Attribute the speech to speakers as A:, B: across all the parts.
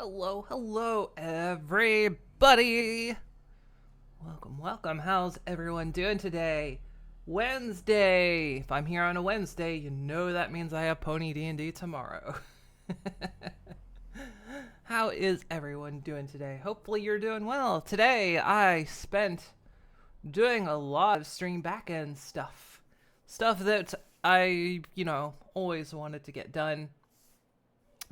A: Hello, hello, everybody. Welcome. How's everyone doing today? Wednesday. If I'm here on a Wednesday, you know that means I have Pony D&D tomorrow. How is everyone doing today? Hopefully you're doing well. Today I spent doing a lot of stream backend stuff. Stuff that I, always wanted to get done.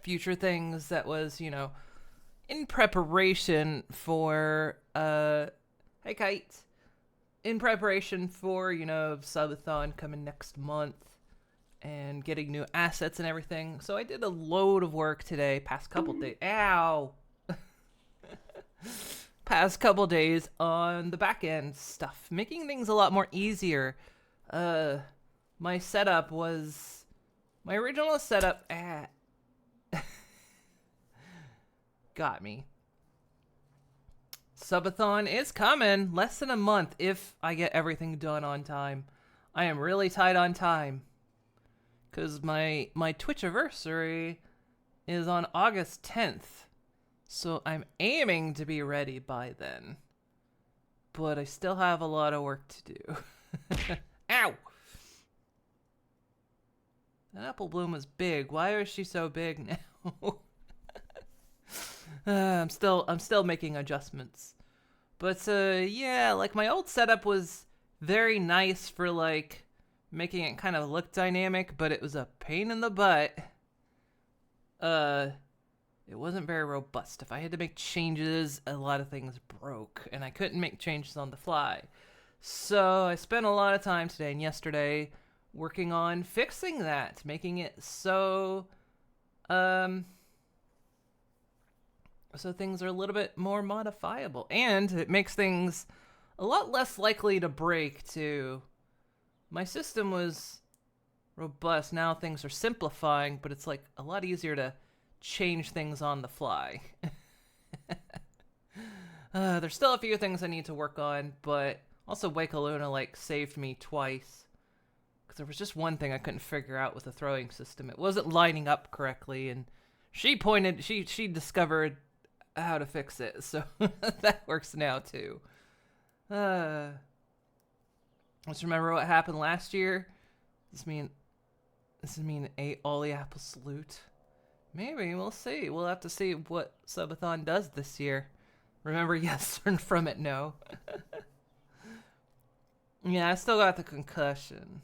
A: Future things that was, in preparation for, hey Kite, in preparation for, Subathon coming next month and getting new assets and everything. So I did a load of work today, past couple days. Ow! Past couple days on the back end stuff, making things a lot more easier. My setup was, my original setup, got me. Subathon is coming. Less than a month if I get everything done on time. I am really tight on time. Because my Twitchiversary is on August 10th. So I'm aiming to be ready by then. But I still have a lot of work to do. Ow! That apple bloom was big. Why is she so big now? I'm still making adjustments. But yeah, like my old setup was very nice for like making it kind of look dynamic, but it was a pain in the butt. It wasn't very robust. If I had to make changes, a lot of things broke and I couldn't make changes on the fly. So I spent a lot of time today and yesterday working on fixing that, making it so so things are a little bit more modifiable, and it makes things a lot less likely to break too. My system was robust, now things are simplifying, but it's like a lot easier to change things on the fly. There's still a few things I need to work on, but also Wakaluna like saved me twice. Because there was just one thing I couldn't figure out with the throwing system. It wasn't lining up correctly, and she discovered how to fix it, so that works now too. Let's remember what happened last year. Does this mean ate all the apple salute? Maybe, we'll see. We'll have to see what Subathon does this year. Remember, yes, learn from it, no. Yeah, I still got the concussion.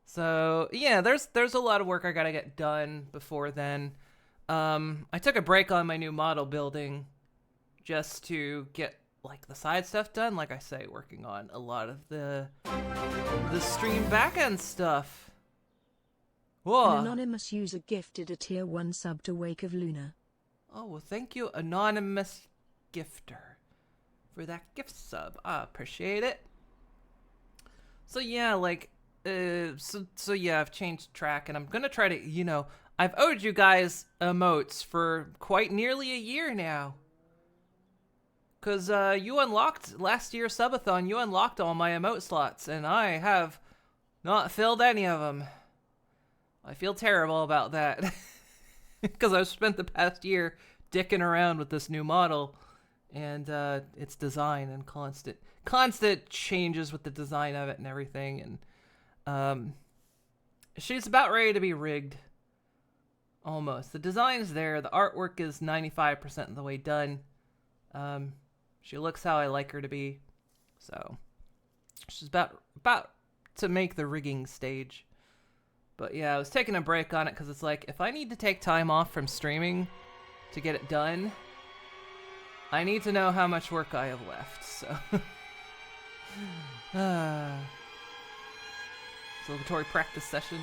A: So, yeah, there's a lot of work I gotta get done before then. I took a break on my new model building just to get like the side stuff done. Like I say, working on a lot of the stream backend stuff. Whoa.
B: An anonymous user gifted a tier 1 sub to Wake of Luna.
A: Oh, well, thank you, anonymous gifter, for that gift sub. I appreciate it. So yeah, like, so yeah, I've changed track, and I'm gonna try to, I've owed you guys emotes for quite nearly a year now. Because you unlocked, last year's subathon, you unlocked all my emote slots, and I have not filled any of them. I feel terrible about that. Because I've spent the past year dicking around with this new model, and its design, and constant changes with the design of it and everything, and she's about ready to be rigged. Almost. The design's there. The artwork is 95% of the way done. She looks how I like her to be. So she's about to make the rigging stage. But yeah, I was taking a break on it because it's like, if I need to take time off from streaming to get it done, I need to know how much work I have left. So celebratory practice session.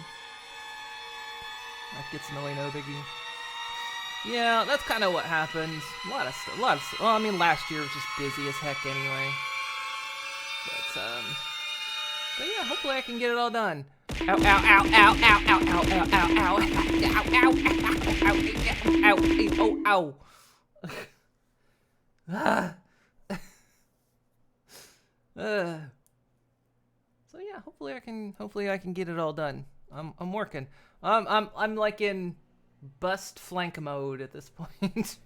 A: That gets in the way, no biggie. Yeah, that's kind of what happened. A lot of stuff. Well, I mean, last year was just busy as heck anyway. But yeah, hopefully I can get it all done. Ow, ow, ow, ow, ow, ow, ow, ow, ow, ow, ow, ow, ow, ow, ow. So yeah, hopefully I can get it all done. I'm working. I'm like in bust flank mode at this point.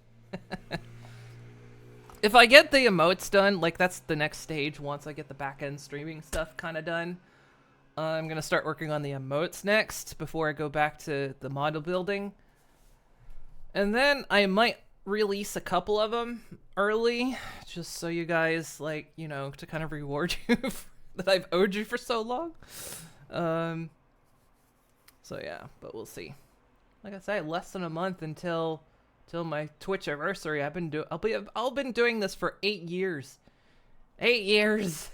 A: If I get the emotes done, like that's the next stage once I get the back-end streaming stuff kind of done. I'm going to start working on the emotes next before I go back to the model building. And then I might release a couple of them early, just so you guys, like, you know, to kind of reward you that I've owed you for so long. So yeah, but we'll see. Like I said, less than a month until my Twitch anniversary. I've been doing this for 8 years. 8 years.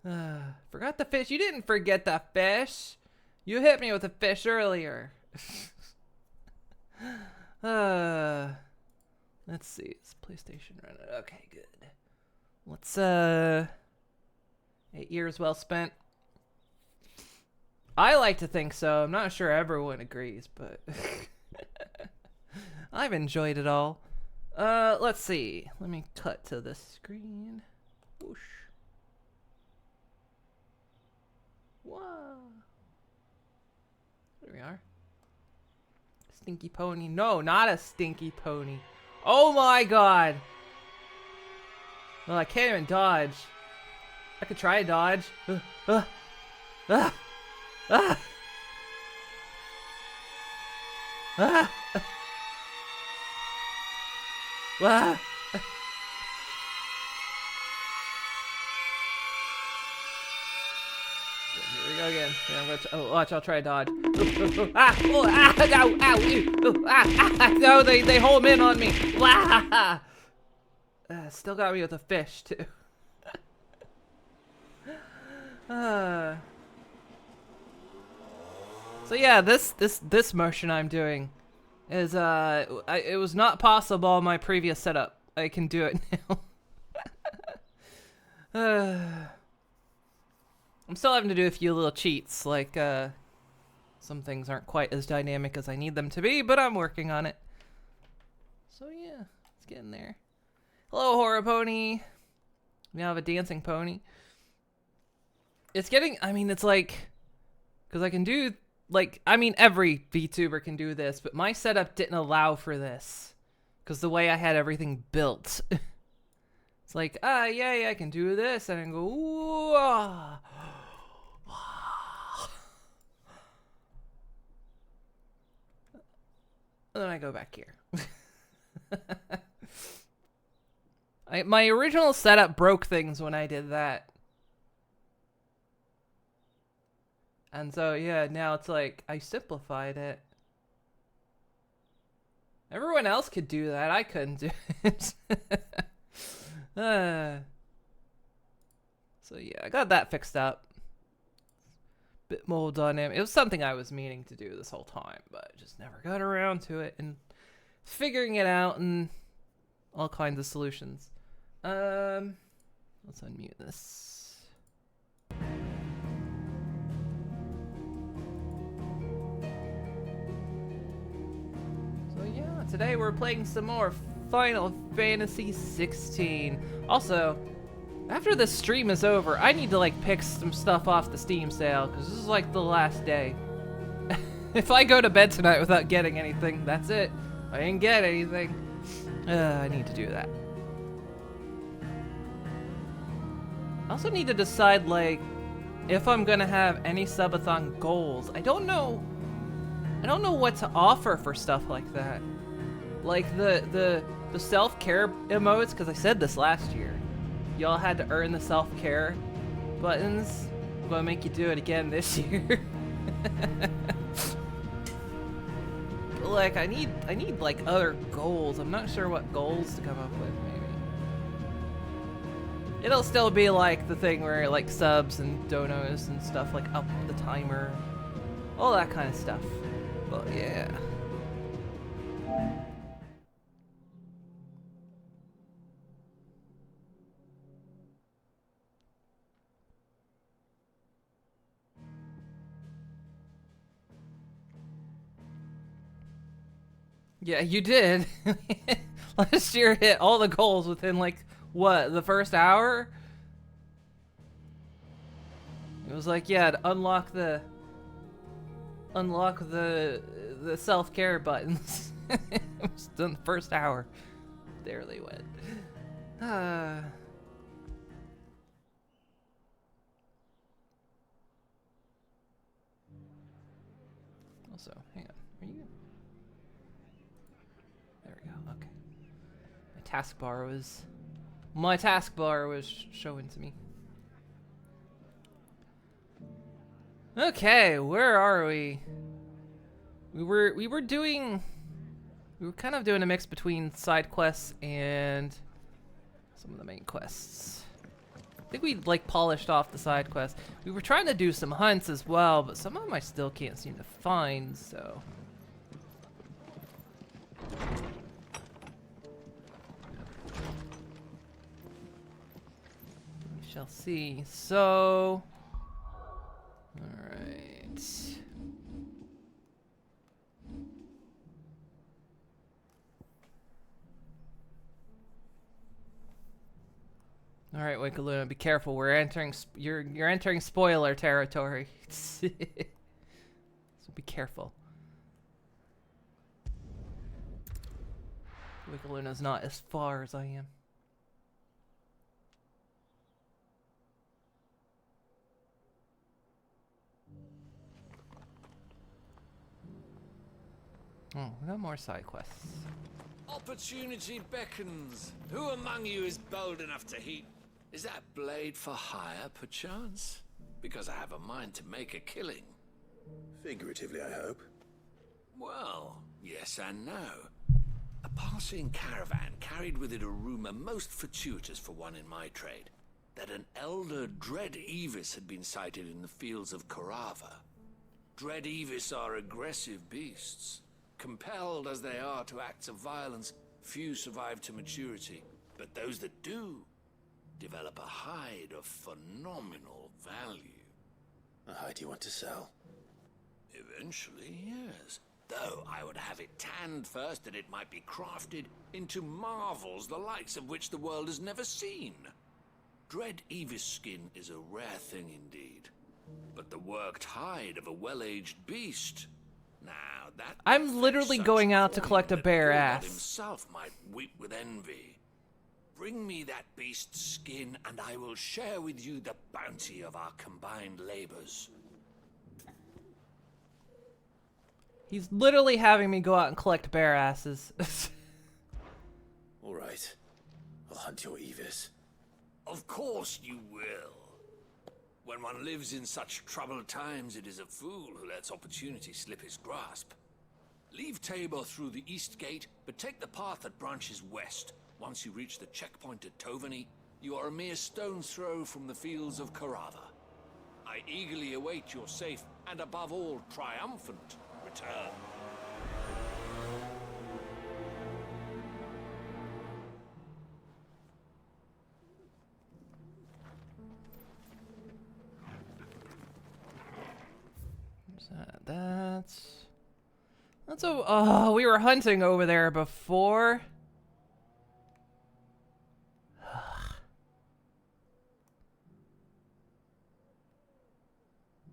A: Forgot the fish. You didn't forget the fish. You hit me with a fish earlier. Let's see. It's PlayStation running. Okay, good. Let's 8 years well spent. I like to think so. I'm not sure everyone agrees, but I've enjoyed it all. Let's see. Let me cut to the screen. Whoosh. Wow. There we are. Stinky pony. No, not a stinky pony. Oh my god. Well, I can't even dodge. I could try a dodge. Ah! Here we go again. Yeah, I'm gonna watch, I'll try a dodge. No, they home in on me. Still got me with a fish too. So yeah, this motion I'm doing is it was not possible on my previous setup. I can do it now. I'm still having to do a few little cheats, like some things aren't quite as dynamic as I need them to be, but I'm working on it. So yeah, it's getting there. Hello, horror pony. We have a dancing pony. It's getting, I mean, it's like, because I can do, like, I mean, every VTuber can do this, but my setup didn't allow for this. Because the way I had everything built. It's like, yeah, I can do this. And I can go, ooh, ah. And then I go back here. My original setup broke things when I did that. And so, yeah, now it's like, I simplified it. Everyone else could do that. I couldn't do it. So, yeah, I got that fixed up. Bit more dynamic. It was something I was meaning to do this whole time, but just never got around to it. And figuring it out and all kinds of solutions. Let's unmute this. Yeah, today we're playing some more Final Fantasy XVI. Also, after this stream is over, I need to like pick some stuff off the Steam sale, because this is like the last day. If I go to bed tonight without getting anything, that's it. I didn't get anything. I need to do that. I also need to decide, like, if I'm gonna have any subathon goals. I don't know what to offer for stuff like that. Like the self-care emotes, because I said this last year. Y'all had to earn the self-care buttons. I'm gonna make you do it again this year. But like I need like other goals. I'm not sure what goals to come up with, maybe. It'll still be like the thing where like subs and donos and stuff, like up the timer. All that kind of stuff. But yeah. Yeah, you did. Last year hit all the goals within like, what, the first hour? It was like, yeah, to unlock the unlock the self-care buttons. Just in the first hour. There they went. Also, hang on. Are you? There we go. Okay. My taskbar was showing to me. Okay, where are we? We were kind of doing a mix between side quests and some of the main quests. I think we like polished off the side quests. We were trying to do some hunts as well, but some of them I still can't seem to find, so. We shall see. So, all right. All right, Wikaluna, be careful. We're entering. You're entering spoiler territory. So be careful. Wikaluna's not as far as I am. Oh, we got more side quests.
C: Opportunity beckons. Who among you is bold enough to heat? Is that blade for hire, perchance? Because I have a mind to make a killing.
D: Figuratively, I hope.
C: Well, yes and no. A passing caravan carried with it a rumor most fortuitous for one in my trade, that an elder Dread Evis had been sighted in the fields of Korava. Dread Evis are aggressive beasts. Compelled as they are to acts of violence, few survive to maturity, but those that do develop a hide of phenomenal value.
D: A hide you want to sell?
C: Eventually, yes. Though I would have it tanned first that it might be crafted into marvels the likes of which the world has never seen. Dread Evis skin is a rare thing indeed. But the worked hide of a well-aged beast... Now that
A: I'm literally going out to collect a bare
C: Gilgalad
A: ass.
C: himself might weep with envy. Bring me that beast's skin, and I will share with you the bounty of our combined labors.
A: He's literally having me go out and collect bare asses.
D: All right. I'll hunt your Evis.
C: Of course you will. When one lives in such troubled times, it is a fool who lets opportunity slip his grasp. Leave Tabor through the east gate, but take the path that branches west. Once you reach the checkpoint at Tovani, you are a mere stone's throw from the fields of Korava. I eagerly await your safe, and above all, triumphant return.
A: That's a. Oh, we were hunting over there before.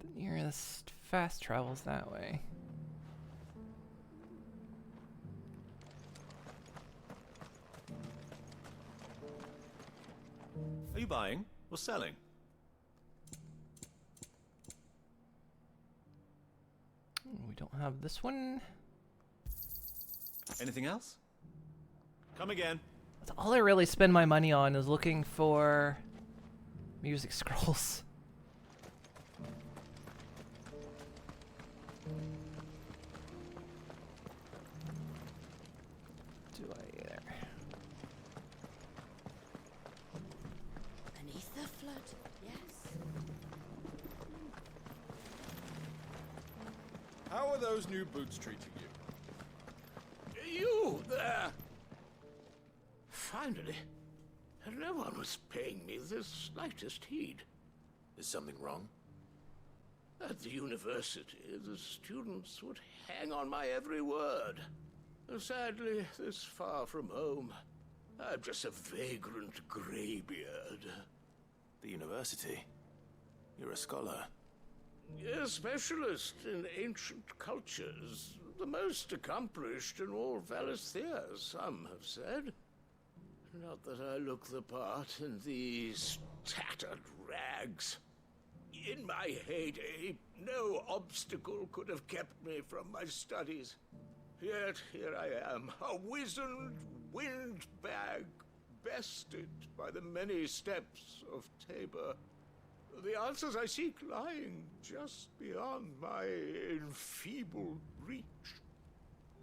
A: The nearest fast travels that way.
E: Are you buying or selling?
A: We don't have this one.
E: Anything else? Come again.
A: That's all I really spend my money on is looking for music scrolls. Do I there?
F: Beneath the flood, yes.
G: How are those new boots treating you?
C: You there! Finally, no one was paying me the slightest heed.
D: Is something wrong?
C: At the university, the students would hang on my every word. Sadly, this far from home, I'm just a vagrant graybeard.
D: The university? You're a scholar.
C: A specialist in ancient cultures. The most accomplished in all Valisthea, some have said. Not that I look the part in these tattered rags. In my heyday, no obstacle could have kept me from my studies. Yet here I am, a wizened windbag, bested by the many steps of Tabor. The answers I seek lying just beyond my enfeebled reach.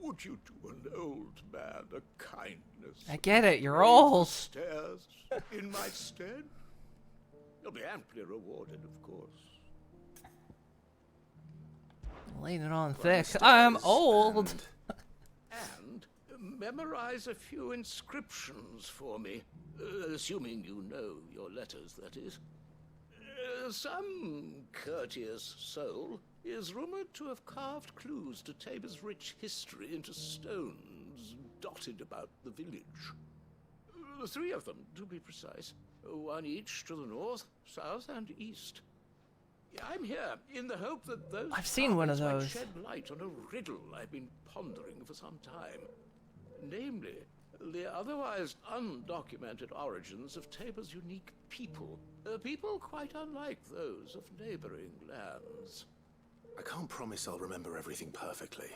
C: Would you do an old man a kindness?
A: I get it, you're
C: Brave
A: old.
C: the stairs in my stead? You'll be amply rewarded, of course.
A: Laying it on thick. I'm old.
C: And memorize a few inscriptions for me, assuming you know your letters, that is. Some courteous soul is rumored to have carved clues to Tabor's rich history into stones dotted about the village. 3 of them, to be precise. 1 each to the north, south, and east. I'm here in the hope that those
A: I've seen one of
C: carvings might
A: those.
C: shed light on a riddle I've been pondering for some time. Namely, the otherwise undocumented origins of Tabor's unique people. People quite unlike those of neighboring lands.
D: I can't promise I'll remember everything perfectly.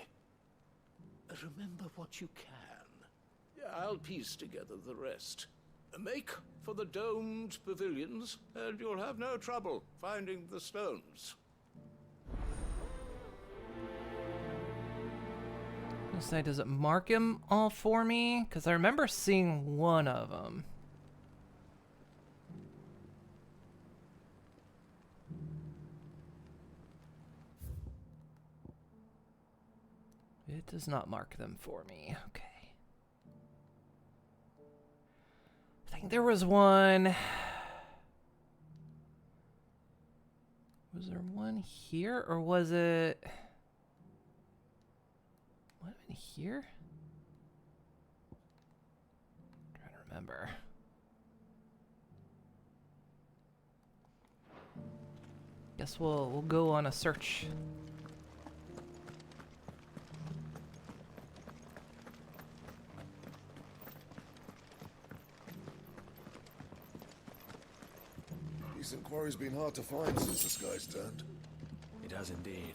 C: Remember what you can. I'll piece together the rest. Make for the domed pavilions, and you'll have no trouble finding the stones.
A: Say, does it mark him all for me? Because I remember seeing one of them. It does not mark them for me. Okay. I think there was one. Was there one here, or was it? What in here? I'm trying to remember. Guess we'll go on a search.
G: Decent quarry's been hard to find since the sky's turned.
D: It has indeed.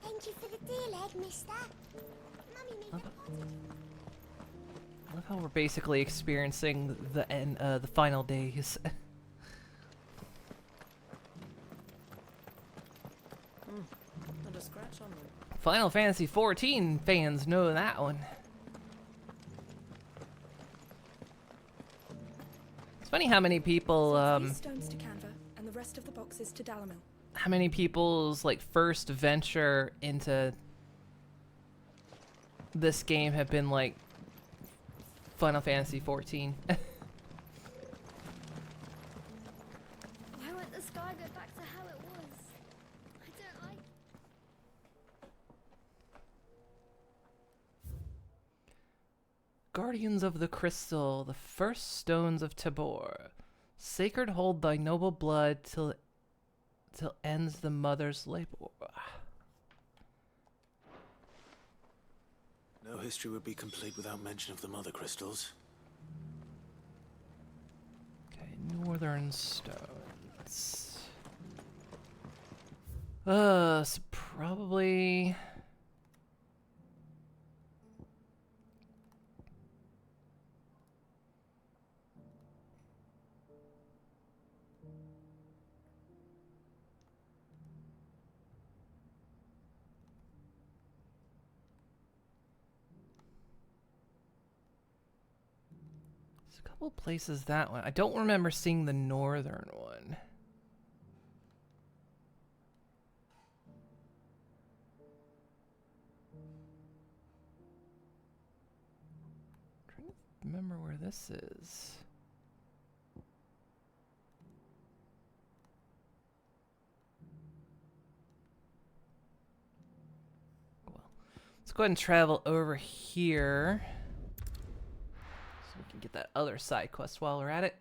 F: Thank you for the deal, Ed, mister. Mummy made the pottage.
A: I love how we're basically experiencing the the final days.
H: Not a scratch on them.
A: Final Fantasy 14 fans know that one. It's funny how many people
H: These stones to Canva and the rest of the boxes to Dalamil.
A: how many people's like first venture into this game have been like Final Fantasy 14.
F: Why won't the sky go back to how it was? I don't like.
A: Guardians of the Crystal, the first stones of Tabor. Sacred hold thy noble blood till ends the mother's labor.
D: No history would be complete without mention of the mother crystals.
A: Okay, northern stones. So probably. There's a couple places that one. I don't remember seeing the northern one. Trying to remember where this is. Well, let's go ahead and travel over here. So we can get that other side quest while we're at it.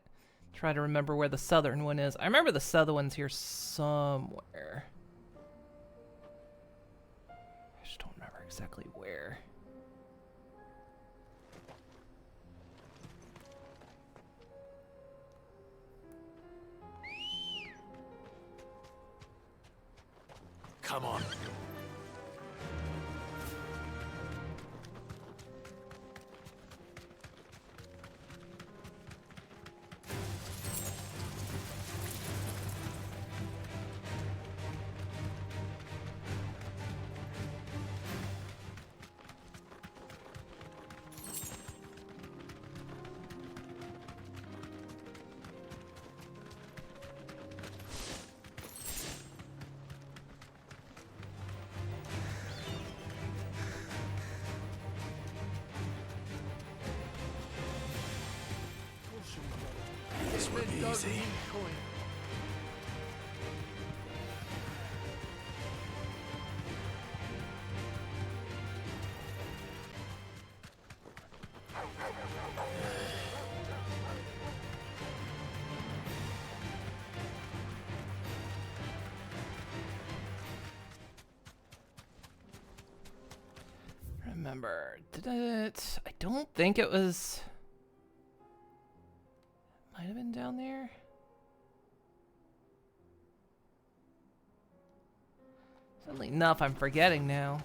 A: Try to remember where the southern one is. I remember the southern one's here somewhere. I just don't remember exactly where.
D: Come on. This would be easy.
A: Remember, did it? I don't think it was. Might have been down there. Suddenly enough, I'm forgetting now.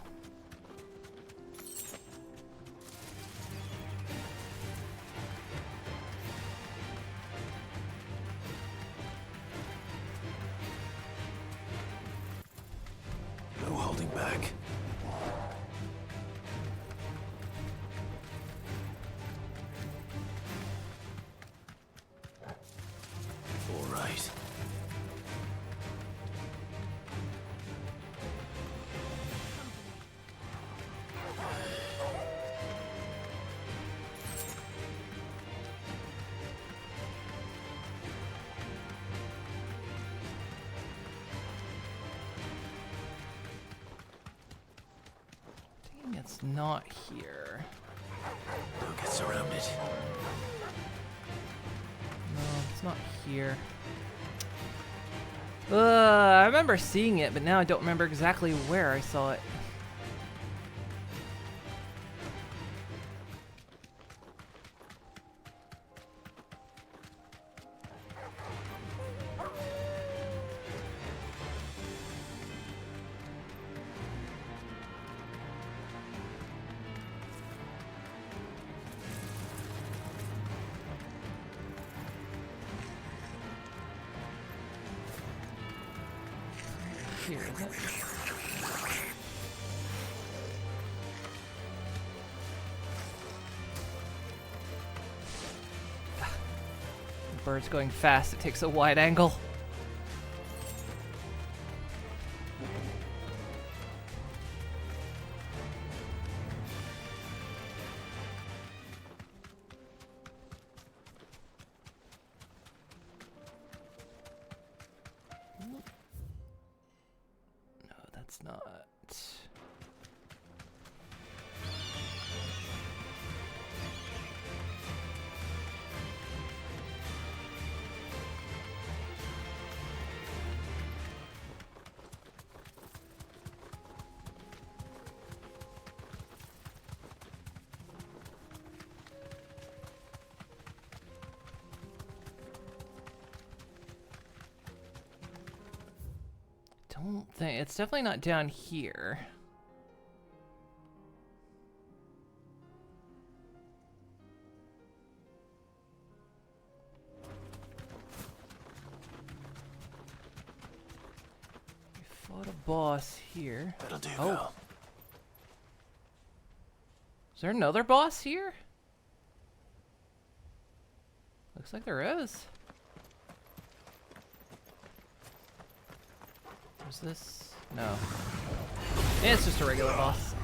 D: No holding back. All right.
A: Dang, it's not here.
D: Don't get surrounded.
A: No, it's not here. I remember seeing it, but now I don't remember exactly where I saw it. Here, is it? The bird's going fast. It takes a wide angle. That's not. Don't think it's definitely not down here. We fought a boss here.
D: That'll do,
A: Oh.
D: Val.
A: Is there another boss here? Looks like there is. What's this? No. It's just a regular boss.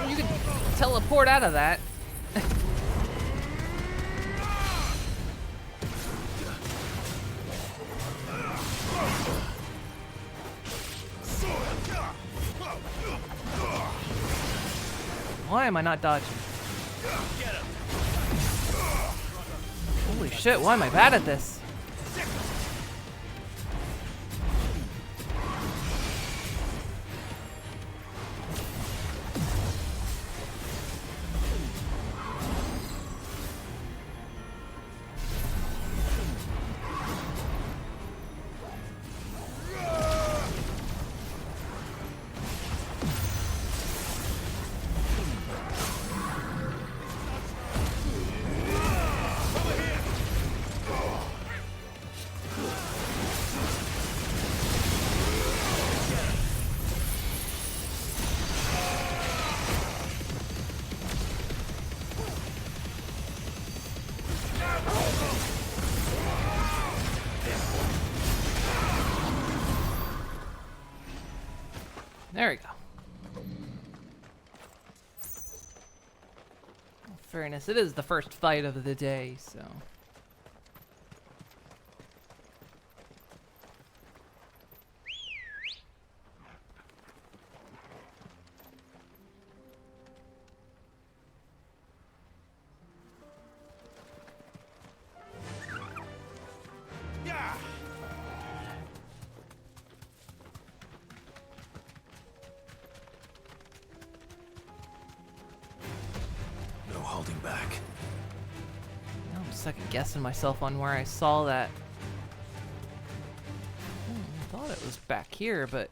A: You can teleport out of that. Why am I not dodging? Holy shit, why am I bad at this? There we go. In fairness, it is the first fight of the day, so.
D: No holding back.
A: I'm second guessing myself on where I saw that. I thought it was back here, but.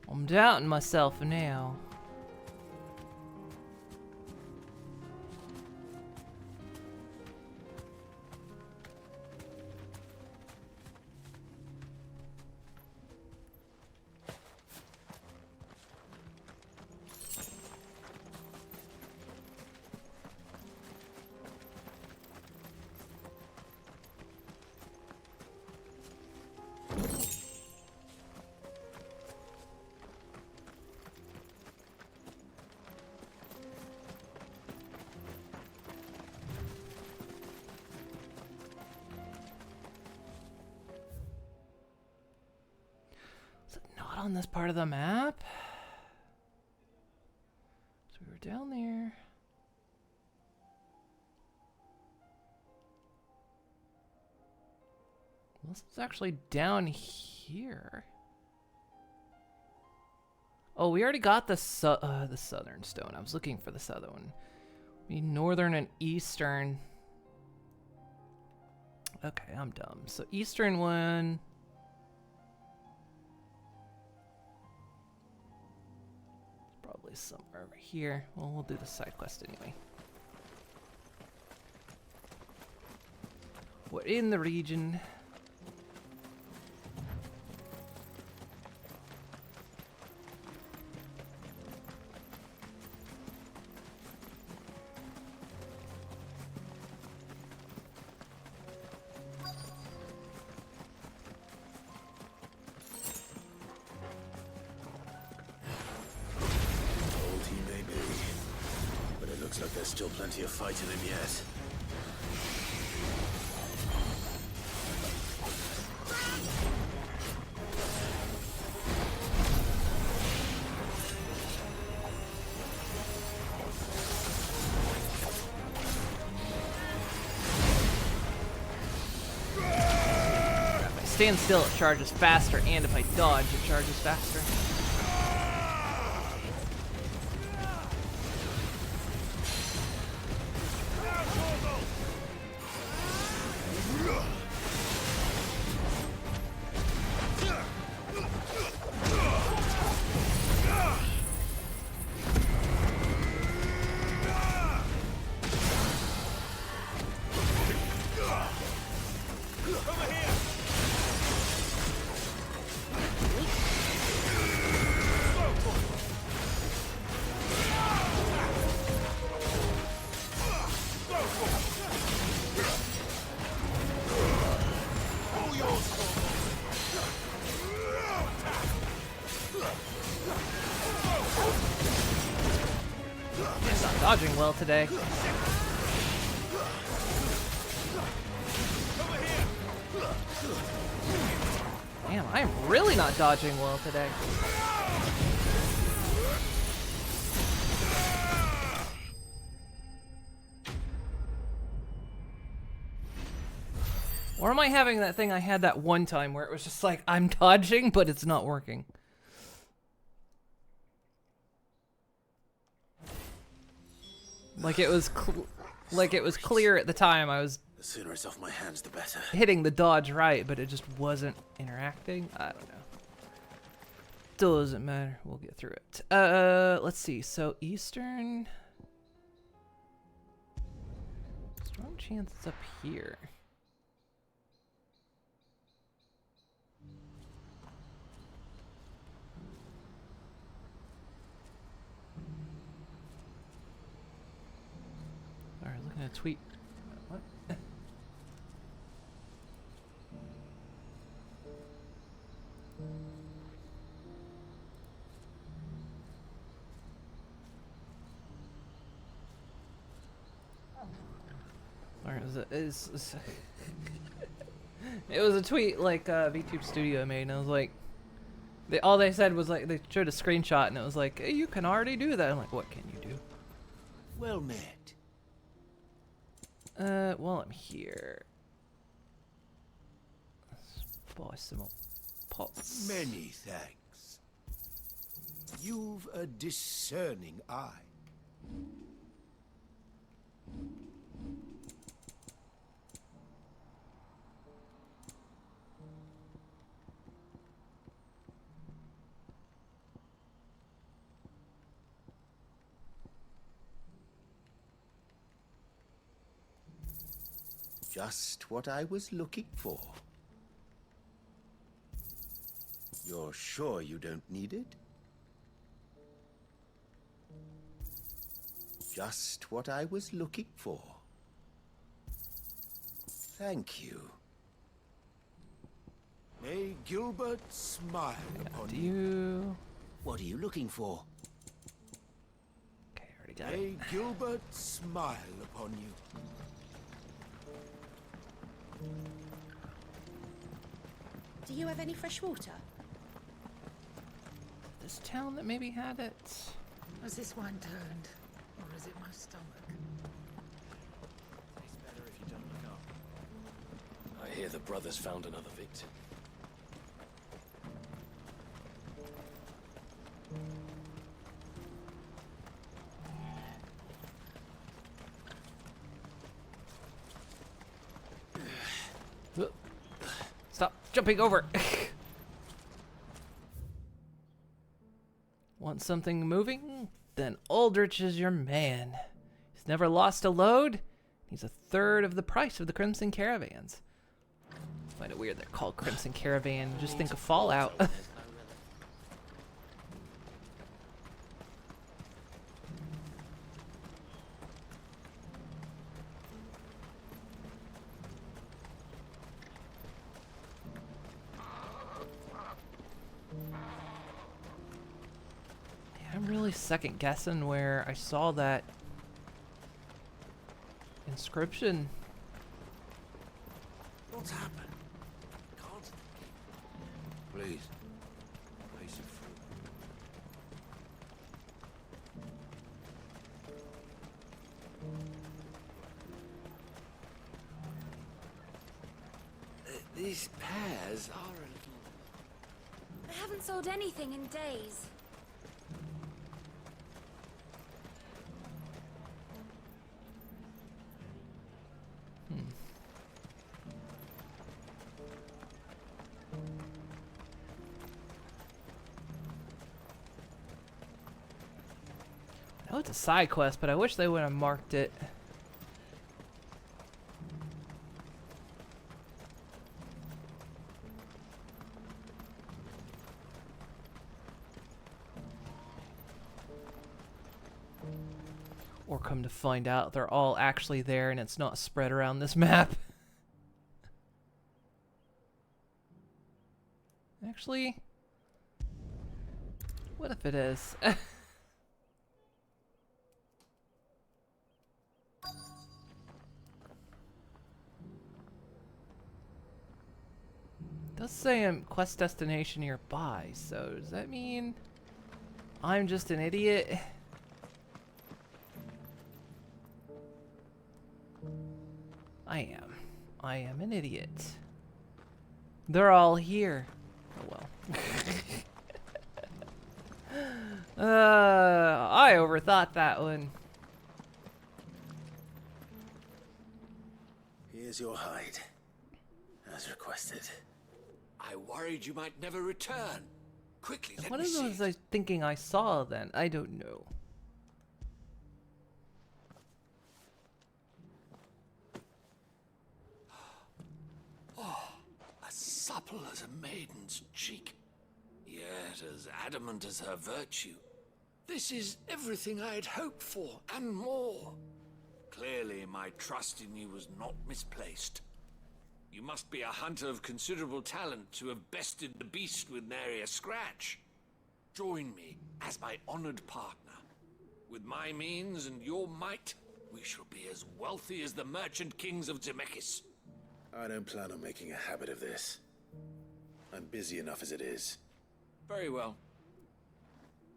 A: I'm doubting myself now. On this part of the map. So we were down there. This is actually down here. Oh, we already got the southern stone. I was looking for the southern one. We need northern and eastern. Okay, I'm dumb. So eastern one. Somewhere over here. Well, we'll do the side quest anyway. We're in the region.
D: Looks like there's still plenty of fight in him yet.
A: If I stand still, it charges faster, and if I dodge, it charges faster. Dodging well today. Damn, I am really not dodging well today. Or am I having that thing I had that one time where it was just like, I'm dodging, but it's not working? Like it was clear at the time I was
D: The sooner it's off my hands, the better.
A: hitting the dodge right, but it just wasn't interacting. I don't know. Doesn't matter. We'll get through it. Let's see. So Eastern. Strong chance it's up here. Alright, looking at a tweet. What? Alright, it was a tweet like VTube Studio made, and I was like, all they said was like, they showed a screenshot, and it was like, hey, you can already do that. I'm like, what can you do?
C: Well met.
A: While I'm here, let's buy some more pots.
I: Many thanks. You've a discerning eye. Just what I was looking for. You're sure you don't need it? Just what I was looking for. Thank you. May Gilbert smile upon
A: Do
I: you.
A: you?
I: What are you looking for?
A: Okay, I already got it.
I: May Gilbert smile upon you.
H: Do you have any fresh water?
A: This town that maybe had it.
J: Was this wine turned, or is it my stomach?
E: It's better if you don't look up.
D: I hear the brothers found another victim.
A: Stop jumping over. Want something moving? Then Aldrich is your man. He's never lost a load. He's a third of the price of the Crimson Caravans. I find it weird they're called Crimson Caravan. Just think of Fallout. I'm really second guessing where I saw that inscription.
C: What's happened? Can't. Please. Face it through. These pears are a little...
F: I haven't sold anything in days.
A: I know it's a side quest, but I wish they would have marked it. Or come to find out they're all actually there and it's not spread around this map. Actually, what if it is? does say quest destination nearby, so does that mean I'm just an idiot? I am an idiot. They're all here. Oh well. I overthought that one.
I: Here's your hide, as requested.
C: I worried you might never return. Quickly, let
A: What
C: me
A: is
C: see
A: was
C: it.
A: I thinking I saw then? I don't know.
C: As supple as a maiden's cheek, yet as adamant as her virtue. This is everything I had hoped for, and more. Clearly, my trust in you was not misplaced. You must be a hunter of considerable talent to have bested the beast with nary a scratch. Join me as my honored partner. With my means and your might, we shall be as wealthy as the merchant kings of Zemeckis.
I: I don't plan on making a habit of this. I'm busy enough as it is.
C: Very well.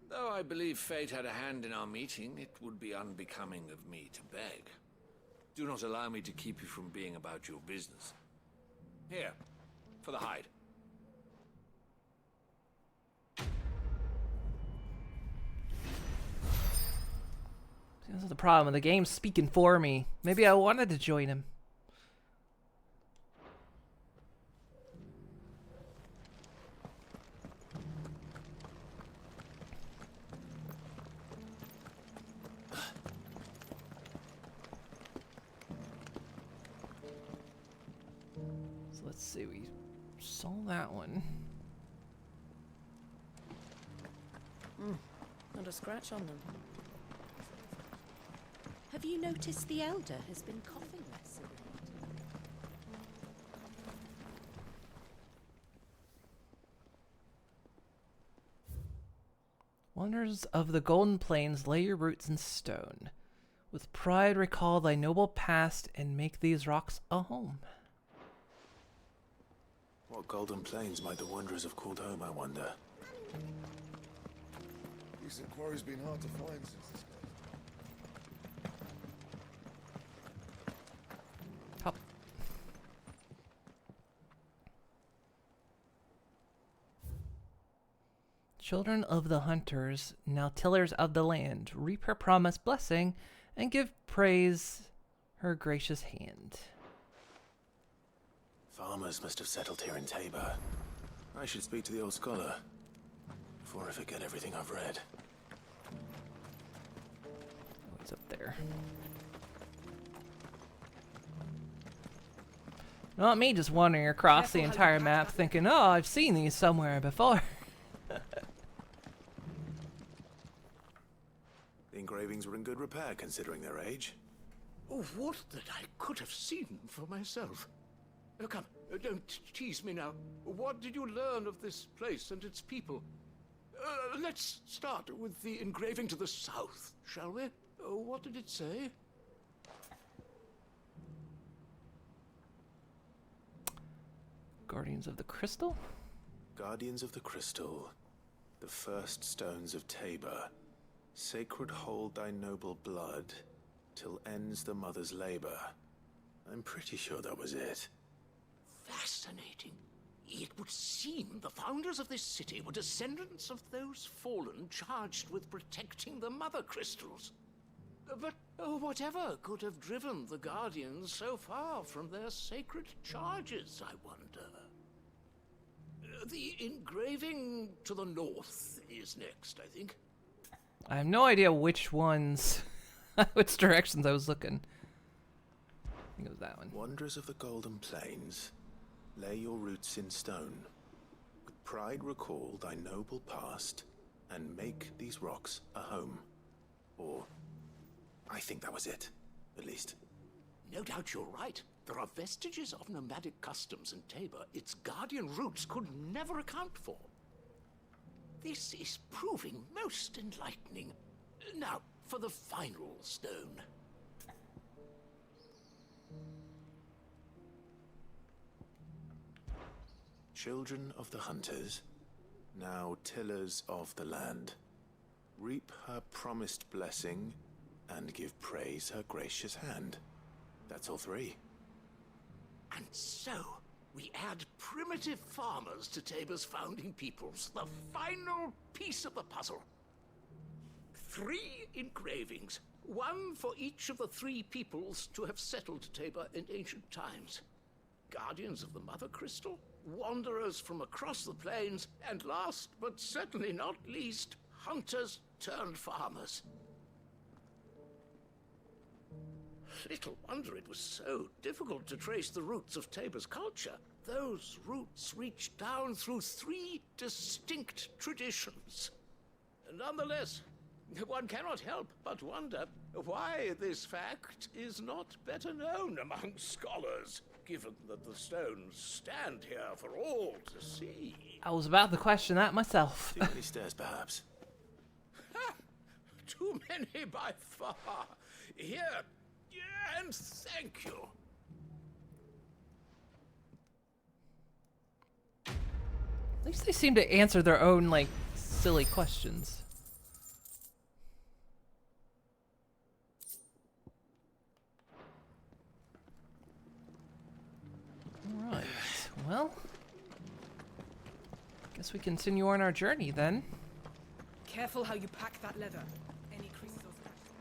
C: Though I believe fate had a hand in our meeting, it would be unbecoming of me to beg. Do not allow me to keep you from being about your business. Here, for the hide.
A: This is the problem. The game's speaking for me. Maybe I wanted to join him. So let's see. We saw that one.
H: Not a scratch on them. Have you noticed the elder has been coughing less?
A: Wonders of the Golden Plains, lay your roots in stone. With pride recall thy noble past and make these rocks a home.
I: What golden plains might the wanderers have called home, I wonder?
G: Recent quarry's been hard to find since this
A: Hop. Children of the hunters, now tillers of the land, reap her promised blessing and give praise her gracious hand.
I: Farmers must have settled here in Tabor. I should speak to the old scholar before I forget everything I've read.
A: Oh, he's up there. Not me just wandering across the entire map thinking, oh, I've seen these somewhere before.
I: The engravings were in good repair considering their age.
K: Oh, what that I could have seen for myself. Oh, come, don't tease me now. What did you learn of this place and its people? Let's start with the engraving to the south, shall we? What did it say?
A: Guardians of the Crystal?
I: Guardians of the Crystal, the first stones of Tabor. Sacred hold thy noble blood, till ends the mother's labor. I'm pretty sure that was it.
K: Fascinating. It would seem the founders of this city were descendants of those fallen charged with protecting the mother crystals. But whatever could have driven the Guardians so far from their sacred charges, I wonder? The engraving to the north is next, I think.
A: I have no idea which ones, which directions I was looking. I think it was that one.
I: Wanderers of the Golden Plains, lay your roots in stone. With pride recall thy noble past, and make these rocks a home. Or, I think that was it, at least.
K: No doubt you're right. There are vestiges of nomadic customs in Tabor its guardian roots could never account for. This is proving most enlightening. Now, for the final stone.
I: children of the hunters, now tillers of the land, reap her promised blessing and give praise her gracious hand. That's all three.
K: And so, we add primitive farmers to Tabor's founding peoples, the final piece of the puzzle. 3 engravings, one for each of the 3 peoples to have settled Tabor in ancient times. Guardians of the Mother Crystal, wanderers from across the plains, and last but certainly not least, hunters turned farmers. Little wonder it was so difficult to trace the roots of Tabor's culture. Those roots reach down through 3 distinct traditions. Nonetheless, one cannot help but wonder why this fact is not better known among scholars, given that the stones stand here for all to see.
A: I was about to question that myself.
I: Too many stairs, perhaps.
K: Ha! Too many by far. Here, and thank you.
A: At least they seem to answer their own, like, silly questions. Alright, well, guess we continue on our journey then.
J: Careful how you pack that leather. Any creases or scratches.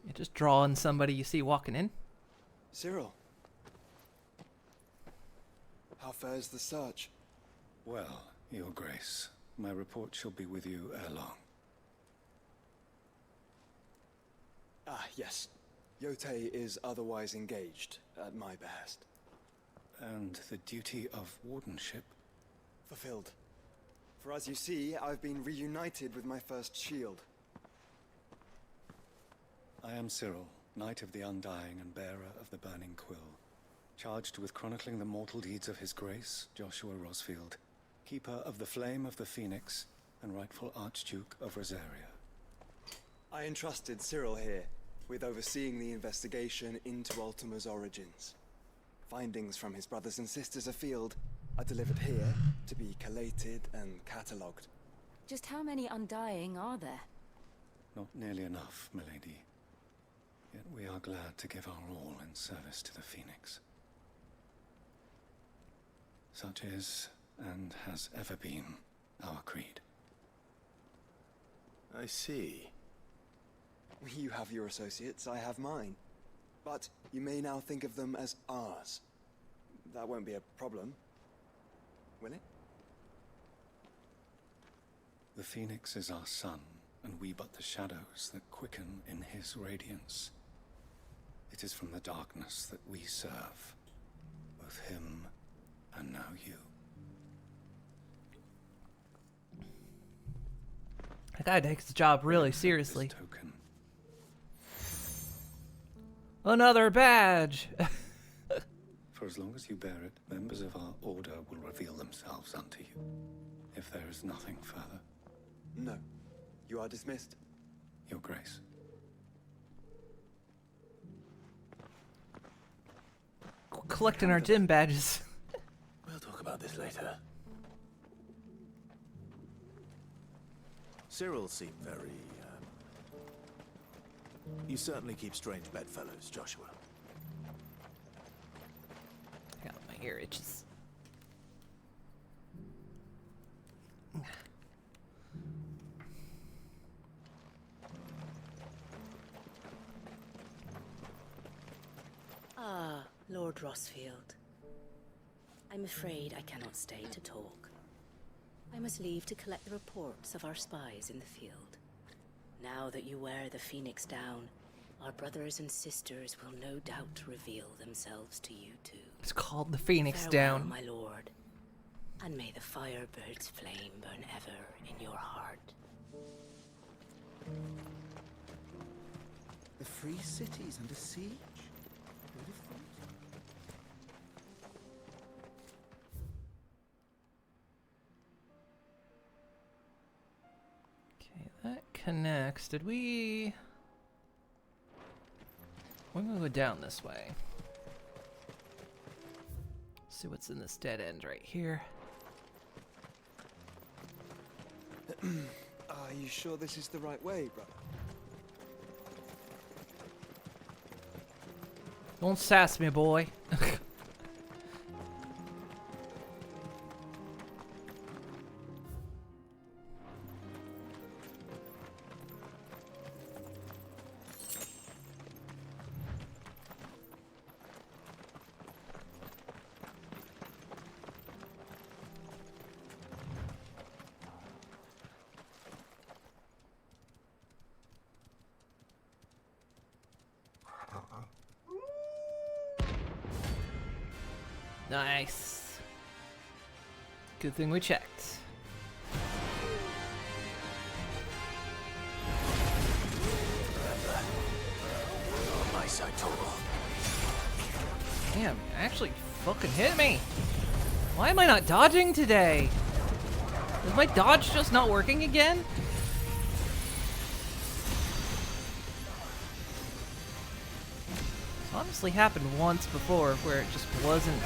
A: You just draw on somebody you see walking in.
L: Cyril. How fares the search?
M: Well, Your Grace, my report shall be with you ere long.
L: Ah, yes. Yotei is otherwise engaged, at my behest.
M: And the duty of wardenship?
L: Fulfilled. For as you see, I've been reunited with my first shield.
M: I am Cyril, Knight of the Undying and bearer of the Burning Quill, charged with chronicling the mortal deeds of His Grace, Joshua Rosfield, keeper of the Flame of the Phoenix and rightful Archduke of Rosaria.
L: I entrusted Cyril here with overseeing the investigation into Ultima's origins. Findings from his brothers and sisters afield are delivered here to be collated and catalogued.
N: Just how many Undying are there?
M: Not nearly enough, milady. Yet we are glad to give our all in service to the Phoenix. Such is, and has ever been, our creed.
I: I see.
L: You have your associates, I have mine. But you may now think of them as ours. That won't be a problem, will it?
M: The Phoenix is our sun, and we but the shadows that quicken in his radiance. It is from the darkness that we serve, both him and now you.
A: That guy takes the job really seriously.
M: Token.
A: Another badge!
M: For as long as you bear it, members of our order will reveal themselves unto you, if there is nothing further.
L: No. You are dismissed.
M: Your Grace.
A: Collecting our gym badges.
I: We'll talk about this later. Cyril seemed very, You certainly keep strange bedfellows, Joshua.
A: God, my ear itches.
H: Ah, Lord Rosfield. I'm afraid I cannot stay to talk. I must leave to collect the reports of our spies in the field. Now that you wear the Phoenix down, our brothers and sisters will no doubt reveal themselves to you too.
A: It's called the Phoenix
H: Farewell,
A: Down.
H: my lord, and may the Firebird's flame burn ever in your heart.
L: The free city's under siege? Who'd have thought?
A: Okay, that connects. Did we... We're gonna go down this way. See what's in this dead end right here.
L: Are you sure this is the right way, brother?
A: Don't sass me, boy. Nice. Good thing we checked.
D: On my side, Total.
A: Damn, actually fucking hit me. Why am I not dodging today? Is my dodge just not working again? It's honestly happened once before where it just wasn't.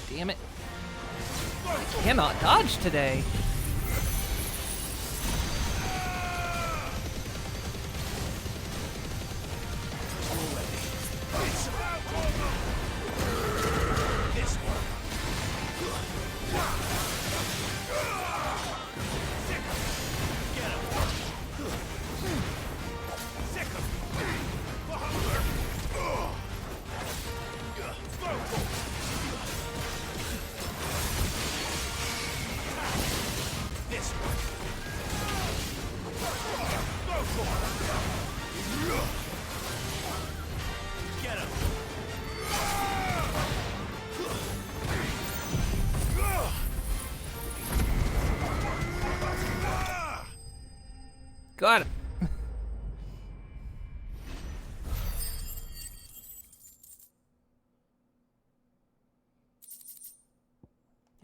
A: Damn it. I cannot dodge today. Got him.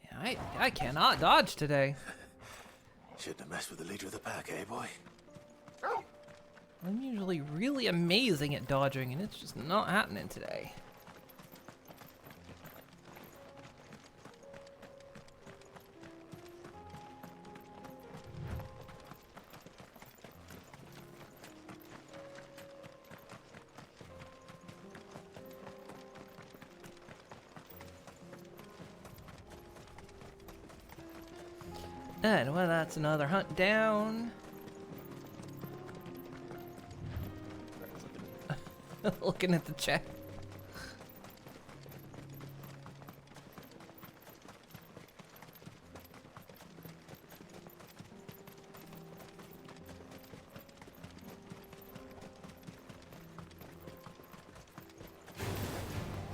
A: Yeah, I cannot dodge today.
D: Shouldn't have messed with the leader of the pack, eh, boy?
A: I'm usually really amazing at dodging, and it's just not happening today. And well, that's another hunt down. Looking at the chat.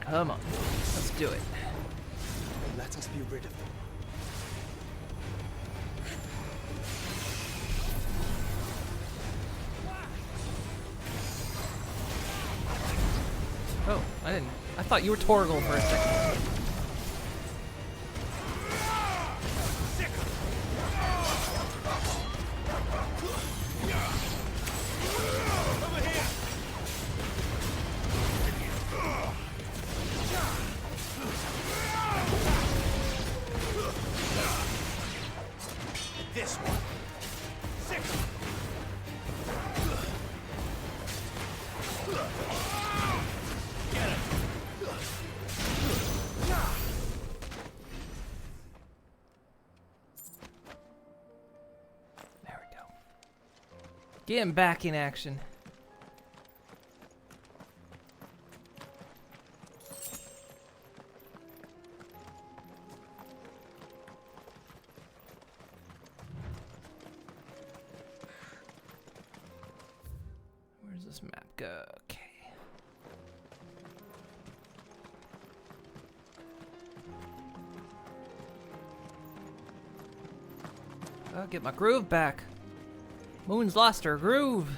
A: Come on, let's do it.
L: Let us be rid of them.
A: Oh, I thought you were Torgal for a second. Getting back in action. Where's this map go? Okay. I'll get my groove back. Moon's lost her groove.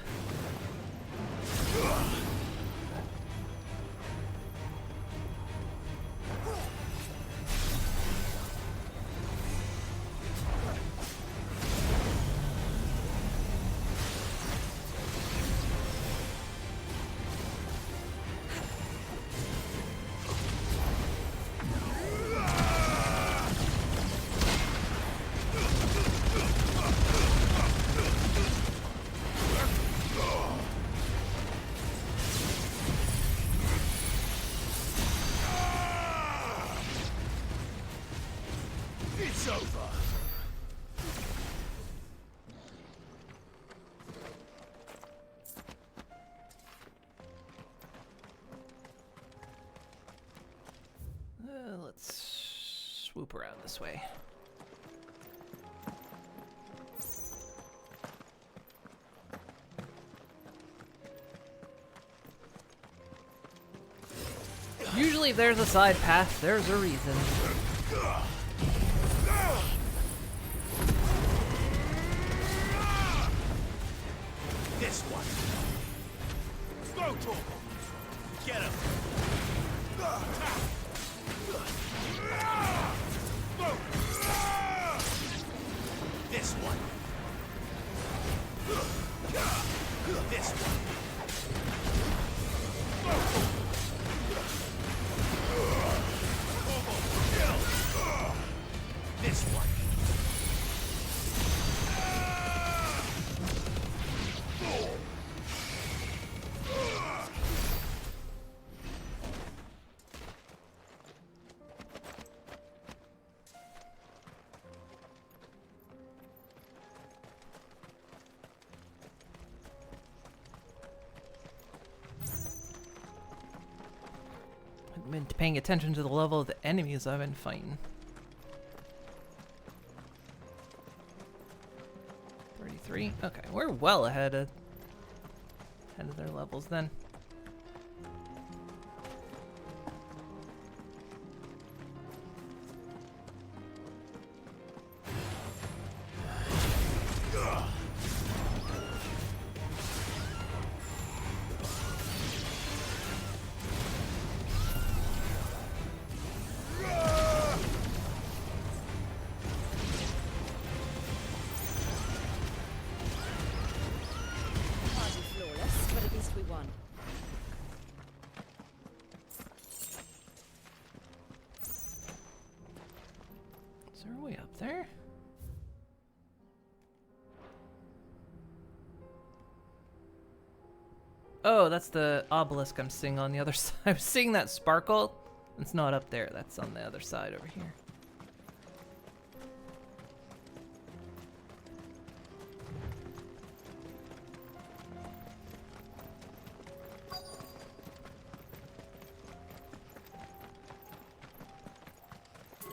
K: It's over.
A: Let's swoop around this way. Usually if there's a side path, there's a reason.
K: This one. Go, Torgal. Get him. This one. This one. This one.
A: I've been paying attention to the level of the enemies I've been fighting. 33. Okay, we're well ahead of their levels then. Is there a way up there? Oh, that's the obelisk I'm seeing on the other side. I was seeing that sparkle. It's not up there. That's on the other side over here.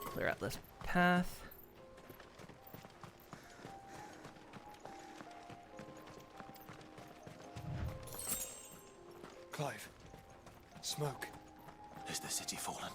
A: Clear out this path.
L: Clive. Smoke.
I: Is the city fallen?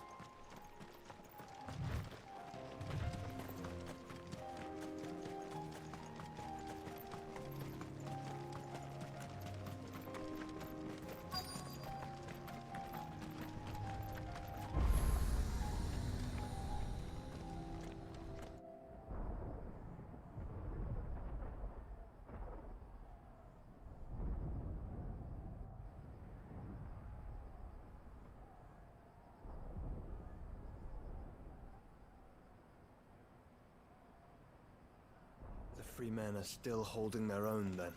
L: The free men are still holding their own, then.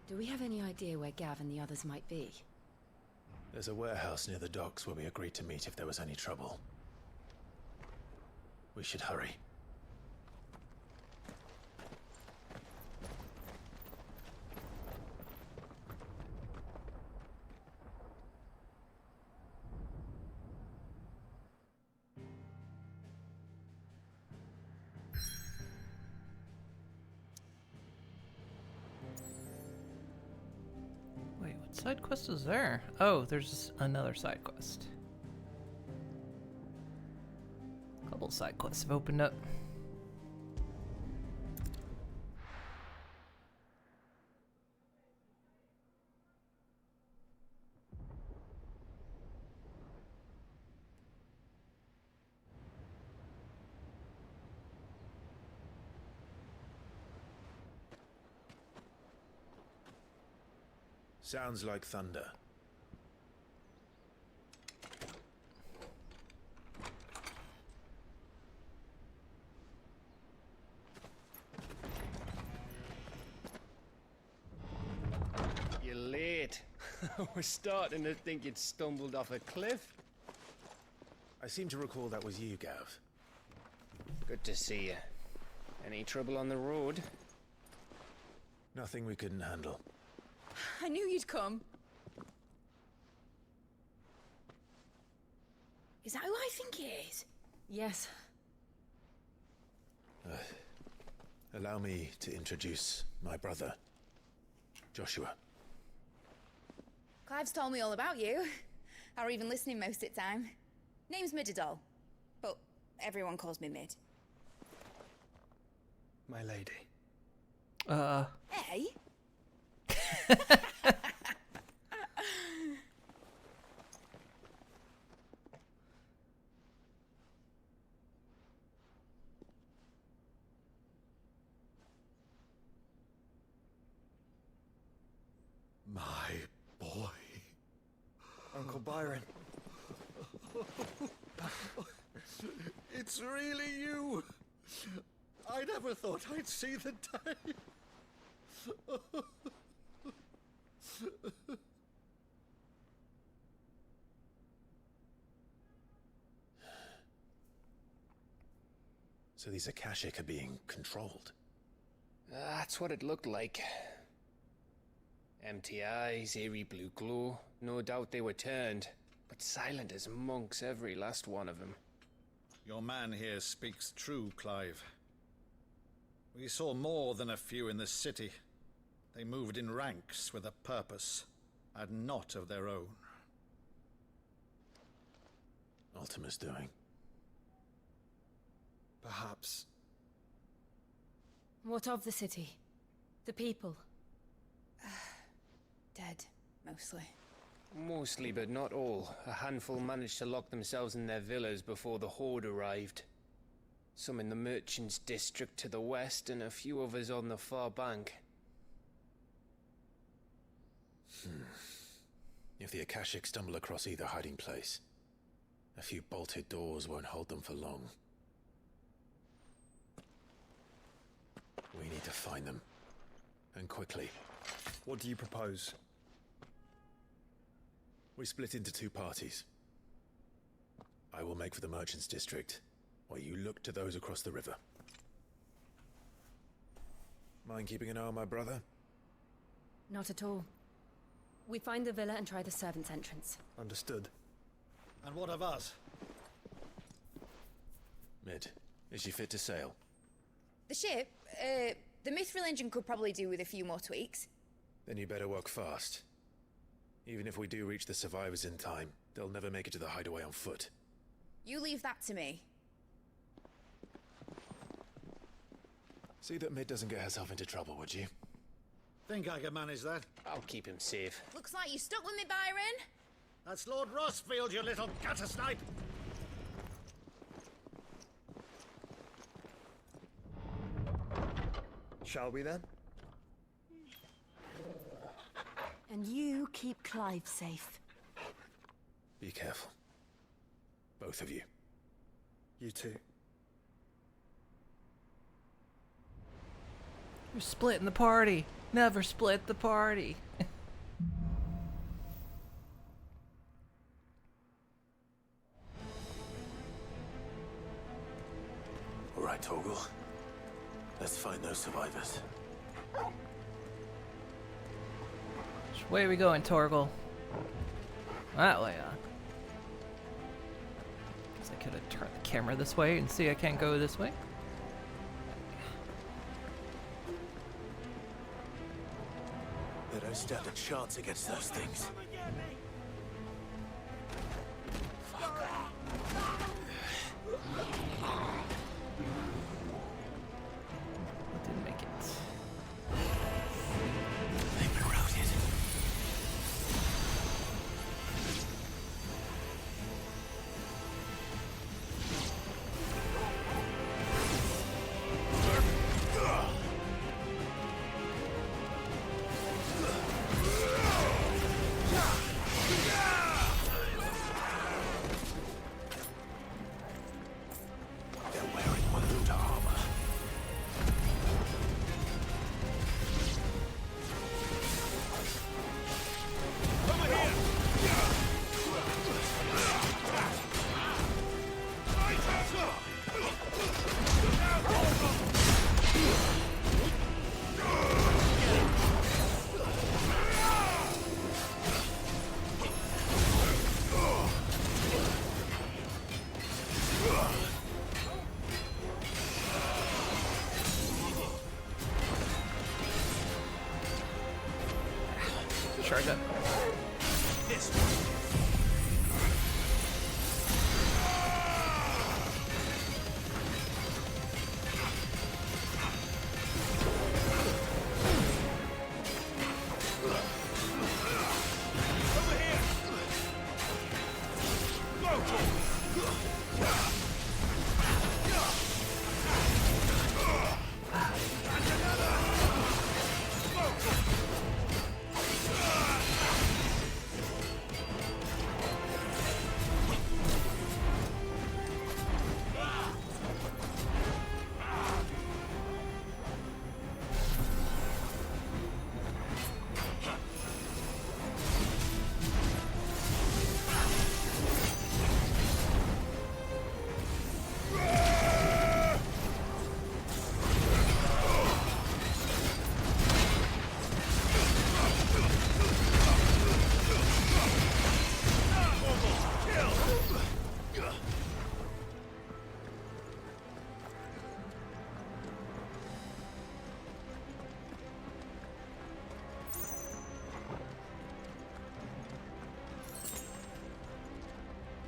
N: Do we have any idea where Gav and the others might be?
I: There's a warehouse near the docks where we agreed to meet if there was any trouble. We should hurry.
A: side quest is there? Oh, there's another side quest. A couple side quests have opened up.
I: Sounds like thunder.
D: You're late. We're starting to think you'd stumbled off a cliff.
I: I seem to recall that was you, Gav.
D: Good to see you. Any trouble on the road?
I: Nothing we couldn't handle.
J: I knew you'd come. Is that who I think it is?
N: Yes.
I: Allow me to introduce my brother, Joshua.
O: Clive's told me all about you. Or even listening most of the time. Name's Midadol, but everyone calls me Mid.
L: My lady.
O: Hey?
E: My boy.
L: Uncle Byron.
E: It's really you. I never thought I'd see the day.
I: So these Akashic are being controlled.
D: That's what it looked like. Empty eyes, eerie blue glow. No doubt they were turned, but silent as monks, every last one of them.
E: Your man here speaks true, Clive. We saw more than a few in the city. They moved in ranks with a purpose, and not of their own.
I: Ultima's doing.
L: Perhaps.
N: What of the city? The people?
O: Dead, mostly.
D: Mostly, but not all. A handful managed to lock themselves in their villas before the Horde arrived. Some in the Merchants' District to the west, and a few others on the far bank.
I: If the Akashic stumble across either hiding place, a few bolted doors won't hold them for long. We need to find them. And quickly.
L: What do you propose?
I: We split into two parties. I will make for the Merchants' District, while you look to those across the river. Mind keeping an eye on my brother?
N: Not at all. We find the villa and try the servants' entrance.
L: Understood.
E: And what of us?
I: Mid, is she fit to sail?
O: The ship, the Mithril engine could probably do with a few more tweaks.
I: Then you better work fast. Even if we do reach the survivors in time, they'll never make it to the hideaway on foot.
O: You leave that to me.
I: See that Mid doesn't get herself into trouble, would you?
E: Think I can manage that?
D: I'll keep him safe.
O: Looks like you stuck with me, Byron.
E: That's Lord Rossfield, you little gutter snipe!
L: Shall we then?
B: And you keep Clive safe.
I: Be careful. Both of you.
L: You too.
A: We're splitting the party. Never split the party.
I: All right, Torgal. Let's find those survivors.
A: Which way are we going, Torgal? That way, Guess I could have turned the camera this way and see I can't go this way.
I: There are stand a chance against those things.
A: Didn't make it.
I: They've been routed.
A: Charge up.
I: This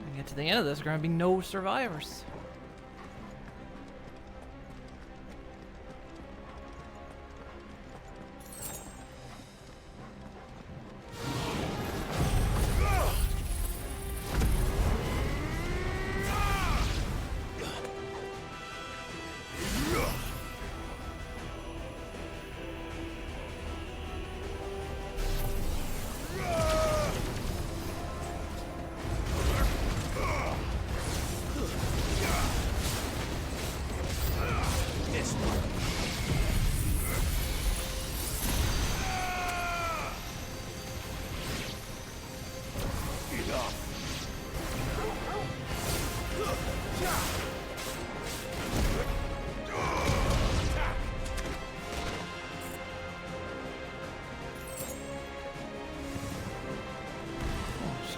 A: When we get to the end of this, there are gonna be no survivors.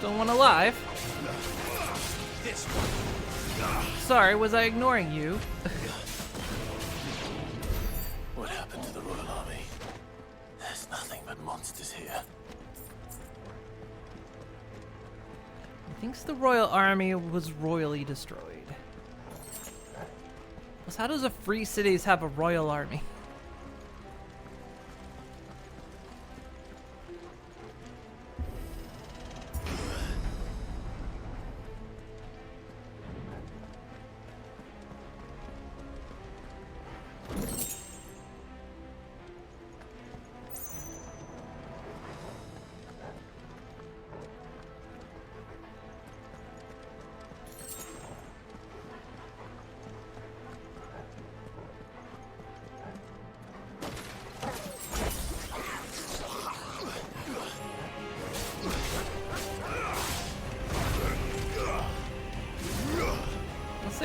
A: Still one alive. Sorry, was I ignoring you?
I: What happened to the Royal Army? There's nothing but monsters here.
A: He thinks the Royal Army was royally destroyed. Plus, how does a free cities have a Royal Army?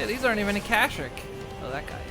A: These aren't even a Kashrik. Oh, that guy is.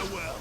C: Farewell.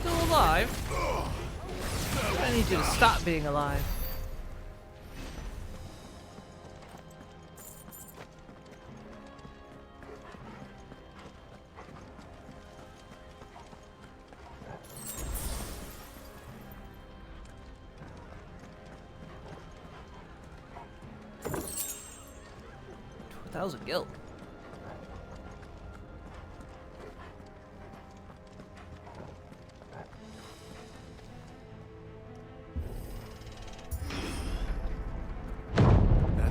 A: Alive? I need you to stop being alive. That was a guild.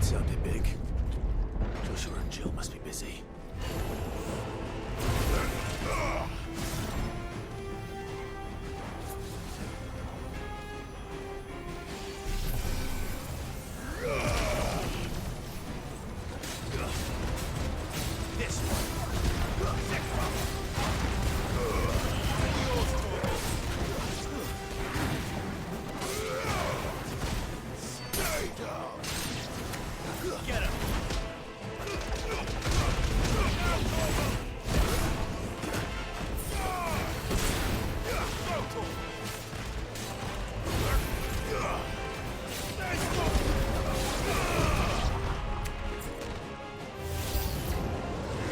I: Sounded big. Joshua and Jill must be busy. This one. Stay down. Get him!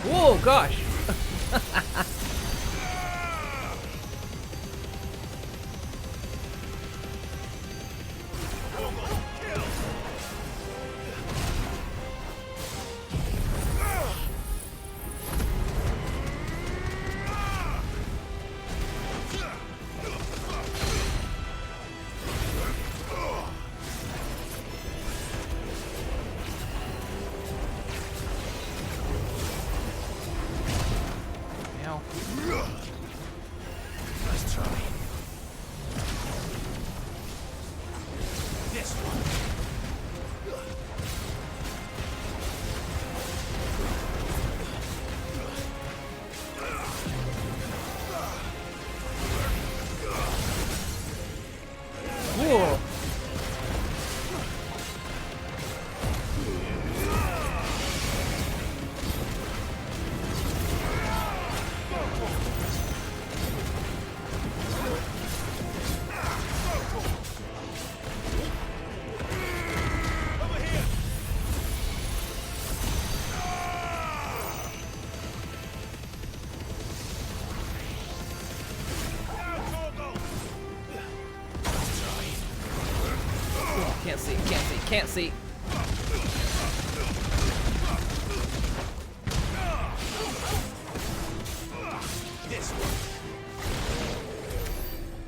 A: Whoa, gosh!
I: Nice try. This one.
A: Whoa. Can't see, can't see, can't see.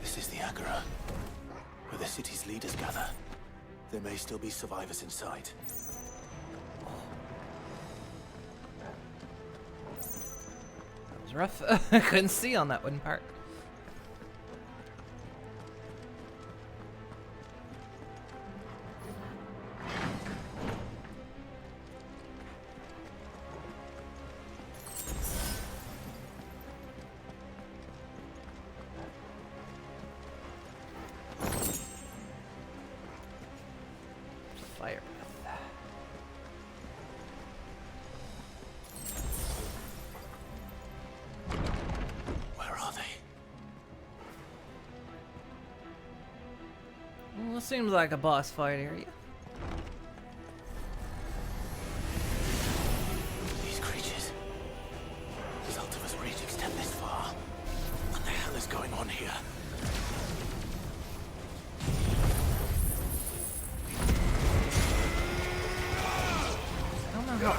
I: This is the Agora, where the city's leaders gather. There may still be survivors inside.
A: That was rough. I couldn't see on that wooden part. Fire breath.
I: Where are they?
A: Well, it seems like a boss fight area.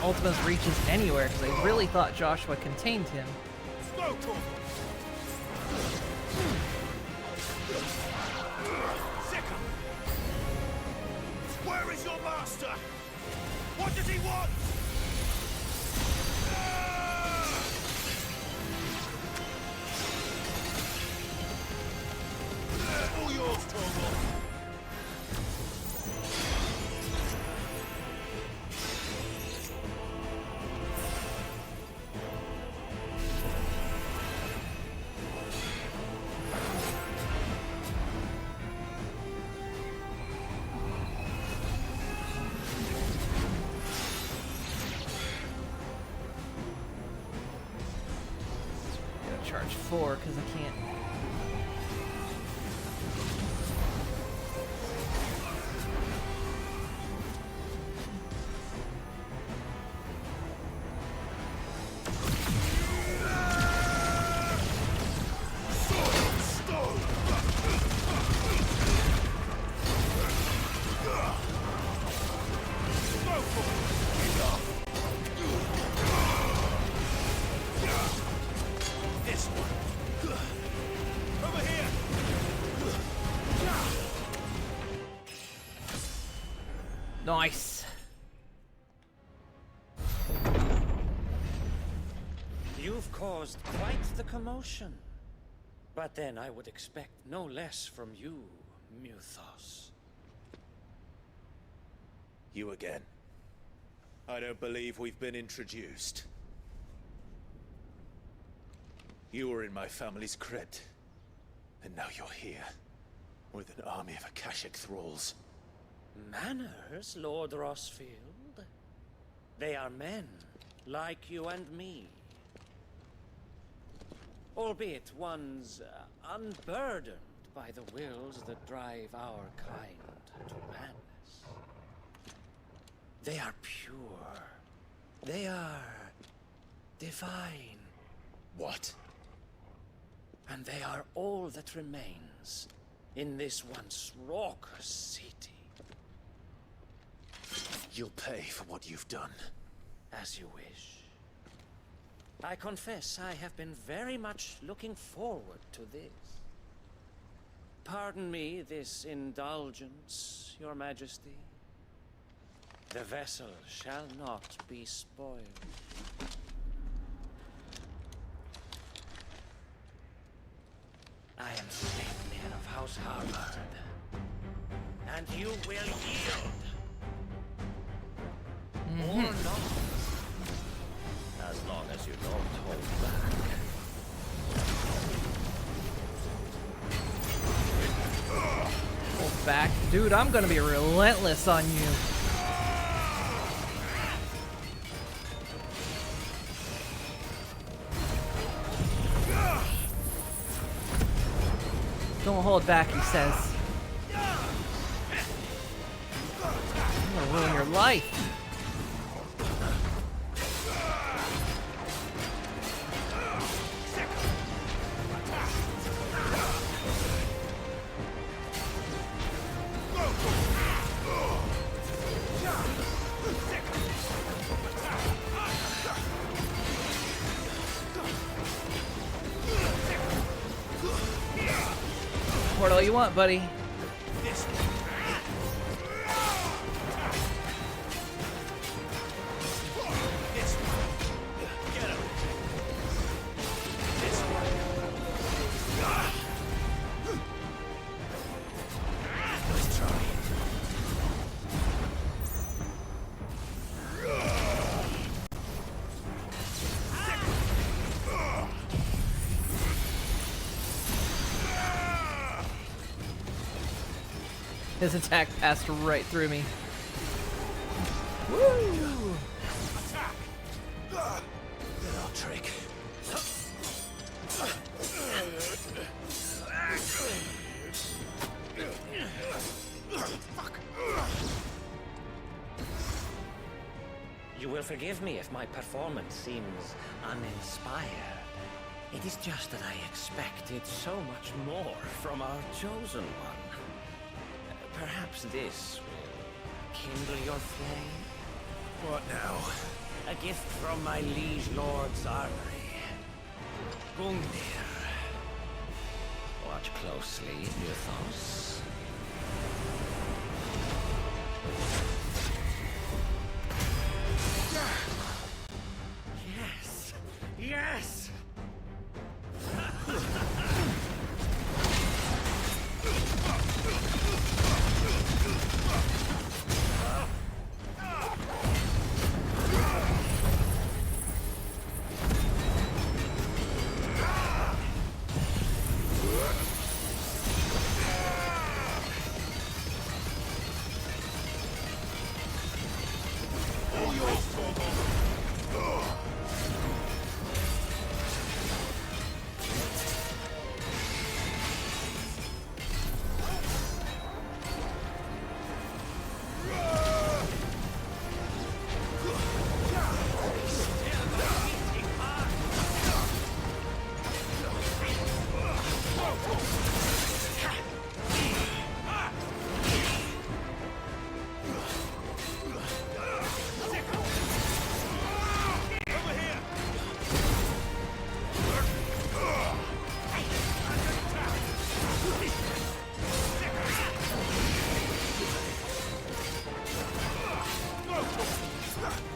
A: Ultimus reaches anywhere, because I really thought Joshua contained him.
P: Where is your master? What does he want? All yours, Torgal.
A: Charge 4 because I can't. Nice.
Q: You've caused quite the commotion. But then I would expect no less from you, Muthos.
P: You again. I don't believe we've been introduced. You were in my family's crypt. And now you're here. With an army of Akashic thralls.
Q: Manners, Lord Rosfield? They are men, like you and me. Albeit ones unburdened by the wills that drive our kind to madness. They are pure. They are divine.
P: What?
Q: And they are all that remains in this once raucous city.
P: You'll pay for what you've done.
Q: As you wish. I confess I have been very much looking forward to this. Pardon me this indulgence, Your Majesty. The vessel shall not be spoiled. I am Sleipnir of House Harvard, and you will yield. Or not. As long as you don't hold back.
A: Hold back. Dude, I'm gonna be relentless on you. Don't hold back, he says. I'm gonna ruin your life. What all you want, buddy? His attack passed right through me. Woo!
P: Little trick.
Q: You will forgive me if my performance seems uninspired. It is just that I expected so much more from our chosen one. Perhaps this will kindle your flame?
P: What now?
Q: A gift from my liege lord's armory. Gungnir. Watch closely, Newthos. Yes! Yes!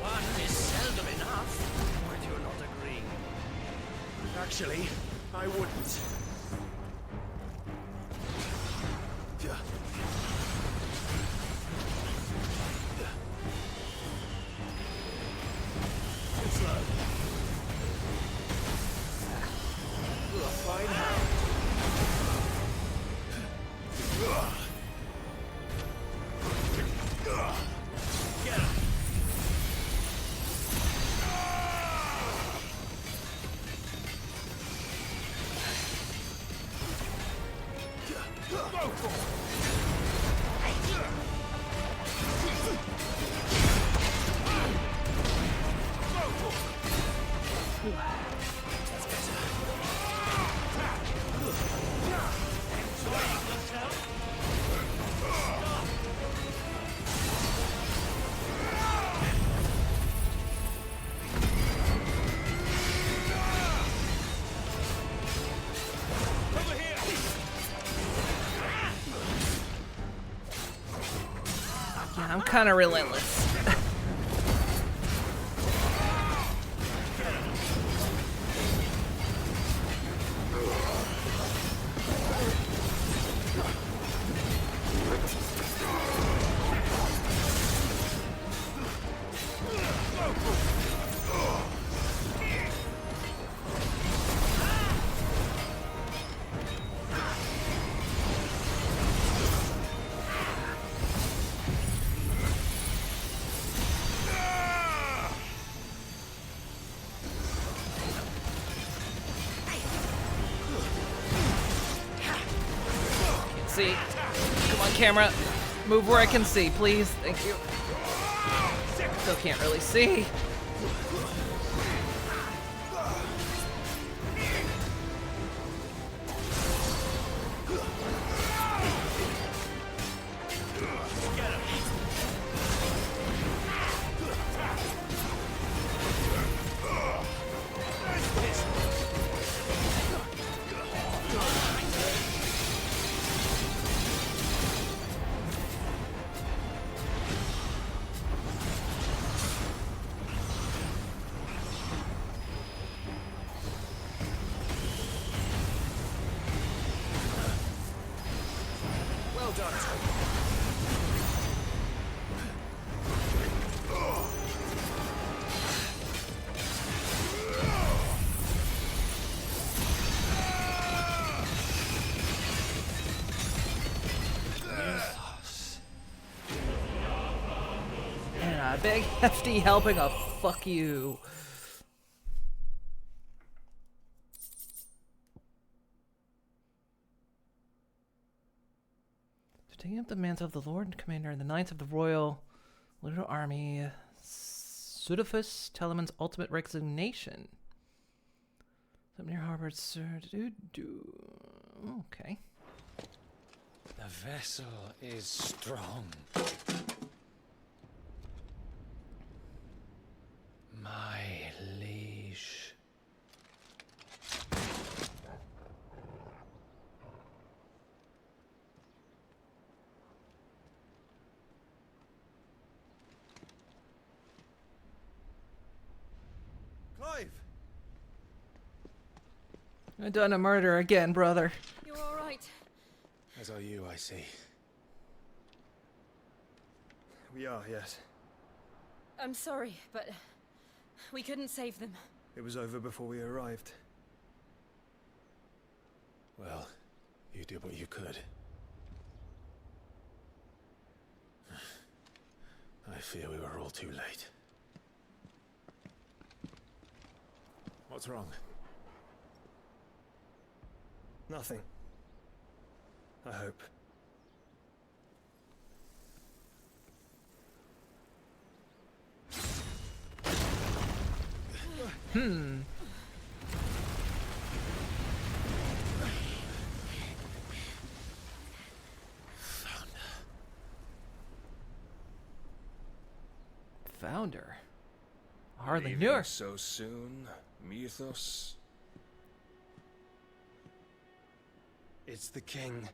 Q: One is seldom enough. Would you not agree?
P: Actually, I wouldn't. It's low. Fine hand. Get him. Go for
A: Yeah, I'm kind of relentless. See. Come on, camera. Move where I can see, please. Thank you. Still can't really see.
P: Well done.
A: And a big hefty helping of fuck you. Taking up the mantle of the Lord and Commander and the Knights of the Royal Little Army, Sudafus Telemon's ultimate resignation. Near Harvard, sir. Okay.
D: The vessel is strong.
A: I've done a murder again, brother.
N: You're all right.
M: As are you, I see.
L: We are, yes.
N: I'm sorry, but we couldn't save them.
L: It was over before we arrived.
I: Well, you did what you could. I fear we were all too late. What's wrong?
L: Nothing. I hope.
A: Founder. Hardly
R: Leaving
A: knew her.
R: so soon, Mythos?
L: It's the king.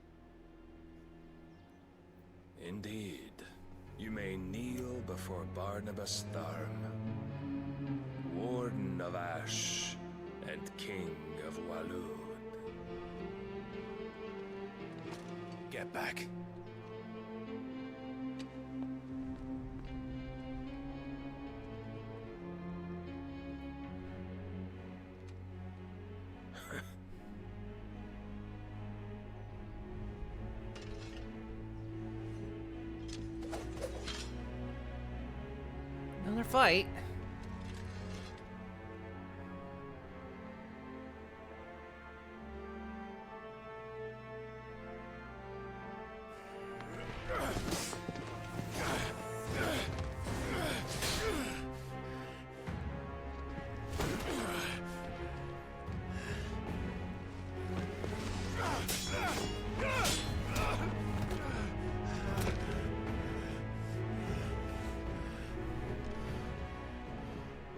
R: Indeed. You may kneel before Barnabas Tharm, Warden of Ash and King of Walud.
I: Get back.
A: Another fight.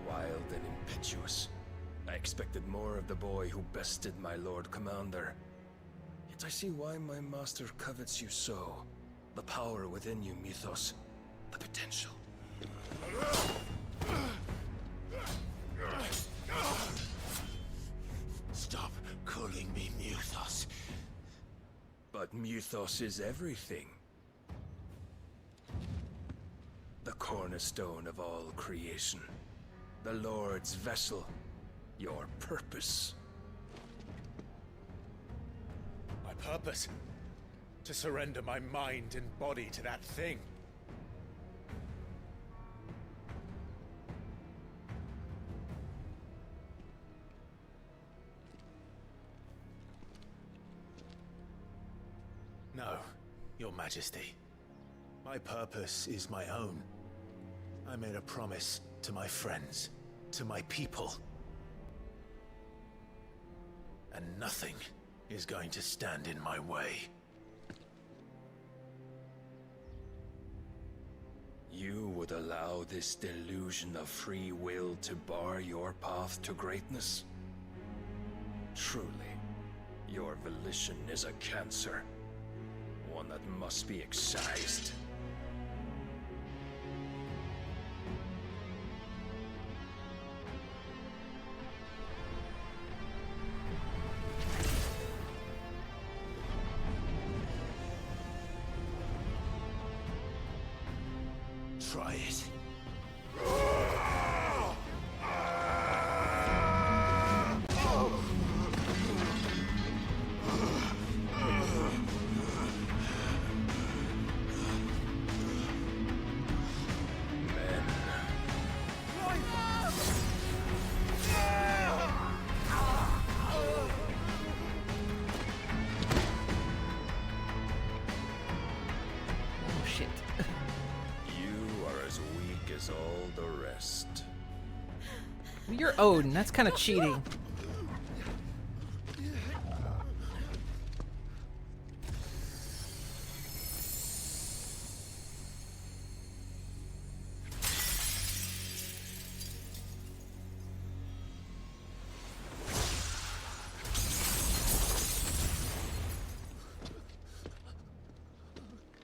R: Wild and impetuous. I expected more of the boy who bested my Lord Commander. Yet I see why my master covets you so. The power within you, Mythos. The potential.
C: Stop calling me Mythos.
R: But Mythos is everything. The cornerstone of all creation. The Lord's vessel. Your purpose.
P: My purpose? To surrender my mind and body to that thing.
I: No, Your Majesty. My purpose is my own. I made a promise to my friends, to my people. And nothing is going to stand in my way.
R: You would allow this delusion of free will to bar your path to greatness? Truly, your volition is a cancer. One that must be excised.
C: Try it.
A: Oh shit.
R: You are as weak as all the rest.
A: You're Odin. That's kind of cheating.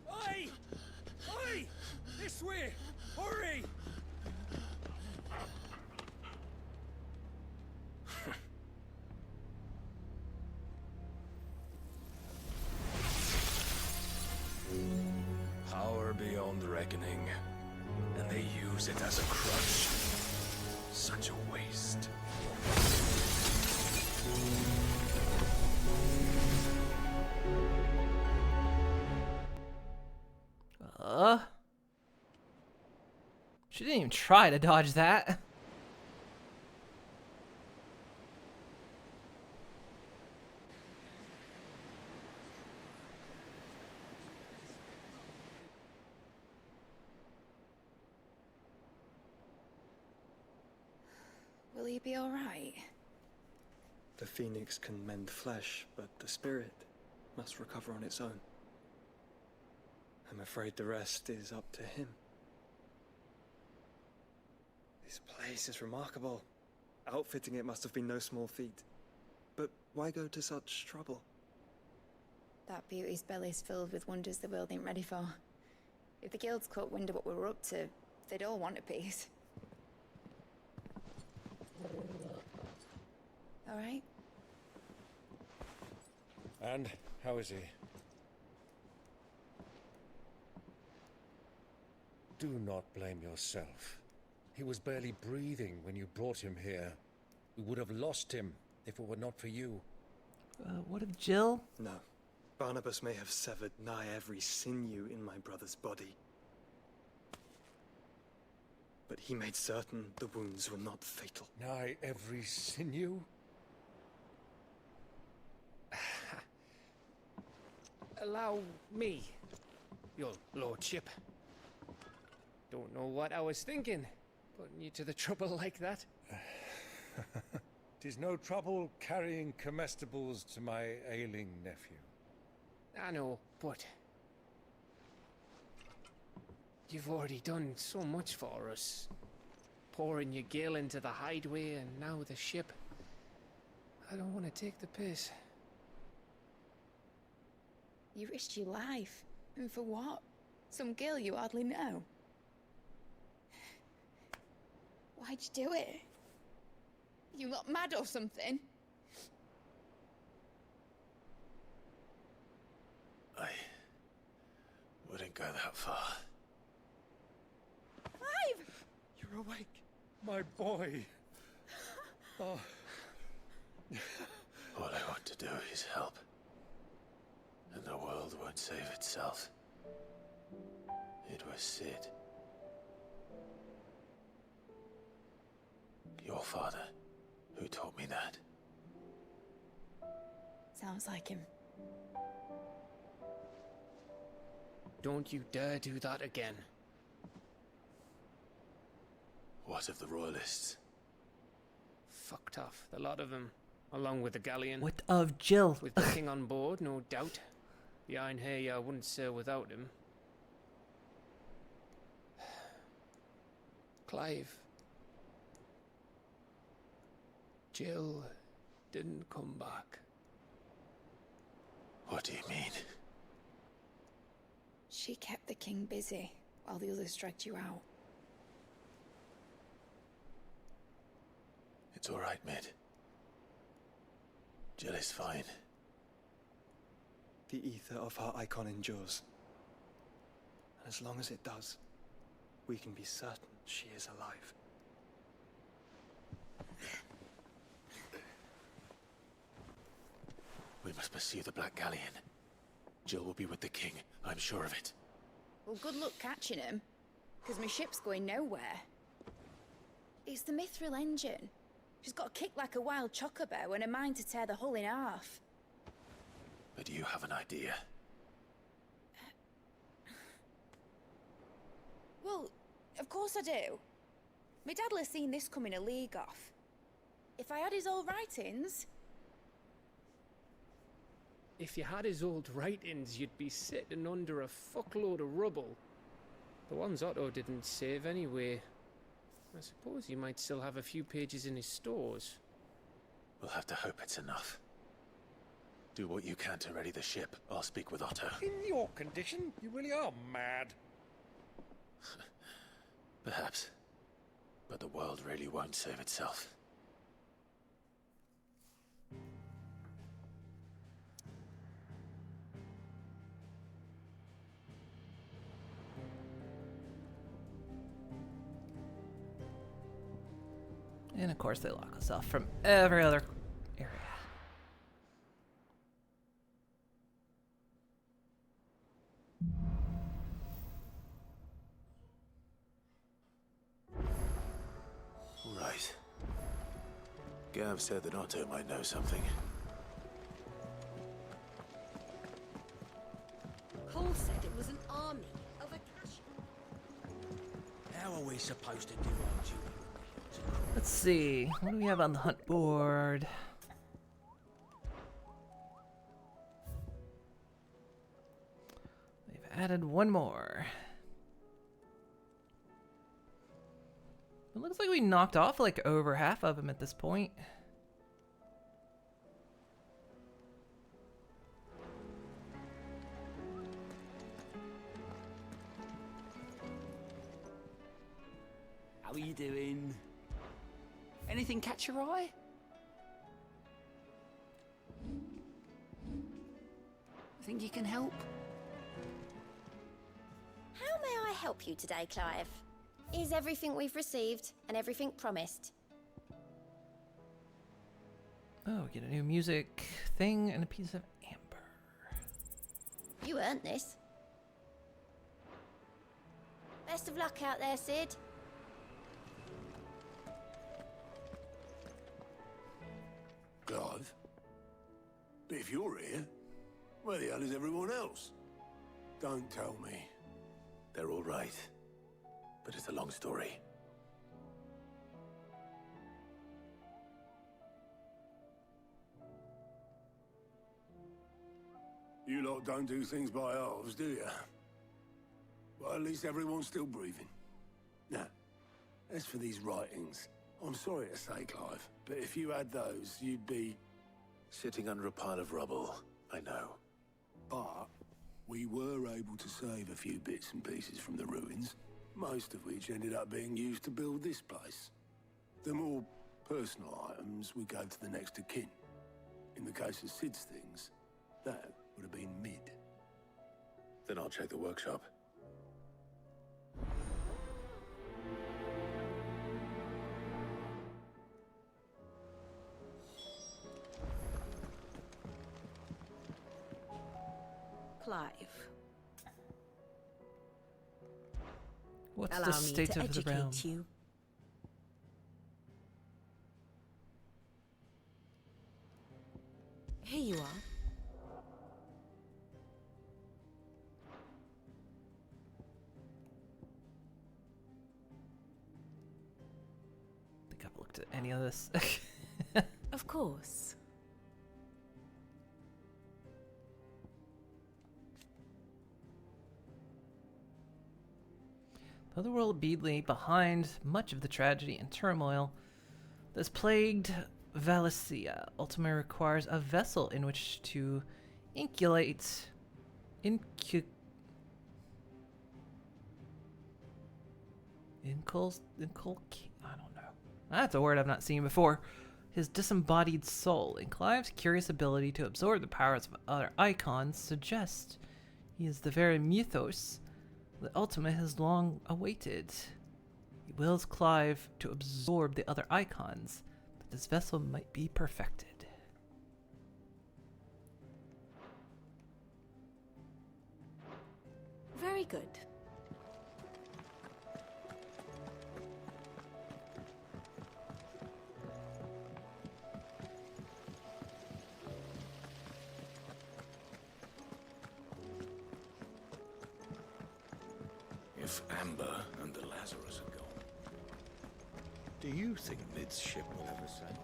P: Oi! Oi! This way! Hurry!
R: use it as a crutch. Such a waste.
A: She didn't even try to dodge that.
O: Will he be alright?
L: The phoenix can mend flesh, but the spirit must recover on its own. I'm afraid the rest is up to him. This place is remarkable. Outfitting it must have been no small feat. But why go to such trouble?
O: That beauty's belly's filled with wonders the world ain't ready for. If the guilds caught wind of what we were up to, they'd all want a piece. All right?
S: And how is he? Do not blame yourself. He was barely breathing when you brought him here. We would have lost him if it were not for you.
A: What of Jill?
L: No. Barnabas may have severed nigh every sinew in my brother's body. But he made certain the wounds were not fatal.
S: Nigh every sinew?
D: Allow me, your lordship. Don't know what I was thinking, putting you to the trouble like that.
S: 'Tis no trouble carrying comestibles to my ailing nephew.
D: I know, but you've already done so much for us. Pouring your gale into the hideaway and now the ship. I don't want to take the piss.
O: You risked your life. And for what? Some girl you hardly know. Why'd you do it? You lot mad or something?
R: I wouldn't go that far.
O: Clive!
S: You're awake, my boy. Oh.
R: All I want to do is help. And the world won't save itself. It was Sid. Your father, who taught me that.
O: Sounds like him.
D: Don't you dare do that again.
R: What of the Royalists?
D: Fucked off, the lot of them, along with the galleon.
A: What of Jill?
D: With the king on board, no doubt. The Iron Hair wouldn't sail without him. Clive. Jill didn't come back.
R: What do you mean?
O: She kept the king busy while the others dragged you out.
R: It's all right, Mid. Jill is fine.
L: The ether of her icon endures. And as long as it does, we can be certain she is alive.
R: We must pursue the Black Galleon. Jill will be with the king, I'm sure of it.
O: Well, good luck catching him, because my ship's going nowhere. It's the Mithril engine. She's got a kick like a wild chocobo and a mind to tear the hull in half.
R: But you have an idea.
O: Well, of course I do. My dad'll have seen this coming a league off. If I had his old writings...
D: If you had his old writings, you'd be sitting under a fuckload of rubble. The ones Otto didn't save anyway. I suppose he might still have a few pages in his stores.
R: We'll have to hope it's enough. Do what you can to ready the ship. I'll speak with Otto.
S: In your condition, you really are mad.
R: Perhaps. But the world really won't save itself.
A: And of course they lock us off from every other area.
I: Right. Gav said that Otto might know something.
T: Paul said it was an army of Akasha.
K: How are we supposed to do our duty?
A: Let's see. What do we have on the hunt board? They've added one more. It looks like we knocked off like over half of them at this point.
U: How are you doing? Anything catch your eye? Think you can help?
V: How may I help you today, Clive? Is everything we've received and everything promised?
A: Oh, get a new music thing and a piece of amber.
V: You earned this. Best of luck out there, Sid.
C: Clive? But if you're here, where the hell is everyone else? Don't tell me.
I: They're all right. But it's a long story.
C: You lot don't do things by halves, do you? Well, at least everyone's still breathing. Now, as for these writings, I'm sorry to say, Clive, but if you had those, you'd be...
I: Sitting under a pile of rubble, I know.
C: But we were able to save a few bits and pieces from the ruins, most of which ended up being used to build this place. The more personal items we gave to the next of kin. In the case of Sid's things, that would have been mid.
I: Then I'll check the workshop.
H: Clive.
A: What's
H: Allow
A: the
H: me
A: state
H: to
A: of the realm?
H: educate you. Here you are.
A: Think I've looked at any of this.
H: Of course.
A: The otherworld beadly behind much of the tragedy and turmoil that's plagued Valencia ultimately requires a vessel in which to inculate I don't know. That's a word I've not seen before. His disembodied soul, and Clive's curious ability to absorb the powers of other icons suggests he is the very mythos that Ultima has long awaited. He wills Clive to absorb the other icons, that this vessel might be perfected.
H: Very good.
C: If Amber and the Lazarus are gone, do you think Mid's ship will ever sail?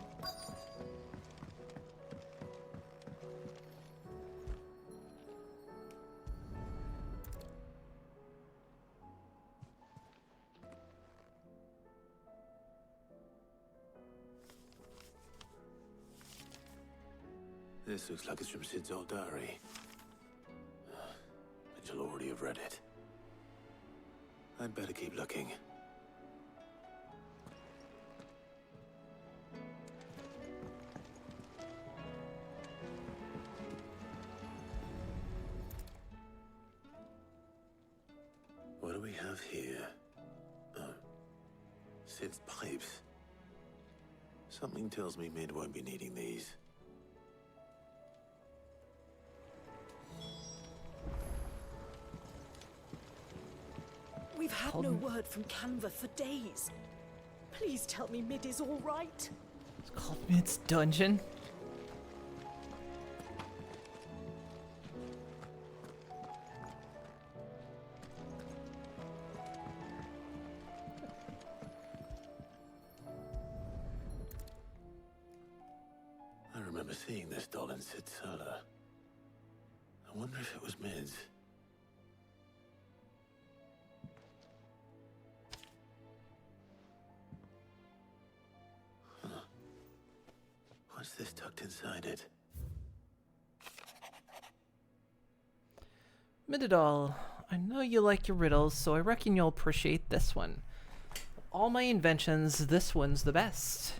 I: This looks like it's from Sid's old diary. Mitchell already have read it. I'd better keep looking. What do we have here? Oh. Sid's pipes. Something tells me Mid won't be needing these.
F: We've had no word from Canva for days. Please tell me Mid is all right.
A: It's called Mid's Dungeon.
I: I remember seeing this doll in Sid Solar. I wonder if it was Mid's. What's this tucked inside it?
A: Mididol, I know you like your riddles, so I reckon you'll appreciate this one. All my inventions, this one's the best.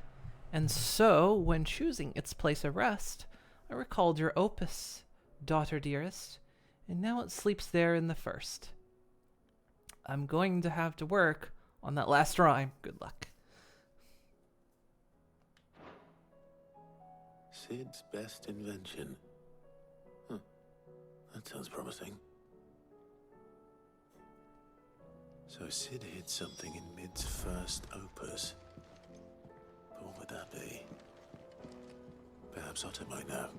A: And so, when choosing its place of rest, I recalled your opus, daughter dearest, and now it sleeps there in the first. I'm going to have to work on that last rhyme. Good luck.
I: Sid's best invention. That sounds promising. So Sid hid something in Mid's first opus. But what would that be? Perhaps Otto might know.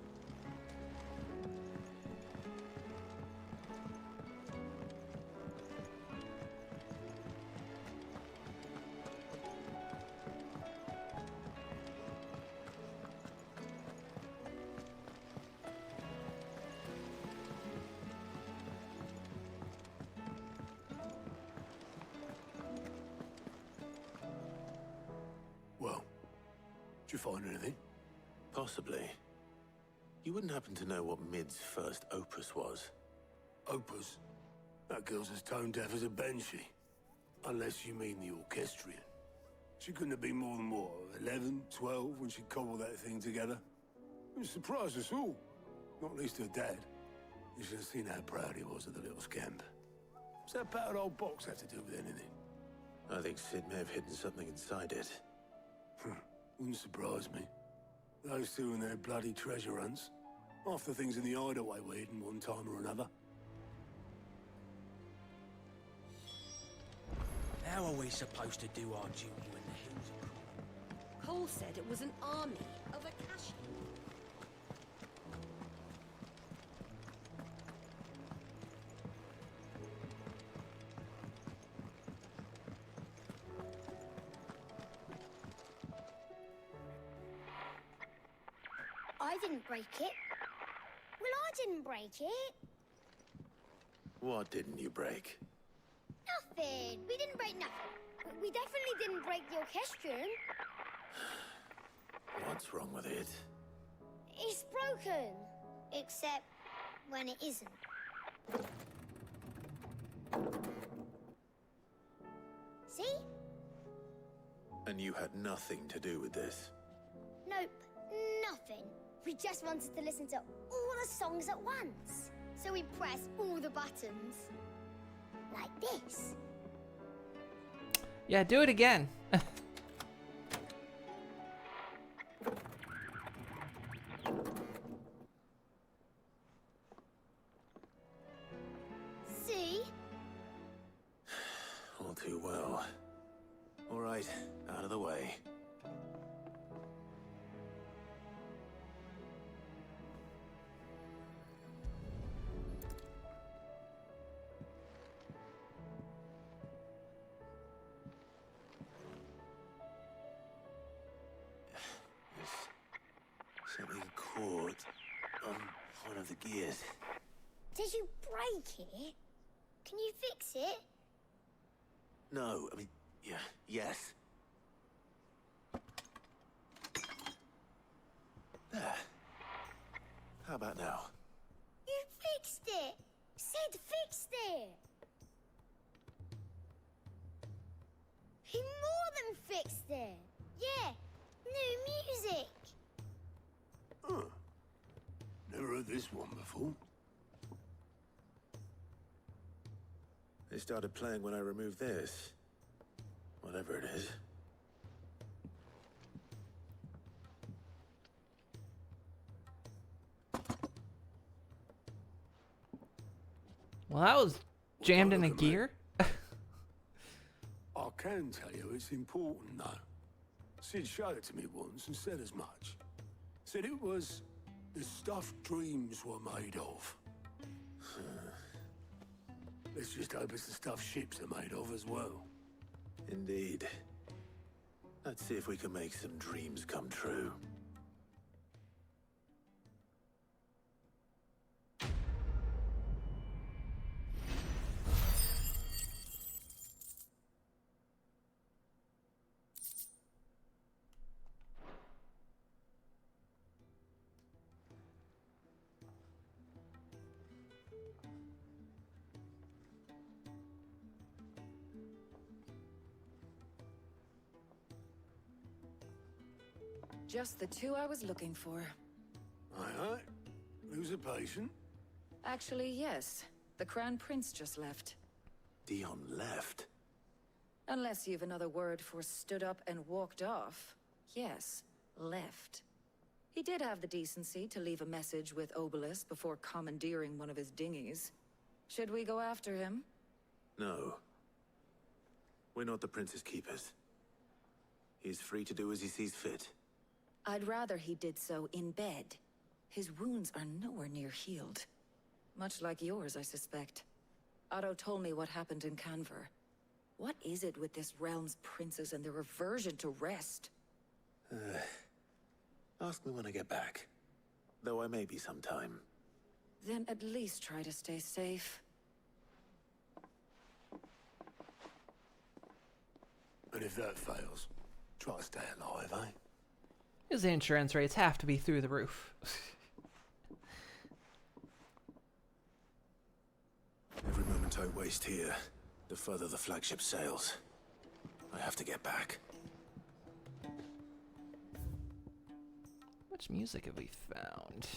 K: Well, did you find anything?
I: Possibly. You wouldn't happen to know what Mid's first opus was?
K: Opus? That girl's as tone deaf as a banshee. Unless you mean the orchestrion. She couldn't have been more than, what, 11, 12 when she cobbled that thing together? It surprised us all. Not least her dad. You should have seen how proud he was of the little scamp. What's that battered old box have to do with anything?
I: I think Sid may have hidden something inside it.
K: Wouldn't surprise me. Those two and their bloody treasure hunts. Half the things in the hideaway were hidden one time or another.
U: How are we supposed to do our duty when the hills are
T: Cole said it was an army of Akashi.
V: I didn't break it. Well, I didn't break it.
I: What didn't you break?
V: Nothing. We didn't break nothing. We definitely didn't break the orchestrion.
I: What's wrong with it?
V: It's broken. Except when it isn't. See?
I: And you had nothing to do with this?
V: Nope. Nothing. We just wanted to listen to all the songs at once. So we pressed all the buttons. Like this.
A: Yeah, do it again.
V: See?
I: All too well. All right, out of the way. Something caught on one of the gears.
V: Did you break it? Can you fix it?
I: No, I mean, yeah, yes. There. How about now?
V: You fixed it! Sid fixed it! He more than fixed it! Yeah, new music!
K: Huh. Never heard this one before.
I: They started playing when I removed this. Whatever it is.
A: Well, that was jammed in a gear.
G: I can tell you it's important, though. Sid showed it to me once and said as much. Said it was the stuff dreams were made of. Let's just hope it's the stuff ships are made of as well.
I: Indeed. Let's see if we can make some dreams come true.
J: Just the two I was looking for.
G: Aye, aye. Who's a patient?
J: Actually, yes. The Crown Prince just left.
I: Dion left?
J: Unless you've another word for stood up and walked off. Yes, left. He did have the decency to leave a message with Obelisk before commandeering one of his dinghies. Should we go after him?
I: No. We're not the Prince's keepers. He's free to do as he sees fit.
J: I'd rather he did so in bed. His wounds are nowhere near healed. Much like yours, I suspect. Otto told me what happened in Canver. What is it with this realm's princes and their aversion to rest?
I: Ask me when I get back. Though I may be sometime.
J: Then at least try to stay safe.
G: And if that fails, try to stay alive, eh?
A: His insurance rates have to be through the roof.
I: Every moment I waste here, the further the flagship sails. I have to get back.
A: Which music have we found?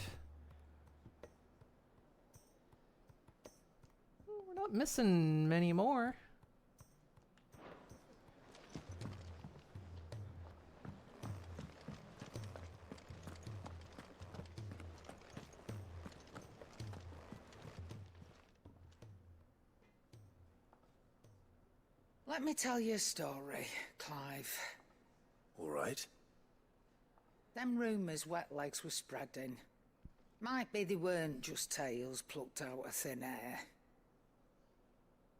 A: We're not missing many more.
W: Let me tell you a story, Clive.
I: All right.
W: Them rumours Wetlegs were spreading. Might be they weren't just tales plucked out of thin air.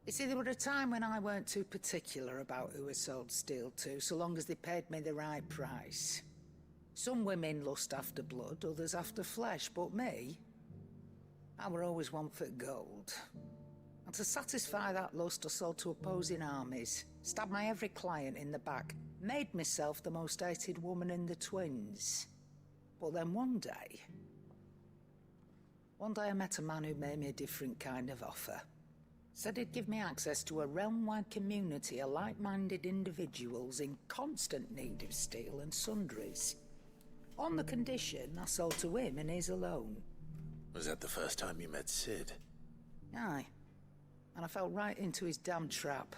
W: You see, there were a time when I weren't too particular about who I sold steel to, so long as they paid me the right price. Some women lust after blood, others after flesh, but me, I were always one for gold. And to satisfy that lust, I sold to opposing armies, stabbed my every client in the back, made myself the most hated woman in the twins. But then one day I met a man who made me a different kind of offer. Said he'd give me access to a realm-wide community of like-minded individuals in constant need of steel and sundries. On the condition I sold to him and his alone.
I: Was that the first time you met Sid?
W: Aye. And I fell right into his damn trap.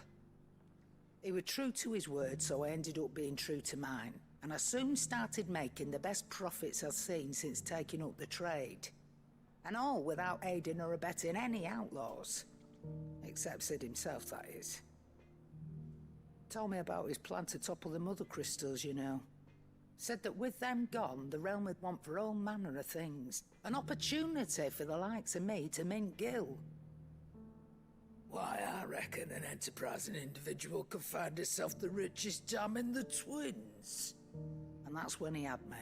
W: He was true to his word, so I ended up being true to mine. And I soon started making the best profits I've seen since taking up the trade. And all without aiding or abetting any outlaws. Except Sid himself, that is. Told me about his plan to topple the mother crystals, you know. Said that with them gone, the realm would want for all manner of things. An opportunity for the likes of me to mint gil. Why, I reckon an enterprising individual could find himself the richest dam in the twins. And that's when he had me.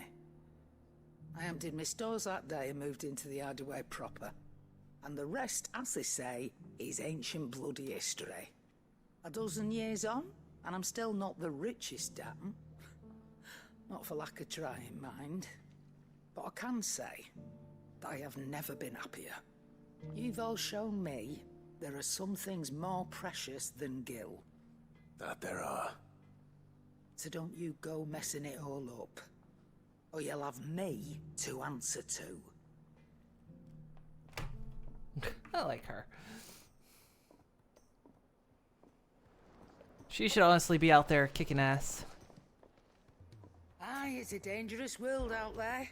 W: I emptied my stores that day and moved into the hideaway proper. And the rest, as they say, is ancient bloody history. A dozen years on, and I'm still not the richest dam. Not for lack of trying, mind. But I can say that I have never been happier. You've all shown me there are some things more precious than gil.
I: That there are.
W: So don't you go messing it all up. Or you'll have me to answer to.
A: I like her. She should honestly be out there kicking ass.
W: Aye, it's a dangerous world out there.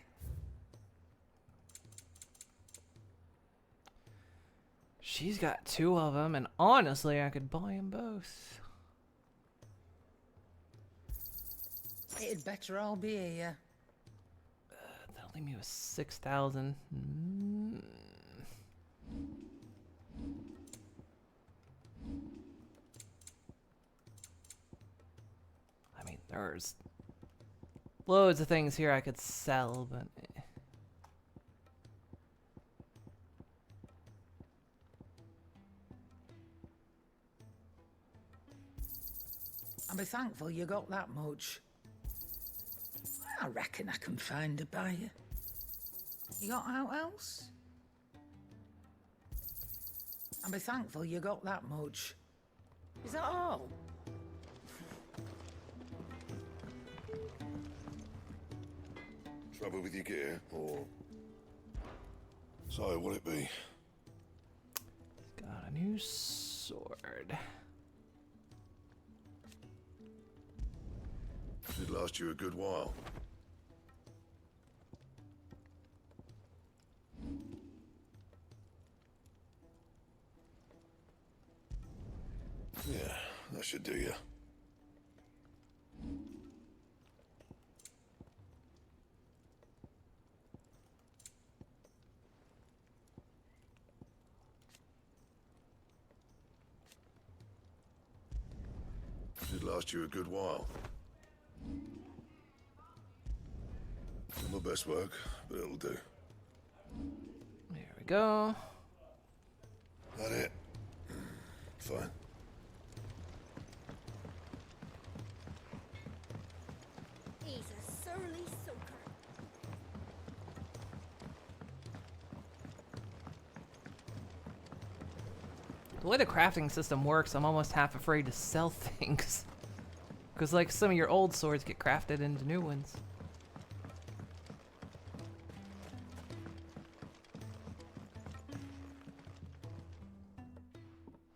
A: She's got 2 of them, and honestly, I could buy them both.
W: It'd better all be here.
A: That'll leave me with 6,000. I mean, there's loads of things here I could sell, but...
W: I'll be thankful you got that much. I reckon I can find a buyer. You got out else? I'll be thankful you got that much. Is that all?
B: Trouble with your gear, or... So, what'll it be?
A: Got a new sword.
B: Should last you a good while. Yeah, that should do you. Should last you a good while. Not my best work, but it'll do.
A: There we go.
B: That it? Fine.
T: He's a surly soaker.
A: The way the crafting system works, I'm almost half afraid to sell things. Because, like, some of your old swords get crafted into new ones.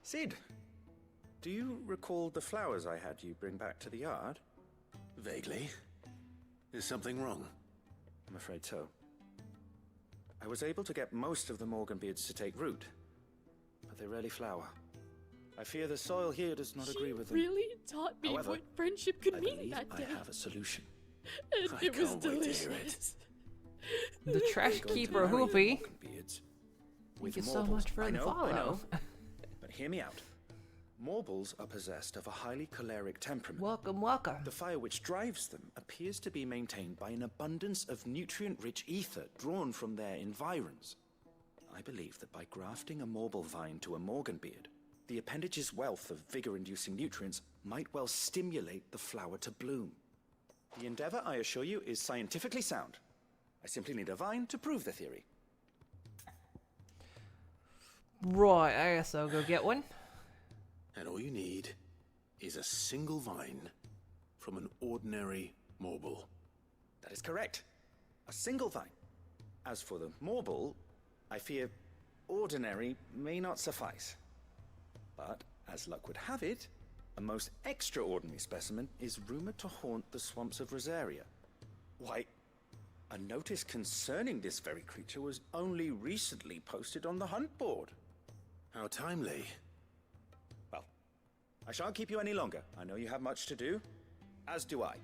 E: Sid, do you recall the flowers I had you bring back to the yard?
C: Vaguely. Is something wrong?
E: I'm afraid so. I was able to get most of the Morganbeards to take root, but they rarely flower. I fear the soil here does not agree with them.
F: Really taught me
E: However,
F: what friendship could
E: I
F: mean
E: believe
F: that day.
E: I have a solution.
F: And
C: I
F: it was
C: can't wait to hear
F: delicious.
A: The trash keeper Hoopy.
E: With
A: Thank you so
E: marbles.
A: much for
E: I
A: the
E: know, I know.
A: follow.
E: But hear me out. Marbles are possessed of a highly choleric temperament.
A: Welcome, welcome.
E: The fire which drives them appears to be maintained by an abundance of nutrient-rich ether drawn from their environs. I believe that by grafting a marble vine to a Morganbeard, the appendage's wealth of vigor-inducing nutrients might well stimulate the flower to bloom. The endeavor, I assure you, is scientifically sound. I simply need a vine to prove the theory.
A: Right, I guess I'll go get one.
C: And all you need is a single vine from an ordinary marble.
E: That is correct. A single vine. As for the marble, I fear ordinary may not suffice. But, as luck would have it, a most extraordinary specimen is rumored to haunt the swamps of Rosaria. Why, a notice concerning this very creature was only recently posted on the hunt board.
C: How timely.
E: Well, I shan't keep you any longer. I know you have much to do, as do I.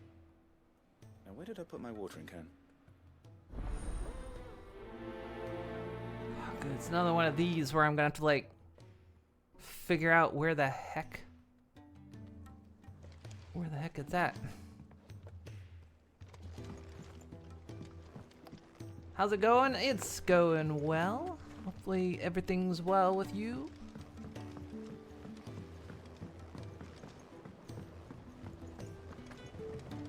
E: Now, where did I put my watering can?
A: Oh, good. It's another one of these where I'm gonna have to, like, figure out where the heck it's at. How's it going? It's going well. Hopefully everything's well with you.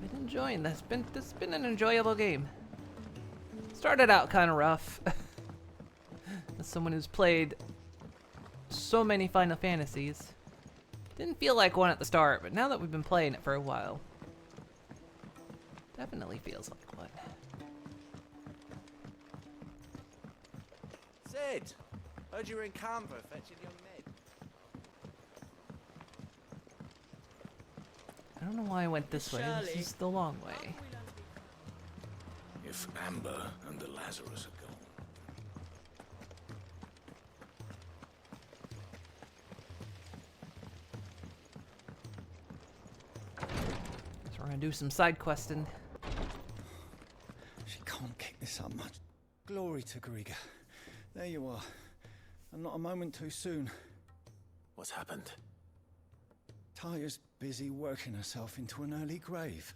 A: Been enjoying this. This has been an enjoyable game. Started out kind of rough. As someone who's played so many Final Fantasies. Didn't feel like one at the start, but now that we've been playing it for a while, definitely feels like one.
Q: Sid, heard you were in Canva fetching young Ned.
A: I don't know why I went this way. This is the long way.
C: If Amber and the Lazarus are gone.
A: do some side questing.
M: She can't kick this up much. Glory to Griga. There you are. And not a moment too soon.
I: What's happened?
M: Taya's busy working herself into an early grave.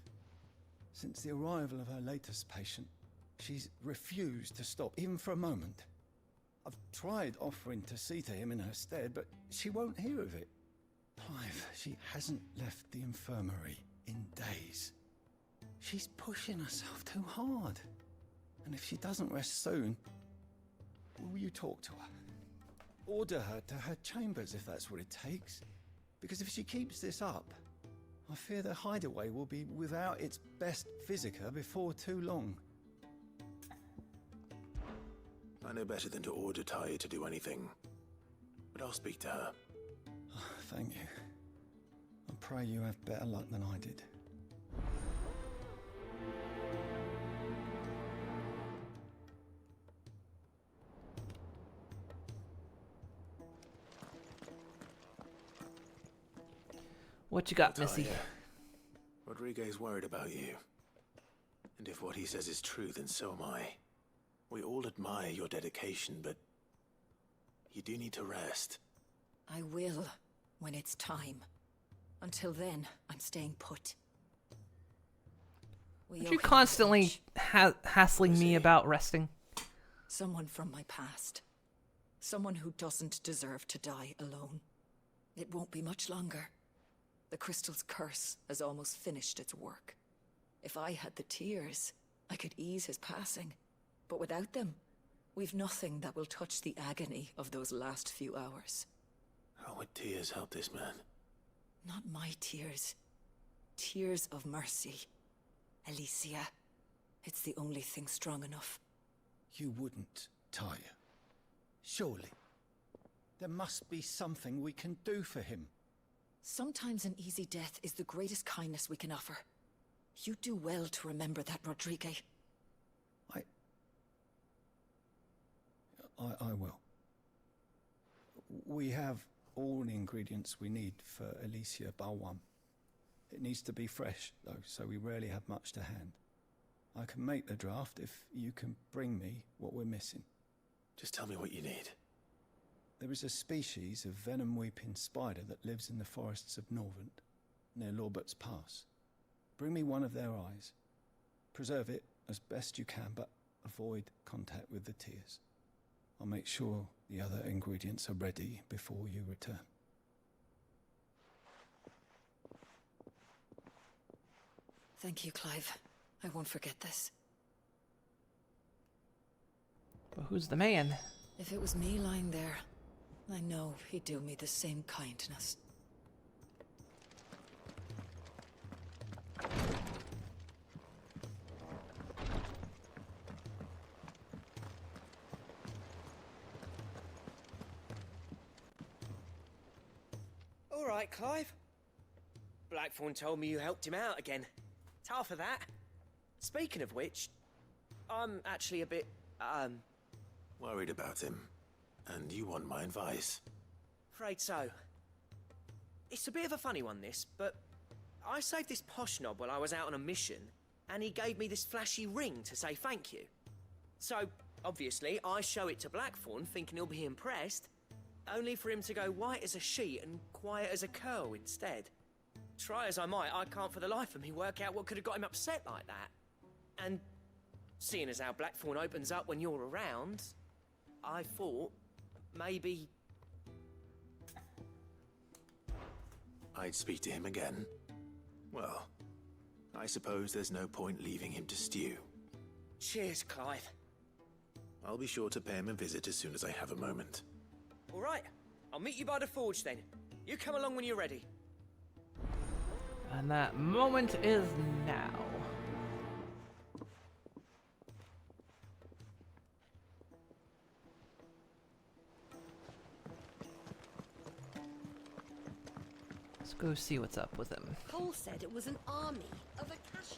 M: Since the arrival of her latest patient, she's refused to stop, even for a moment. I've tried offering to see to him in her stead, but she won't hear of it. Clive, she hasn't left the infirmary in days. She's pushing herself too hard. And if she doesn't rest soon, will you talk to her? Order her to her chambers if that's what it takes. Because if she keeps this up, I fear the hideaway will be without its best physica before too long.
I: I know better than to order Taya to do anything. But I'll speak to her.
M: Thank you. I pray you have better luck than I did.
A: What you got, Missy?
I: Rodriguez worried about you. And if what he says is true, then so am I. We all admire your dedication, but you do need to rest.
J: I will, when it's time. Until then, I'm staying put.
A: Aren't you constantly hassling me about resting?
J: Someone from my past. Someone who doesn't deserve to die alone. It won't be much longer. The crystal's curse has almost finished its work. If I had the tears, I could ease his passing. But without them, we've nothing that will touch the agony of those last few hours.
I: How would tears help this man?
J: Not my tears. Tears of mercy. Alicia, it's the only thing strong enough.
M: You wouldn't, Taya. Surely. There must be something we can do for him.
J: Sometimes an easy death is the greatest kindness we can offer. You do well to remember that, Rodrigue.
M: I will. We have all the ingredients we need for Alicia Balwam. It needs to be fresh, though, so we rarely have much to hand. I can make the draft if you can bring me what we're missing.
I: Just tell me what you need.
M: There is a species of venom-weeping spider that lives in the forests of Norvent, near Lorbert's Pass. Bring me one of their eyes. Preserve it as best you can, but avoid contact with the tears. I'll make sure the other ingredients are ready before you return.
J: Thank you, Clive. I won't forget this.
A: But who's the man?
J: If it was me lying there, I know he'd do me the same kindness.
D: All right, Clive. Blackthorn told me you helped him out again. It's half of that. Speaking of which, I'm actually a bit,
I: Worried about him. And you want my advice?
D: afraid so. It's a bit of a funny one, this, but I saved this posh knob while I was out on a mission, and he gave me this flashy ring to say thank you. So, obviously, I show it to Blackthorn, thinking he'll be impressed, only for him to go white as a sheet and quiet as a curl instead. Try as I might, I can't for the life of me work out what could have got him upset like that. And seeing as how Blackthorn opens up when you're around, I thought maybe...
I: I'd speak to him again. Well, I suppose there's no point leaving him to stew.
D: Cheers, Clive.
I: I'll be sure to pay him a visit as soon as I have a moment.
D: All right, I'll meet you by the forge then. You come along when you're ready.
A: And that moment is now. Let's go see what's up with him.
T: Cole said it was an army of Akashi.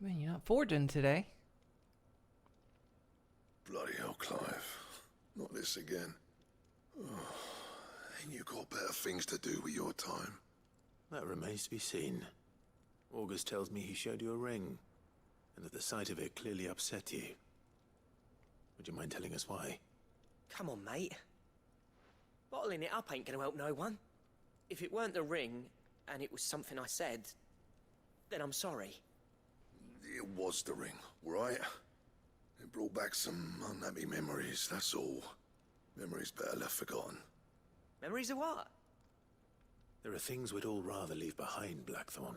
A: Man, you're not forging today.
B: Bloody hell, Clive. Not this again. Oh, ain't you got better things to do with your time?
I: That remains to be seen. August tells me he showed you a ring, and that the sight of it clearly upset you. Would you mind telling us why?
L: Come on, mate. Bottling it up ain't gonna help no one. If it weren't the ring, and it was something I said, then I'm sorry.
B: It was the ring, right? It brought back some unhappy memories, that's all. Memories better left forgotten.
L: Memories of what?
I: There are things we'd all rather leave behind, Blackthorn.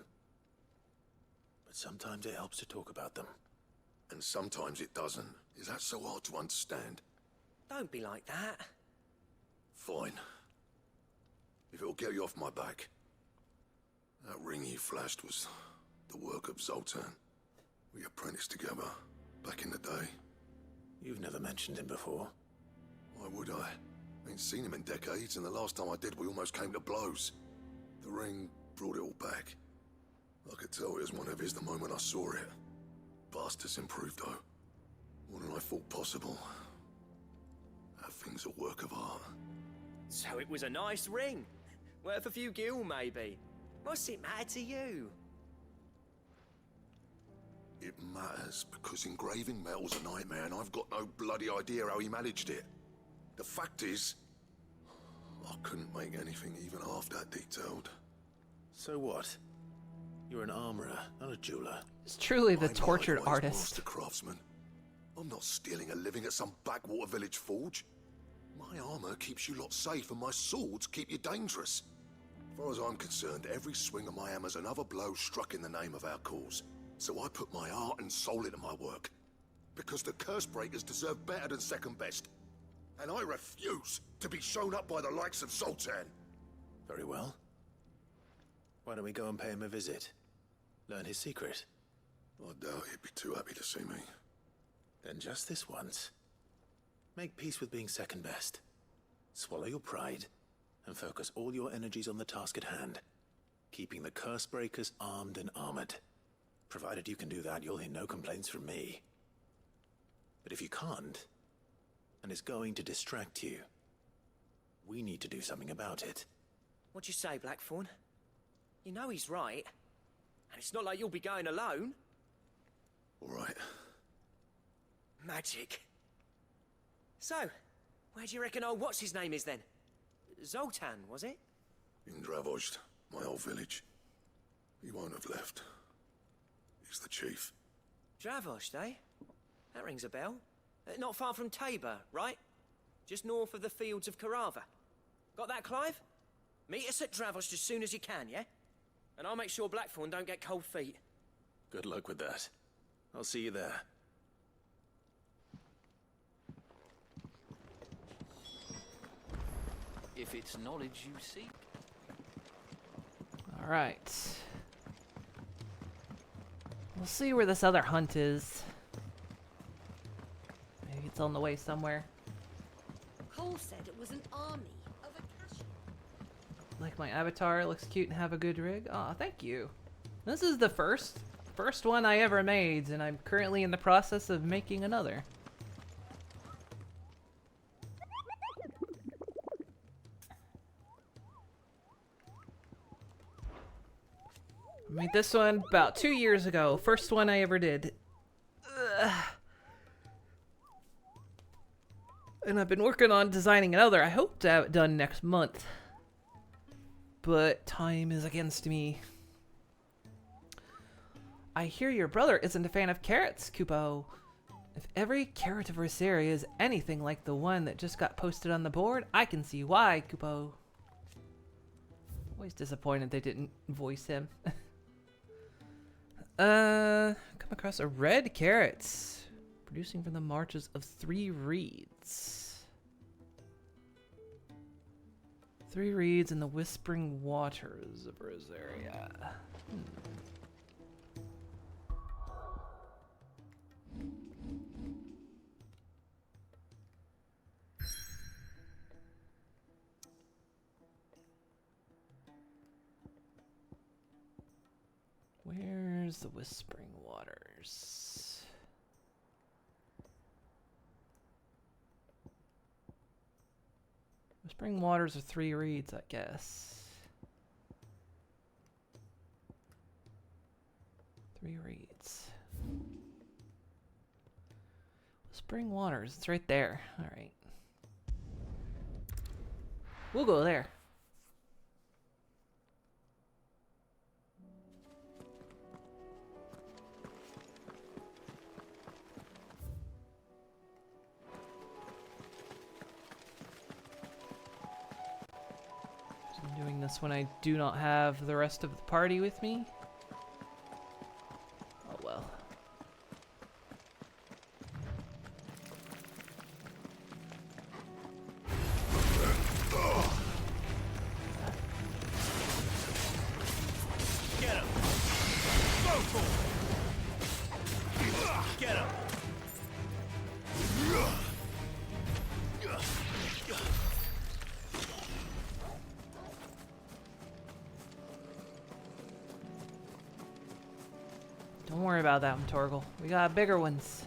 I: But sometimes it helps to talk about them.
B: And sometimes it doesn't. Is that so hard to understand?
L: Don't be like that.
B: Fine. If it'll get you off my back. That ring you flashed was the work of Zoltan. We apprenticed together, back in the day.
I: You've never mentioned him before.
B: Why would I? Ain't seen him in decades, and the last time I did, we almost came to blows. The ring brought it all back. I could tell it was one of his the moment I saw it. Bastard's improved, though. More than I thought possible. That thing's a work of art.
L: So it was a nice ring. Worth a few gil, maybe. What's it matter to you?
B: It matters because engraving metal's a nightmare, and I've got no bloody idea how he managed it. The fact is, I couldn't make anything even half that detailed.
I: So what? You're an armorer, not a jeweler.
A: It's truly the
B: I'm
A: tortured
B: likewise
A: artist.
B: master craftsman. I'm not stealing a living at some backwater village forge. My armor keeps you lot safe, and my swords keep you dangerous. As far as I'm concerned, every swing of my hammer's another blow struck in the name of our cause. So I put my heart and soul into my work. Because the curse breakers deserve better than second best. And I refuse to be shown up by the likes of Zoltan.
I: Very well. Why don't we go and pay him a visit? Learn his secret.
B: I doubt he'd be too happy to see me.
I: Then just this once. Make peace with being second best. Swallow your pride, and focus all your energies on the task at hand. Keeping the curse breakers armed and armored. Provided you can do that, you'll hear no complaints from me. But if you can't, and it's going to distract you, we need to do something about it.
L: What'd you say, Blackthorn? You know he's right. And it's not like you'll be going alone.
B: All right.
L: Magic. So, where do you reckon old what's-his-name is then? Zoltan, was it?
B: In Dravozd, my old village. He won't have left. He's the chief.
L: Dravozd, eh? That rings a bell. Not far from Tabor, right? Just north of the fields of Carava. Got that, Clive? Meet us at Dravozd as soon as you can, yeah? And I'll make sure Blackthorn don't get cold feet.
I: Good luck with that. I'll see you there.
K: If it's knowledge you seek.
A: All right. We'll see where this other hunt is. Maybe it's on the way somewhere.
T: Cole said it was an army of Akasha.
A: Like my avatar, looks cute and have a good rig. Aw, thank you. This is the first one I ever made, and I'm currently in the process of making another. I made this one about 2 years ago. First one I ever did. Ugh. And I've been working on designing another. I hope to have it done next month. But time is against me. I hear your brother isn't a fan of carrots, Kupo. If every carrot of Rosaria is anything like the one that just got posted on the board, I can see why, Kupo. Always disappointed they didn't voice him. Come across a red carrot. Producing from the marches of 3 reeds. 3 reeds in the whispering waters of Rosaria. Where Where's the Whispering Waters? Whispering Waters are 3 reeds, I guess. 3 reeds. Whispering Waters, it's right there. Alright. We'll go there. I'm doing this when I do not have the rest of the party with me. Oh well.
N: Get him! Go for it! Get him!
A: Don't worry about that one, Torgal. We got bigger ones.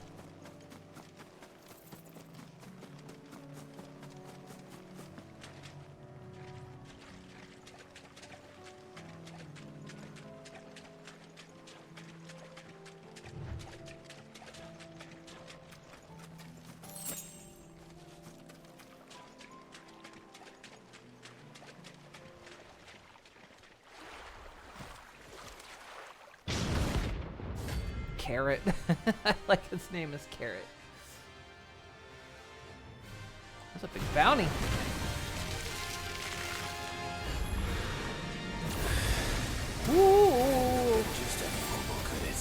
A: Carrot. I like his name is Carrot. That's a big bounty. Ooh.
I: Just any more could it.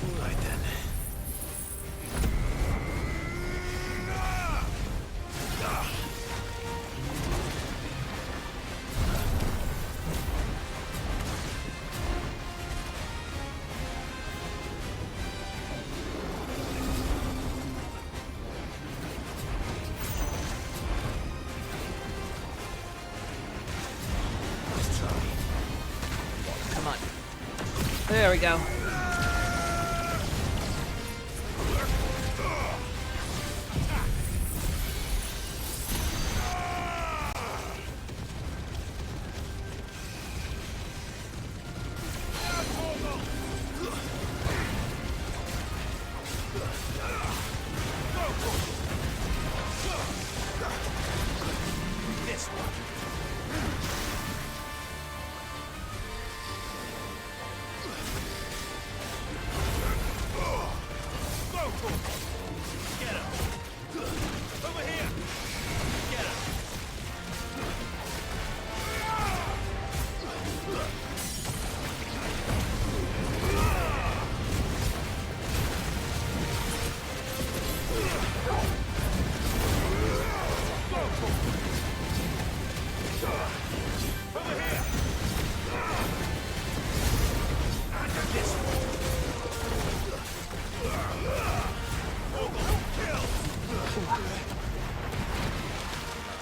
I: All right then.
A: Come on. There we go.
N: This one. Go for it. Get him. Over here. Get him. Go for it. Over here. And this one.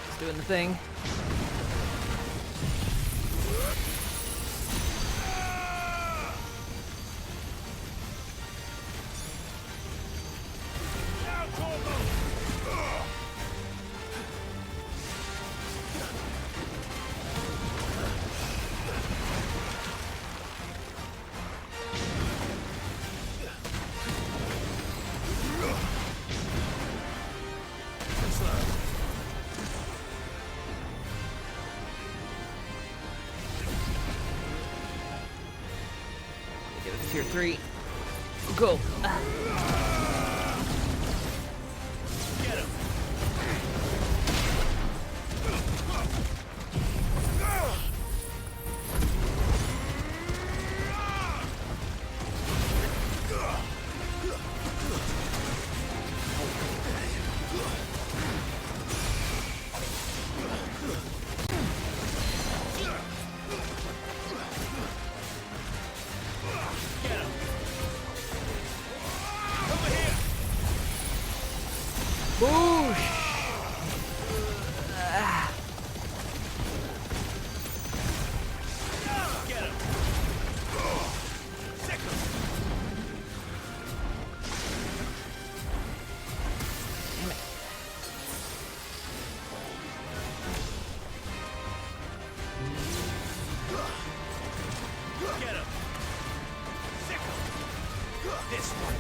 A: It's doing the thing. Get it to tier 3. Go.
N: Get him. Get him. Over this one.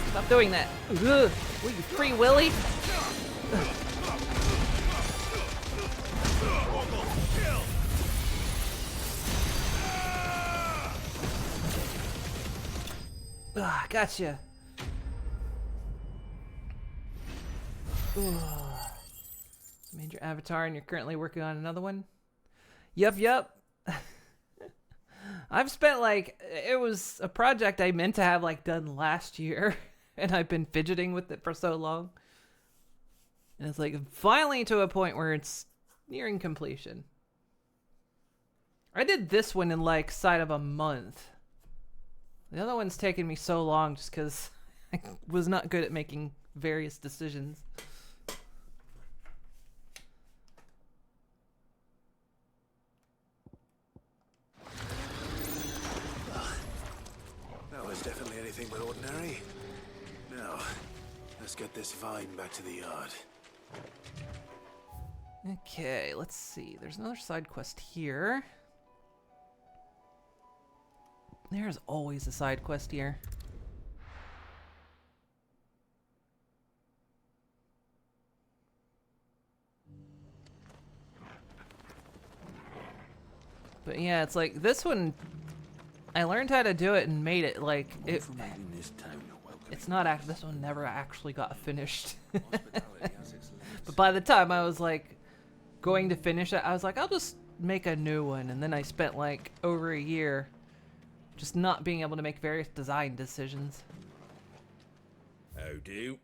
A: Stop doing that. Ugh. Will you free Willy? Ah, gotcha. Ugh. Major avatar, and you're currently working on another one? Yup. I've spent like, it was a project I meant to have like done last year, and I've been fidgeting with it for so long. And it's like finally to a point where it's nearing completion. I did this one in like side of a month. The other one's taken me so long just because I was not good at making various decisions.
I: That was definitely anything but ordinary. Now, let's get this vine back to the yard.
A: Okay, let's see. There's another side quest here. There's always a side quest here. But yeah, it's like this one, I learned how to do it and made it like it. It's not act. This one never actually got finished. But by the time I was like going to finish it, I was like, I'll just make a new one. And then I spent like over a year just not being able to make various design decisions.
N: How do?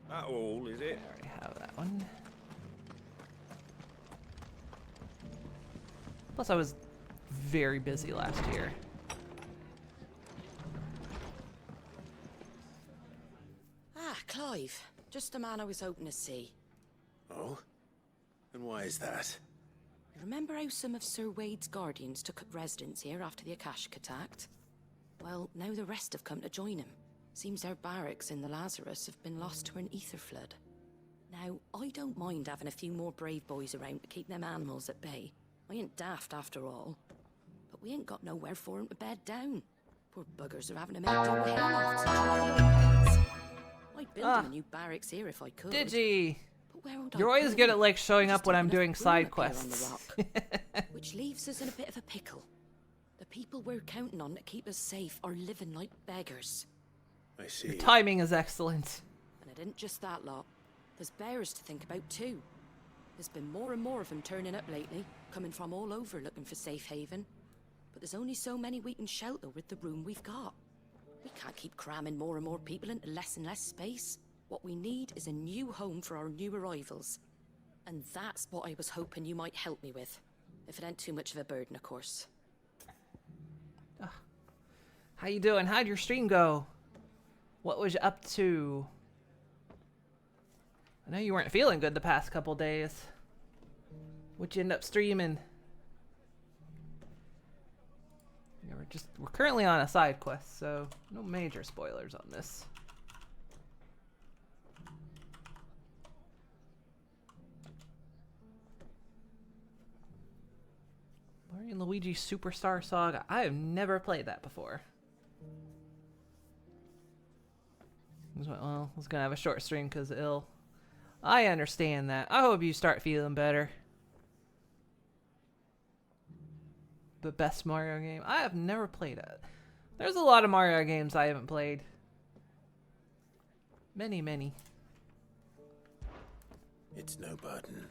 N: That all, is it?
A: I already have that one. Plus, I was very busy last year.
H: Ah, Clive. Just the man I was hoping to see.
I: Oh? And why is that?
H: You remember how some of Sir Wade's guardians took up residence here after the Akashic attacked? Well, now the rest have come to join him. Seems their barracks in the Lazarus have been lost to an ether flood. Now, I don't mind having a few more brave boys around to keep them animals at bay. I ain't daft after all. But we ain't got nowhere for 'em to bed down. Poor buggers are having to make do with haylofts and tropical beds. I'd build 'em a new barracks here if I could.
A: Digi!
H: But where would
A: You're
H: I
A: always
H: put
A: good
H: 'em?
A: at like showing
H: Just
A: up when
H: ain't
A: I'm
H: enough
A: doing
H: room
A: side
H: up here on the
A: quests.
H: rock. Which leaves us in a bit of a pickle. The people we're counting on to keep us safe are living like beggars.
I: I see.
A: Your timing is excellent.
H: And it isn't just that lot. There's bears to think about too. There's been more and more of them turning up lately, coming from all over looking for safe haven. But there's only so many we can shelter with the room we've got. We can't keep cramming more and more people into less and less space. What we need is a new home for our new arrivals. And that's what I was hoping you might help me with. If it ain't too much of a burden, of course.
A: How you doing? How'd your stream go? What was you up to? I know you weren't feeling good the past couple days. What'd you end up streaming? Yeah, we're currently on a side quest, so no major spoilers on this. Mario and Luigi Superstar Saga. I have never played that before. Well, I was gonna have a short stream because of ill. I understand that. I hope you start feeling better. The best Mario game? I have never played it. There's a lot of Mario games I haven't played. Many.
I: It's no burden.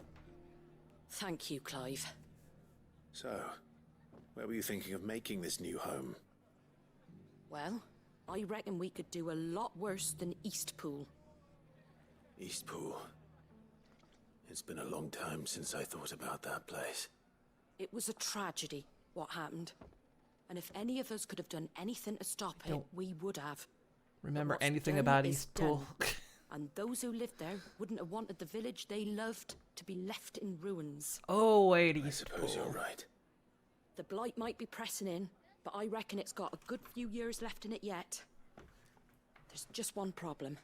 H: Thank you, Clive.
I: So, where were you thinking of making this new home?
H: Well, I reckon we could do a lot worse than Eastpool.
I: Eastpool. It's been a long time since I thought about that place.
H: It was a tragedy, what happened. And if any of us could have done anything to stop it, we would have.
A: Remember
H: But what's
A: anything
H: done
A: about
H: is
A: Eastpool?
H: done. And those who lived there wouldn't have wanted the village they loved to be left in ruins.
A: Oh, wait,
I: I suppose you're right.
H: The blight might be pressing in, but I reckon it's got a good few years left in it yet. There's just one problem.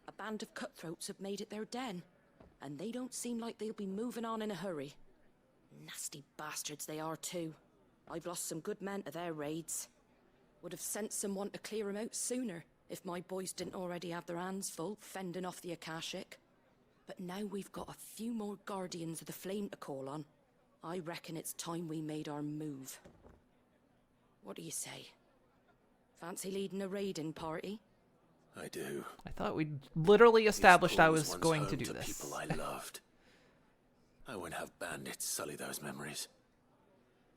H: A band of cutthroats have made it their den, and they don't seem like they'll be moving on in a hurry. Nasty bastards they are too. I've lost some good men to their raids. Would have sent someone to clear 'em out sooner, if my boys didn't already have their hands full fending off the Akashic. But now we've got a few more Guardians of the Flame to call on. I reckon it's time we made our move. What do you say? Fancy leading a raiding party?
I: I do.
A: I thought we'd literally established I
I: Eastpool
A: was
I: once
A: going to
I: home
A: do this.
I: People I loved. I won't have bandits sully those memories.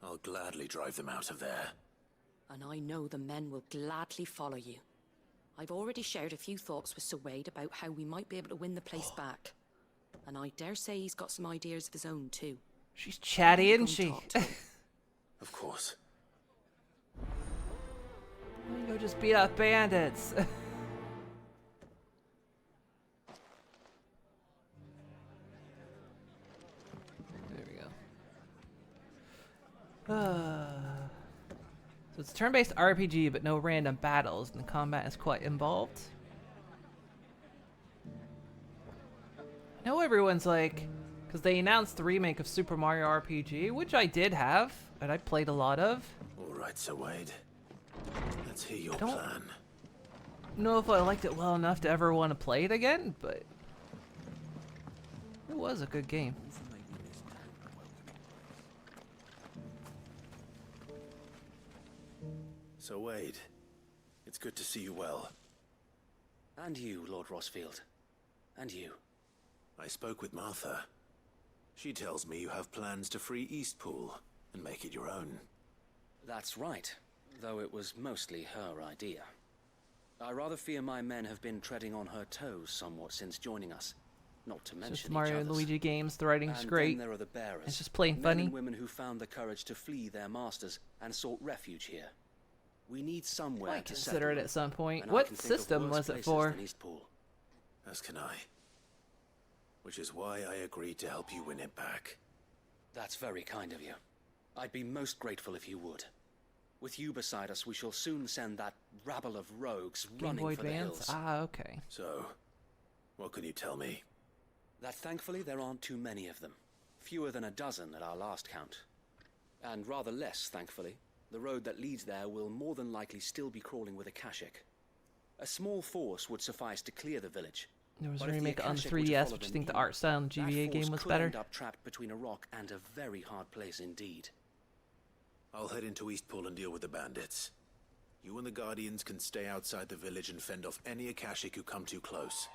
I: I'll gladly drive them out of there.
H: And I know the men will gladly follow you. I've already shared a few thoughts with Sir Wade about how we might be able to win the place back. And I dare say he's got some ideas of his own too.
A: She's chatty, isn't she?
I: Of course.
A: Go just beat up bandits. There we go. So it's a turn-based RPG, but no random battles, and the combat is quite involved. I know everyone's like, because they announced the remake of Super Mario RPG, which I did have, and I played a lot of.
I: All right, Sir Wade. Let's hear your plan.
A: Know if I liked it well enough to ever want to play it again, but it was a good game.
I: So Wade, it's good to see you well.
O: And you, Lord Rosfield. And you.
I: I spoke with Martha. She tells me you have plans to free Eastpool and make it your own.
O: That's right, though it was mostly her idea. I rather fear my men have been treading on her toes somewhat since joining us. Not to mention
A: Just Mario and
O: each other's.
A: Luigi games, the writing's
O: And
A: great.
O: then there are the bearers.
A: It's just plain
O: men
A: funny.
O: And women who found the courage to flee their masters and sought refuge here. We need somewhere
A: Might
O: to
A: consider
O: settle
A: it
O: them,
A: at some point.
O: and I
A: What
O: can think of
A: system
O: worse
A: was it
O: places
A: for?
O: than Eastpool.
I: As can I. Which is why I agreed to help you win it back.
O: That's very kind of you. I'd be most grateful if you would. With you beside us, we shall soon send that rabble of rogues
A: Game
O: running
A: Boy
O: for the
A: Advance?
O: hills.
A: Ah, okay.
I: So, what can you tell me?
O: That thankfully there aren't too many of them. Fewer than a dozen at our last count. And rather less, thankfully. The road that leads there will more than likely still be crawling with Akashic. A small force would suffice to clear the village.
A: There was
O: But
A: a
O: if the
A: remake on
O: Akashic were to
A: 3DS,
O: follow
A: which I
O: them
A: think the
O: in,
A: art style in the
O: that
A: GBA
O: force
A: game was
O: could
A: better.
O: end up trapped between a rock and a very hard place indeed.
I: I'll head into Eastpool and deal with the bandits. You and the Guardians can stay outside the village and fend off any Akashic who come too close.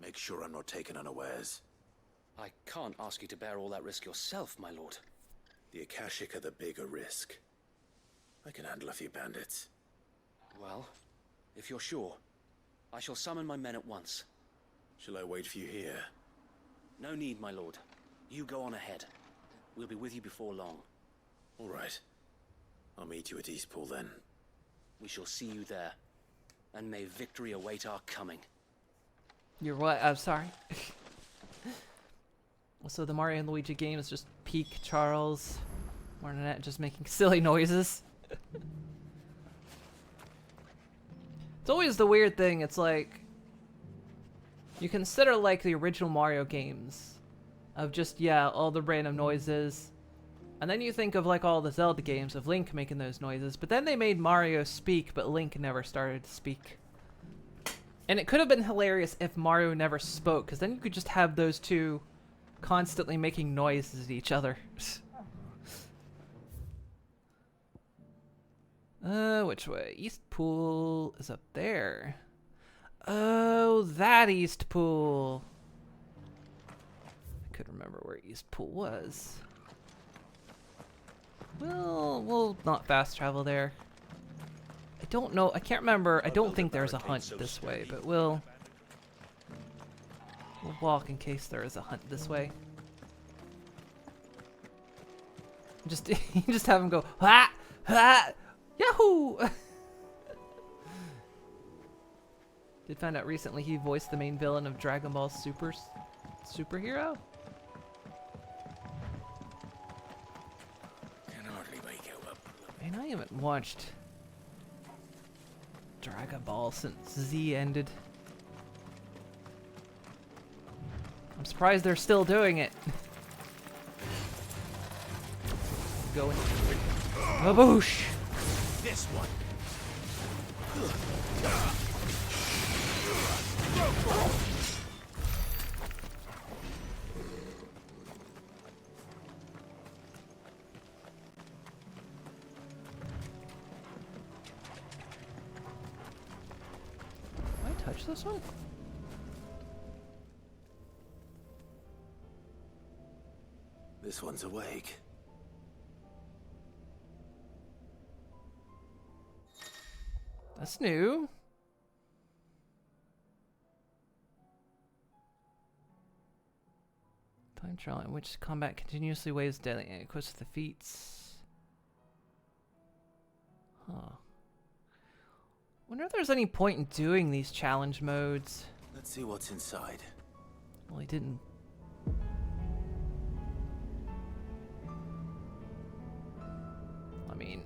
I: Make sure I'm not taken unawares.
O: I can't ask you to bear all that risk yourself, my lord.
I: The Akashic are the bigger risk. I can handle a few bandits.
O: Well, if you're sure, I shall summon my men at once.
I: Shall I wait for you here?
O: No need, my lord. You go on ahead. We'll be with you before long.
I: All right. I'll meet you at Eastpool then.
O: We shall see you there. And may victory await our coming.
A: You're what? I'm sorry. So the Mario and Luigi game is just peak Charles Martinet just making silly noises. It's always the weird thing. It's like you consider like the original Mario games of just all the random noises, and then you think of like all the Zelda games of Link making those noises, but then they made Mario speak, but Link never started to speak. And it could have been hilarious if Mario never spoke, because then you could just have those two constantly making noises at each other. Which way? East Pool is up there. Oh, that East Pool. I couldn't remember where East Pool was. Well, we'll not fast travel there. I don't know. I can't remember. I don't think there's a hunt this way, but we'll walk in case there is a hunt this way. Just just have him go ha ha yahoo. Did find out recently he voiced the main villain of Dragon Ball Superhero.
C: Can hardly make out a
A: Man, I haven't watched Dragon Ball since Z ended. I'm surprised they're still doing it. Going. Baboosh!
K: This one.
A: Can I touch this one?
I: This one's awake.
A: That's new. Time trial in which combat continuously waves deadly and equips with defeats. Huh. Wonder if there's any point in doing these challenge modes.
I: Let's see what's inside.
A: Well, he didn't. I mean,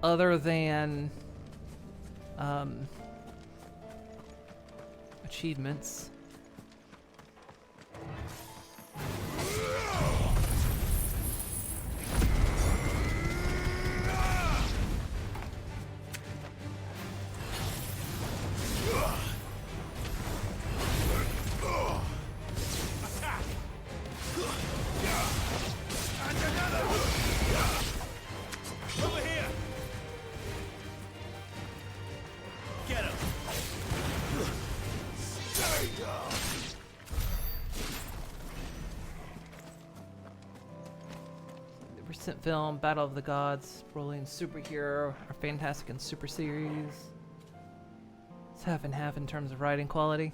A: other than achievements.
K: Over here! Get him!
A: The recent film Battle of the Gods, Brilliant Superhero, or Fantastic and Super Series. It's half and half in terms of writing quality.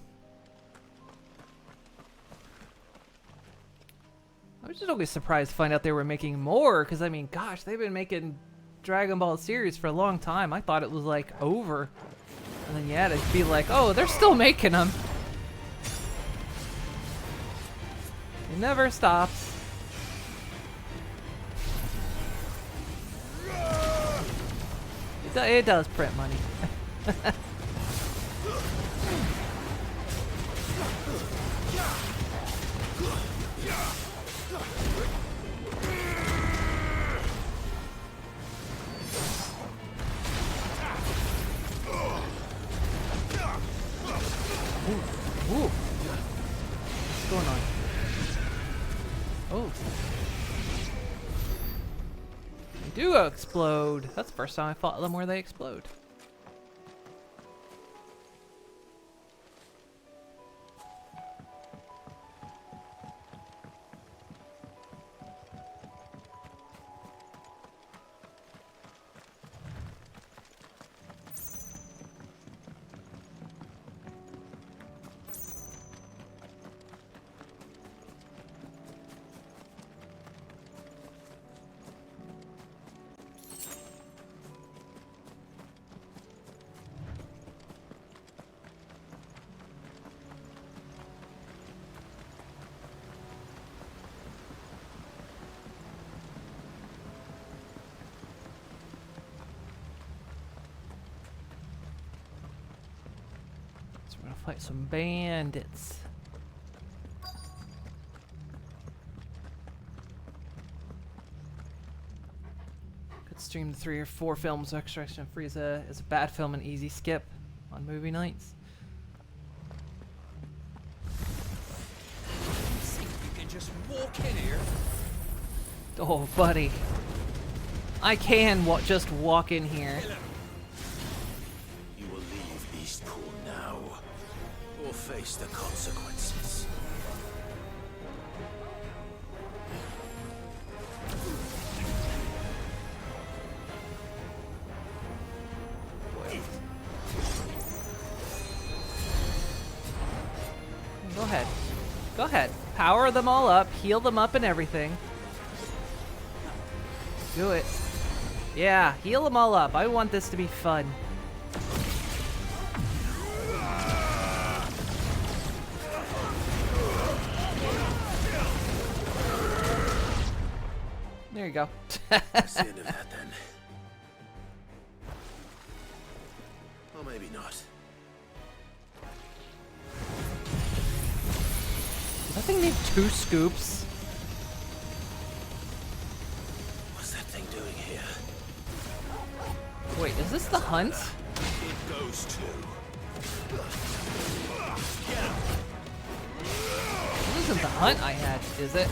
A: I was just always surprised to find out they were making more, because I mean, gosh, they've been making Dragon Ball series for a long time. I thought it was like over. And then yeah, to be like, oh, they're still making them. It never stops. It does print money. Ooh. What's going on? Oh. They do explode. That's the first time I fought them where they explode. So we're gonna fight some bandits. Could stream the 3 or 4 films. Extraction of Frieza is a bad film and easy skip on movie nights.
C: just walk in here?
A: Oh, buddy. I can just walk in here.
I: You will leave Eastpool now, or face the consequences.
A: Go ahead. Go ahead. Power them all up, heal them up and everything. Do it. Yeah, heal them all up. I want this to be fun. There you go.
I: That's the end of that then. Or maybe not.
A: Does that thing need 2 scoops?
I: What's that thing doing here?
A: Wait, is this the hunt?
I: It goes to.
A: This isn't the hunt I had, is it?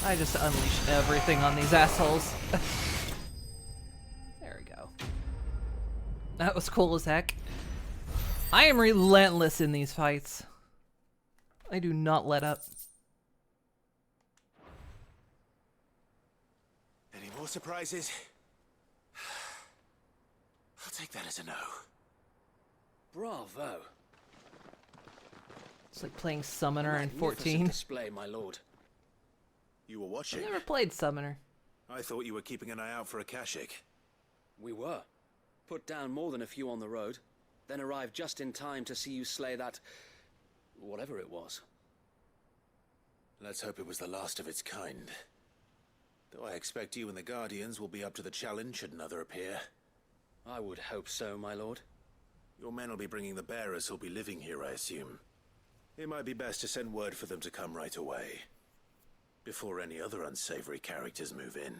A: I just unleashed everything on these assholes. There we go. That was cool as heck. I am relentless in these fights. I do not let up.
I: Any more surprises? I'll take that as a no.
O: Bravo.
A: It's like playing Summoner in
O: Magnificent
A: 14.
O: display, my lord.
I: You were watching?
A: I've never played Summoner.
I: I thought you were keeping an eye out for a Kashik.
O: We were. Put down more than a few on the road, then arrived just in time to see you slay that... whatever it was.
I: Let's hope it was the last of its kind. Though I expect you and the Guardians will be up to the challenge should another appear.
O: I would hope so, my lord.
I: Your men will be bringing the bearers who'll be living here, I assume. It might be best to send word for them to come right away. Before any other unsavory characters move in.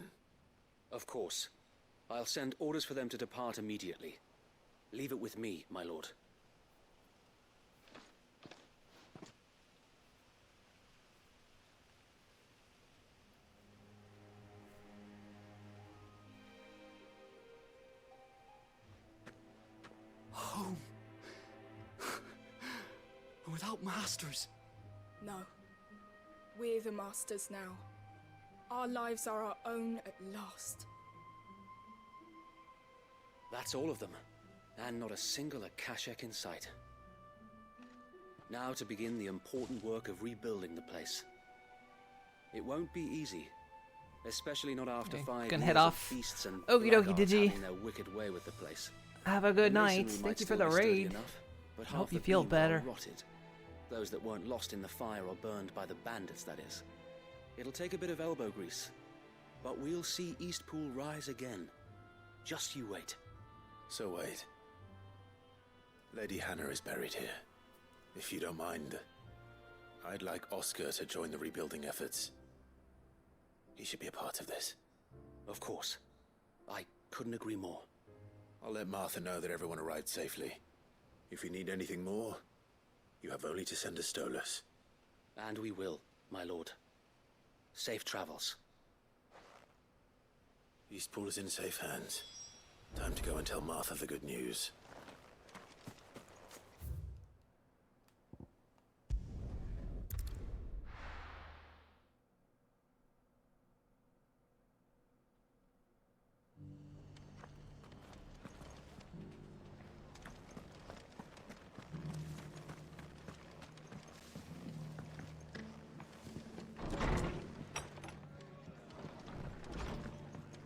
O: Of course. I'll send orders for them to depart immediately. Leave it with me, my lord.
U: Home. Without masters.
P: No. We're the masters now. Our lives are our own at last.
O: That's all of them. And not a single Akashek in sight. Now to begin the important work of rebuilding the place. It won't be easy. Especially not after 5
A: gonna
O: years
A: head
O: of
A: off.
O: feasts and
A: Okie dokie,
O: blackguards
A: Digi.
O: having their wicked way with the place.
A: Have a good
O: The
A: night.
O: masonry might
A: Thank you for
O: still
A: the
O: be sturdy
A: raid.
O: enough, but
A: I hope
O: half
A: you
O: the
A: feel
O: beams are
A: better.
O: rotted. Those that weren't lost in the fire or burned by the bandits, that is. It'll take a bit of elbow grease, but we'll see Eastpool rise again. Just you wait.
I: So wait. Lady Hannah is buried here. If you don't mind, I'd like Oscar to join the rebuilding efforts. He should be a part of this.
O: Of course. I couldn't agree more.
I: I'll let Martha know that everyone arrived safely. If you need anything more, you have only to send a Stolas.
O: And we will, my lord. Safe travels.
I: Eastpool is in safe hands. Time to go and tell Martha the good news.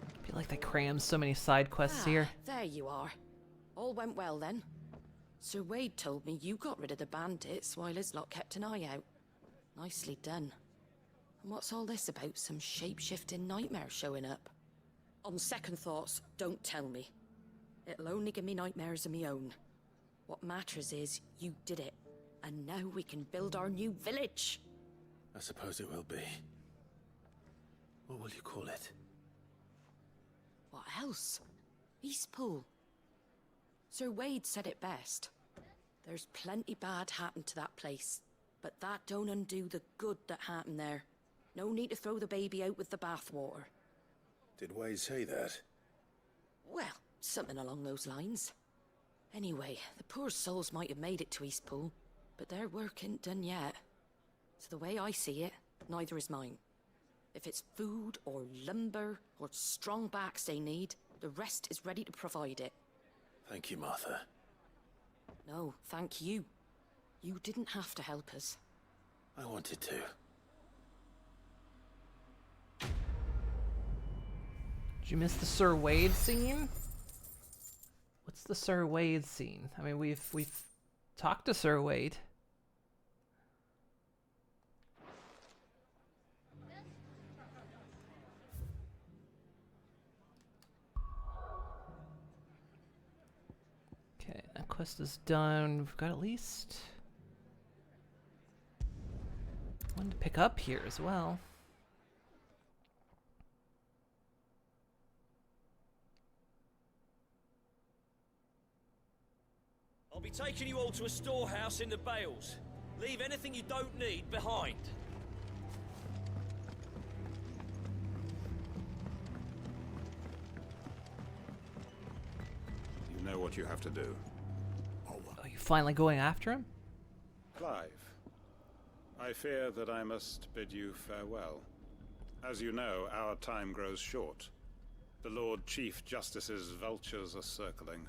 A: I feel like they crammed so many side quests here.
H: There you are. All went well then. Sir Wade told me you got rid of the bandits while his lot kept an eye out. Nicely done. And what's all this about some shape-shifting nightmare showing up? On second thoughts, don't tell me. It'll only give me nightmares of me own. What matters is you did it. And now we can build our new village.
I: I suppose it will be. What will you call it?
H: What else? Eastpool. Sir Wade said it best. There's plenty bad happened to that place, but that don't undo the good that happened there. No need to throw the baby out with the bathwater.
I: Did Wade say that?
H: Well, something along those lines. Anyway, the poor souls might have made it to Eastpool, but their work ain't done yet. So the way I see it, neither is mine. If it's food or lumber or strong backs they need, the rest is ready to provide it.
I: Thank you, Martha.
H: No, thank you. You didn't have to help us.
I: I wanted to.
A: Did you miss the Sir Wade scene? What's the Sir Wade scene? I mean, we've talked to Sir Wade. Okay, that quest is done. We've got at least one to pick up here as well.
R: I'll be taking you all to a storehouse in the Bales. Leave anything you don't need behind.
S: You know what you have to do.
A: Are you finally going after him?
S: Clive, I fear that I must bid you farewell. As you know, our time grows short. The Lord Chief Justice's vultures are circling.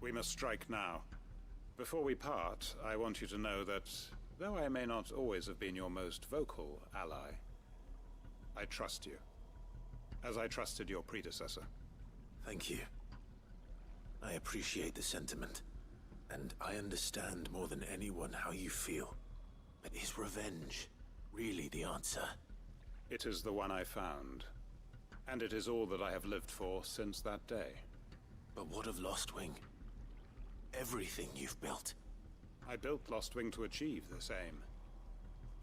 S: We must strike now. Before we part, I want you to know that, though I may not always have been your most vocal ally, I trust you, as I trusted your predecessor.
I: Thank you. I appreciate the sentiment, and I understand more than anyone how you feel. But is revenge really the answer?
S: It is the one I found, and it is all that I have lived for since that day.
I: But what of Lostwing? Everything you've built.
S: I built Lostwing to achieve this aim.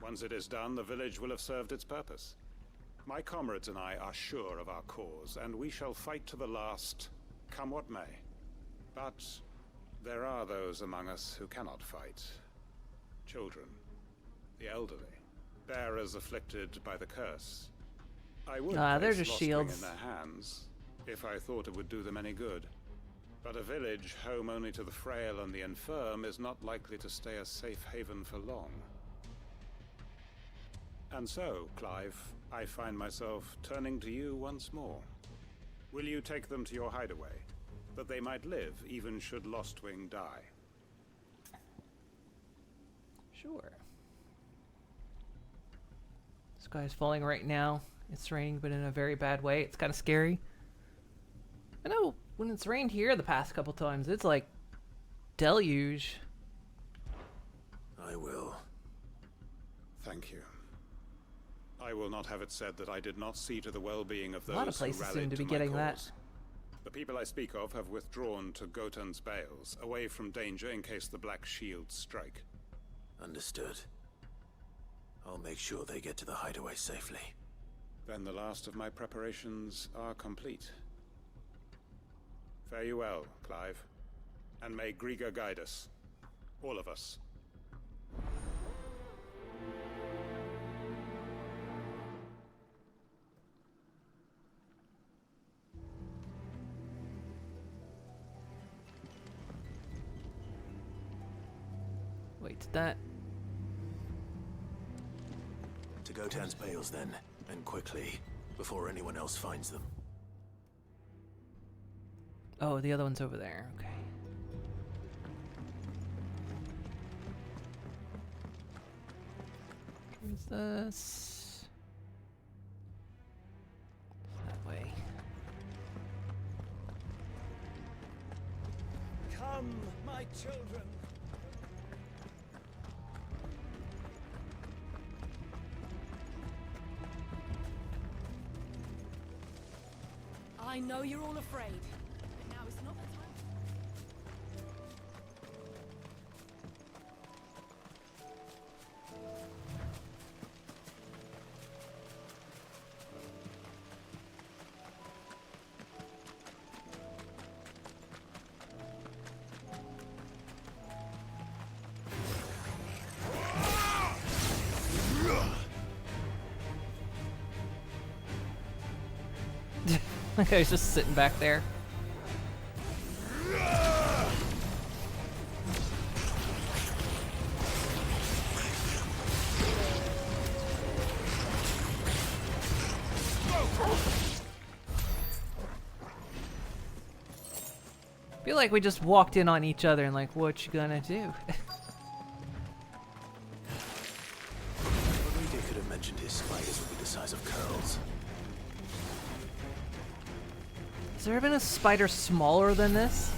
S: Once it is done, the village will have served its purpose. My comrades and I are sure of our cause, and we shall fight to the last, come what may. But there are those among us who cannot fight. Children, the elderly, bearers afflicted by the curse. I would
A: they're
S: place
A: just
S: Lostwing
A: shields
S: in their hands, if I thought it would do them any good. But a village home only to the frail and the infirm is not likely to stay a safe haven for long. And so, Clive, I find myself turning to you once more. Will you take them to your hideaway, that they might live even should Lostwing die?
A: Sure. The sky's falling right now. It's raining, but in a very bad way. It's kind of scary. I know when it's rained here the past couple times, it's like deluge.
I: I will.
S: Thank you. I will not have it said that I did not see to the well-being of those
A: A lot of places
S: who
A: seem
S: rallied
A: to be
S: my
A: getting
S: cause.
A: that.
S: The people I speak of have withdrawn to Gotan's Bales, away from danger in case the Black Shields strike.
I: Understood. I'll make sure they get to the hideaway safely.
S: Then the last of my preparations are complete. Fare you well, Clive. And may Griga guide us. All of us.
A: did that.
I: To Gotan's bales then, and quickly, before anyone else finds them.
A: Oh, the other one's over there. Okay. Where's this? That way.
M: Come, my children.
F: I know you're all afraid, but now is not the time.
A: Like I was just sitting back there. Feel like we just walked in on each other and like, what you gonna do?
I: Rodriguez could have mentioned his spiders would be the size of curls.
A: Has there been a spider smaller than this?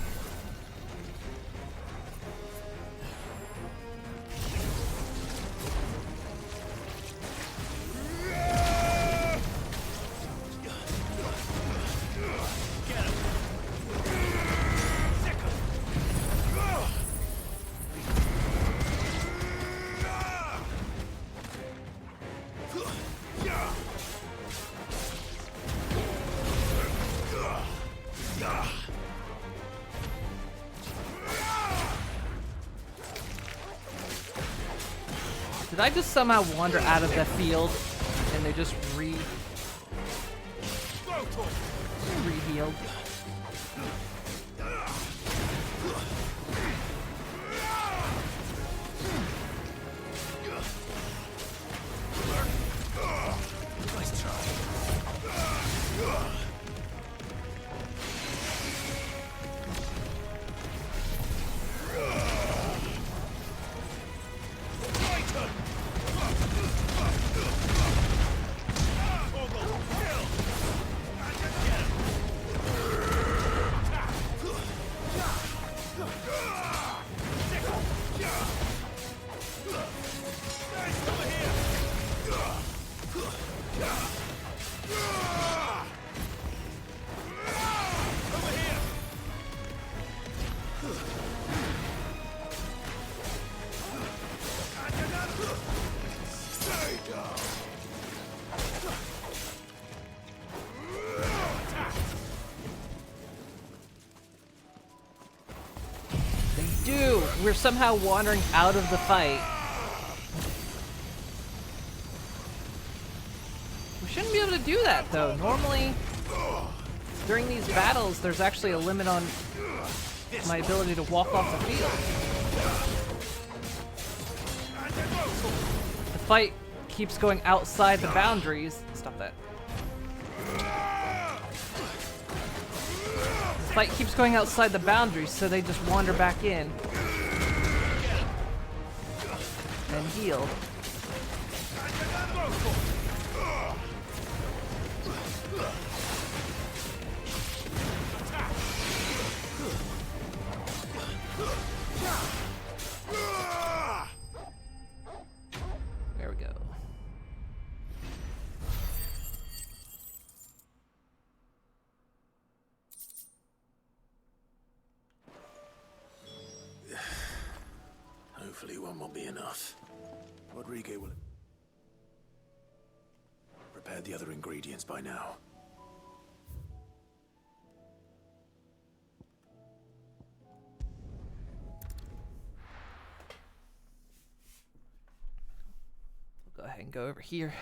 A: Did I just somehow wander out of the field and they just re-healed?
I: Nice try.
A: We're somehow wandering out of the fight. We shouldn't be able to do that though. Normally, during these battles, there's actually a limit on my ability to walk off the field. The fight keeps going outside the boundaries. Stop that. The fight keeps going outside the boundaries, so they just wander back in. And heal. There we go.
I: Hopefully one will be enough. Rodriguez will have prepared the other ingredients by now.
A: Go ahead and go over here.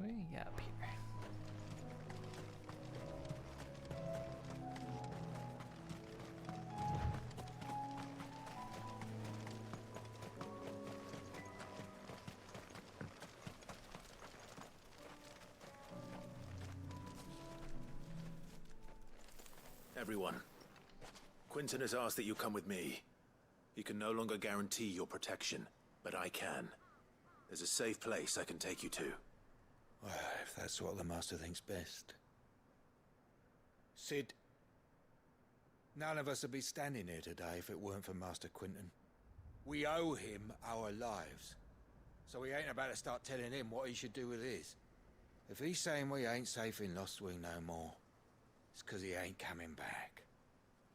A: Way up here.
I: Everyone, Quentin has asked that you come with me. He can no longer guarantee your protection, but I can. There's a safe place I can take you to.
G: Well, if that's what the Master thinks best. Sid, none of us would be standing here today if it weren't for Master Quentin. We owe him our lives. So we ain't about to start telling him what he should do with his. If he's saying we ain't safe in Lost Wing no more, it's 'cause he ain't coming back.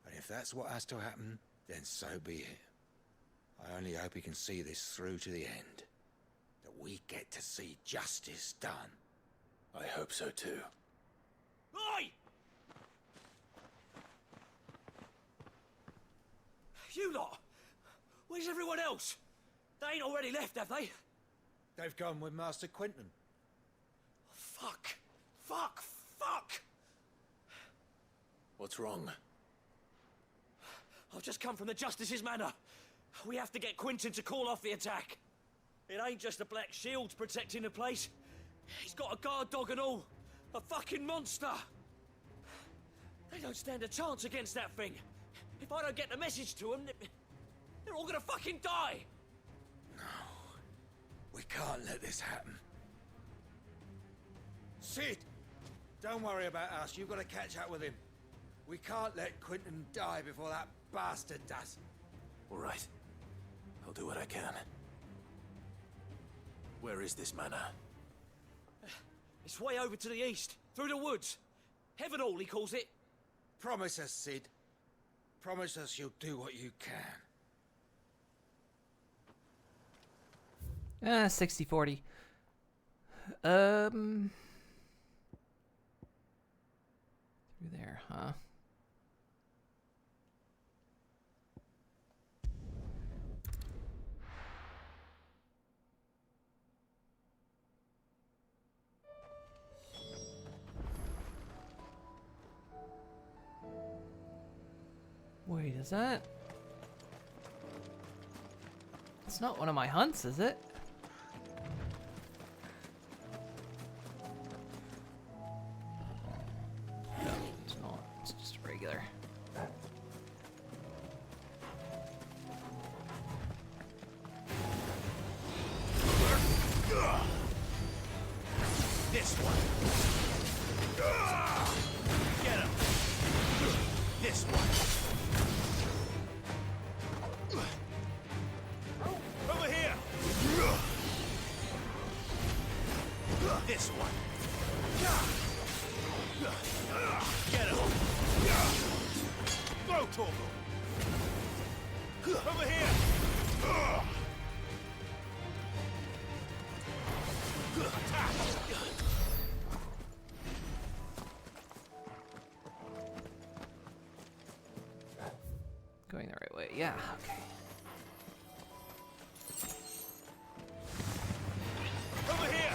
G: And if that's what has to happen, then so be it. I only hope he can see this through to the end. That we get to see justice done.
I: I hope so too.
R: Oi! You lot! Where's everyone else? They ain't already left, have they?
G: They've gone with Master Quentin.
R: Fuck! Fuck! Fuck!
I: What's wrong?
R: I've just come from the Justice's manor. We have to get Quentin to call off the attack. It ain't just the Black Shields protecting the place. He's got a guard dog and all. A fucking monster. They don't stand a chance against that thing. If I don't get the message to them, they're all gonna fucking die.
G: We can't let this happen. Sid! Don't worry about us. You've got to catch up with him. We can't let Quentin die before that bastard does.
I: All right. I'll do what I can. Where is this manor?
R: It's way over to the east, through the woods. Heaven Hall, he calls it.
G: Promise us, Sid. Promise us you'll do what you can.
A: 60-40. Through there, huh? Wait, is that? It's not one of my hunts, is it? No, it's not. It's just a regular.
K: This one. Get him. This one. Over here. This one. Get him. Throw Torgal. Over here. Attack.
A: Going the right way, yeah, okay.
K: Over here!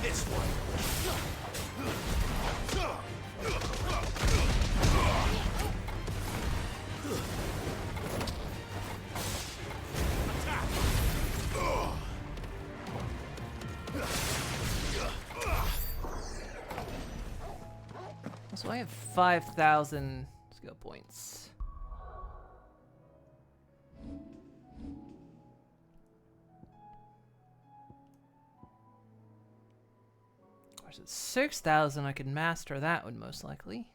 K: This one! Attack!
A: So I have 5,000 skill points. Or is it 6,000? I could master that one most likely.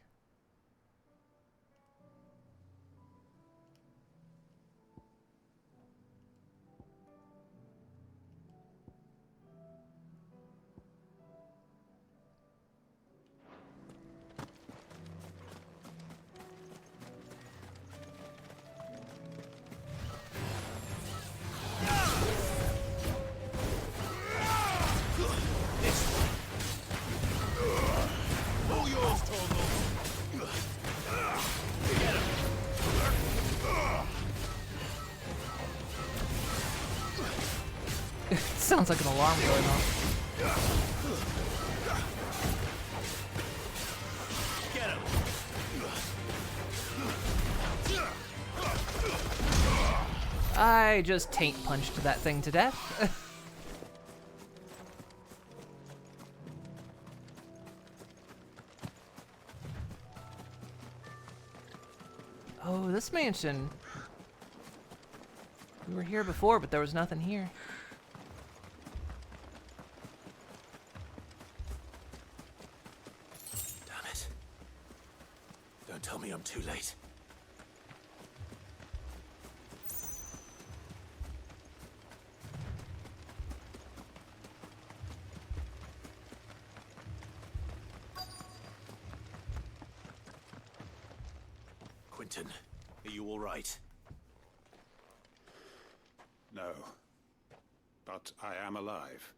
K: All yours, Torgal!
A: Sounds like an alarm going off.
R: Get him!
A: I just taint punched that thing to death. Oh, this mansion. We were here before, but there was nothing here.
I: Damn it. Don't tell me I'm too late. Quentin, are you all right?
S: No. But I am alive.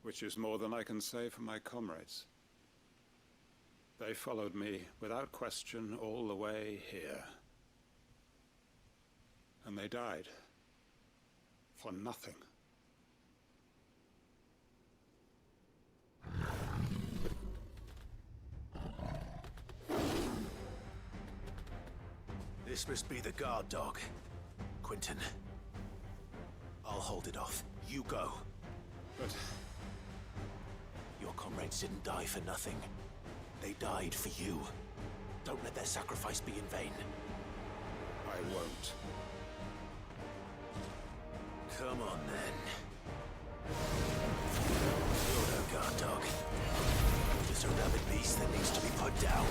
S: Which is more than I can say for my comrades. They followed me without question all the way here. And they died. For nothing.
I: This must be the guard dog. Quentin. I'll hold it off. You go.
S: But...
I: your comrades didn't die for nothing. They died for you. Don't let their sacrifice be in vain.
S: I won't.
I: Come on, then. You're no guard dog. Just a rabid beast that needs to be put down.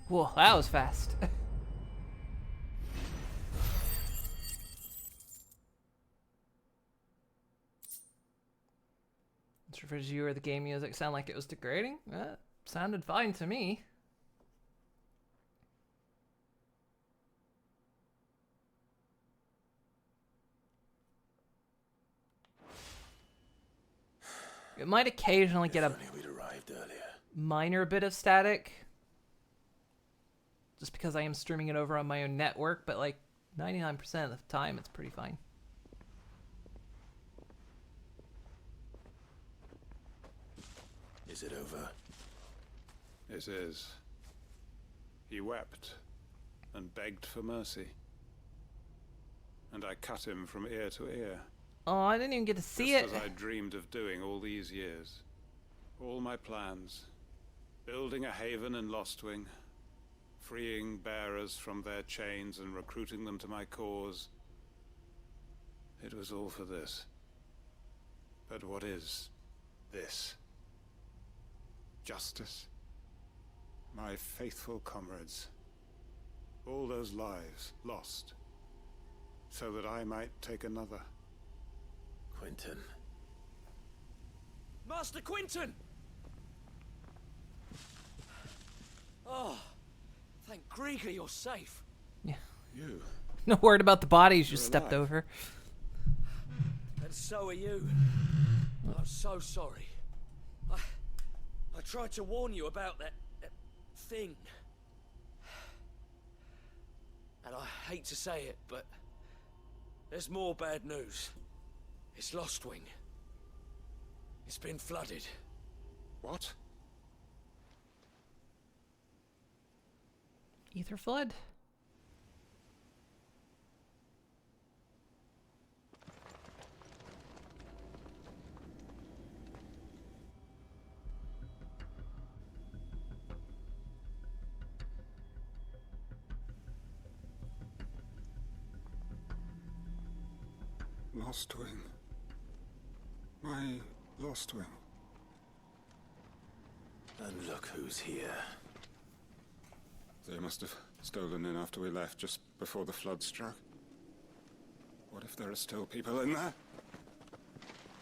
A: Whoa, that was fast. This review or the game music sound like it was degrading? Sounded fine to me. It might occasionally get a minor bit of static. Just because I am streaming it over on my own network, but like 99% of the time it's pretty fine.
I: Is it over?
S: It is. He wept and begged for mercy. And I cut him from ear to ear.
A: Oh, I didn't even get to see
S: just
A: it.
S: As I dreamed of doing all these years. All my plans. Building a haven in Lostwing. Freeing bearers from their chains and recruiting them to my cause. It was all for this. But what is this? Justice? My faithful comrades. All those lives lost. So that I might take another.
I: Quentin.
R: Master Quentin! Oh, thank Grieger you're safe.
A: Yeah.
S: You?
A: No word about the bodies you
S: You're
A: stepped
S: alive.
A: over.
R: And so are you. I'm so sorry. I tried to warn you about that thing. And I hate to say it, but there's more bad news. It's Lostwing. It's been flooded.
S: What?
A: Ether flood.
S: Lost Wing. My Lost Wing.
I: And look who's here.
S: They must have stolen in after we left, just before the flood struck. What if there are still people in there?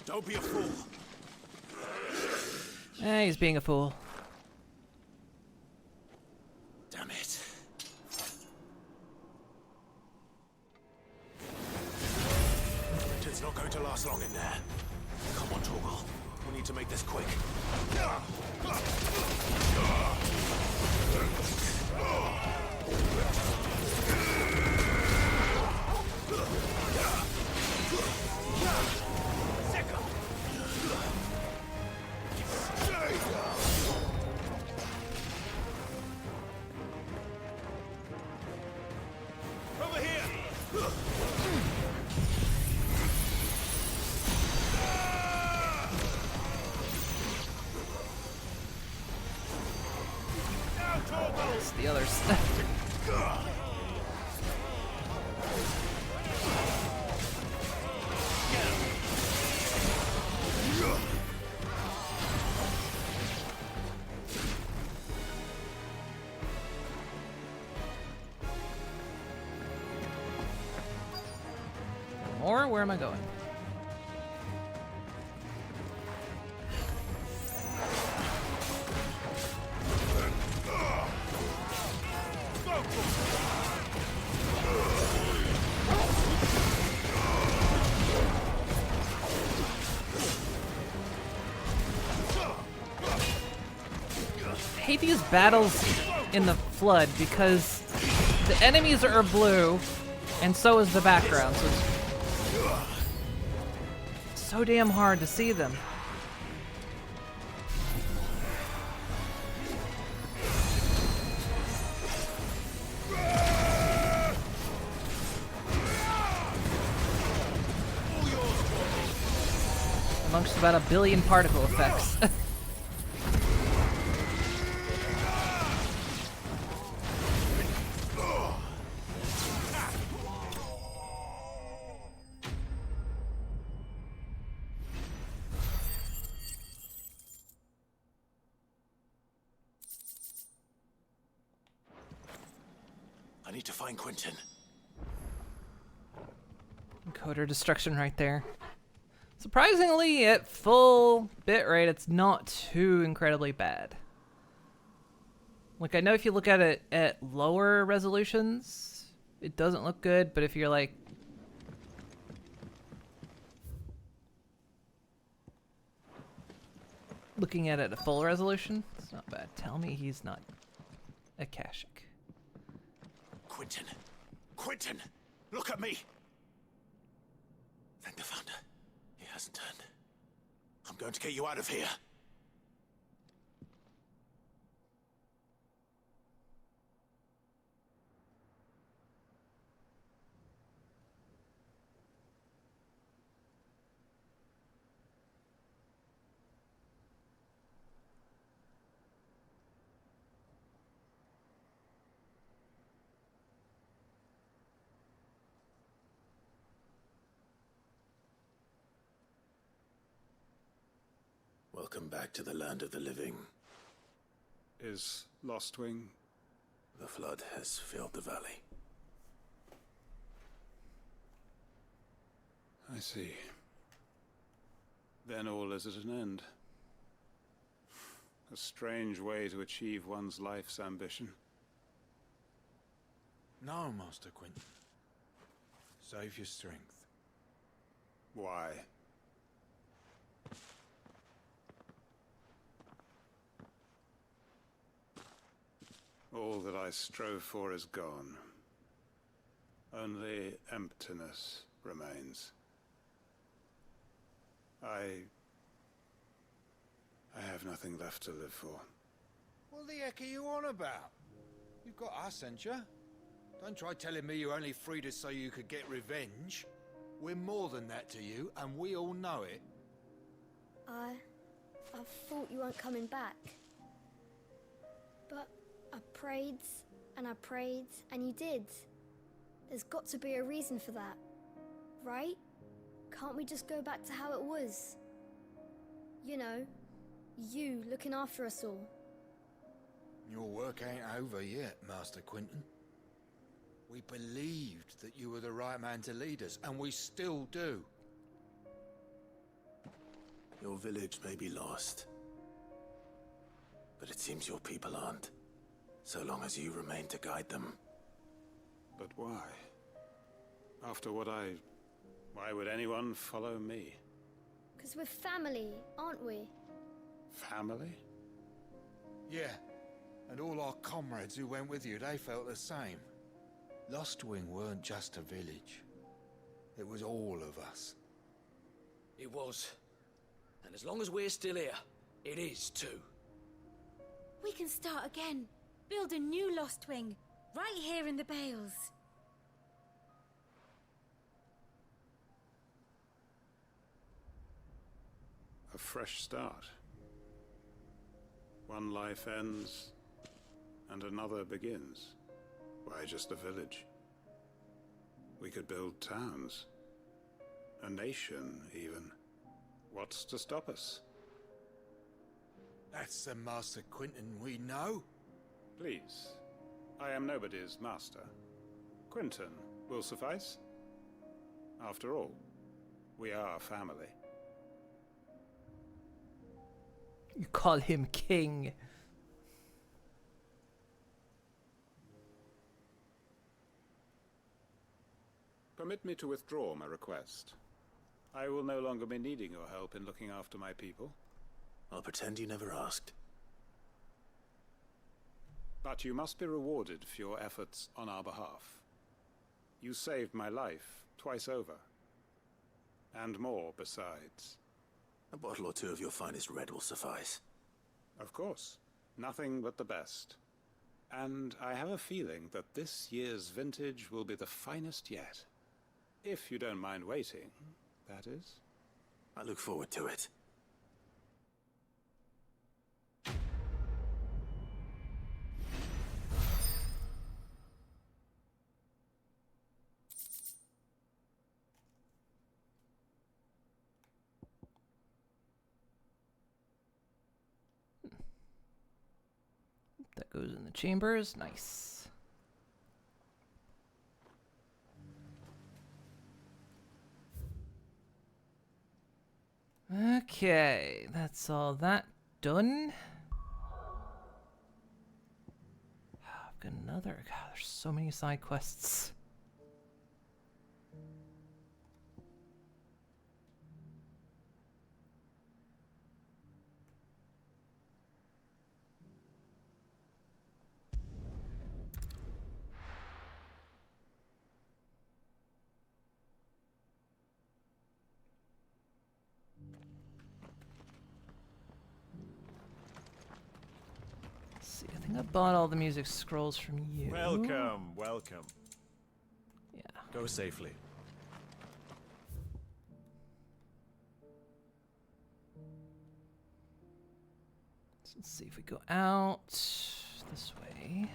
K: Don't be a fool.
A: He's being a fool.
K: Damn it. It's not going to last long in there. Come on, Torgal. We need to make this quick. Over here!
A: It's the others. Or where am I going? I hate these battles in the flood because the enemies are blue and so is the background, so it's so damn hard to see them. Amongst about 1 billion particle effects.
K: I need to find Quentin.
A: Encoder destruction right there. Surprisingly, at full bitrate, it's not too incredibly bad. Like, I know if you look at it at lower resolutions, it doesn't look good, but if you're like... looking at it at full resolution, it's not bad. Tell me he's not Akashic.
K: Quentin! Quentin! Look at me! Thank the Founder. He hasn't turned. I'm going to get you out of here.
I: Welcome back to the land of the living.
S: Is Lost Wing?
I: The flood has filled the valley.
S: I see. Then all is at an end. A strange way to achieve one's life's ambition.
G: No, Master Quentin. Save your strength.
S: Why? All that I strove for is gone. Only emptiness remains. I have nothing left to live for.
G: What the heck are you on about? You've got us, ain't you? Don't try telling me you only freed us so you could get revenge. We're more than that to you, and we all know it.
E: I thought you weren't coming back. But I prayed, and you did. There's got to be a reason for that, right? Can't we just go back to how it was? You know, you looking after us all.
G: Your work ain't over yet, Master Quinton. We believed that you were the right man to lead us, and we still do.
I: Your village may be lost, but it seems your people aren't, so long as you remain to guide them.
S: But why? After what why would anyone follow me?
E: 'Cause we're family, aren't we?
S: Family?
G: Yeah, and all our comrades who went with you, they felt the same. Lostwing weren't just a village. It was all of us.
R: It was. And as long as we're still here, it is too.
V: We can start again. Build a new Lost Wing, right here in the Bales.
S: A fresh start. One life ends, and another begins. Why just a village? We could build towns. A nation, even. What's to stop us?
G: That's the Master Quinton we know.
S: Please. I am nobody's master. Quinton will suffice. After all, we are family.
A: You call him king.
S: Permit me to withdraw my request. I will no longer be needing your help in looking after my people.
I: I'll pretend you never asked.
S: But you must be rewarded for your efforts on our behalf. You saved my life twice over. And more besides.
I: A bottle or two of your finest red will suffice.
S: Of course. Nothing but the best. And I have a feeling that this year's vintage will be the finest yet. If you don't mind waiting, that is.
I: I look forward to it.
A: That goes in the chambers. Nice. Okay, that's all that done. I've got another. God, there's so many side quests. I think I bought all the music scrolls from you.
W: Welcome, welcome.
A: Yeah.
W: Go safely.
A: So let's see if we go out this way.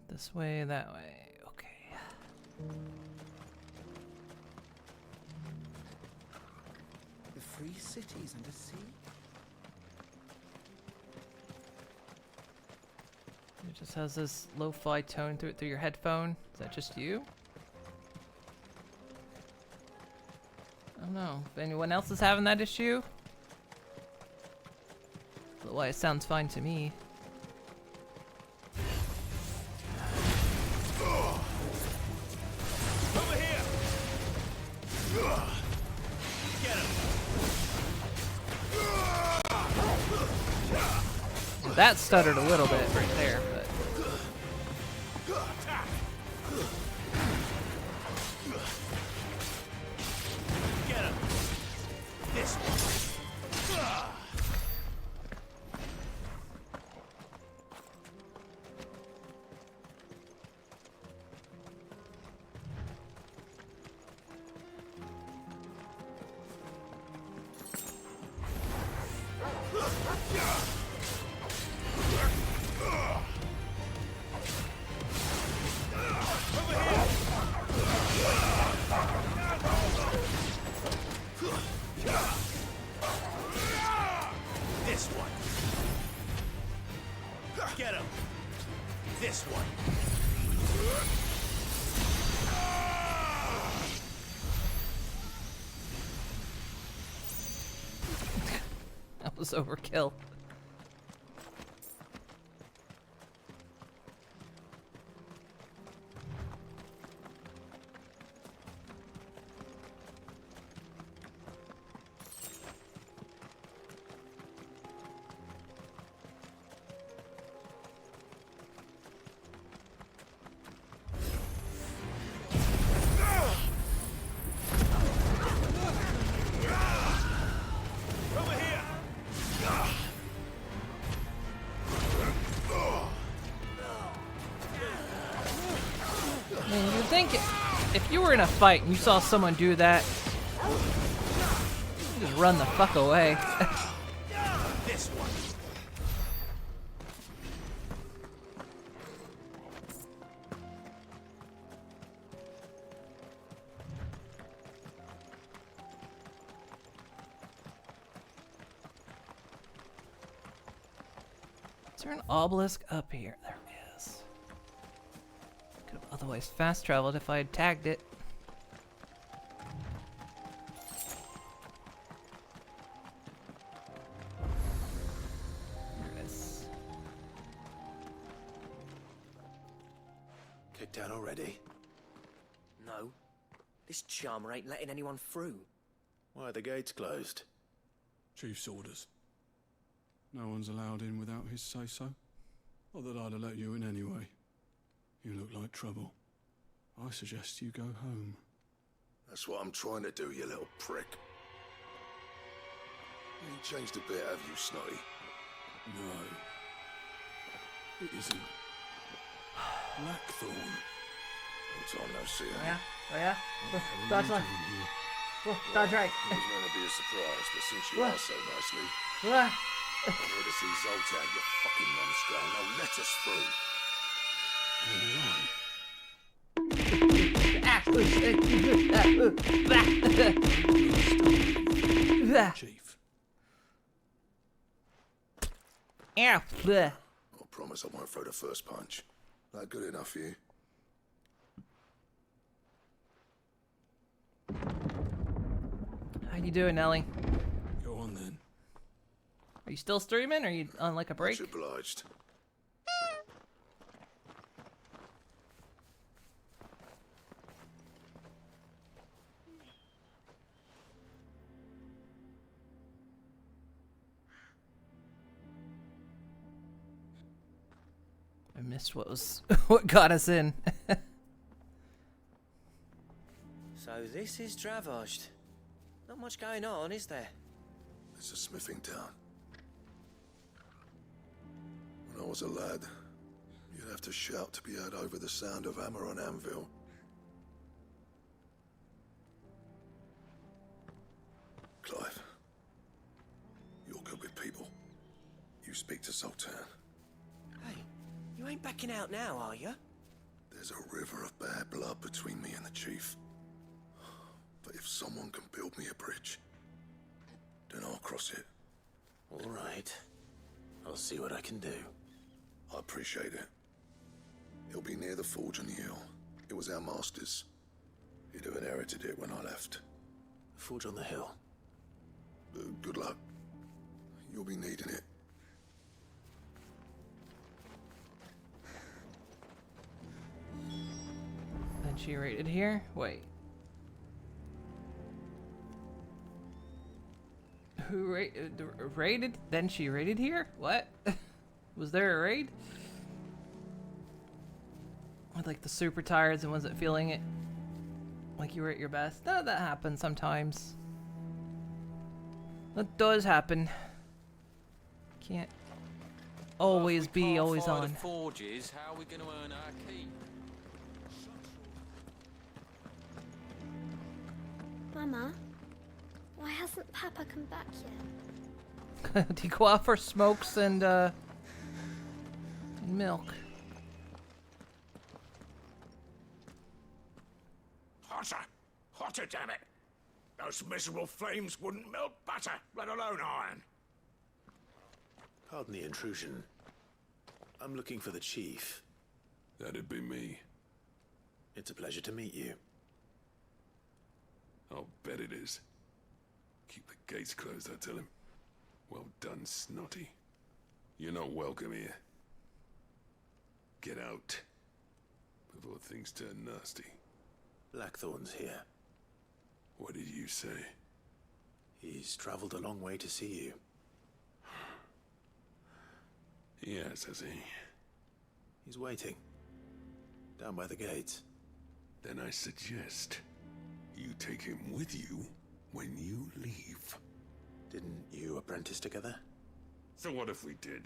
A: This way, that way. Okay.
U: The free cities under sea?
A: It just has this lo-fi tone through your headphone. Is that just you? I don't know. If anyone else is having that issue? Otherwise, it sounds fine to me. That stuttered a little bit right there, but That was overkill. If you were in a fight and you saw someone do that, you just run the fuck away.
K: This one.
A: Is there an obelisk up here? There is. Could have otherwise fast traveled if I had tagged it. There it is.
I: Kicked out already?
L: No. This charmer ain't letting anyone through.
I: Why are the gates closed?
D: Chief's orders. No one's allowed in without his say-so. Not that I'd have let you in anyway. You look like trouble. I suggest you go home.
B: That's what I'm trying to do, you little prick. You ain't changed a bit, have you, Snotty?
D: No. It isn't. Blackthorn.
B: Long time no see,
A: Oh yeah? Oh yeah?
D: Dodge
A: right. Dodge right.
B: It was meant to be a surprise, but since you
A: What?
B: are so nicely,
A: What?
B: I'm here to see Zoltan, you fucking numbskull. Now let us through.
D: Chief.
A: Yeah.
B: I promise I won't throw the first punch. That good enough for you?
A: How you doing, Nelly?
D: Go on then.
A: Are you still streaming? Or are you on like a break?
B: Much obliged.
A: I missed what was what got us in.
L: So this is Dravosht. Not much going on, is there?
B: It's a smithing town. When I was a lad, you'd have to shout to be heard over the sound of hammer on anvil. Clive, you're good with people. You speak to Sultan.
L: Hey, you ain't backing out now, are you?
B: There's a river of bad blood between me and the chief. But if someone can build me a bridge, then I'll cross it.
I: All right. I'll see what I can do.
B: I appreciate it. It'll be near the forge on the hill. It was our master's. He'd have inherited it when I left.
I: The forge on the hill.
B: Good luck. You'll be needing it.
A: Then she raided here? Wait. Who raided? Then she raided here? What? Was there a raid? With like the super tired and wasn't feeling it? Like you were at your best? No, that happens sometimes. That does happen. Can't always be always on.
J: The forges, how are we going to earn our keep?
E: Mama, why hasn't Papa come back yet?
A: Do you go out for smokes and milk?
K: Hotter! Hotter, damn it! Those miserable flames wouldn't melt butter, let alone iron.
I: Pardon the intrusion. I'm looking for the chief.
D: That'd be me.
I: It's a pleasure to meet you.
D: I'll bet it is. Keep the gates closed, I tell him.
B: Well done, Snotty. You're not welcome here. Get out before things turn nasty.
I: Blackthorn's here.
B: What did you say?
I: He's traveled a long way to see you.
B: Yes, has he?
I: He's waiting. Down by the gates.
B: Then I suggest you take him with you when you leave.
I: Didn't you apprentice together?
B: So what if we did?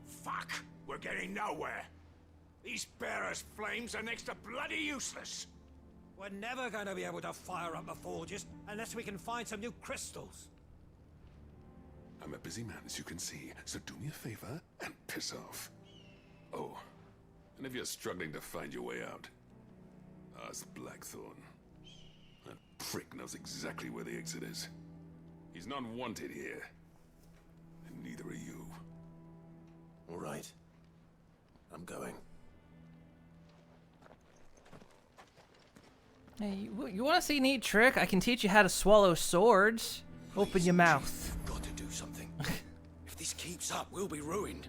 K: Fuck! We're getting nowhere. These bearers' flames are next to bloody useless.
R: We're never going to be able to fire up the forges unless we can find some new crystals.
B: I'm a busy man, as you can see, so do me a favor and piss off. Oh, and if you're struggling to find your way out, ask Blackthorn. That prick knows exactly where the exit is. He's not wanted here, and neither are you.
I: All right. I'm going.
A: Hey, you want to see a neat trick? I can teach you how to swallow swords. Open your mouth.
K: You've got to do something. If this keeps up, we'll be ruined.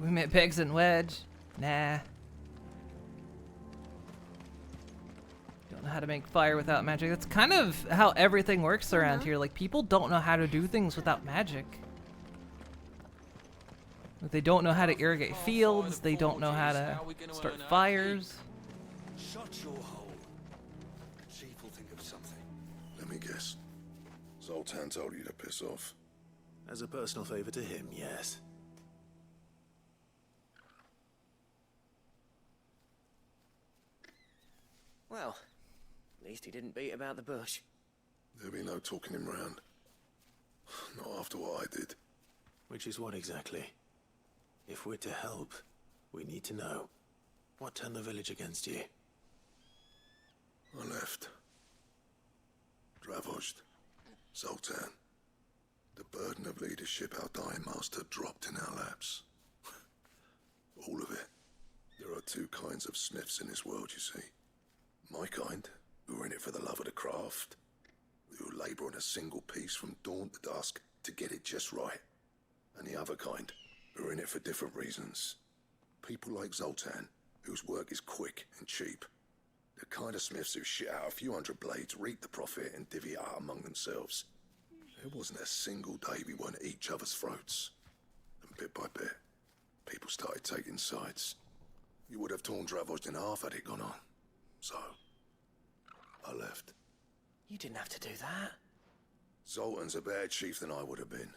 A: We met Pegs and Wedge. Nah. Don't know how to make fire without magic. That's kind of how everything works around here. Like, people don't know how to do things without magic. Like, they don't know how to irrigate fields. They don't know how to start fires.
K: Shut your hole. Chief will think of something.
B: Let me guess. Zoltan told you to piss off.
I: As a personal favor to him, yes.
L: Well, at least he didn't beat about the bush.
B: There'll be no talking him round. Not after what I did.
I: Which is what exactly? If we're to help, we need to know. What turned the village against you?
B: I left. Dravozd. Zoltan. The burden of leadership our dying master dropped in our laps. All of it. There are two kinds of smiths in this world, you see. My kind, who are in it for the love of the craft, who labour on a single piece from dawn to dusk to get it just right. And the other kind, who are in it for different reasons. People like Zoltan, whose work is quick and cheap. The kind of smiths who shit out a few hundred blades, reap the profit, and divvy it out among themselves. There wasn't a single day we weren't at each other's throats. And bit by bit, people started taking sides. You would have torn Dravozd in half had it gone on. So, I left.
L: You didn't have to do that.
B: Zoltan's a better chief than I would have been.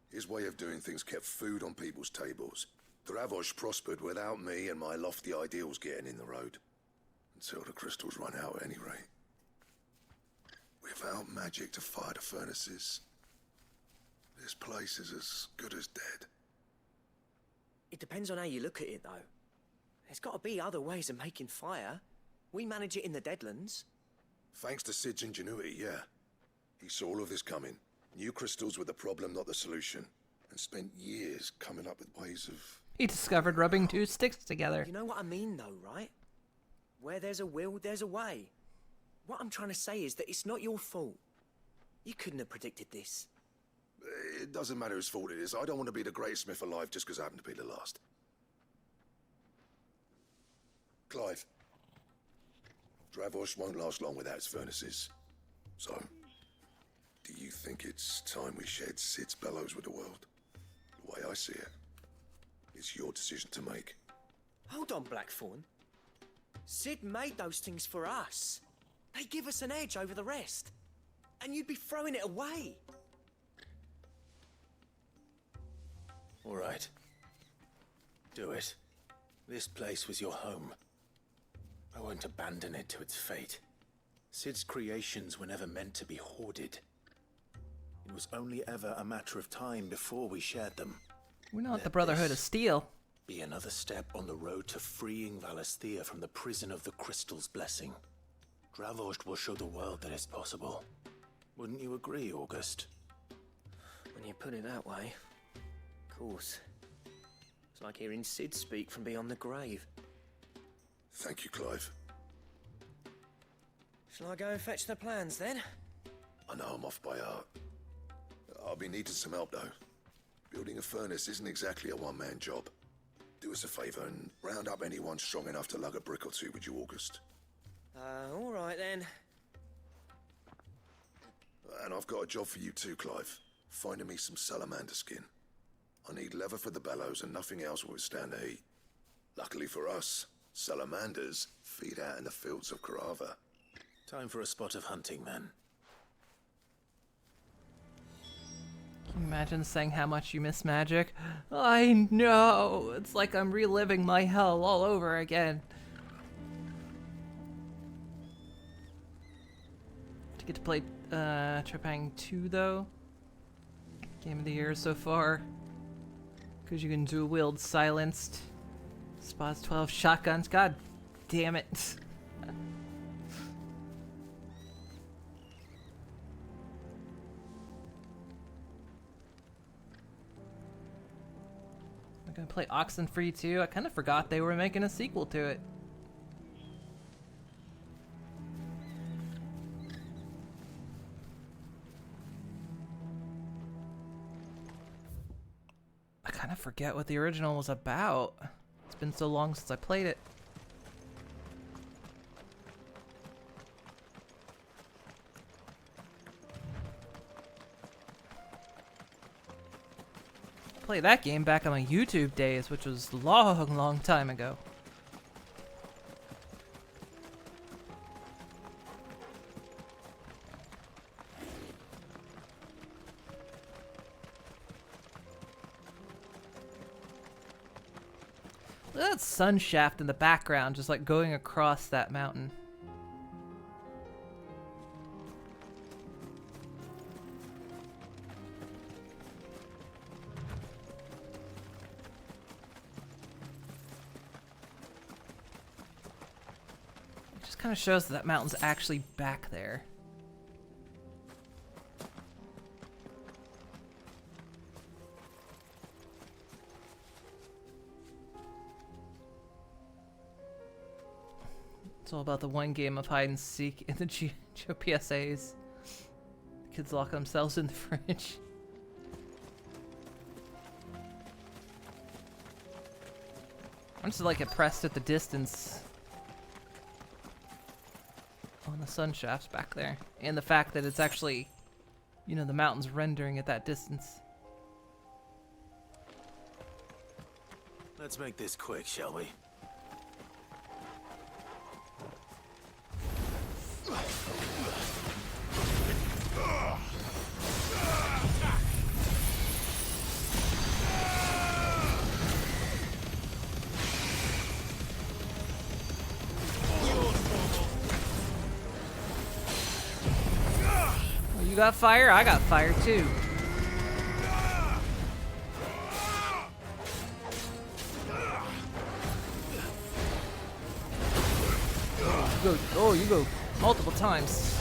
B: His way of doing things kept food on people's tables. Dravozd prospered without me and my lofty ideals getting in the road. Until the crystals run out at any rate. Without magic to fire the furnaces, this place is as good as dead.
L: It depends on how you look at it, though. There's got to be other ways of making fire. We manage it in the Deadlands.
B: Thanks to Sid's ingenuity, yeah. He saw all of this coming. New crystals were the problem, not the solution. And spent years coming up with ways of...
A: He discovered rubbing two sticks together.
L: You know what I mean, though, right? Where there's a will, there's a way. What I'm trying to say is that it's not your fault. You couldn't have predicted this.
B: It doesn't matter whose fault it is. I don't want to be the greatest smith alive just because I happen to be the last. Clive. Dravozd won't last long without its furnaces. So, do you think it's time we shared Sid's bellows with the world? The way I see it, it's your decision to make.
L: Hold on, Blackthorn. Sid made those things for us. They give us an edge over the rest. And you'd be throwing it away.
I: All right. Do it. This place was your home. I won't abandon it to its fate. Sid's creations were never meant to be hoarded. It was only ever a matter of time before we shared them.
A: We're not the Brotherhood of Steel.
I: Be another step on the road to freeing Valisthea from the prison of the Crystal's blessing. Dravozd will show the world that it's possible. Wouldn't you agree, August?
L: When you put it that way, of course. It's like hearing Sid speak from beyond the grave.
B: Thank you, Clive.
L: Shall I go and fetch the plans then?
B: I know I'm off by heart. I'll be needing some help though. Building a furnace isn't exactly a one-man job. Do us a favour and round up anyone strong enough to lug a brick or two with you, August.
L: All right then.
B: And I've got a job for you too, Clive. Finding me some salamander skin. I need leather for the bellows and nothing else will withstand the heat. Luckily for us, salamanders feed out in the fields of Carava.
I: Time for a spot of hunting, then.
A: Can you imagine saying how much you miss magic? I know! It's like I'm reliving my hell all over again. To get to play Trepang 2 though. Game of the year so far. Because you can dual wield silenced. Spots 12 shotguns. God damn it. I'm gonna play Oxenfree too. I kind of forgot they were making a sequel to it. I kind of forget what the original was about. It's been so long since I played it. I played that game back on my YouTube days, which was a long time ago. Look at that sun shaft in the background, just like going across that mountain. It just kind of shows that that mountain's actually back there. It's all about the one game of hide and seek in the GeoPSAs. The kids lock themselves in the fridge. I'm just like impressed at the distance on the sun shafts back there. And the fact that it's actually, you know, the mountain's rendering at that distance.
I: Let's make this quick, shall we?
A: Oh, you got fire? I got fire too. You go multiple times.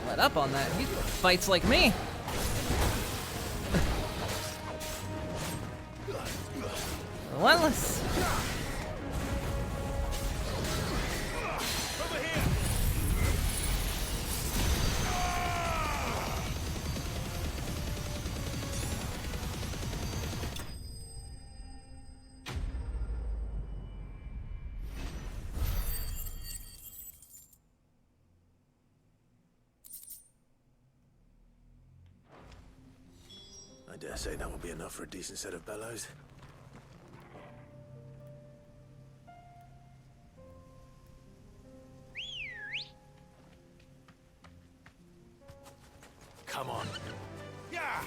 A: Let up on that. He fights like me. Relentless.
I: I dare say that will be enough for a decent set of bellows. Come on.
K: Yeah!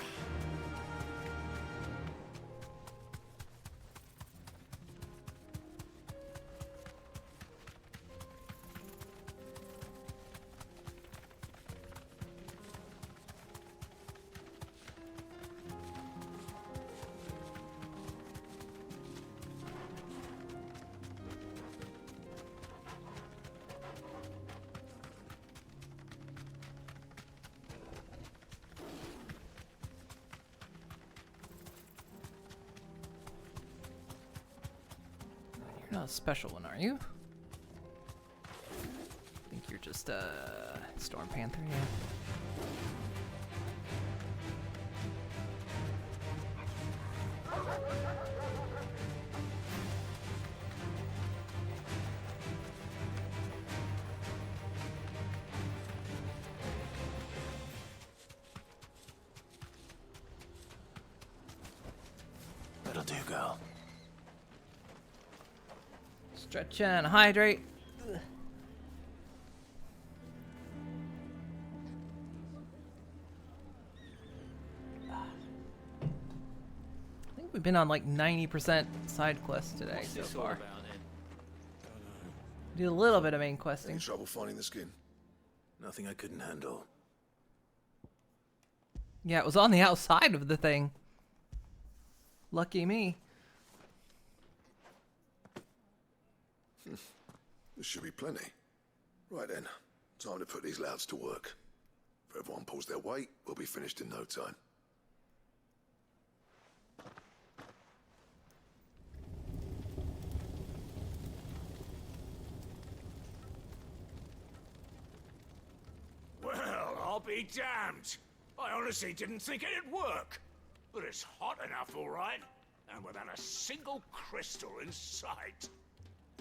A: You're not a special one, are you? I think you're just a Storm Panther, yeah.
I: That'll do, girl.
A: Stretch and hydrate. Ugh. I think we've been on like 90% side quests today
R: What's
A: so
R: this all
A: far.
R: about, then?
A: Did a little bit of main questing.
B: Any trouble finding the skin?
I: Nothing I couldn't handle.
A: Yeah, it was on the outside of the thing. Lucky me.
B: There should be plenty. Right then, time to put these louds to work. If everyone pulls their weight, we'll be finished in no time.
K: Well, I'll be damned. I honestly didn't think it'd work. But it's hot enough, all right. And without a single crystal in sight.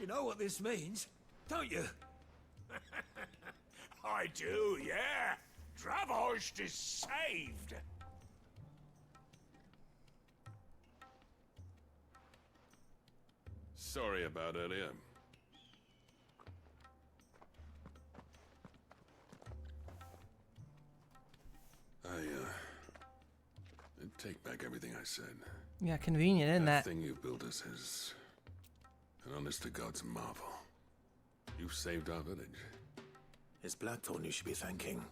R: You know what this means, don't you?
K: I do, yeah. Dravosht is saved.
N: Sorry about earlier.
B: I take back everything I said.
A: Yeah, convenient, isn't that?
B: thing you built us is an honest to God's marvel. You saved our village.
I: It's Blackthorn you should be thanking.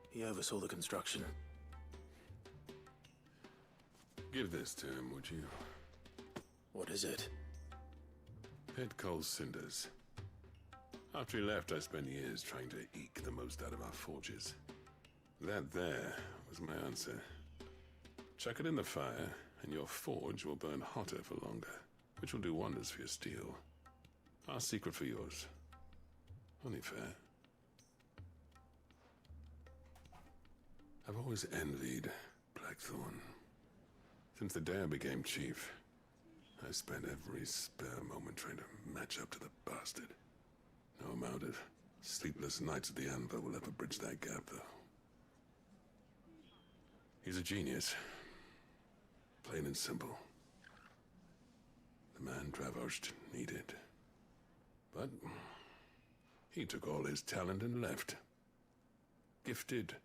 I: He oversaw the construction.
B: Give this to him, would you?
I: What is it?
B: Pit coal cinders. After he left, I spent years trying to eke the most out of our forges. That there was my answer. Chuck it in the fire, and your forge will burn hotter for longer, which will do wonders for your steel. Our secret for yours. Only fair. I've always envied Blackthorn. Since the day I became chief, I spent every spare moment trying to match up to the bastard. No amount of sleepless nights at the anvil will ever bridge that gap, though. He's a genius. Plain and simple. The man Dravosht needed. But he took all his talent and left. Gifted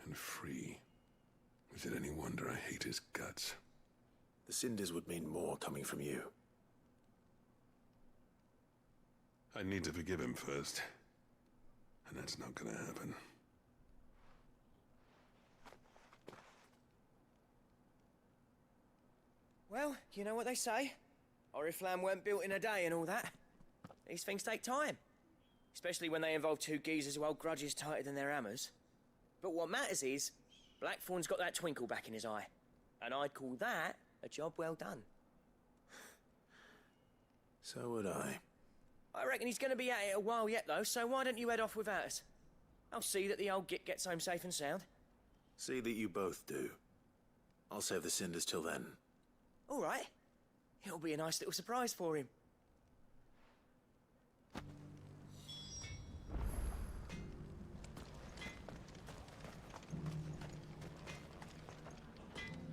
B: and free. Is it any wonder I hate his guts?
I: The cinders would mean more coming from you.
B: I need to forgive him first. And that's not gonna happen.
L: Well, you know what they say. Oriflamme weren't built in a day and all that. These things take time. Especially when they involve two geezers who hold grudges tighter than their hammers. But what matters is, Blackthorn's got that twinkle back in his eye. And I'd call that a job well done.
I: So would I.
L: I reckon he's going to be at it a while yet, though, so why don't you head off without us? I'll see that the old git gets home safe and sound.
I: See that you both do. I'll save the cinders till then.
L: All right. It'll be a nice little surprise for him.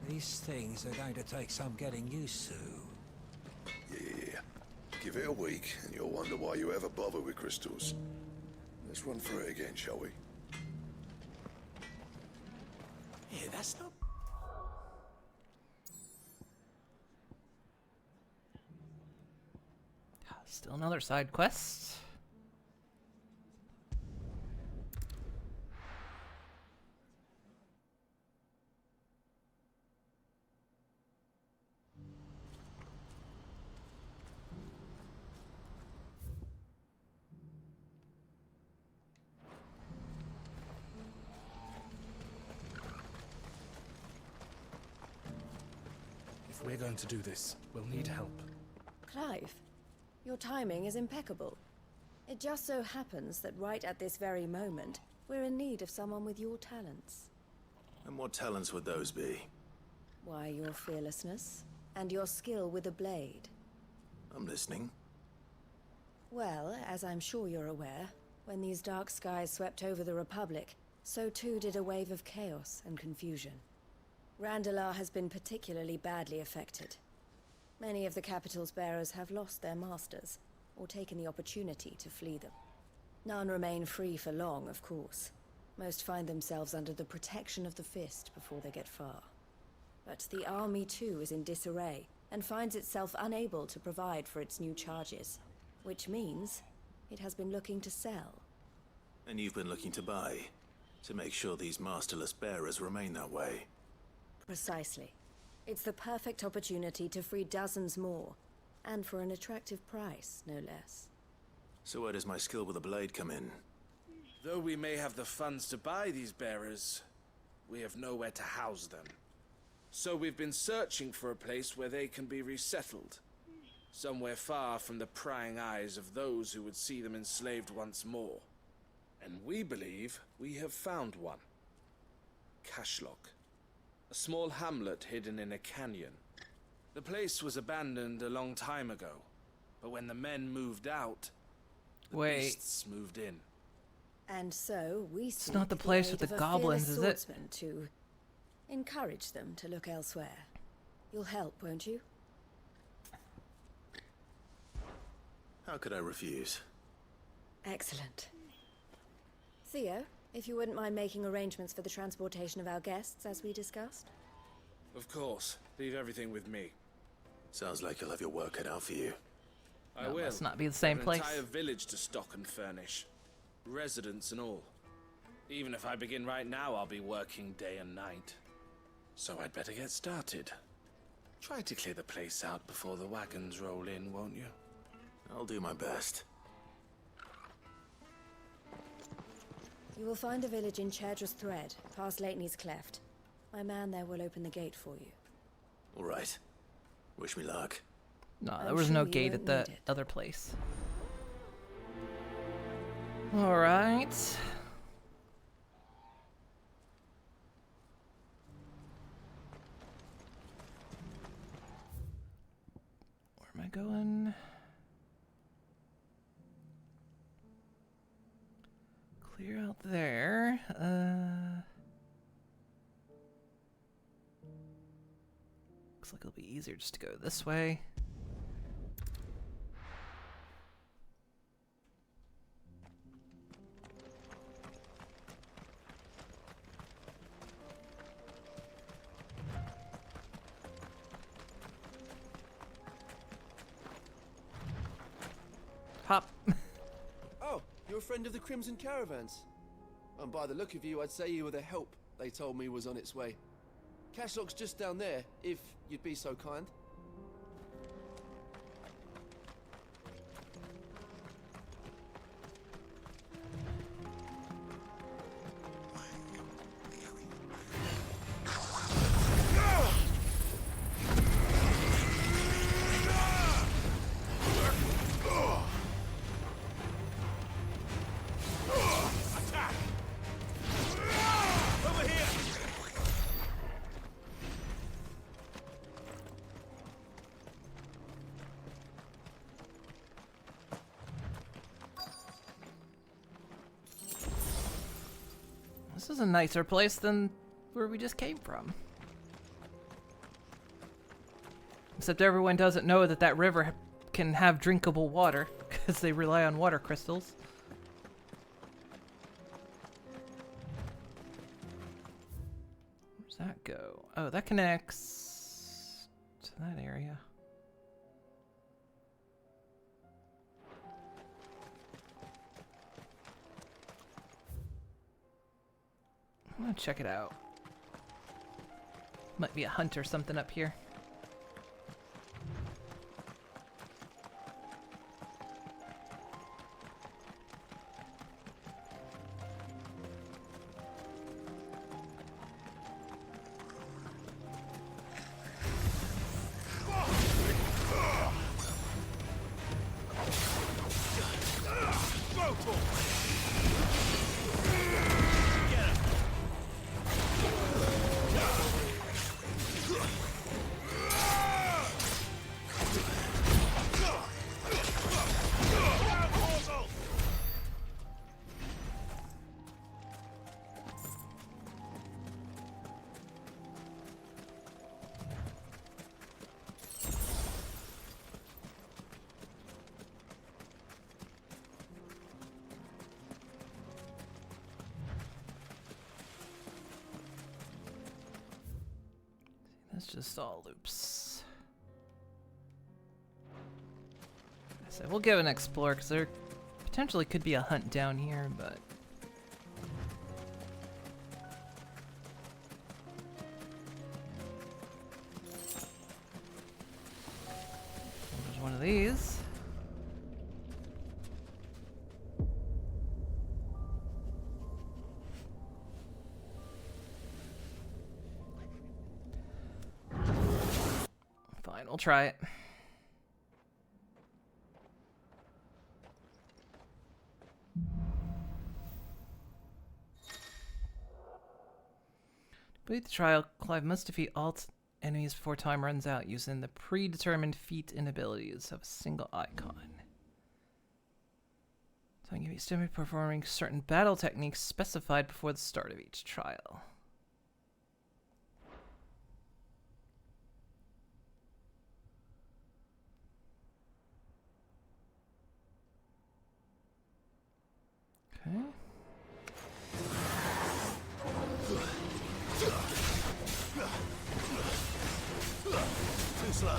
Q: These things are going to take some getting used to.
B: Yeah. Give it a week, and you'll wonder why you ever bother with crystals. Let's run through it again, shall we?
K: Yeah, that's not...
A: Still another side quest.
T: If we're going to do this, we'll need help.
C: Clive, your timing is impeccable. It just so happens that right at this very moment, we're in need of someone with your talents.
I: And what talents would those be?
C: Why, your fearlessness and your skill with a blade.
I: I'm listening.
C: Well, as I'm sure you're aware, when these dark skies swept over the Republic, so too did a wave of chaos and confusion. Randalar has been particularly badly affected. Many of the capital's bearers have lost their masters, or taken the opportunity to flee them. None remain free for long, of course. Most find themselves under the protection of the Fist before they get far. But the army too is in disarray, and finds itself unable to provide for its new charges. Which means it has been looking to sell.
I: And you've been looking to buy, to make sure these masterless bearers remain that way.
C: Precisely. It's the perfect opportunity to free dozens more, and for an attractive price, no less.
I: So where does my skill with a blade come in?
N: Though we may have the funds to buy these bearers, we have nowhere to house them. So we've been searching for a place where they can be resettled. Somewhere far from the prying eyes of those who would see them enslaved once more. And we believe we have found one. Cashlock. A small hamlet hidden in a canyon. The place was abandoned a long time ago, but when the men moved out, the beasts moved in.
C: And so we
A: It's not the place with the goblins, is it?
C: To encourage them to look elsewhere. You'll help, won't you?
I: How could I refuse?
C: Excellent. Theo, if you wouldn't mind making arrangements for the transportation of our guests, as we discussed.
N: Of course. Leave everything with me.
I: Sounds like you'll have your work cut out for you.
N: I will.
A: Must not be the same
N: An
A: place.
N: entire village to stock and furnish. Residents and all. Even if I begin right now, I'll be working day and night. So I'd better get started. Try to clear the place out before the wagons roll in, won't you?
I: I'll do my best.
C: You will find a village in Chadra's Thread, past Lateney's Cleft. My man there will open the gate for you.
I: All right. Wish me luck.
A: No,
C: I'm
A: there was
C: sure
A: no
C: you
A: gate
C: won't
A: at the
C: need it.
A: other place. All right. Where am I going? Clear out there. Looks like it'll be easier just to go this way. Hop.
T: Oh, you're a friend of the Crimson Caravans. And by the look of you, I'd say you were the help they told me was on its way. Cashlock's just down there, if you'd be so kind.
A: This is a nicer place than where we just came from. Except everyone doesn't know that that river can have drinkable water because they rely on water crystals. Where's that go? Oh, that connects to that area. I'm gonna check it out. Might be a hunt or something up here. It's just all loops. I said we'll give it an explore because there potentially could be a hunt down here, but there's one of these. Fine, we'll try it. Complete the trial, Clive must defeat all enemies before time runs out using the predetermined feat and abilities of a single icon. Time can be stimulated performing certain battle techniques specified before the start of each trial. Okay.
B: Too slow.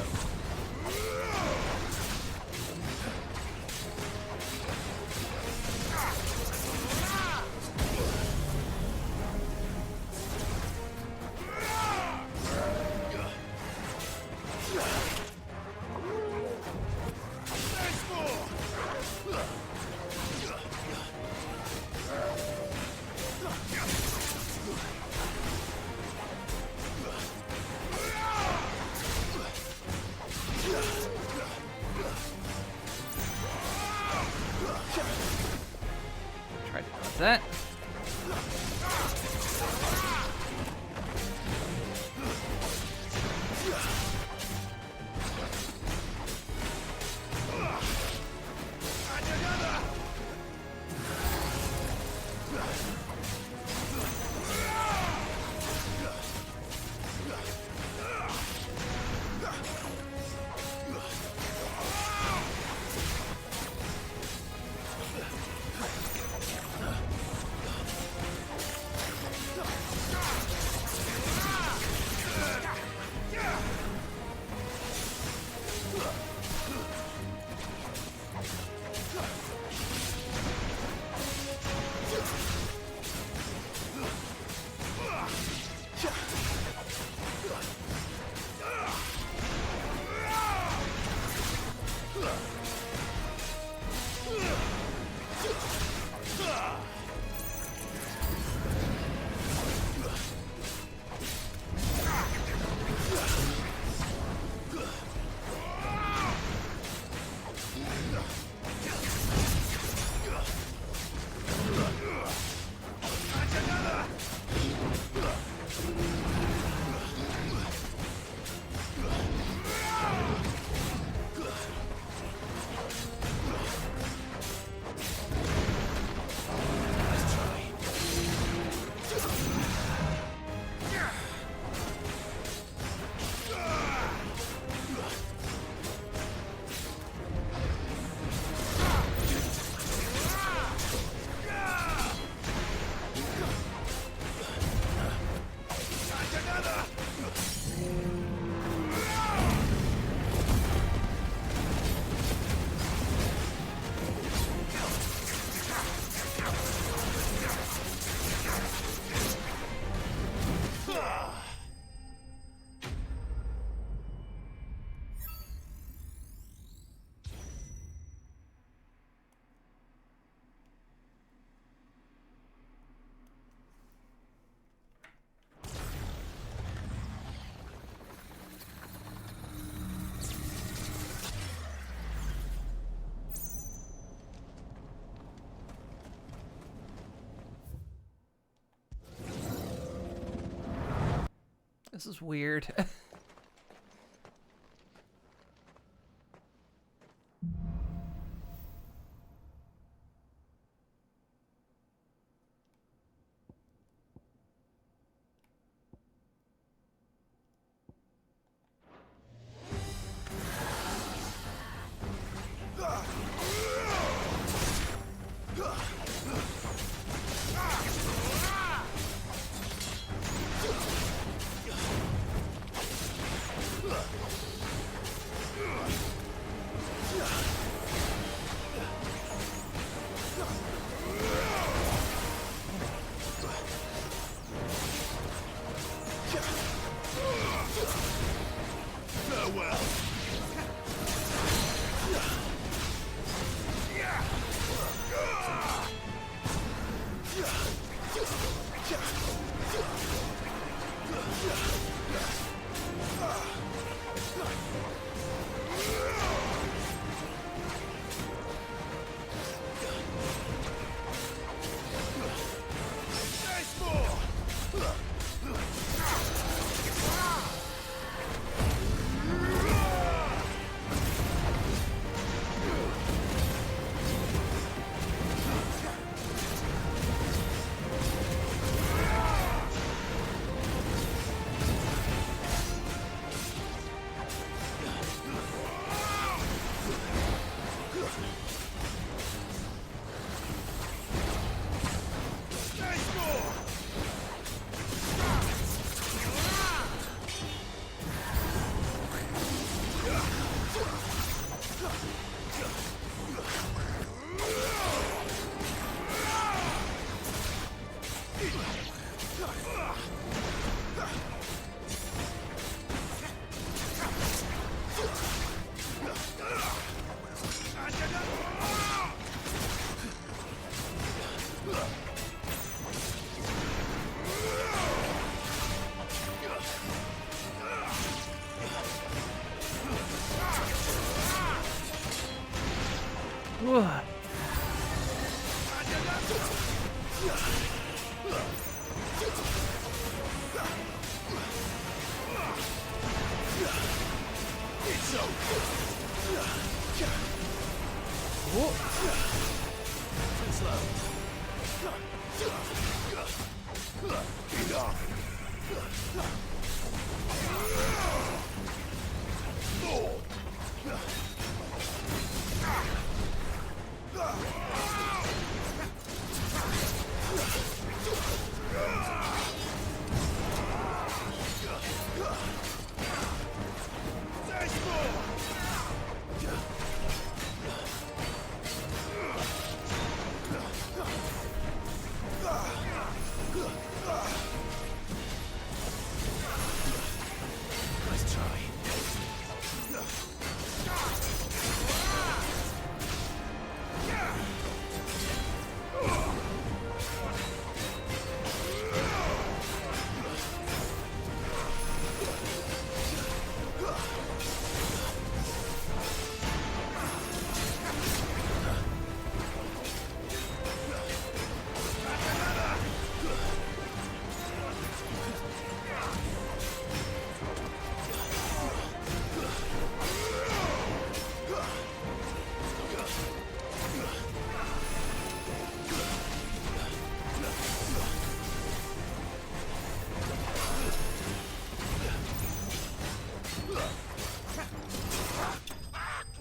A: Try to dodge that. This is weird.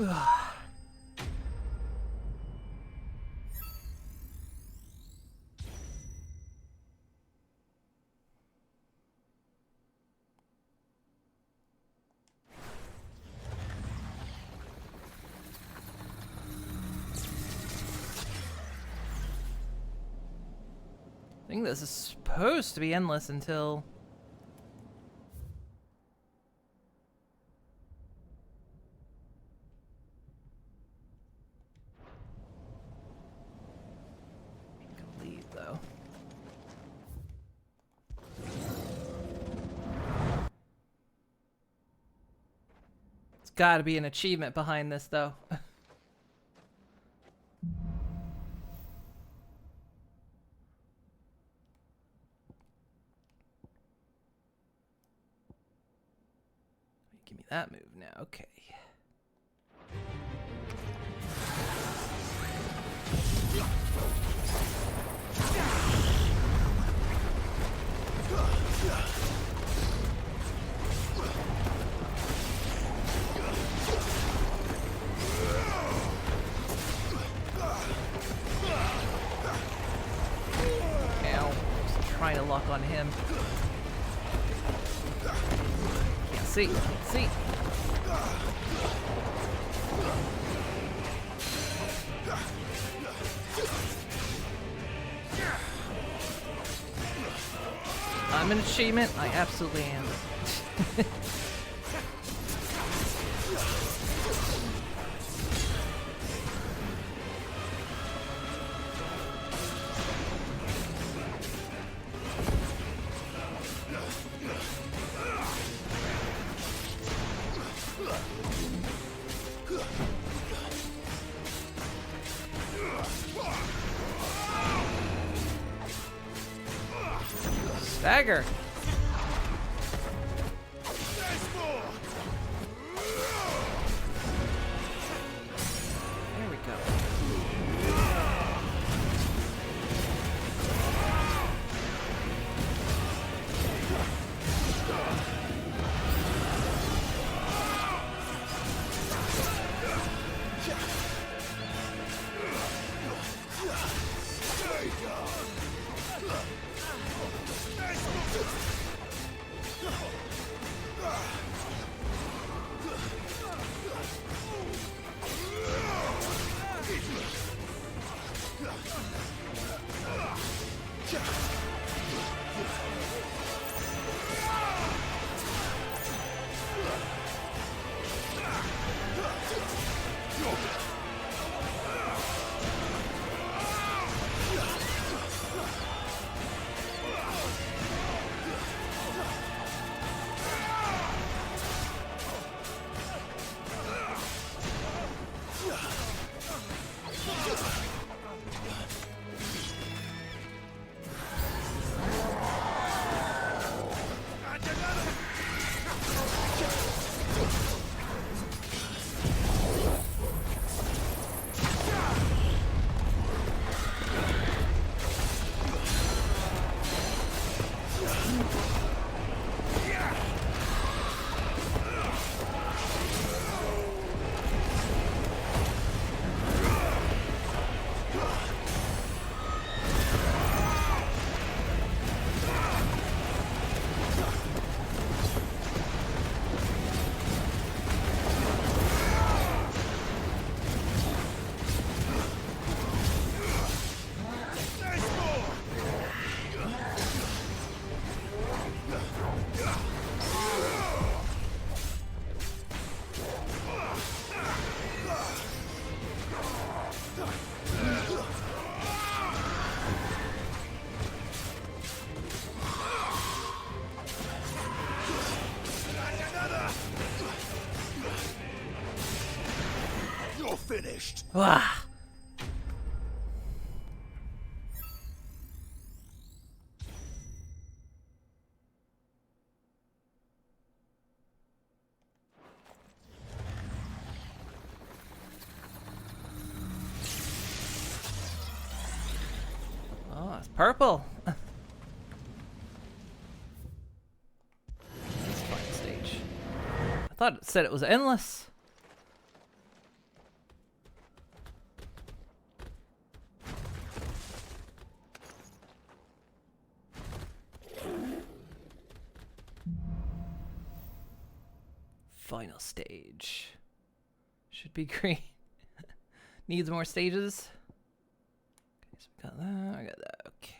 A: Ugh. I think this is supposed to be endless until... I can leave, though. It's gotta be an achievement behind this, though. Give me that move now, okay. Ow, just trying to lock on him. Can't see, can't see. I'm an achievement. I absolutely am. Stagger. There we go.
B: Finished.
A: Wow. Oh, it's purple. That's a fine stage. I thought it said it was endless. Final stage. Should be green. Needs more stages. Okay, so we got that. I got that. Okay.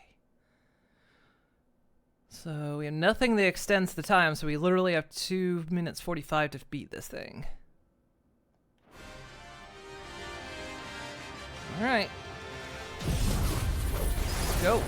A: So we have nothing that extends the time, so we literally have 2 minutes 45 to beat this thing. Alright. Let's go.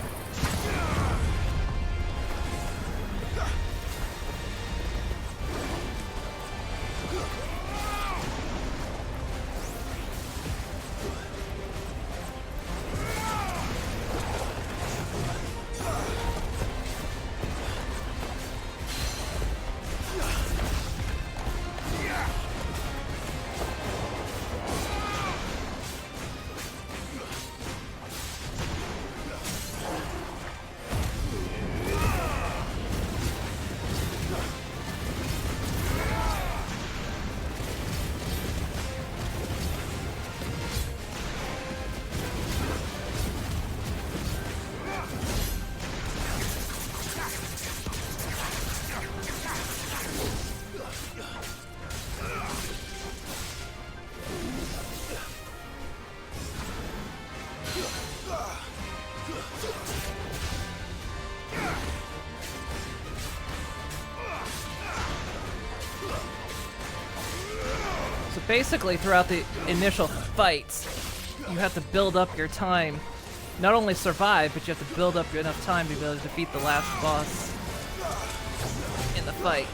A: So basically, throughout the initial fights, you have to build up your time. Not only survive, but you have to build up enough time to be able to defeat the last boss in the fight.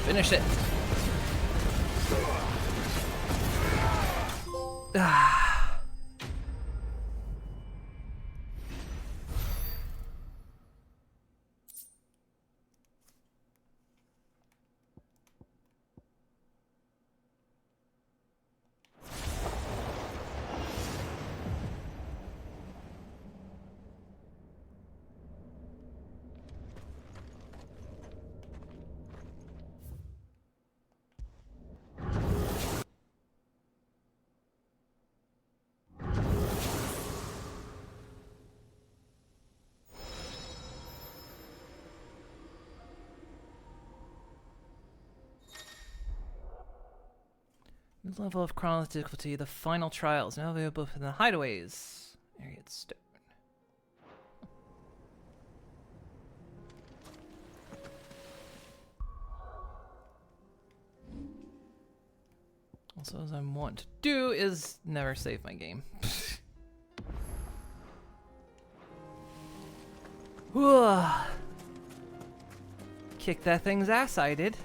A: Finish it. This level of chronological difficulty, the final trials, now available in the hideaways. Area stone. Also, as I want to do is never save my game. Kick that thing's ass, I did.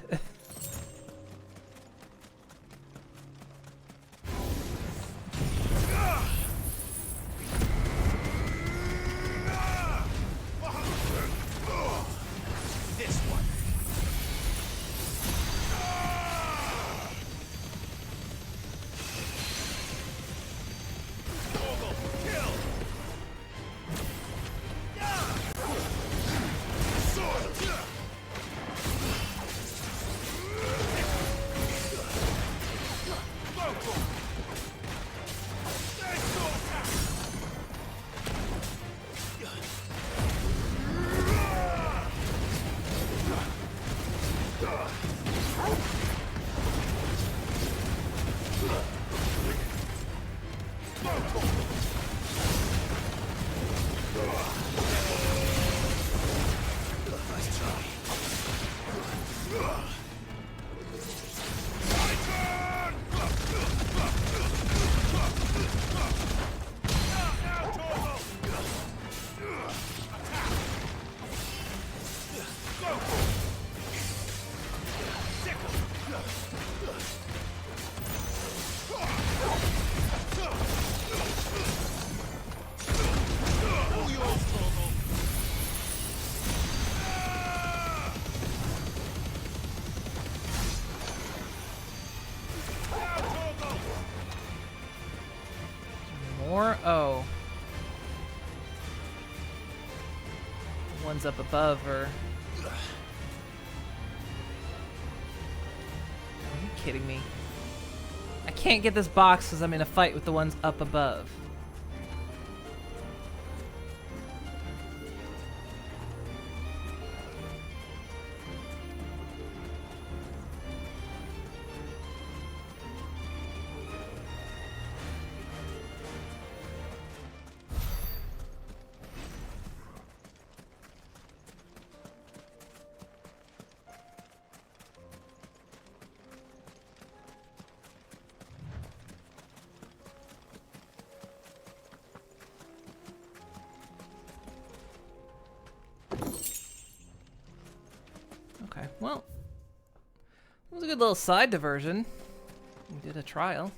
A: Oh. The ones up above are... Are you kidding me? I can't get this box because I'm in a fight with the ones up above. Okay, well, it was a good little side diversion. We did a trial.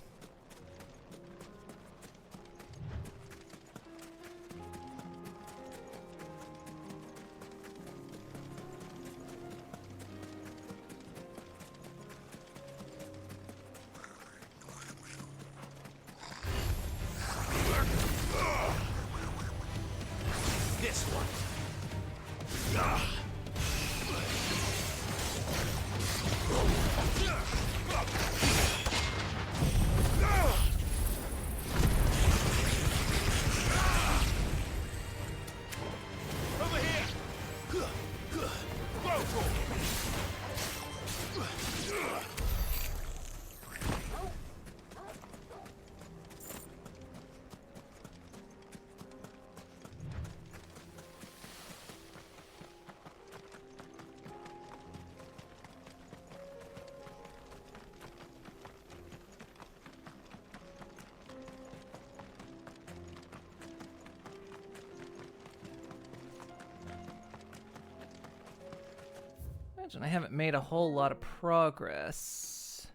A: imagine I haven't made a whole lot of progress.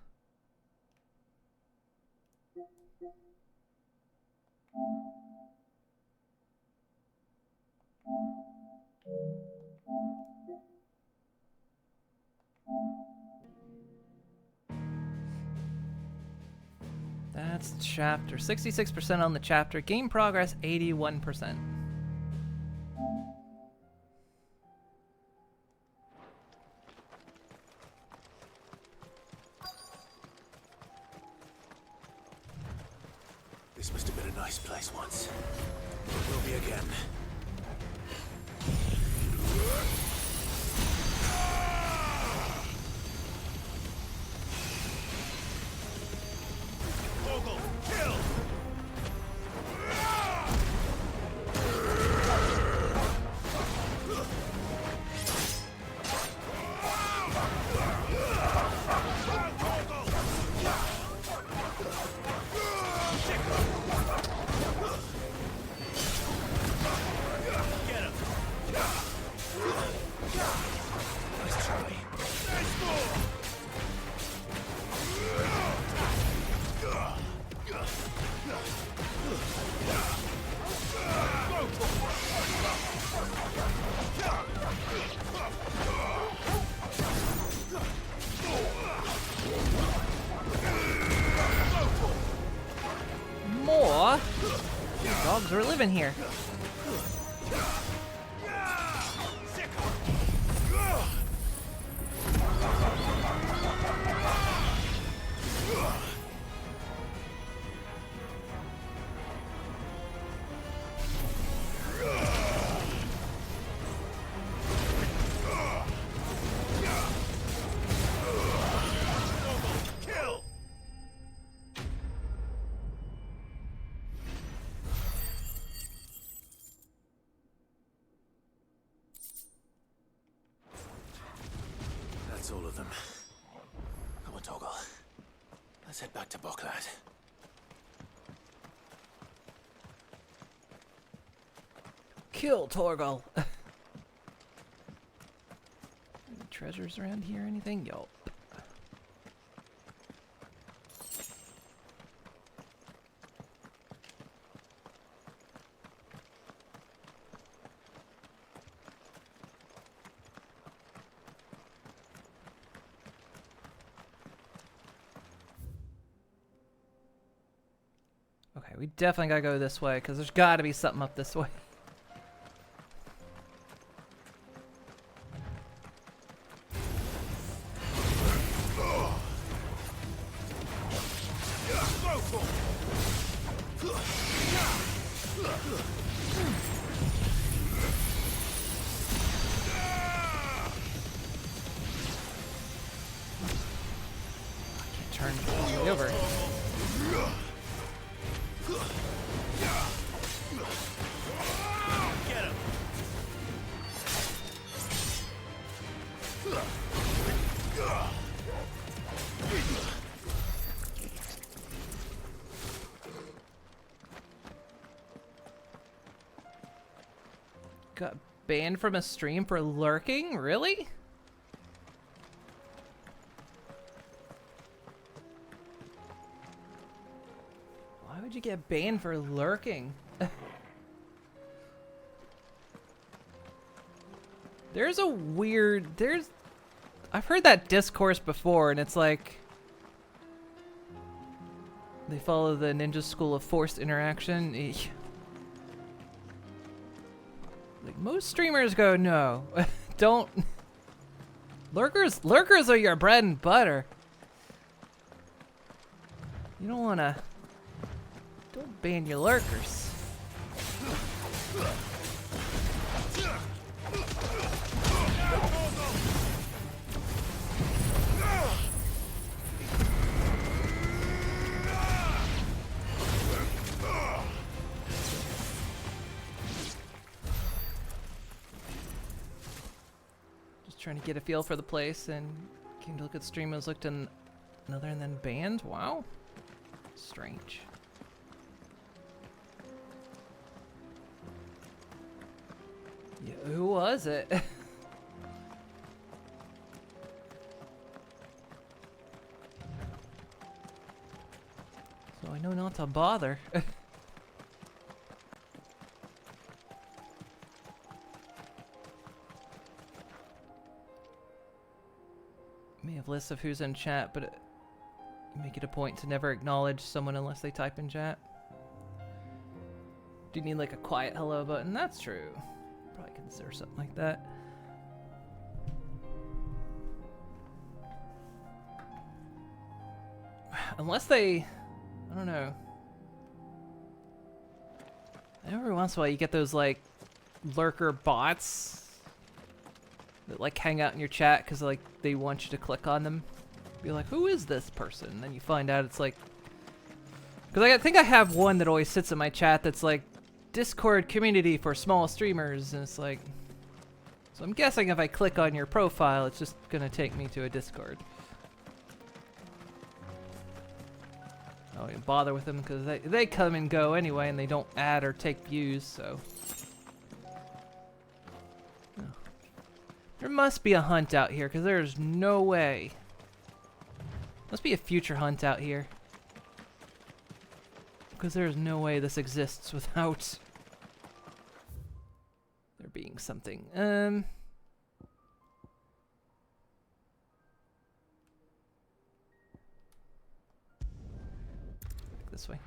A: That's chapter. 66% on the chapter. Game progress, 81%.
I: This must have been a nice place once. It will be again.
H: Torgal, kill!
A: More dogs are living here.
I: That's all of them. Come on, Torgal. Let's head back to Boklad.
A: Kill Torgal. Any treasures around here? Anything? Yo. Okay, we definitely gotta go this way, because there's gotta be something up this way. Turn completely over.
H: Get him!
A: Got banned from a stream for lurking? Really? Why would you get banned for lurking? There's a weird... I've heard that discourse before, and it's like... They follow the ninja school of forced interaction. Like, most streamers go, no. Don't... Lurkers are your bread and butter. You don't wanna... Don't ban your lurkers. Just trying to get a feel for the place, and came to look at streamers, looked at another, and then banned. Wow. Strange. Yeah, who was it? I know not to bother. May have lists of who's in chat, but make it a point to never acknowledge someone unless they type in chat. Do you need like a quiet hello button? That's true. Probably consider something like that. Unless they, I don't know. Every once in a while you get those like lurker bots that like hang out in your chat because like they want you to click on them. Be like, who is this person? And then you find out it's like, because I think I have one that always sits in my chat that's like Discord community for small streamers, and it's like, so I'm guessing if I click on your profile, it's just gonna take me to a Discord. I don't even bother with them because they come and go anyway, and they don't add or take views, so. Oh. There must be a hunt out here, because there's no way. Must be a future hunt out here. Because there's no way this exists without there being something. This way.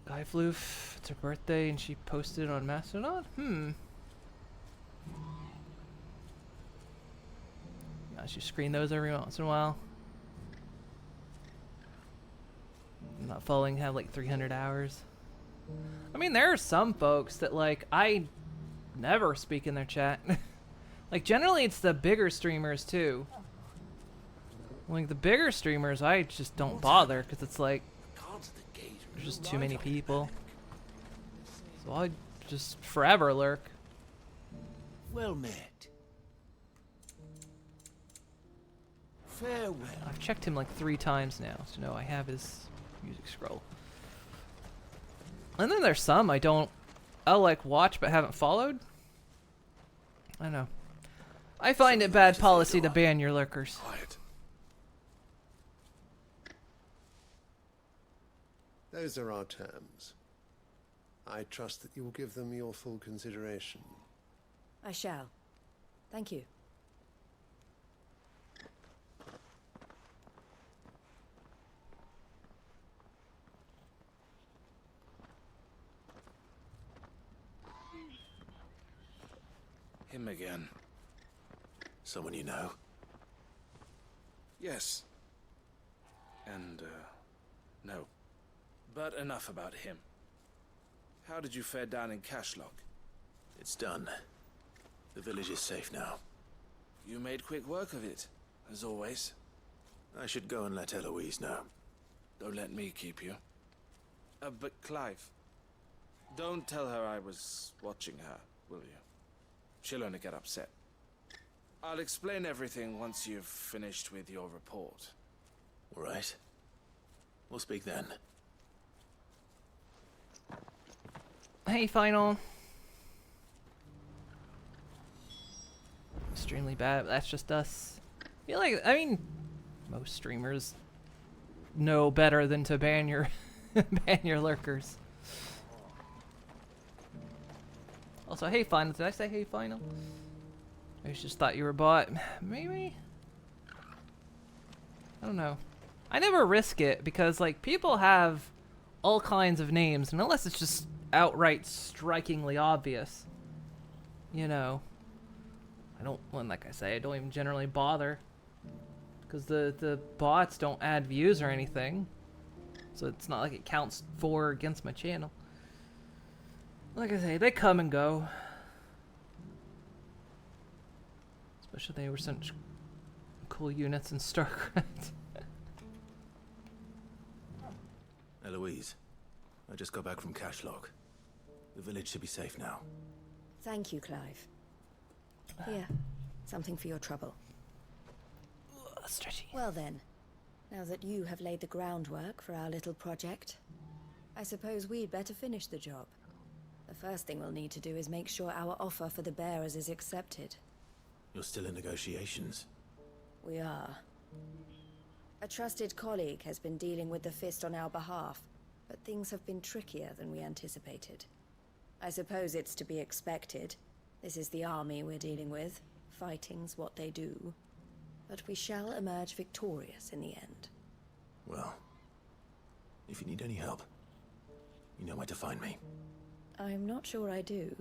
A: Guy flew. It's her birthday and she posted on Mastodon? I should screen those every once in a while. I'm not following, have like 300 hours. I mean, there are some folks that like, I never speak in their chat. Like generally it's the bigger streamers too. Like the bigger streamers, I just don't bother because it's like there's just too many people. So I just forever lurk.
K: Well met. Farewell.
A: I've checked him like 3 times now, so no, I have his music scroll. And then there's some I'll like watch but haven't followed. I don't know. I find it bad policy to ban your lurkers.
B: Quiet. Those are our terms. I trust that you will give them your full consideration.
C: I shall. Thank you.
N: Him again.
I: Someone you know?
N: Yes. And, no. But enough about him. How did you fare down in Cashlock?
I: It's done. The village is safe now.
N: You made quick work of it, as always.
I: I should go and let Eloise know.
N: Don't let me keep you. But Clive, don't tell her I was watching her, will you? She'll only get upset. I'll explain everything once you've finished with your report.
I: All right. We'll speak then.
A: Hey, Final. Extremely bad, but that's just us. I mean, most streamers know better than to ban your ban your lurkers. Also, hey, Final. Did I say hey, Final? I just thought you were bot. Maybe? I don't know. I never risk it because, like, people have all kinds of names, and unless it's just outright strikingly obvious, you know, I don't, well, like I say, I don't even generally bother because the bots don't add views or anything, so it's not like it counts for or against my channel. Like I say, they come and go. Especially they were such cool units in StarCraft.
I: Eloise, I just got back from Cashlock. The village should be safe now.
C: Thank you, Clive. Here, something for your trouble.
A: Stretchy.
C: Well then, now that you have laid the groundwork for our little project, I suppose we'd better finish the job. The first thing we'll need to do is make sure our offer for the bearers is accepted.
I: You're still in negotiations.
C: We are. A trusted colleague has been dealing with the Fist on our behalf, but things have been trickier than we anticipated. I suppose it's to be expected. This is the army we're dealing with. Fighting's what they do. But we shall emerge victorious in the end.
I: Well, if you need any help, you know where to find me.
C: I'm not sure I do.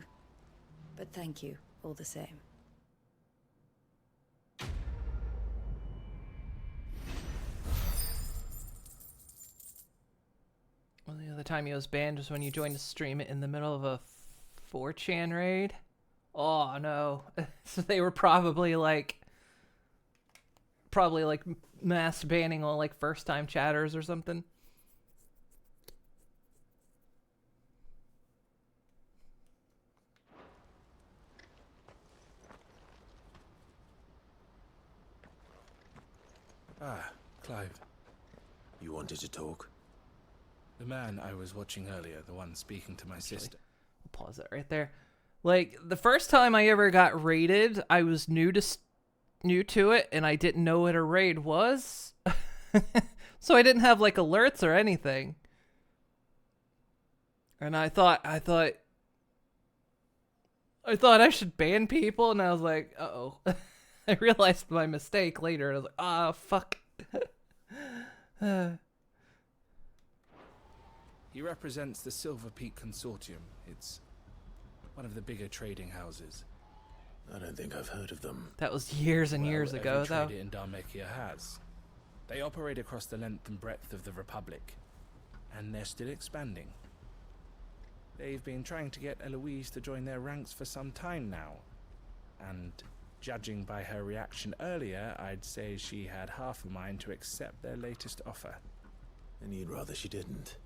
C: But thank you, all the same.
A: Well, the other time he was banned was when you joined a stream in the middle of a 4chan raid. Oh no. So they were probably like mass banning all like first time chatters or something.
N: Ah, Clive.
I: You wanted to talk?
N: The man I was watching earlier, the one speaking to my sister.
A: I'll pause that right there. Like, the first time I ever got raided, I was new to it, and I didn't know what a raid was. So I didn't have, like, alerts or anything. And I thought I should ban people, and I was like, uh-oh. I realized my mistake later, and I was like, ah, fuck.
N: He represents the Silver Peak Consortium. It's one of the bigger trading houses.
I: I don't think I've heard of them.
A: That was years and years ago,
N: every
A: though.
N: trader in Dharmekia has. They operate across the length and breadth of the Republic, and they're still expanding. They've been trying to get Eloise to join their ranks for some time now, and judging by her reaction earlier, I'd say she had half a mind to accept their latest offer.
I: And you'd rather she didn't?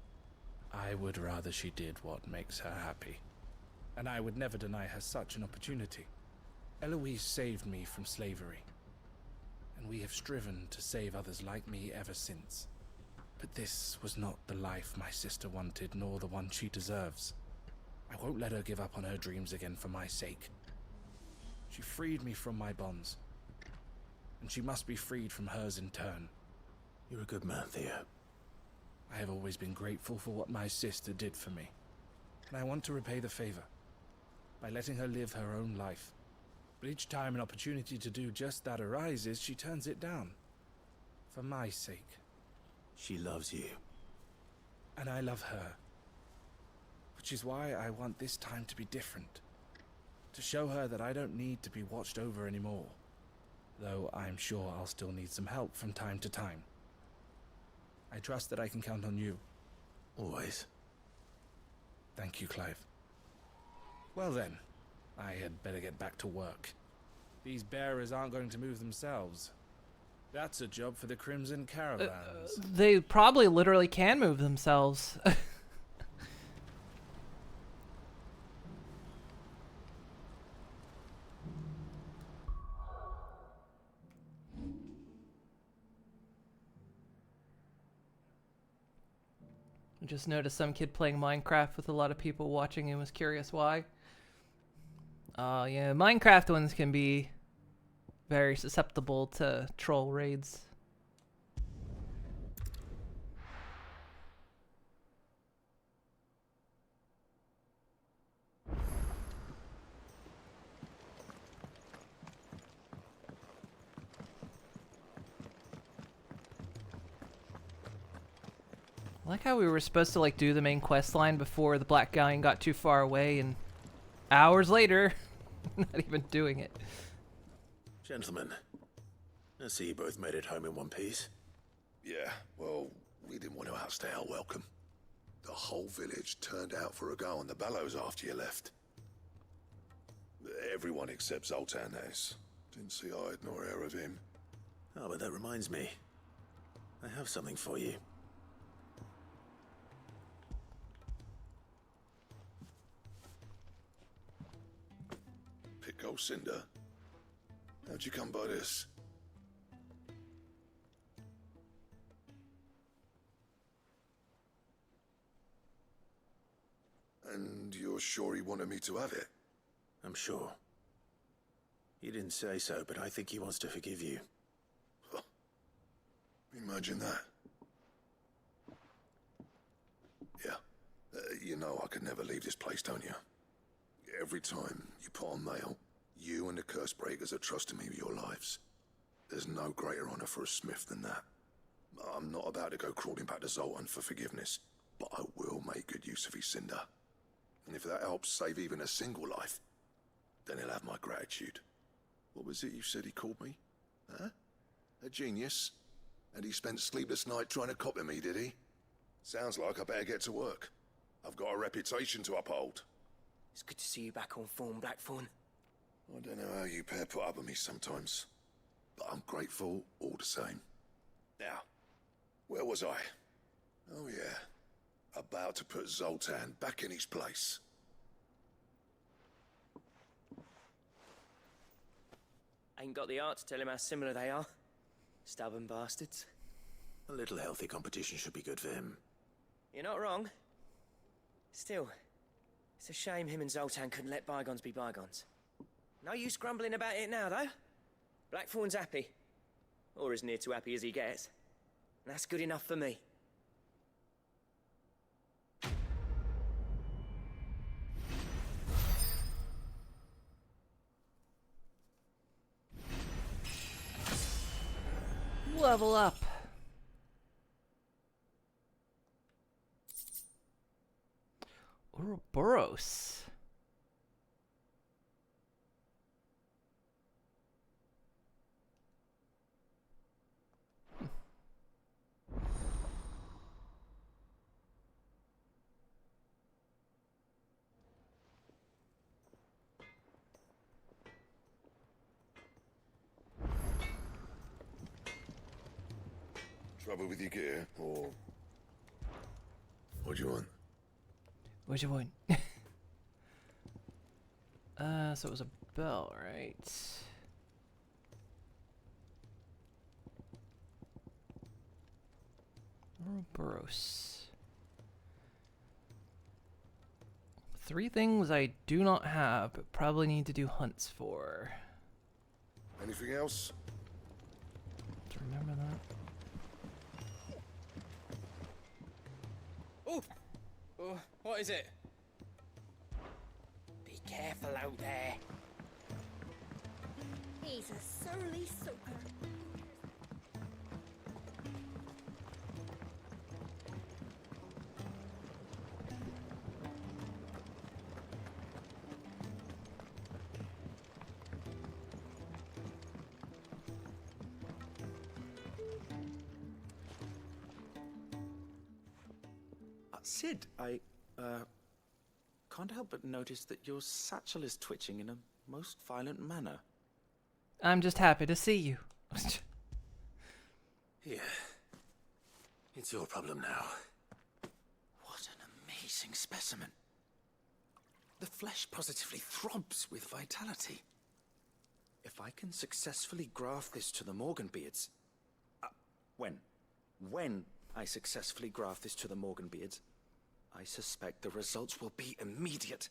N: I would rather she did what makes her happy. And I would never deny her such an opportunity. Eloise saved me from slavery. And we have striven to save others like me ever since. But this was not the life my sister wanted, nor the one she deserves. I won't let her give up on her dreams again for my sake. She freed me from my bonds. And she must be freed from hers in turn.
I: You're a good man, Theo.
N: I have always been grateful for what my sister did for me. And I want to repay the favor by letting her live her own life. But each time an opportunity to do just that arises, she turns it down. For my sake.
I: She loves you.
N: And I love her. Which is why I want this time to be different. To show her that I don't need to be watched over anymore. Though I'm sure I'll still need some help from time to time. I trust that I can count on you.
I: Always.
N: Thank you, Clive. Well then, I had better get back to work. These bearers aren't going to move themselves. That's a job for the Crimson Caravans.
A: They probably literally can move themselves. I just noticed some kid playing Minecraft with a lot of people watching and was curious why. Yeah, Minecraft ones can be very susceptible to troll raids. I like how we were supposed to like do the main quest line before the Black Galleon got too far away, and hours later, not even doing it.
I: Gentlemen, I see you both made it home in one piece.
B: Yeah, well, we didn't want to outstay our welcome. The whole village turned out for a go on the bellows after you left. Everyone except Zoltan has. Didn't see hide nor hair of him.
I: Oh, but that reminds me. I have something for you.
B: Pick old Cinder. How'd you come by this? And you're sure he wanted me to have it?
I: I'm sure. He didn't say so, but I think he wants to forgive you.
B: He may Imagine that. Yeah. You know I could never leave this place, don't you? Every time you put on mail, you and the curse breakers are trusting me with your lives. There's no greater honor for a smith than that. I'm not about to go crawling back to Zoltan for forgiveness, but I will make good use of his cinder. And if that helps save even a single life, then he'll have my gratitude. What was it you said he called me? Huh? A genius? And he spent sleepless night trying to copy me, did he? Sounds like I better get to work. I've got a reputation to uphold.
L: It's good to see you back on form, Blackthorn.
B: I don't know how you pair put up with me sometimes, but I'm grateful all the same. Now, where was I? Oh yeah, about to put Zoltan back in his place.
L: Ain't got the art to tell him how similar they are. Stubborn bastards.
I: A little healthy competition should be good for him.
L: You're not wrong. Still, it's a shame him and Zoltan couldn't let bygones be bygones. No use grumbling about it now, though. Blackthorn's happy. Or as near to happy as he gets. And that's good enough for me.
A: Level up. Ouroboros.
B: Trouble with your gear, or... What do you want?
A: What do you want? So it was a bell, right? Ouroboros. 3 things I do not have, but probably need to do hunts for.
B: Anything else?
A: To remember that.
L: Oh! Oh, what is it? Be careful out there.
V: He's a surly soaker.
H: Sid, I can't help but notice that your satchel is twitching in a most violent manner.
A: I'm just happy to see you.
I: Yeah. It's your problem now.
H: What an amazing specimen. The flesh positively throbs with vitality. If I can successfully graft this to the Morganbeards... When I successfully graft this to the Morganbeards, I suspect the results will be immediate.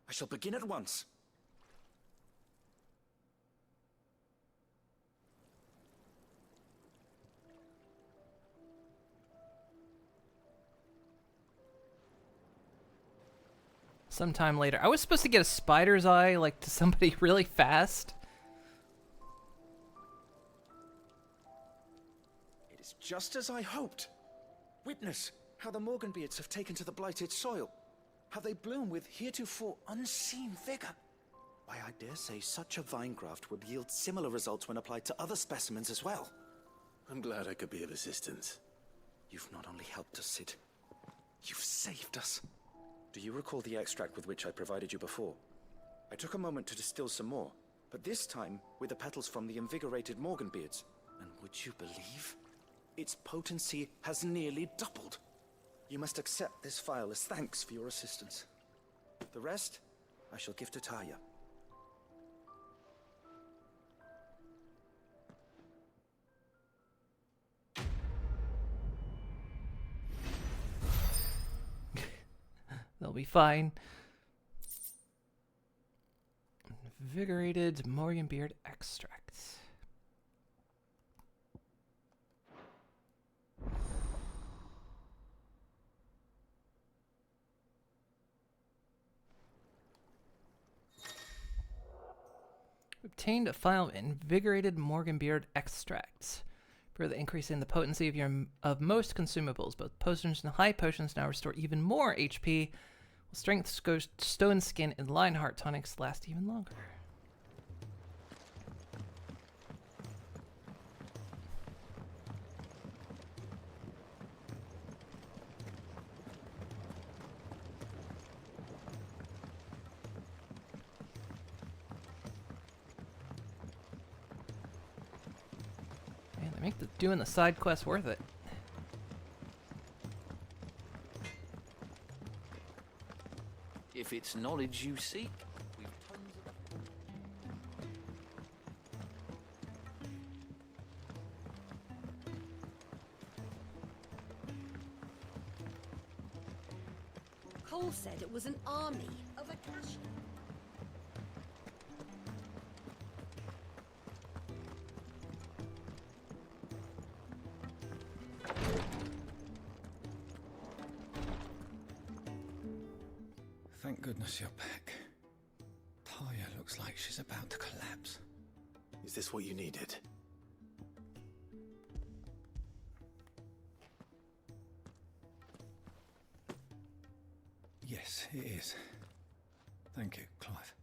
H: I shall begin at once.
A: Sometime later. I was supposed to get a spider's eye, like, to somebody really fast.
H: It is just as I hoped. Witness how the Morganbeards have taken to the blighted soil. How they bloom with heretofore unseen vigor. Why, I dare say such a vine graft would yield similar results when applied to other specimens as well.
I: I'm glad I could be of assistance.
H: You've not only helped us, Sid, you've saved us. Do you recall the extract with which I provided you before? I took a moment to distill some more, but this time with the petals from the invigorated Morganbeards. And would you believe? Its potency has nearly doubled. You must accept this vial as thanks for your assistance. The rest, I shall give to Taya.
A: They'll be fine. Invigorated Morganbeard extract. Obtained a vial of invigorated Morganbeard extracts, further increasing the potency of most consumables. Both potions and high potions now restore even more HP, while strength, stone skin, and Lionheart tonics last even longer. Make doing the side quest worth it.
K: If it's knowledge you seek, we've tons of...
V: Cole said it was an army of Akasha.
M: Thank goodness you're back. Taya looks like she's about to collapse.
I: Is this what you needed?
M: Yes, it is. Thank you, Clive.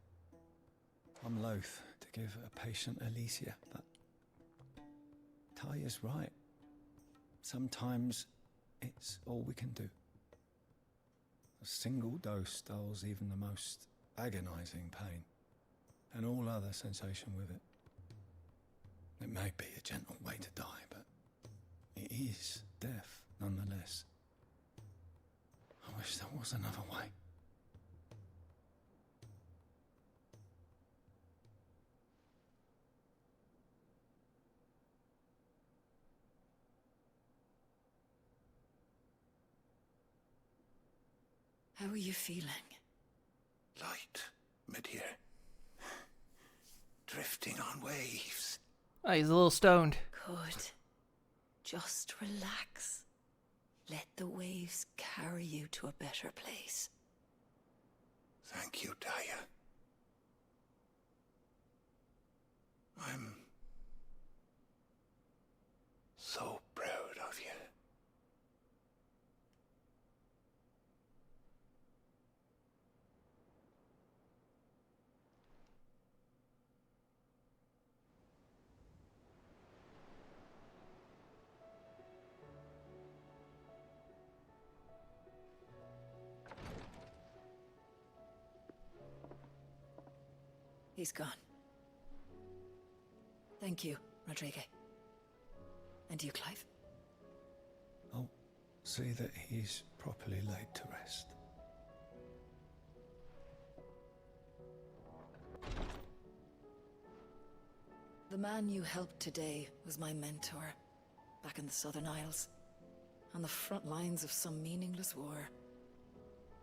M: I'm loath to give a patient Alicia, but Taya's right. Sometimes it's all we can do. A single dose dulls even the most agonizing pain, and all other sensation with it. It may be a gentle way to die, but it is death nonetheless. I wish there was another way.
O: How are you feeling?
K: Light, mid-here. Drifting on waves.
A: Oh, he's a little stoned.
O: Good. Just relax. Let the waves carry you to a better place.
K: Thank you, Taya. I'm so proud of you.
O: He's gone. Thank you, Rodrigue. And you, Clive?
M: I'll see that he's properly laid to rest.
O: The man you helped today was my mentor, back in the Southern Isles, on the front lines of some meaningless war.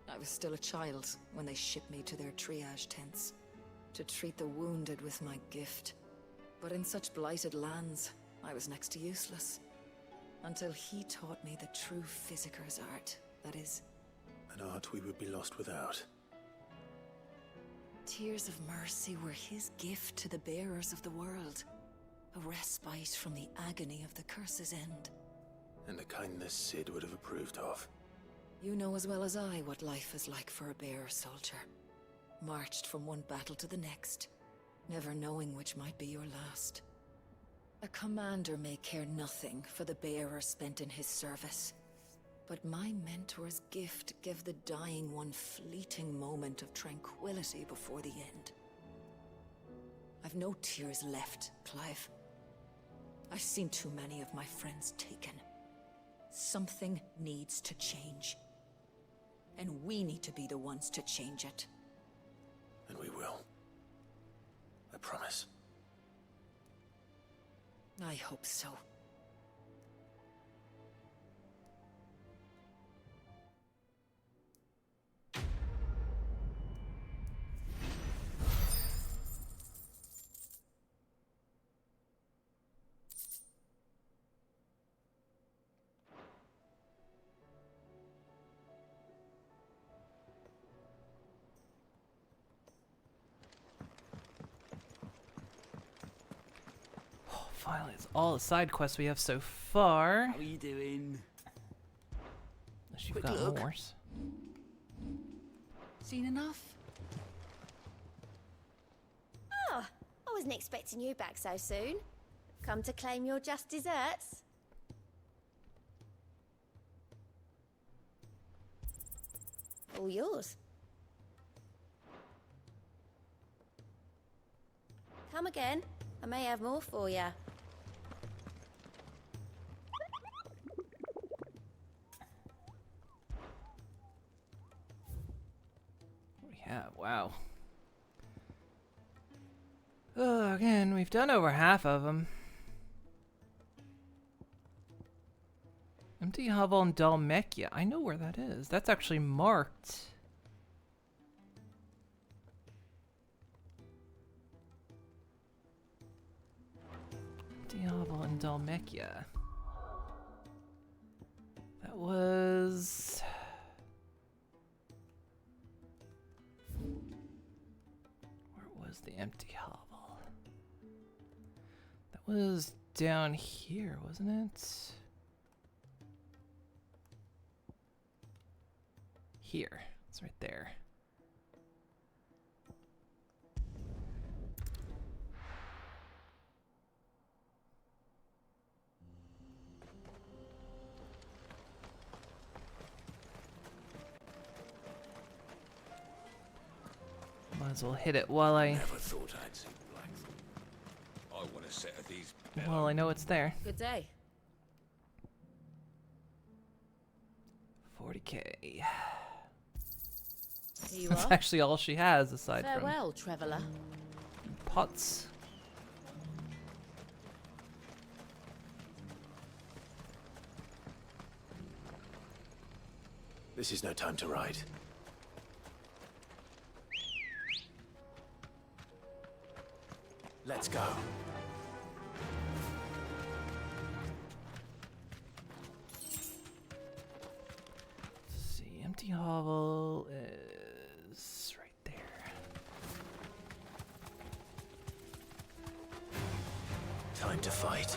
O: I was still a child when they shipped me to their triage tents, to treat the wounded with my gift. But in such blighted lands, I was next to useless. Until he taught me the true Physicker's art, that is...
I: An art we would be lost without.
O: Tears of mercy were his gift to the bearers of the world. A respite from the agony of the curse's end.
I: And a kindness Sid would have approved of.
O: You know as well as I what life is like for a bearer soldier. Marched from one battle to the next, never knowing which might be your last. A commander may care nothing for the bearer spent in his service, but my mentor's gift gave the dying one fleeting moment of tranquility before the end. I've no tears left, Clive. I've seen too many of my friends taken. Something needs to change. And we need to be the ones to change it.
I: And we will. I promise.
O: I hope so.
A: finally, it's all the side quests we have so far.
U: How are you doing?
A: Unless you've
U: Quick
A: got
U: look.
A: more.
U: Seen enough?
C: Oh, I wasn't expecting you back so soon. Come to claim your just desserts? All yours. Come again. I may have more for you.
A: Yeah, wow. Oh, again, we've done over half of them. Empty hovel in Dalmekia. I know where that is. That's actually marked. Empty hovel in Dalmekia. That was... Where was the empty hovel? That was down here, wasn't it? Here. It's right there. Might as well hit it while I...
K: Never thought I'd see Blackthorn. I want a set of these.
A: Well, I know it's there.
C: Good day.
A: 40k.
C: Here you
A: That's
C: are.
A: actually all she has aside
C: Farewell, traveller.
A: from pots.
I: This is no time to ride. Let's go.
A: Let's see, empty hovel is right there.
I: Time to fight.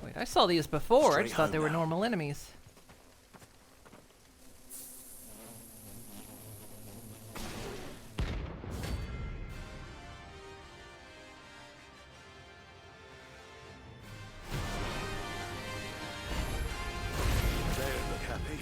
A: Wait, I saw these before. I
I: Straight
A: just thought they
I: home
A: were
I: now.
A: normal enemies.
I: They don't look happy.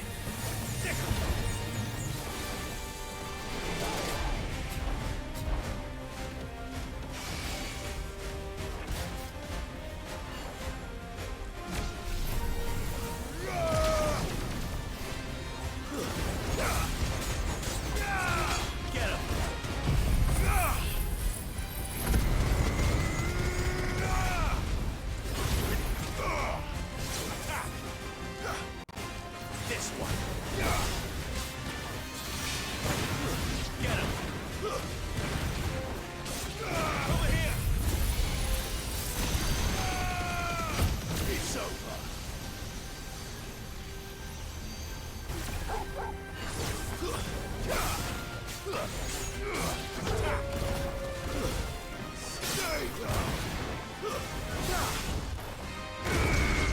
K: This one. Get him. Over here. It's over.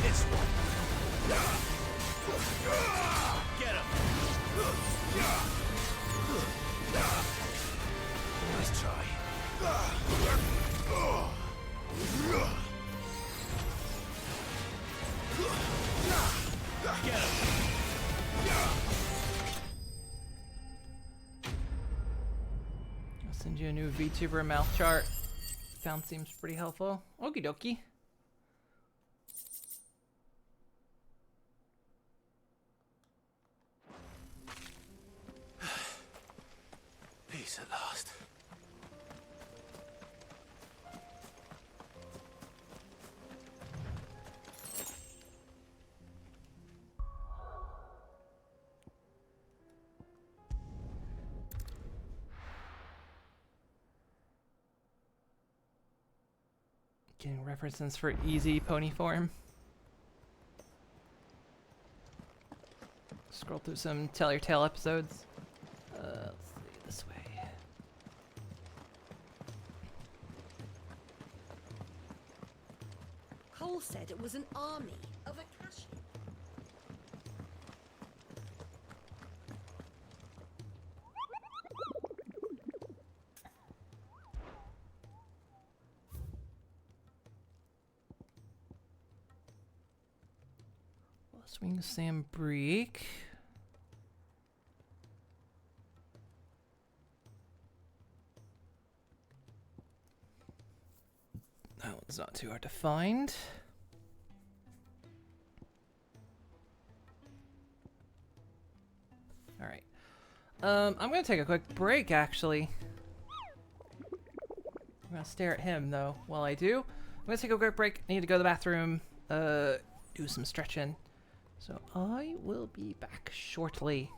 K: This one. Get him. Nice try. Get him.
A: I'll send you a new VTuber mouth chart. Sound seems pretty helpful. Okie dokie.
I: Peace at last.
A: Getting references for easy pony form. Scroll through some Tell Your Tale episodes. Let's see, this way.
F: Cole said it was an army of Akashi.
A: Swing Sam Break. That one's not too hard to find. All right. I'm gonna take a quick break, actually. I'm gonna stare at him though while I do. I'm gonna take a quick break. I need to go to the bathroom. Do some stretching. So I will be back shortly.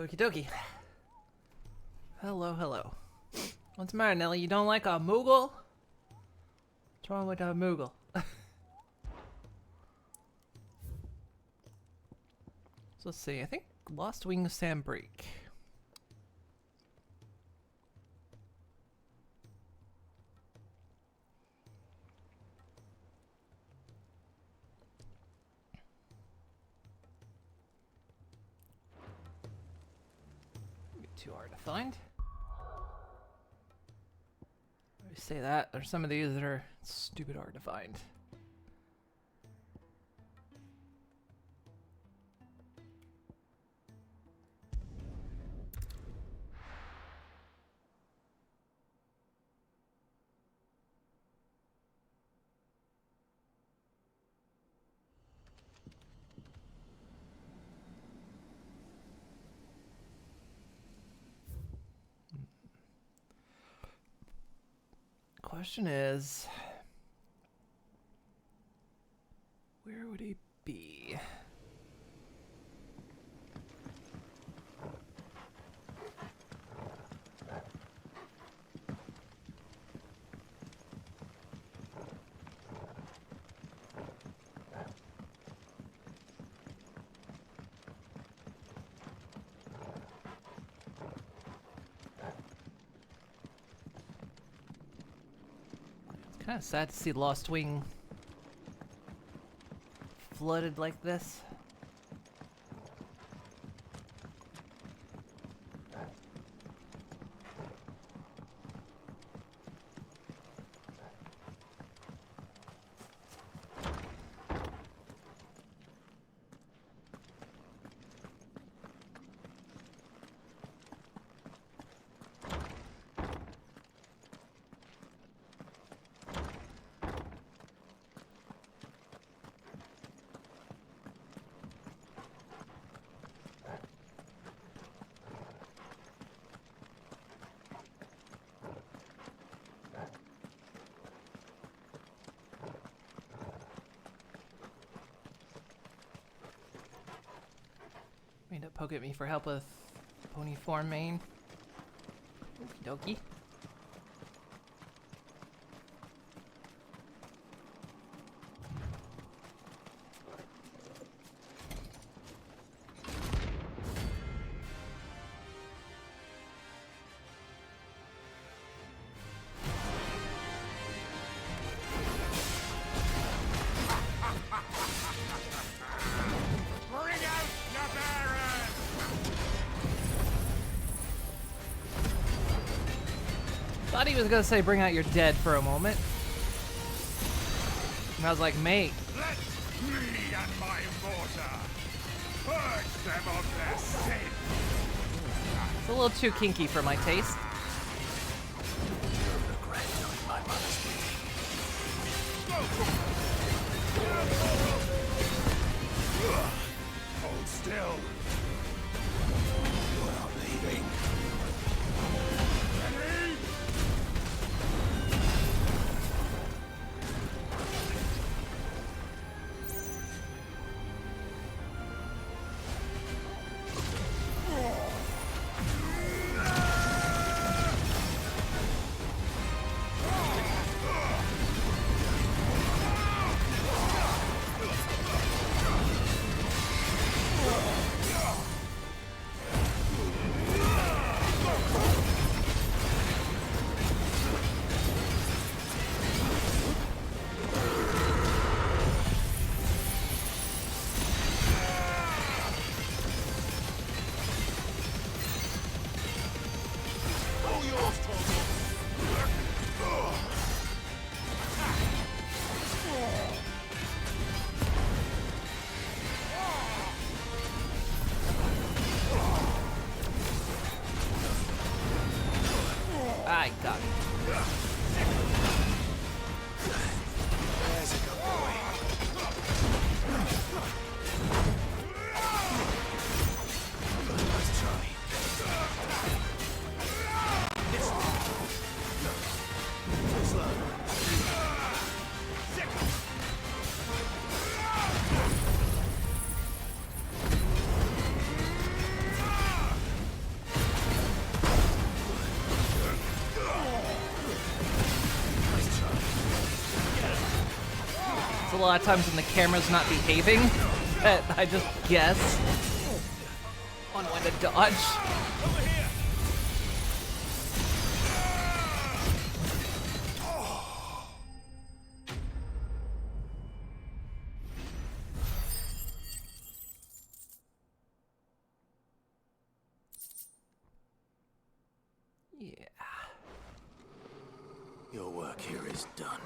A: Okie dokie. Hello, hello. What's the matter, Nelly? You don't like a Moogle? What's wrong with a Moogle? So let's see. I think Lost Wing Sandbreak. Too hard to find. I say that. There's some of these that are stupid hard to find. Question is, where would he be? Kind of sad to see Lost Wing flooded like this. Made up poke at me for help with pony form main. Okie dokie. Thought he was gonna say bring out your dead for a moment. And I was like, mate.
G: Let me and my mortar purge them of their sin.
A: It's a little too kinky for my taste.
G: Hold still. You're not leaving. Henry!
A: a lot of times when the camera's not behaving, that I just guess on when to dodge. Yeah.
I: Your work here is done.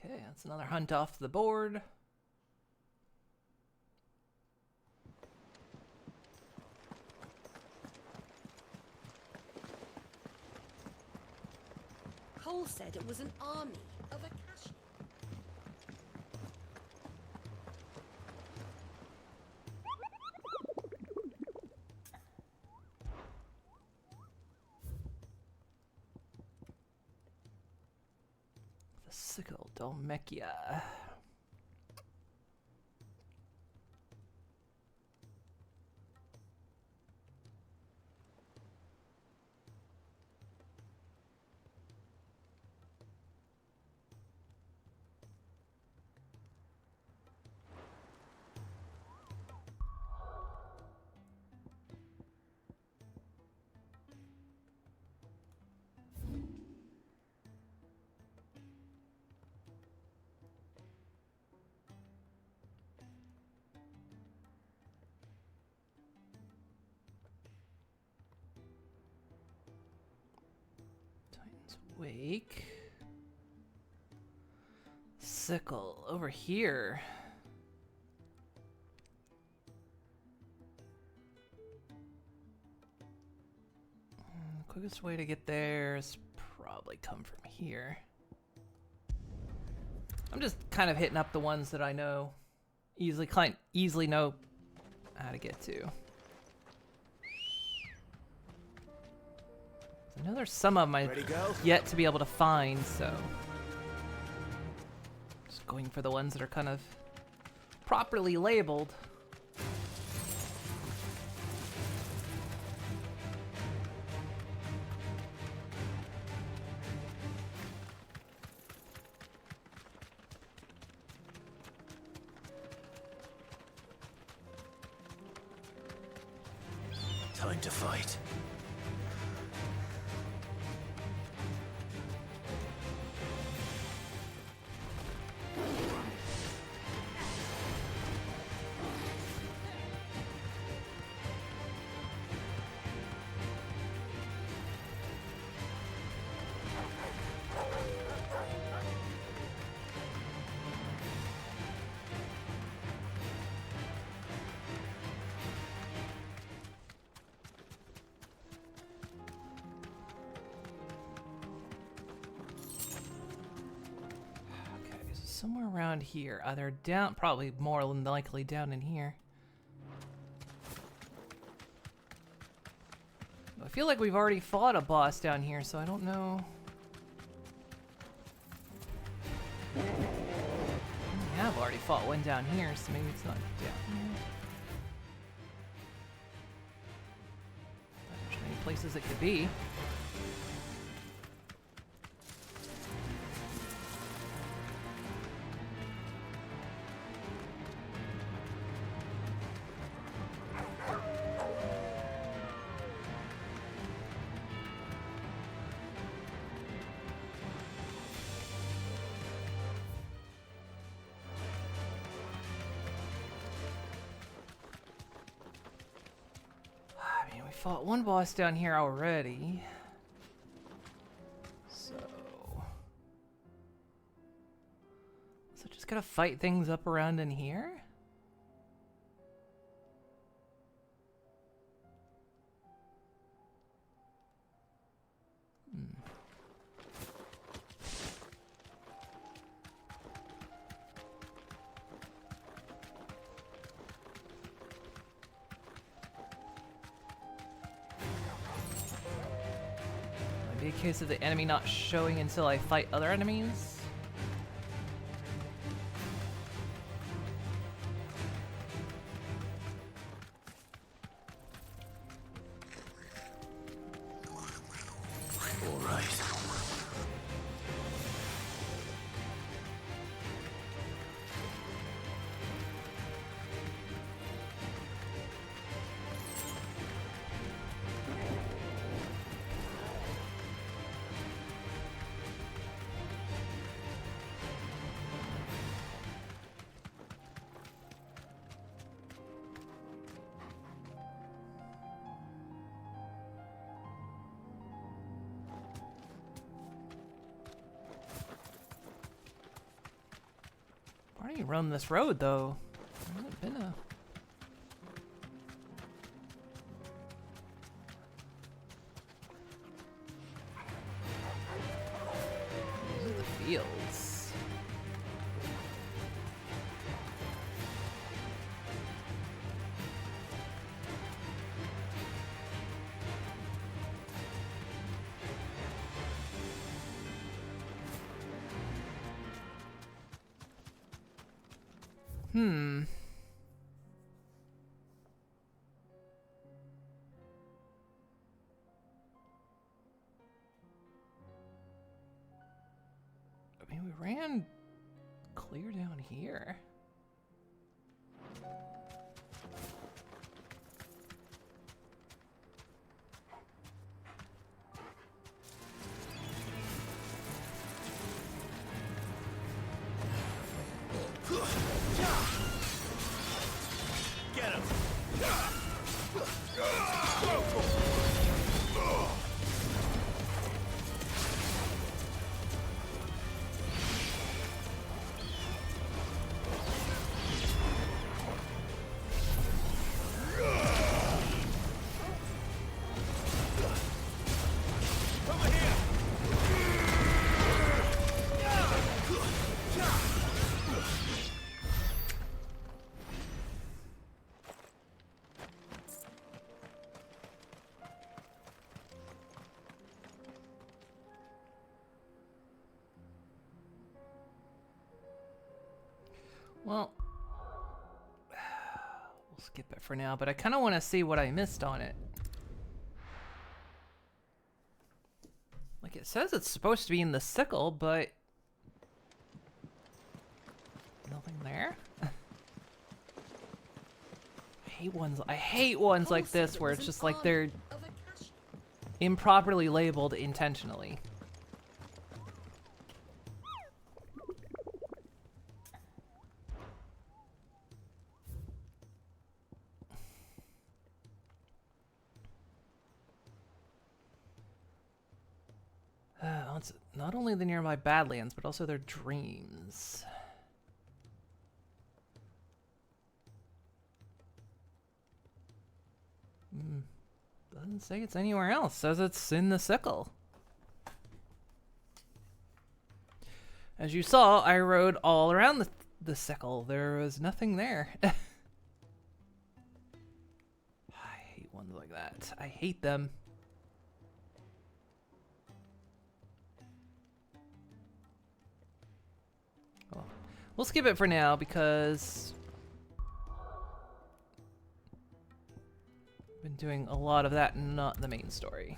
A: Okay, that's another hunt off the board.
F: Cole said it was an army of Akashi.
A: The sickle Dolmechia. Wake. Sickle over here. Quickest way to get there is probably come from here. I'm just kind of hitting up the ones that I know easily know how to get to. I know there's some of them I've yet to be able to find, so just going for the ones that are kind of properly labeled.
I: Time to fight.
A: Somewhere around here, either down, probably more than likely down in here. I feel like we've already fought a boss down here, so I don't know. We have already fought one down here, so maybe it's not down here. But there's many places it could be. Fought one boss down here already. So just gotta fight things up around in here? Be a case of the enemy not showing until I fight other enemies.
I: All right.
A: Why don't you run this road though? Hasn't been a... These are the fields. Hmm. I mean, we ran clear down here.
R: Get him!
A: Well, we'll skip it for now, but I kind of want to see what I missed on it. Like, it says it's supposed to be in the sickle, but nothing there. I hate ones like this where it's just like they're improperly labeled intentionally. It's not only the nearby Badlands, but also their dreams. Doesn't say it's anywhere else. Says it's in the sickle. As you saw, I rode all around the sickle. There was nothing there. I hate ones like that. I hate them. Well, we'll skip it for now because I've been doing a lot of that, not the main story.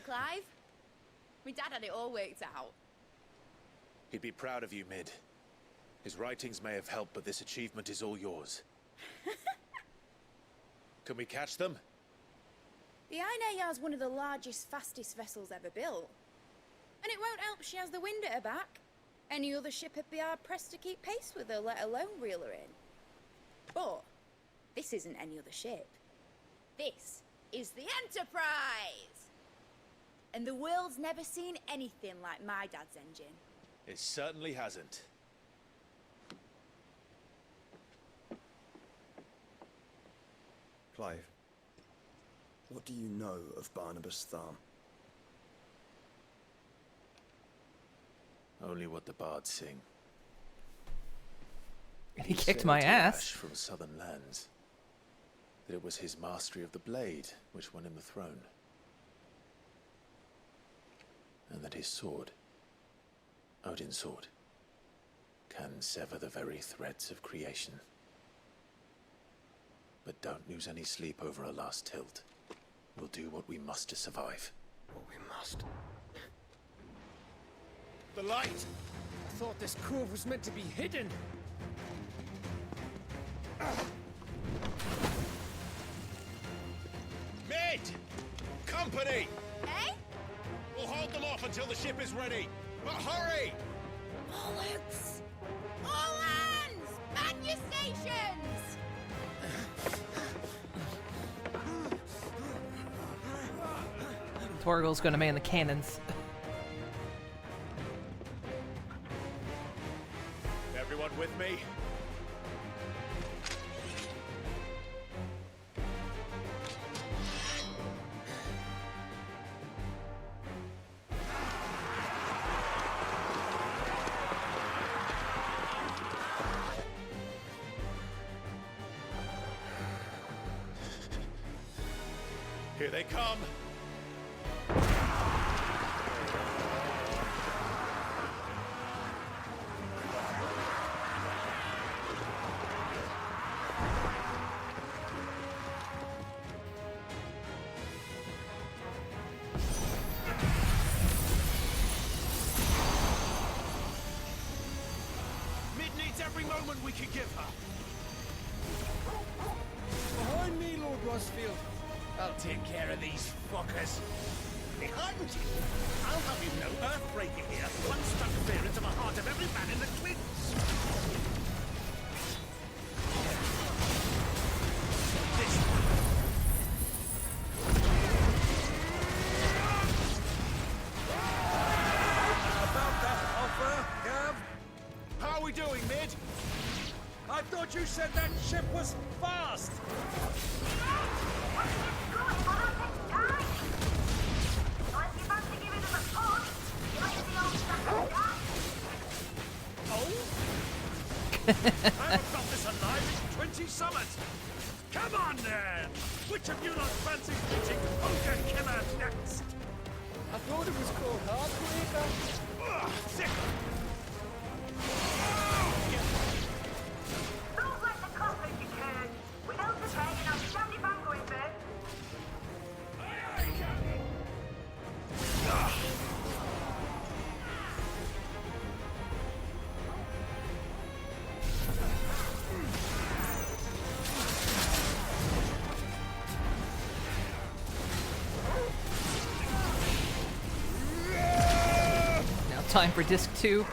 P: Clive? My dad had it all worked out.
I: He'd be proud of you, Mid. His writings may have helped, but this achievement is all yours. Can we catch them?
V: The Iron Yard's one of the largest, fastest vessels ever built. And it won't help she has the wind at her back. Any other ship would be hard-pressed to keep pace with her, let alone reel her in. But this isn't any other ship. This is the Enterprise! And the world's never seen anything like my dad's engine.
I: It certainly hasn't.
J: Clive, what do you know of Barnabas Tharm?
I: Only what the bards sing.
A: He kicked
I: said
A: my
I: to
A: ass.
I: Ash from southern lands that it was his mastery of the blade which won him the throne, and that his sword, Odin's sword, can sever the very threads of creation. But don't lose any sleep over our last tilt. We'll do what we must to survive.
J: What we must.
S: The light! I thought this cove was meant to be hidden.
G: Mate! Company!
V: Eh?
G: We'll hold them off until the ship is ready. But hurry!
V: Bollocks! All hands! Man your stations!
A: Torgal's gonna man the cannons.
G: Everyone with me? Here they come.
S: Mid needs every moment we can give her. Behind me, Lord Rosfield. I'll take care of these fuckers.
G: Behind you? I'll have you know, Earthbreaker here once struck fear into the heart of every man in the Twins. This
S: About that offer, Gav?
G: How are we doing, Mid?
S: I thought you said that ship was fast.
G: I haven't got this alive in 20 summers. Come on, then! Which of you lot fancies meeting Ogre Killer next?
S: I thought it was called Heartbreaker.
G: Ugh, sick!
W: Don't let the coffin decay. Without the bag and I'll stand if I'm going there.
A: Now time for disc 2.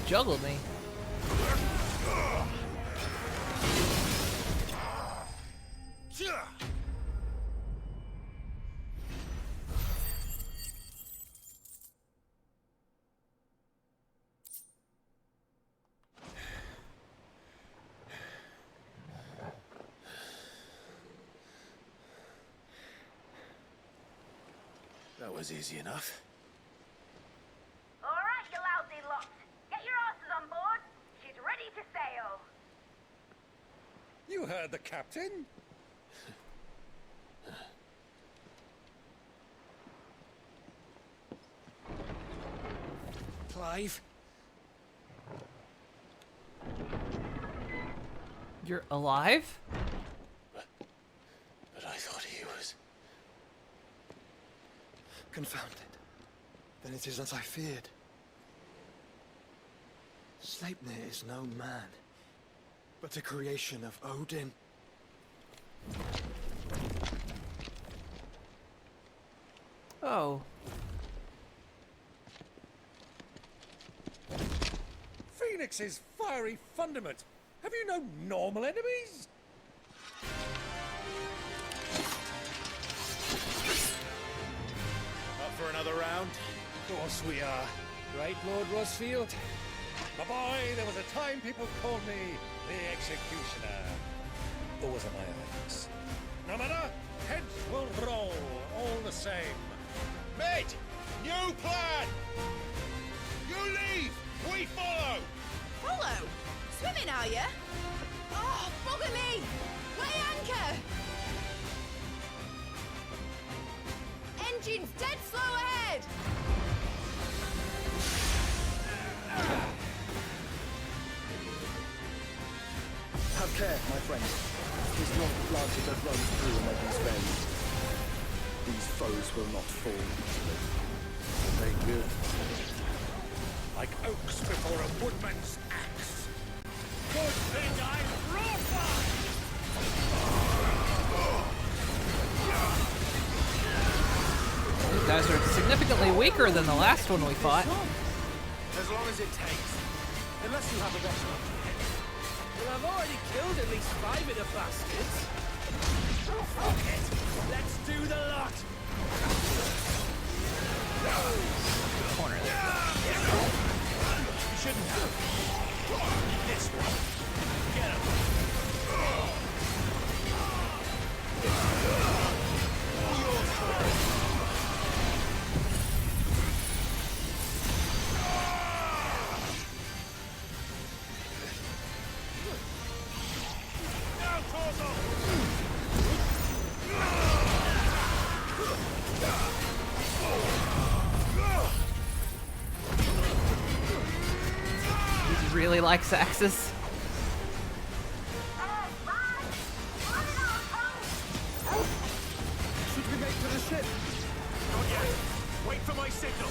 A: juggled me.
I: That was easy enough.
W: All right, you lousy lot. Get your asses on board. She's ready to sail.
G: You heard the captain.
R: Clive?
A: You're alive?
I: But I thought he was...
J: Confounded. Then it is as I feared. Sleipnir is no man, but a creation of Odin.
A: Oh.
G: Phoenix's fiery fundament. Have you no normal enemies?
D: Up for another round?
G: Of course we are. Right, Lord Rosfield? My boy, there was a time people called me the Executioner. Or was it my eyes? No matter, heads will roll all the same.
D: Mate! New plan! You leave! We follow!
V: Follow? Swimming, are you? Oh, bugger me! Weigh anchor! Engine's dead slow ahead!
J: Have care, my friend. Tis not blood that runs through Megan's veins. These foes will not fall easily.
G: They will. Like oaks before a woodman's axe. Good thing I brought one!
A: These guys are significantly weaker than the last one we fought.
L: As long as it takes. Unless you have a better one. Well, I've already killed at least 5 of the bastards. Fuck it! Let's do the lot!
A: Corner there.
L: You shouldn't have. This one. Get him. Your turn.
A: He really likes axes.
L: Should we make for the ship? Not yet. Wait for my signal.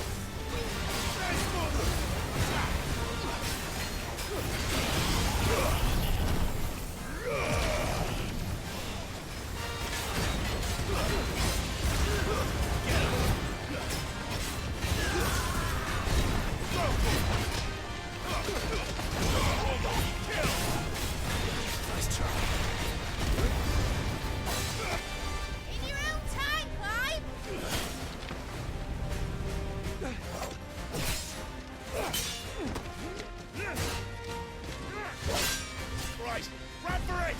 D: Nice try.
V: In your own time, Clive!
D: Right, grab for it!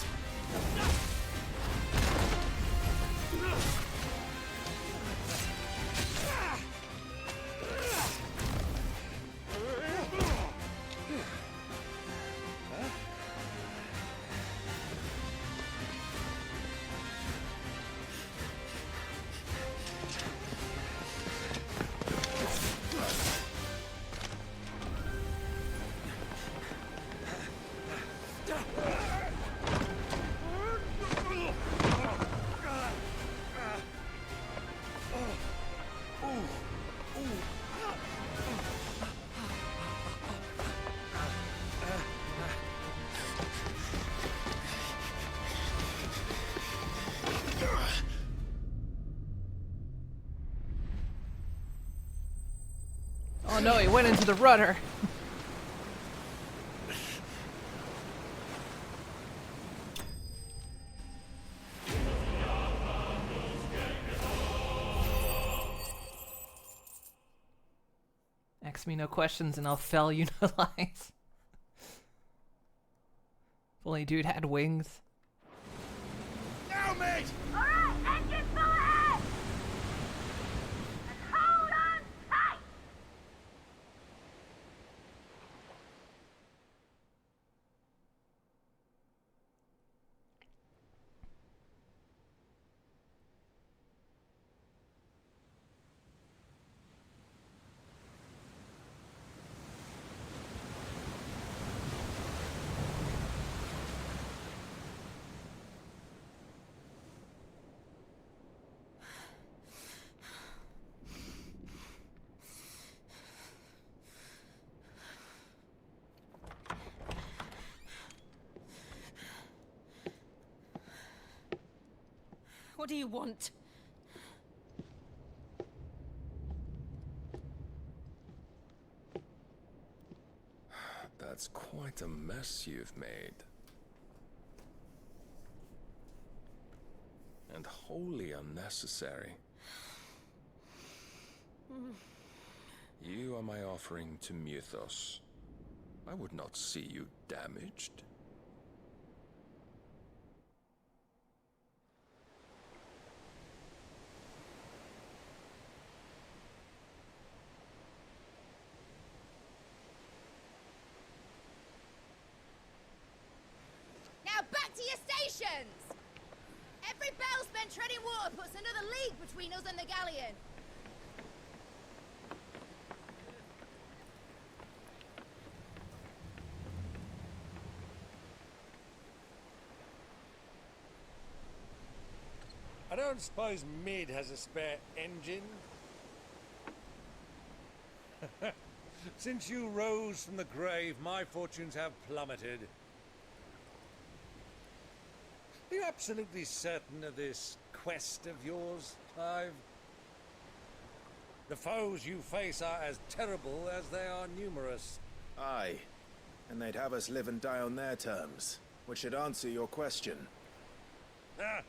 A: Oh no, he went into the rudder. Ask me no questions and I'll fell you no lies. If only dude had wings.
D: Now, mate!
W: Alright, engine full ahead! And hold on tight!
F: What do you want?
E: That's quite a mess you've made. And wholly unnecessary. You are my offering to Mythos. I would not see you damaged.
V: Now back to your stations! Every bell spent treading water puts another league between us and the galleon.
G: I don't suppose Mid has a spare engine? Since you rose from the grave, my fortunes have plummeted. Are you absolutely certain of this quest of yours, Clive? The foes you face are as terrible as they are numerous.
I: Aye. And they'd have us live and die on their terms, which should answer your question.
G: Ah.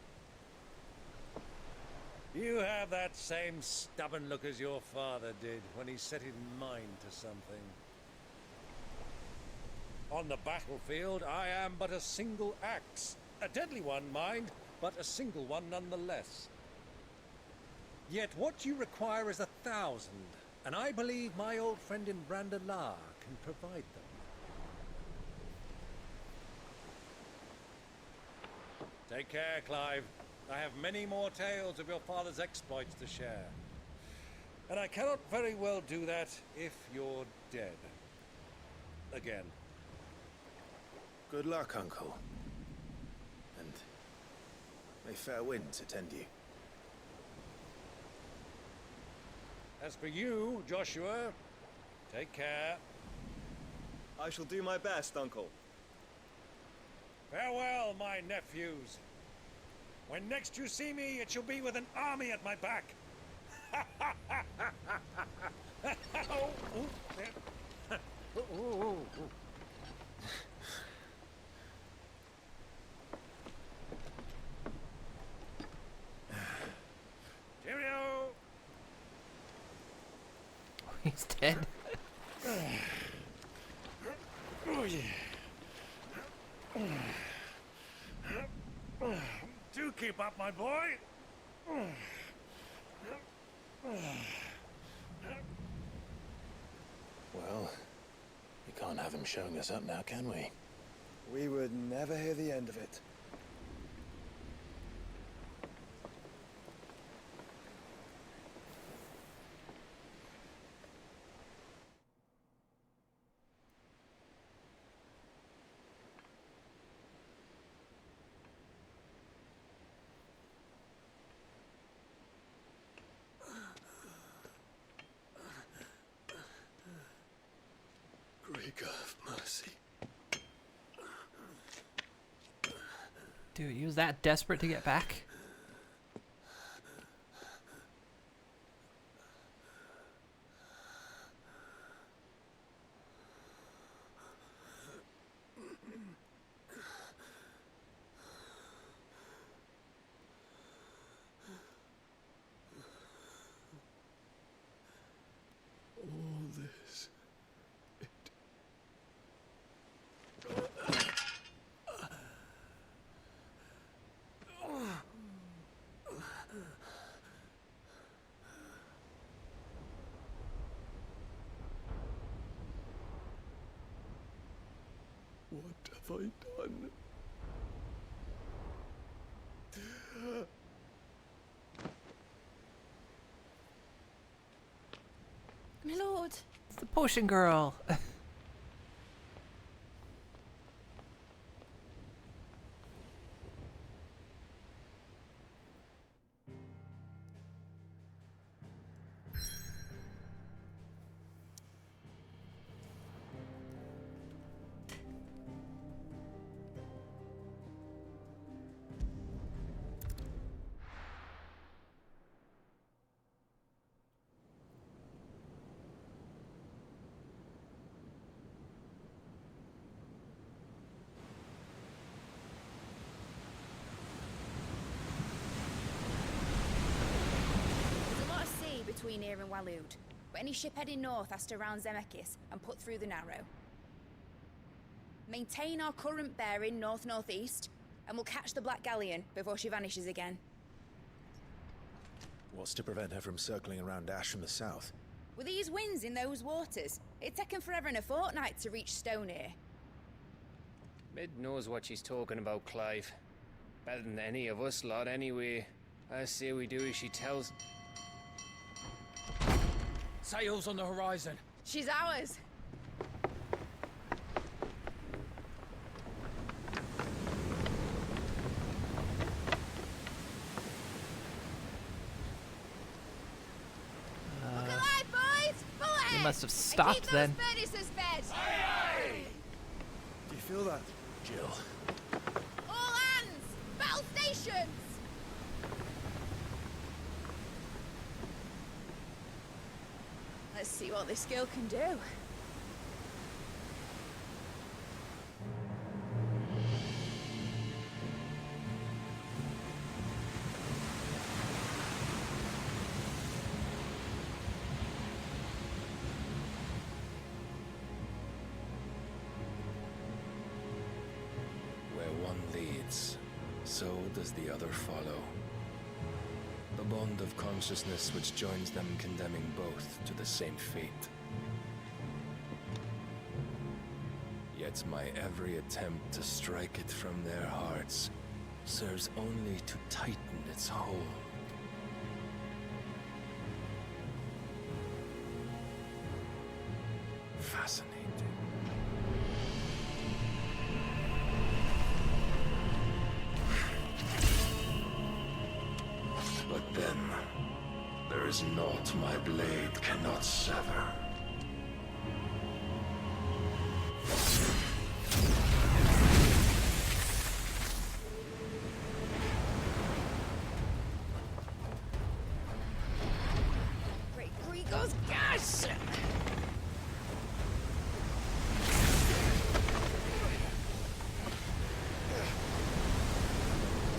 G: You have that same stubborn look as your father did when he set his mind to something. On the battlefield, I am but a single axe. A deadly one, mind, but a single one nonetheless. Yet what you require is 1,000, and I believe my old friend in Brandalar can provide them. Take care, Clive. I have many more tales of your father's exploits to share. And I cannot very well do that if you're dead. Again.
I: Good luck, Uncle. And may fair winds attend you.
G: As for you, Joshua, take care.
Q: I shall do my best, Uncle.
G: Farewell, my nephews. When next you see me, it shall be with an army at my back. Oh, oh, Cheerio!
A: He's dead.
G: Oh, yeah. Do keep up, my boy.
I: Well, we can't have him showing us up now, can we?
J: We would never hear the end of it.
B: Grieger of mercy.
A: Dude, he was that desperate to get back?
B: All this have I done?
V: My lord.
A: It's the potion girl.
V: Between here and Waloed, but any ship heading north has to round Zemeckis and put through the Narrow. Maintain our current bearing north-northeast, and we'll catch the Black Galleon before she vanishes again.
I: What's to prevent her from circling around Ash from the south?
V: With these winds in those waters, it'd taken forever and a fortnight to reach Stonehenge.
U: Mid knows what she's talking about, Clive. Better than any of us lot, anyway. I say we do as she tells.
S: Sails on the horizon.
V: She's ours. Look alive, boys! Pull ahead!
A: You must have stopped
V: and
A: then.
V: keep those furnaces fed.
I: Do you feel that, Jill?
V: All hands! Battle stations! Let's see what this girl can do.
E: Where one leads, so does the other follow. The bond of consciousness which joins them condemning both to the same fate. Yet my every attempt to strike it from their hearts serves only to tighten its hold. Fascinating. But then, there is naught my blade cannot sever.
V: Great Gregor's gas!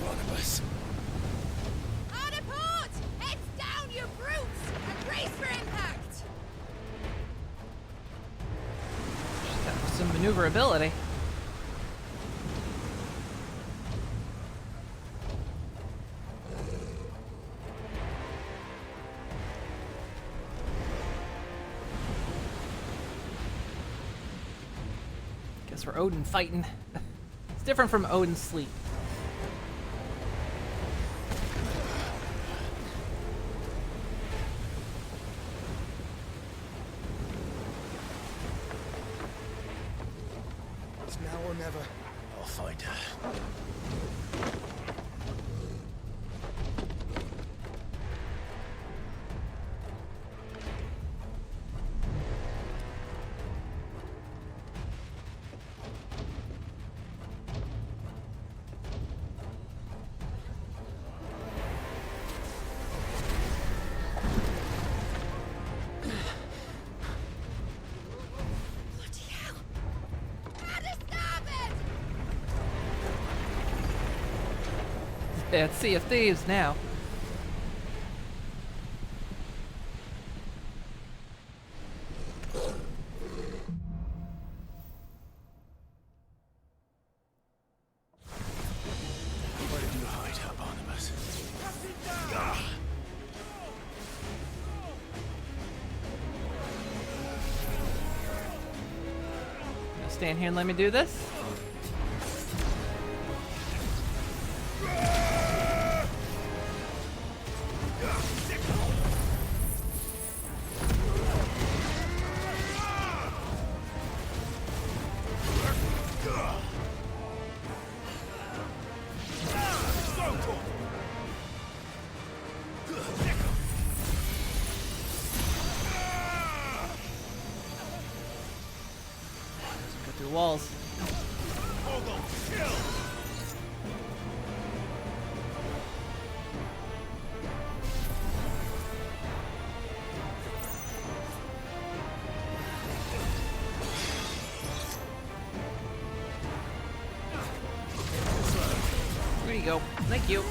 E: Barnabas.
V: Hard a port! Heads down, you brutes! And brace for impact!
A: She's got some maneuverability. Guess we're Odin fighting. It's different from Odin's sleep.
I: It's now or never. I'll find her.
V: Bloody hell! At a starboard!
A: Yeah, it's Sea of Thieves now.
I: Where did you hide her, Barnabas?
A: Gonna stand here and let me do this? walls. There you go. Thank you.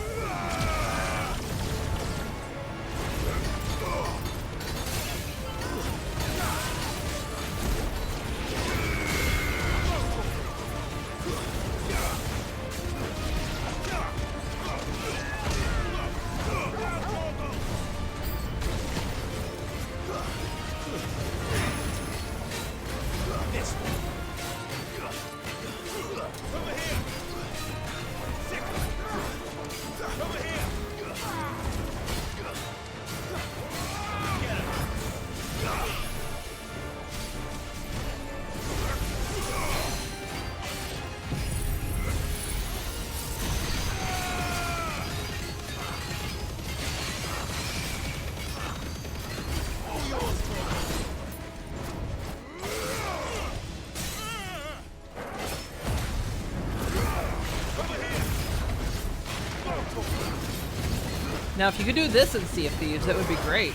A: Now, if you could do this in Sea of Thieves, that would be great.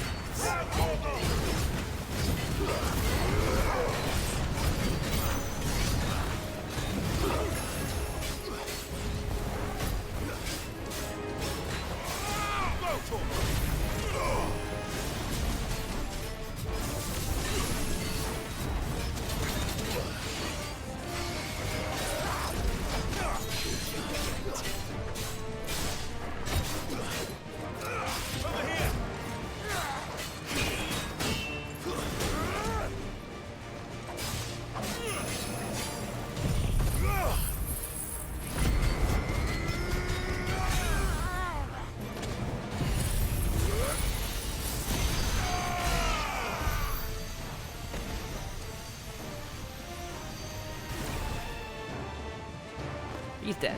A: He's dead.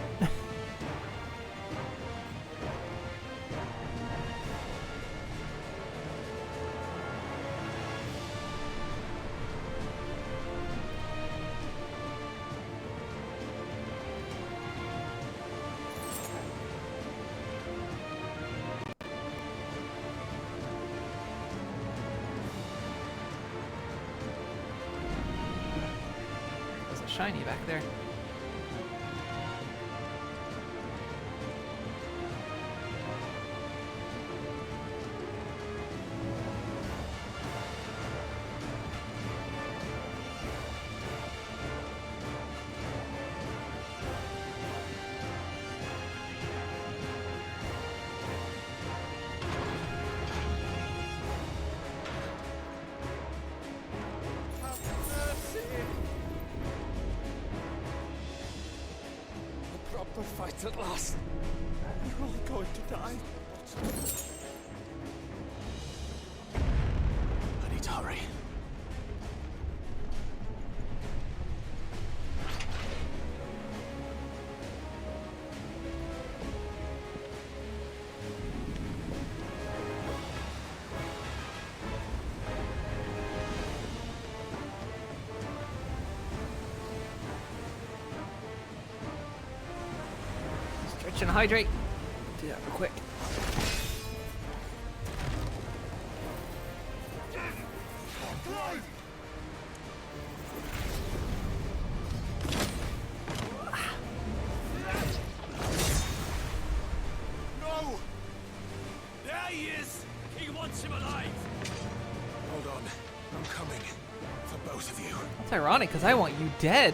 A: There's a shiny back there.
S: Proper fight at last. We're all going to die.
I: I need to hurry.
A: Stretch and hydrate. Do that real quick.
S: No! There he is! He wants him alive!
I: Hold on. I'm coming. For both of you.
A: That's ironic, because I want you dead.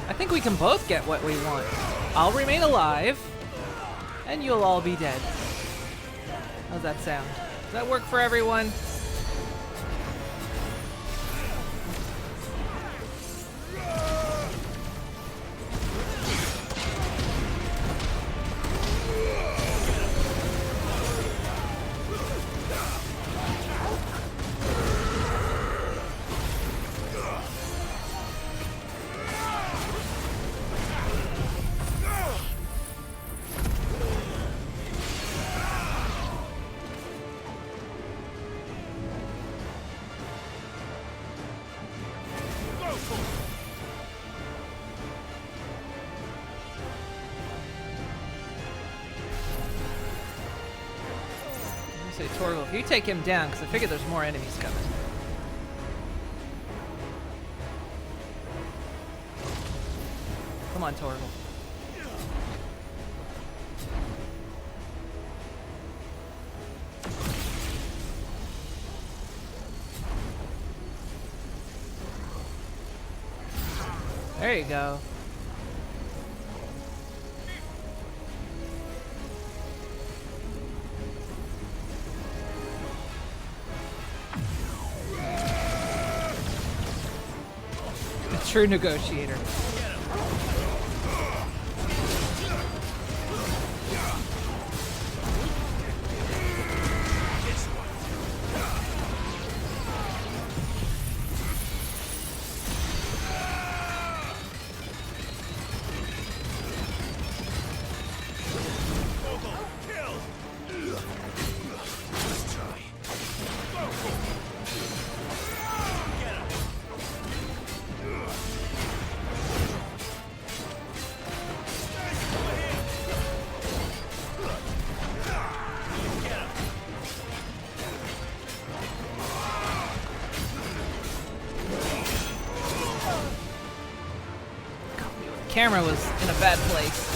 A: I think we can both get what we want. I'll remain alive, and you'll all be dead. How's that sound? Does that work for everyone? say, Torgal, if you take him down, because I figure there's more enemies coming. Come on, Torgal. There you go. A true negotiator. Camera was in a bad place.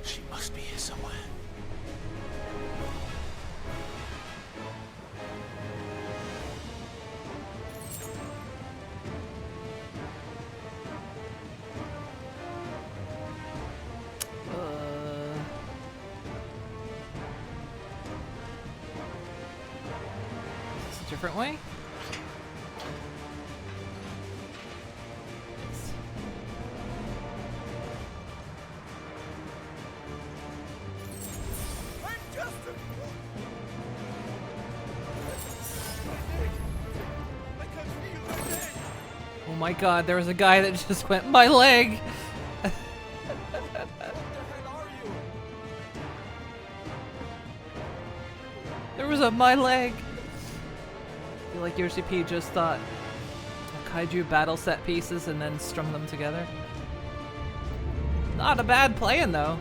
I: She must be here somewhere.
A: Is this a different way? Oh my god, there was a guy that just went, my leg! There was a my leg! I feel like Yoshi-P just thought kaiju battle set pieces and then strung them together. Not a bad plan though.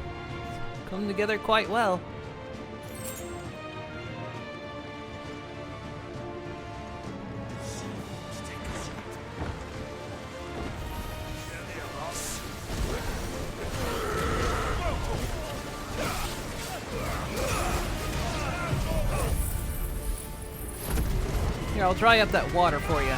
A: Come together quite well. Here, I'll dry up that water for you.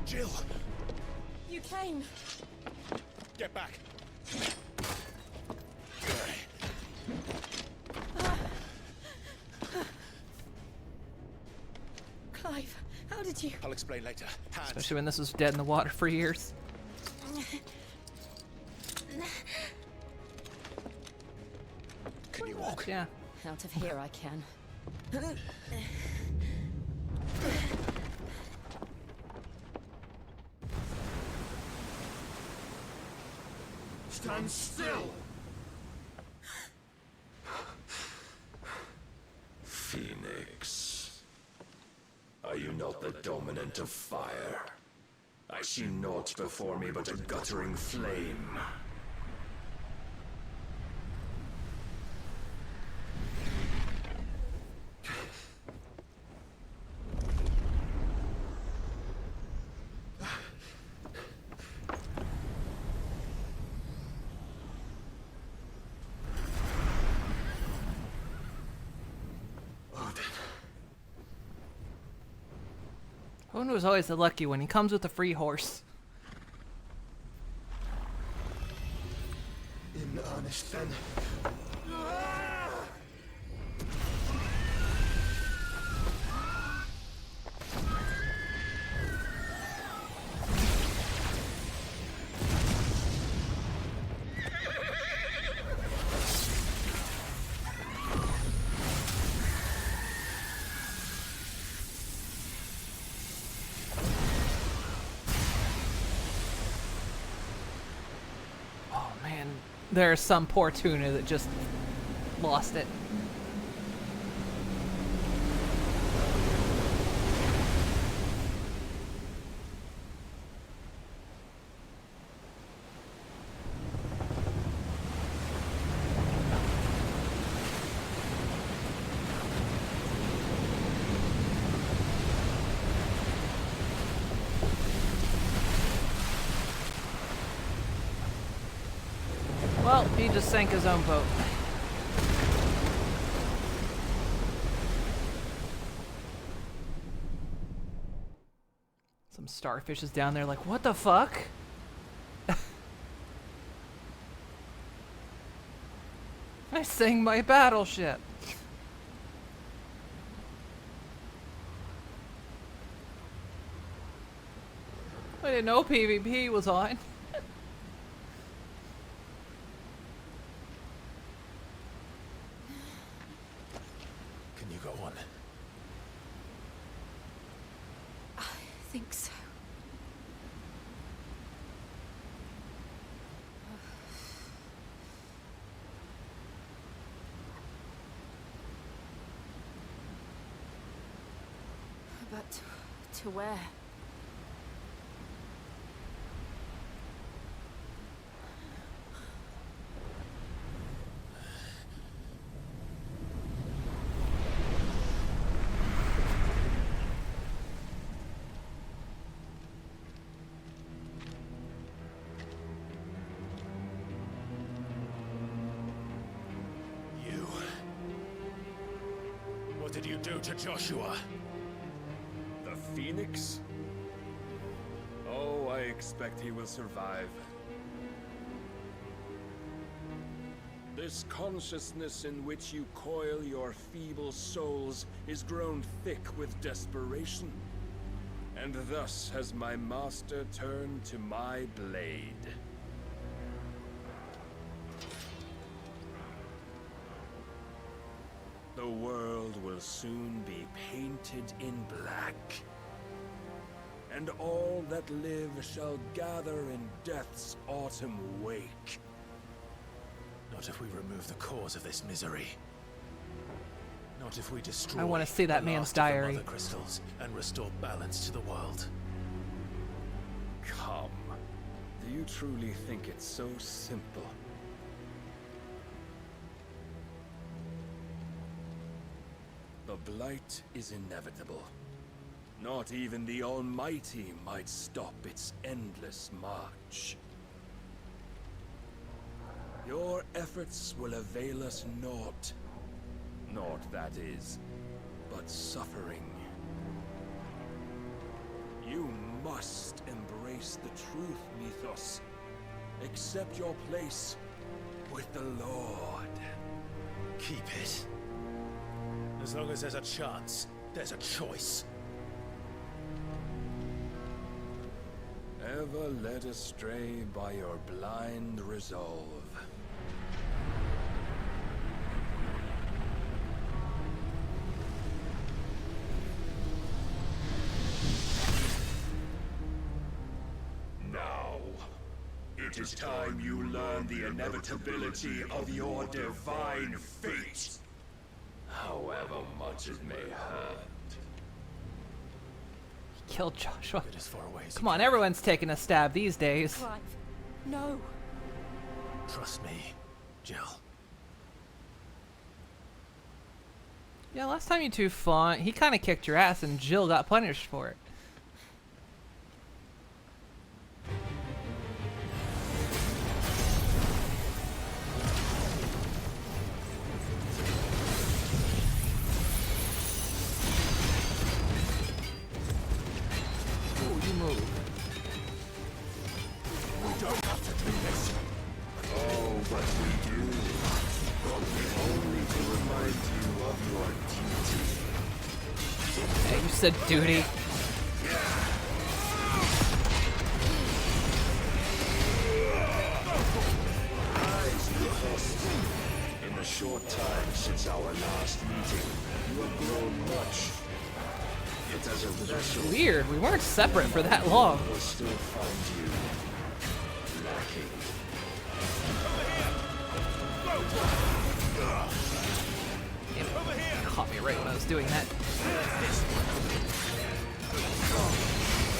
D: Jill!
O: You came.
D: Get back!
O: Clive, how did you...
D: I'll explain later. Hands.
A: Especially when this was dead in the water for years.
D: Can you walk?
A: Yeah.
O: Out of here I can.
D: Stand still!
E: Phoenix. Are you not the dominant of fire? I see naught before me but a guttering flame.
A: Odin was always the lucky one. He comes with a free horse.
J: In earnest, then.
A: There's some poor tuner that just lost it. Well, he just sank his own boat. Some starfish is down there like, what the fuck? I sank my battleship. I didn't know PvP was on.
O: I think so. But to where?
D: What did you do to Joshua?
E: The Phoenix? Oh, I expect he will survive. This consciousness in which you coil your feeble souls is grown thick with desperation. And thus has my master turned to my blade. The world will soon be painted in black. And all that live shall gather in death's autumn wake.
I: Not if we remove the cause of this misery. Not if we destroy
A: I want to see that
I: the
A: man's
I: last of the
A: diary.
I: mother crystals and restore balance to the world.
E: Come. Do you truly think it's so simple? The blight is inevitable. Not even the Almighty might stop its endless march. Your efforts will avail us naught. Naught, that is, but suffering. You must embrace the truth, Mythos. Accept your place with the Lord.
I: Keep it. As long as there's a chance, there's a choice.
E: Ever led astray by your blind resolve.
H: Now, it is time you learn the inevitability of your divine fate. However much it may hurt.
A: kill Joshua.
I: Get as far away as
A: Come on, everyone's taking a stab these days.
V: Clive, no.
I: Trust me, Jill.
A: Yeah, last time you two fought, he kind of kicked your ass and Jill got punished for it. Ooh, you move.
H: We don't have to do this. Oh, but we do. But only to remind you of your duty.
A: Hey, you said duty.
H: In the short time since our last meeting, you have grown much. Yet as a vessel,
A: Weird, we weren't separate for that long.
H: will still find you lacking.
A: It caught me right when I was doing that.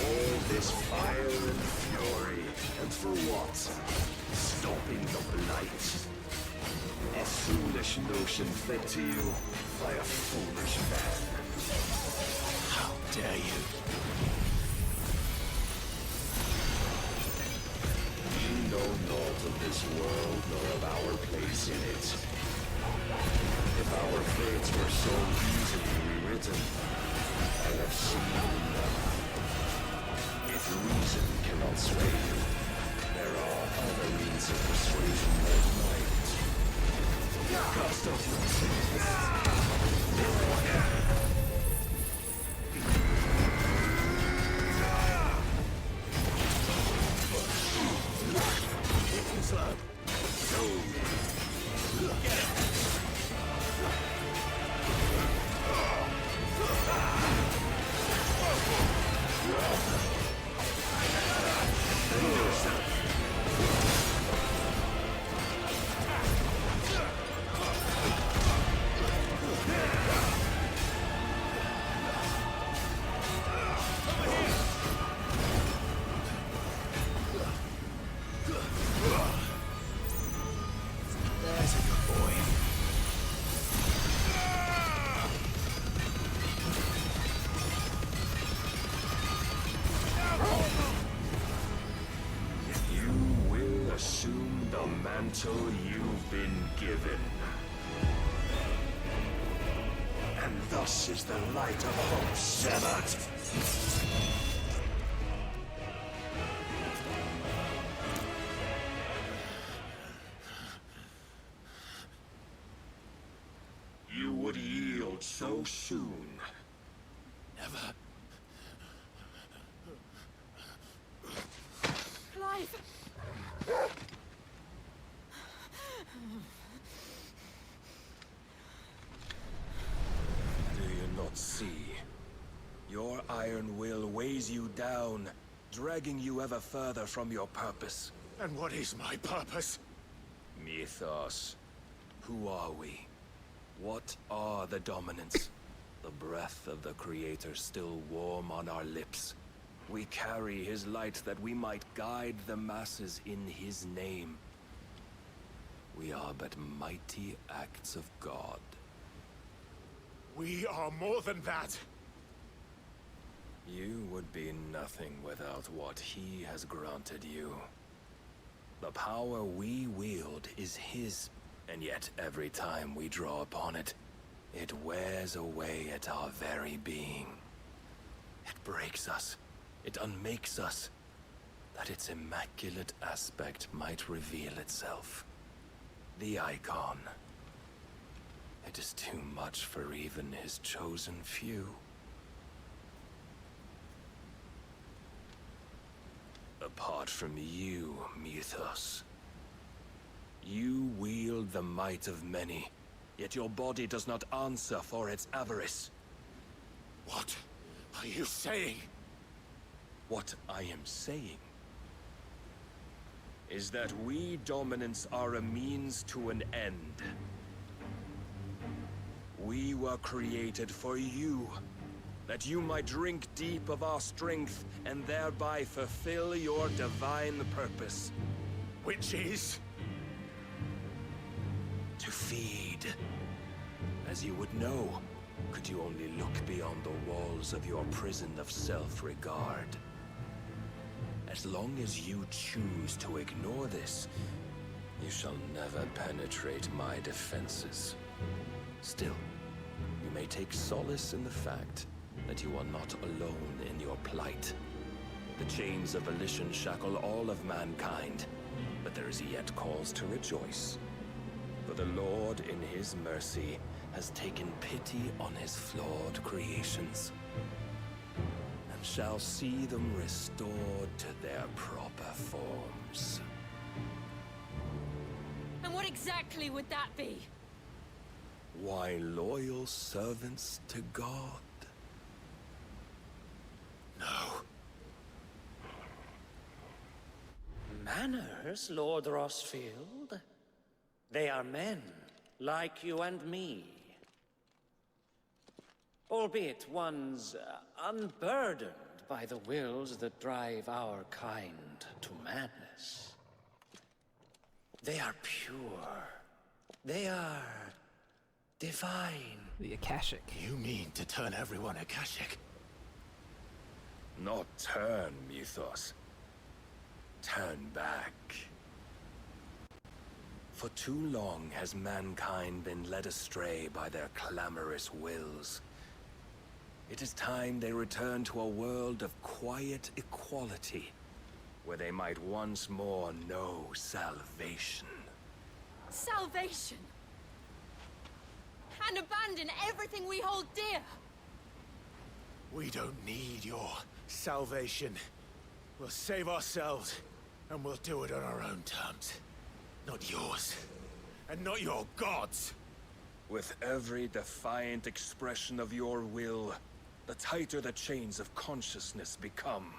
H: All this fire and fury, and for what? Stopping the blight. A foolish notion fed to you by a foolish man. How dare you? You know naught of this world nor of our place in it. If our fates were so easily rewritten, I have seen enough. If reason cannot sway you, there are other means of persuasion that might. Gods don't There's a good boy. You will assume the mantle you've been given. And thus is the light of hope severed. You would yield so soon. Never.
V: Clive!
E: Do you not see? Your iron will weighs you down, dragging you ever further from your purpose.
H: And what is my purpose?
E: Mythos. Who are we? What are the dominants? The breath of the Creator still warm on our lips. We carry his light that we might guide the masses in his name. We are but mighty acts of God.
H: We are more than that.
E: You would be nothing without what he has granted you. The power we wield is his, and yet every time we draw upon it, it wears away at our very being. It breaks us, it unmakes us, that its immaculate aspect might reveal itself. The icon. It is too much for even his chosen few. Apart from you, Mythos. You wield the might of many, yet your body does not answer for its avarice.
H: What are you saying?
E: What I am saying is that we dominants are a means to an end. We were created for you, that you might drink deep of our strength and thereby fulfill your divine purpose.
B: Which is?
E: To feed. As you would know, could you only look beyond the walls of your prison of self-regard. As long as you choose to ignore this, you shall never penetrate my defenses. Still, you may take solace in the fact that you are not alone in your plight. The chains of volition shackle all of mankind, but there is yet cause to rejoice. For the Lord, in his mercy, has taken pity on his flawed creations, and shall see them restored to their proper forms.
V: And what exactly would that be?
E: Why, loyal servants to God.
B: No.
K: Manners, Lord Rosfield? They are men, like you and me. Albeit ones unburdened by the wills that drive our kind to madness. They are pure. They are divine.
A: The Akashic.
B: You mean to turn everyone Akashic?
E: Not turn, Mythos. Turn back. For too long has mankind been led astray by their clamorous wills. It is time they return to a world of quiet equality, where they might once more know salvation.
V: Salvation! And abandon everything we hold dear!
I: We don't need your salvation. We'll save ourselves, and we'll do it on our own terms. Not yours. And not your gods!
E: With every defiant expression of your will, the tighter the chains of consciousness become.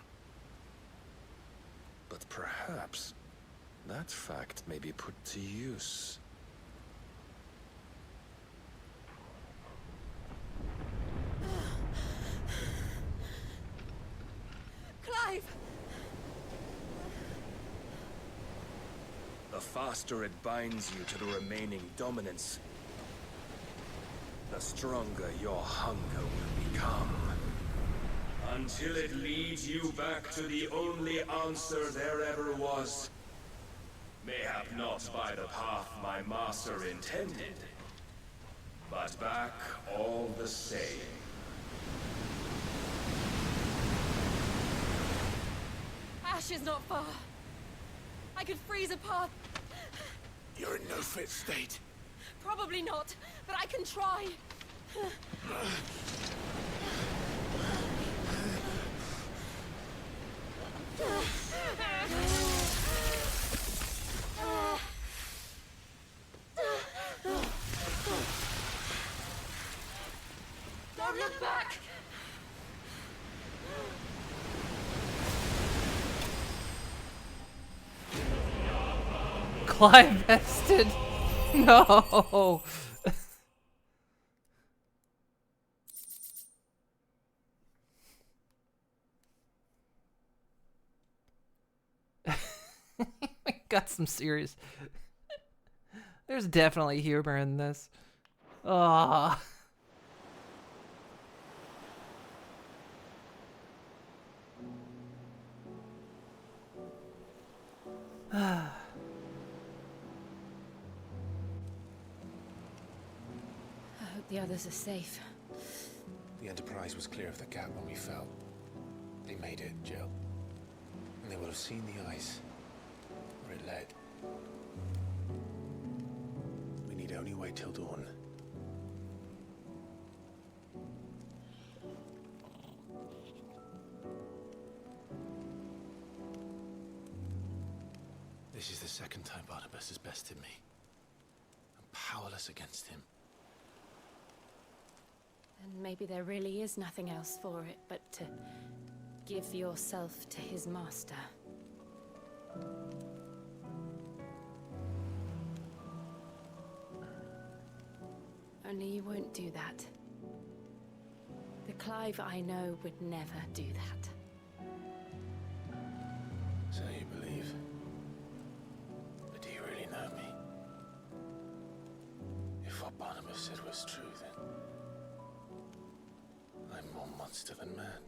E: But perhaps that fact may be put to use.
V: Clive!
E: The faster it binds you to the remaining dominance, the stronger your hunger will become. Until it leads you back to the only answer there ever was. Mayhap not by the path my master intended, but back all the same.
V: Ash is not far. I could freeze a path.
I: You're in no fit state.
V: Probably not, but I can try. Don't look back!
A: Clive vested. No. Got some serious. There's definitely humor in this. Ah.
C: I hope the others are safe.
I: The Enterprise was clear of the gap when we fell. They made it, Jill. And they will have seen the ice, where it led. We need only wait till dawn. This is the second time Barnabas has bested me. I'm powerless against him.
C: And maybe there really is nothing else for it but to give yourself to his master. Only you won't do that. The Clive I know would never do that.
I: So you believe? But do you really know me? If what Barnabas said was true, then I'm more monster than man.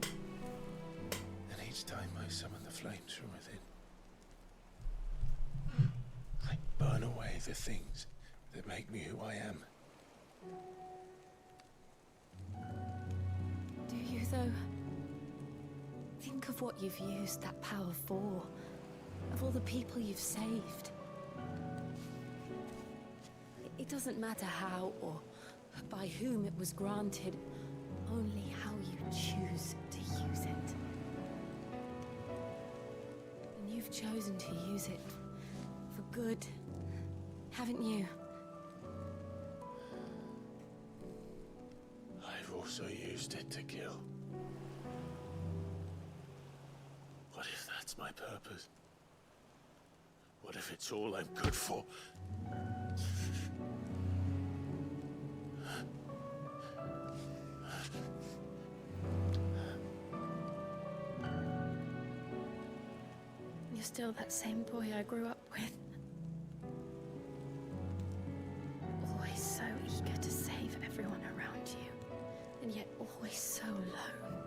I: And each time I summon the flames from within, I burn away the things that make me who I am.
C: Do you, though? Think of what you've used that power for. Of all the people you've saved. It doesn't matter how or by whom it was granted, only how you choose to use it. And you've chosen to use it for good, haven't you?
I: I've also used it to kill. What if that's my purpose? What if it's all I'm good for?
C: You're still that same boy I grew up with. Always so eager to save everyone around you, and yet always so alone.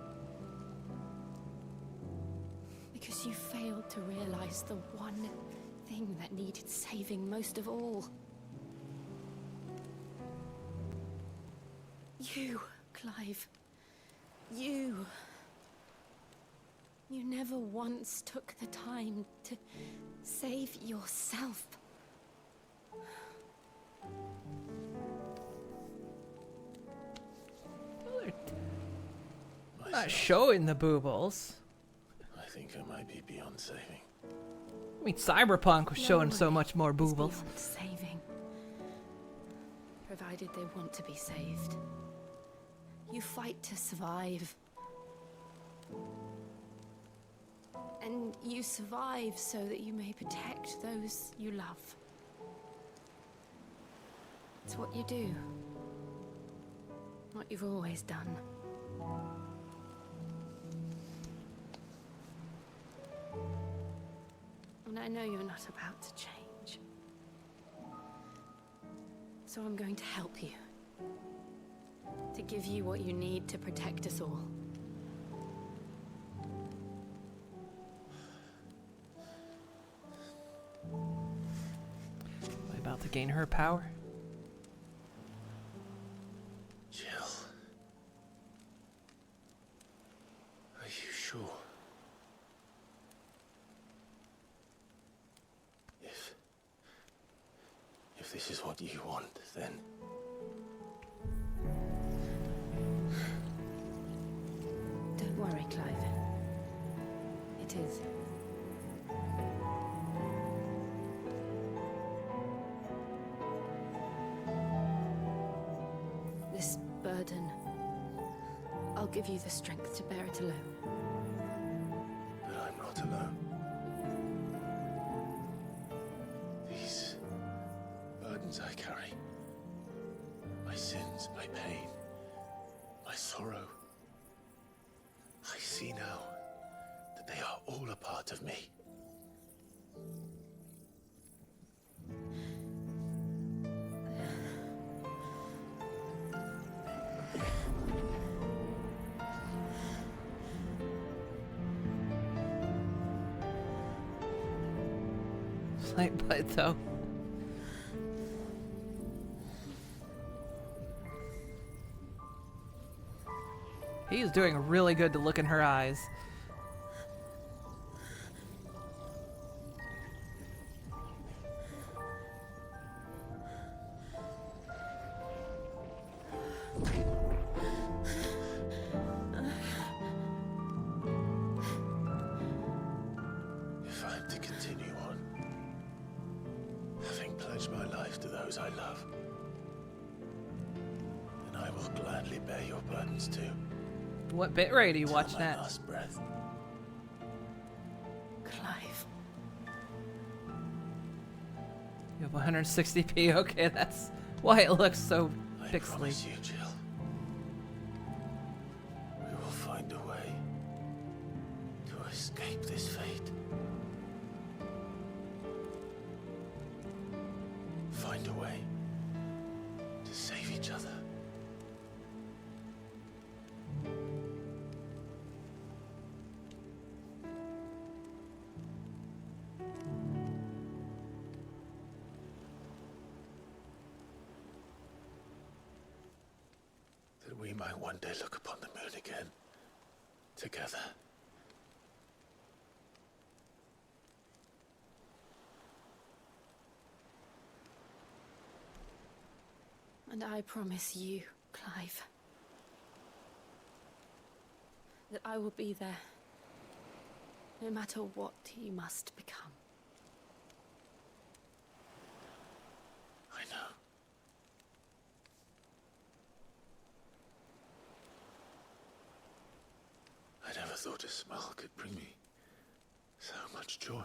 C: Because you failed to realize the one thing that needed saving most of all. You, Clive. You. You never once took the time to save yourself.
A: Not showing the boobles.
I: I think I might be beyond saving.
A: I mean, Cyberpunk was showing so much more boobles.
C: Beyond saving. Provided they want to be saved. You fight to survive. And you survive so that you may protect those you love. It's what you do. What you've always done. And I know you're not about to change. So I'm going to help you. To give you what you need to protect us all.
A: Am I about to gain her power?
I: Jill. Are you sure? If this is what you want, then...
C: Don't worry, Clive. It is. This burden, I'll give you the strength to bear it alone.
I: But I'm not alone. These burdens I carry, my sins, my pain, my sorrow, I see now that they are all a part of me.
A: Slight bite though. He's doing really good to look in her eyes.
I: If I'm to continue on, having pledged my life to those I love, then I will gladly bear your burdens too.
A: What bitrate are you watching at?
I: Last breath.
C: Clive.
A: You have 160p. Okay, that's why it looks so
I: I
A: pixely.
I: promise you, Jill. escape this fate. Find a way to save each other. That we might one day look upon the moon again, together.
C: And I promise you, Clive, that I will be there, no matter what you must become.
I: I know. I never thought a smile could bring me so much joy.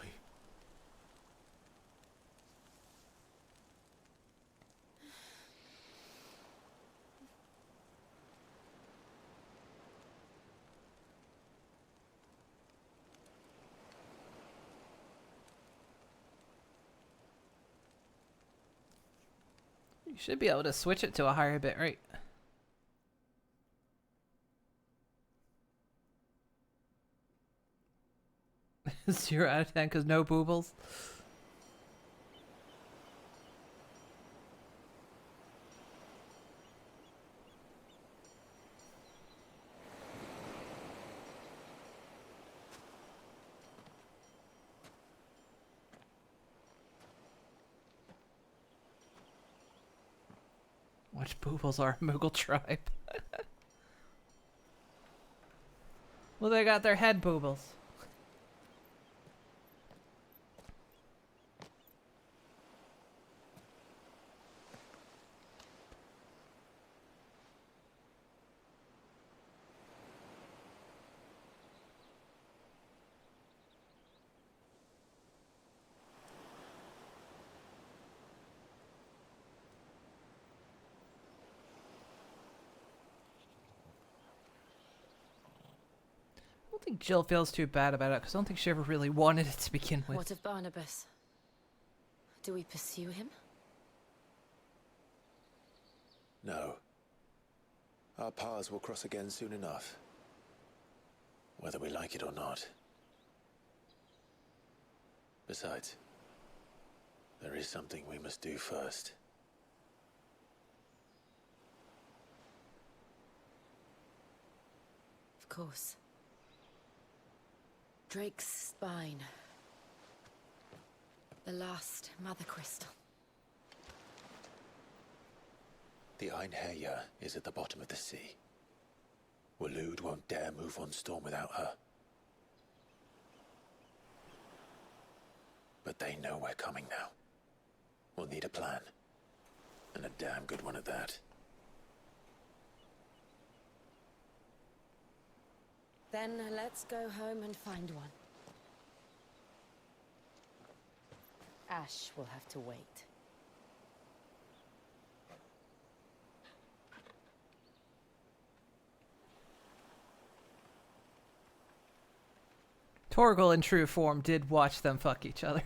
A: You should be able to switch it to a higher bit rate. 0 out of 10 because no boobles. Which boobles are a Moogle tribe? Well, they got their head boobles. I don't think Jill feels too bad about it because I don't think she ever really wanted it to begin with.
C: What of Barnabas? Do we pursue him?
I: No. Our paths will cross again soon enough. Whether we like it or not. Besides, there is something we must do first.
C: Of course. Drake's spine. The last Mother Crystal.
I: The Einherjar is at the bottom of the sea. Waloed won't dare move on Storm without her. But they know we're coming now. We'll need a plan. And a damn good one at that.
C: Then let's go home and find one. Ash will have to wait.
A: Torgal in true form did watch them fuck each other.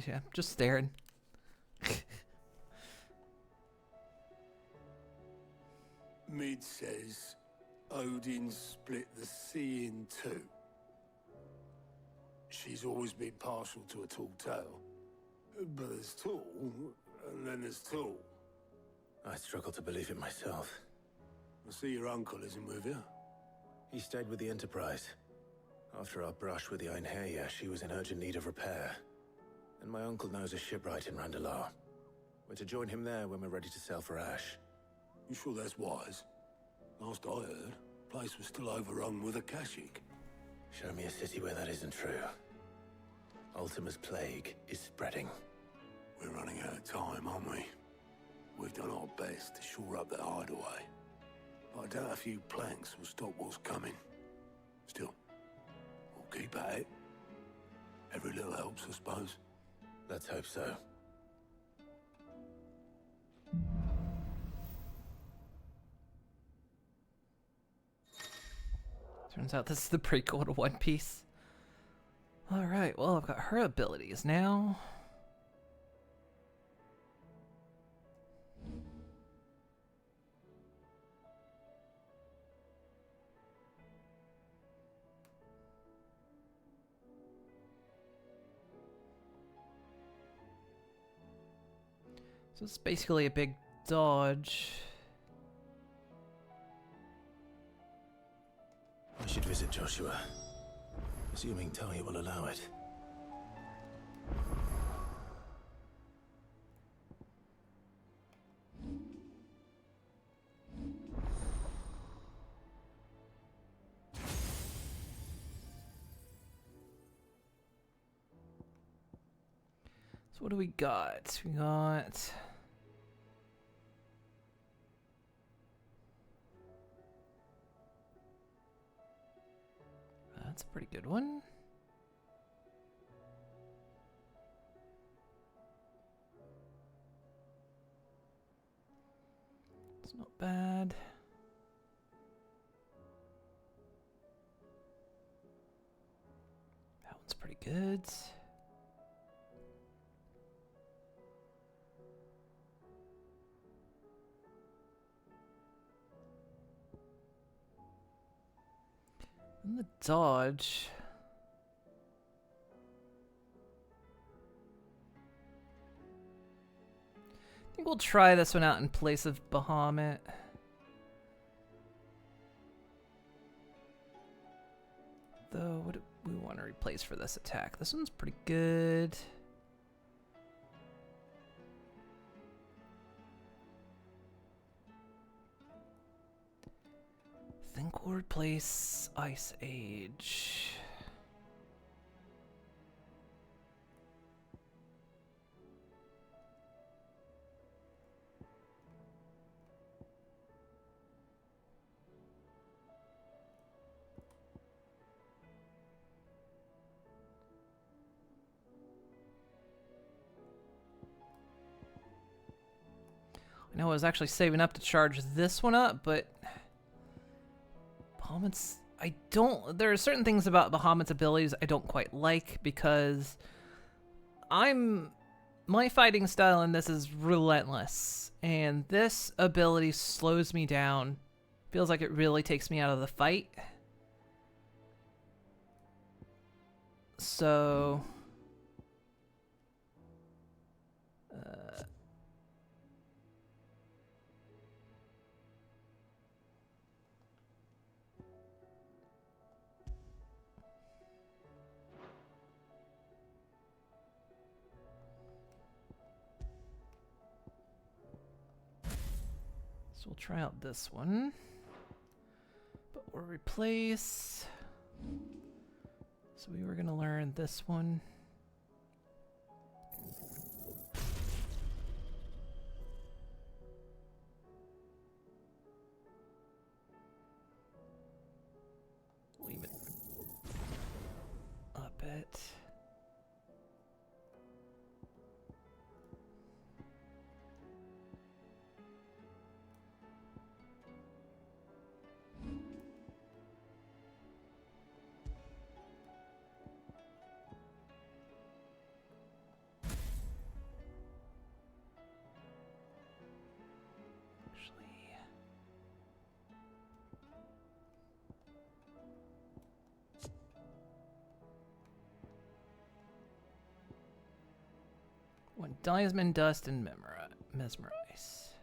A: Yeah, just staring.
M: Mid says Odin split the sea in two. She's always been partial to a tall tale. But there's tall, and then there's tall.
I: I struggle to believe it myself.
M: I see your uncle isn't with you.
I: He stayed with the Enterprise. After our brush with the Einherjar, she was in urgent need of repair. And my uncle knows a shipwright in Randalar. We're to join him there when we're ready to sail for Ash.
M: You sure that's wise? Last I heard, the place was still overrun with Akashic.
I: Show me a city where that isn't true. Ultima's plague is spreading.
M: We're running out of time, aren't we? We've done our best to shore up that hideaway. But I doubt a few planks will stop what's coming. Still, we'll keep at it. Every little helps, I suppose. Let's hope so.
A: Turns out this is the prequel to One Piece. Alright, well, I've got her abilities now. So it's basically a big dodge.
I: I should visit Joshua, assuming Talia will allow it.
A: So what do we got? We got... That's a pretty good one. It's not bad. That one's pretty good. And the dodge. I think we'll try this one out in place of Bahamut. Though, what do we want to replace for this attack? This one's pretty good. I think we'll replace Ice Age. I know I was actually saving up to charge this one up, but Bahamut's, there are certain things about Bahamut's abilities I don't quite like, because my fighting style in this is relentless, and this ability slows me down. Feels like it really takes me out of the fight. So we'll try out this one, but we'll replace. So we were gonna learn this one. Leave it a bit. One Diamond Dust and Mesmerize.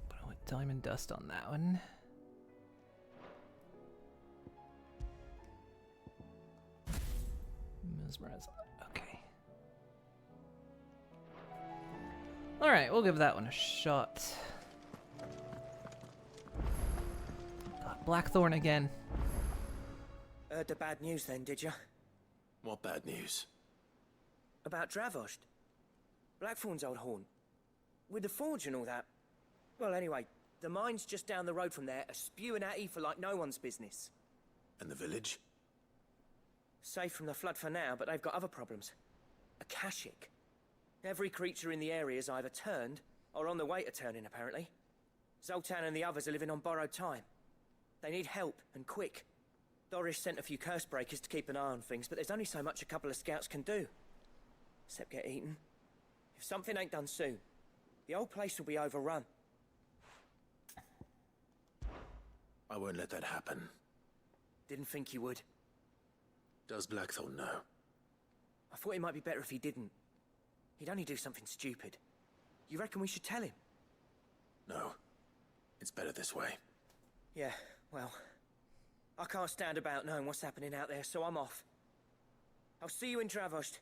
A: But I want Diamond Dust on that one. Mesmerize. Okay. Alright, we'll give that one a shot. Blackthorn again.
L: Heard the bad news then, did you?
I: What bad news?
L: About Dravost. Blackthorn's old haunt. With the forge and all that. Well, anyway, the mines just down the road from there are spewing at Aoife like no one's business.
I: And the village?
L: Safe from the flood for now, but they've got other problems. Akashic. Every creature in the area is either turned, or on the way to turning, apparently. Zoltan and the others are living on borrowed time. They need help, and quick. Doris sent a few curse breakers to keep an eye on things, but there's only so much a couple of scouts can do. Except get eaten. If something ain't done soon, the old place will be overrun.
I: I won't let that happen.
L: Didn't think you would.
I: Does Blackthorn know?
L: I thought it might be better if he didn't. He'd only do something stupid. You reckon we should tell him?
I: No. It's better this way.
L: Yeah, well... I can't stand about knowing what's happening out there, so I'm off. I'll see you in Dravost.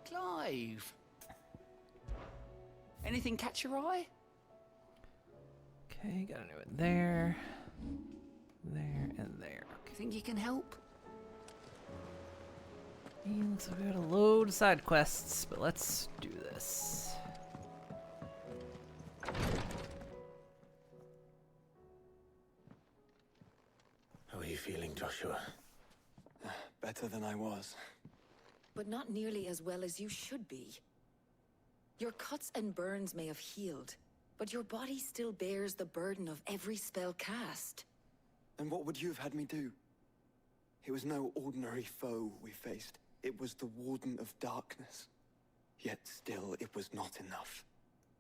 N: Clive! Anything catch your eye?
A: Okay, gotta do it there, there, and there. Okay.
N: Think you can help?
A: Looks like we got a load of side quests, but let's do this.
I: How are you feeling, Joshua?
J: Better than I was.
O: But not nearly as well as you should be. Your cuts and burns may have healed, but your body still bears the burden of every spell cast.
J: And what would you have had me do? It was no ordinary foe we faced. It was the Warden of Darkness. Yet still, it was not enough.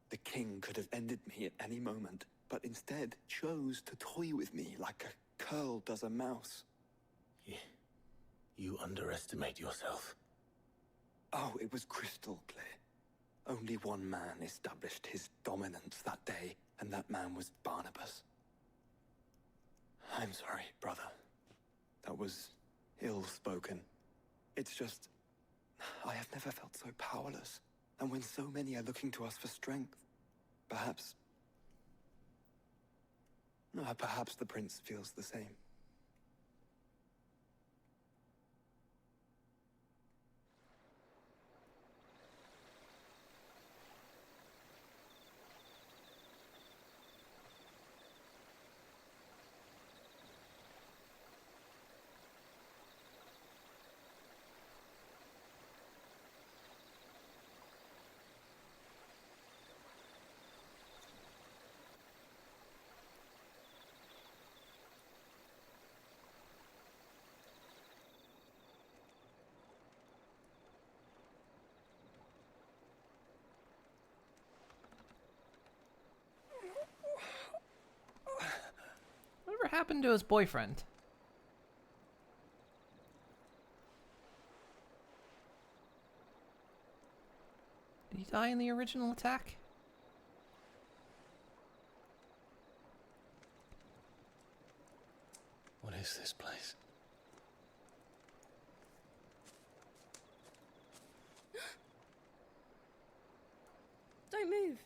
J: The king could have ended me at any moment, but instead chose to toy with me like a curl does a mouse.
I: You underestimate yourself.
J: Oh, it was crystal clear. Only one man established his dominance that day, and that man was Barnabas. I'm sorry, brother. That was ill-spoken. It's just... I have never felt so powerless. And when so many are looking to us for strength, perhaps the prince feels the same.
A: Whatever happened to his boyfriend? Did he die in the original attack?
I: What is this place?
V: Don't move.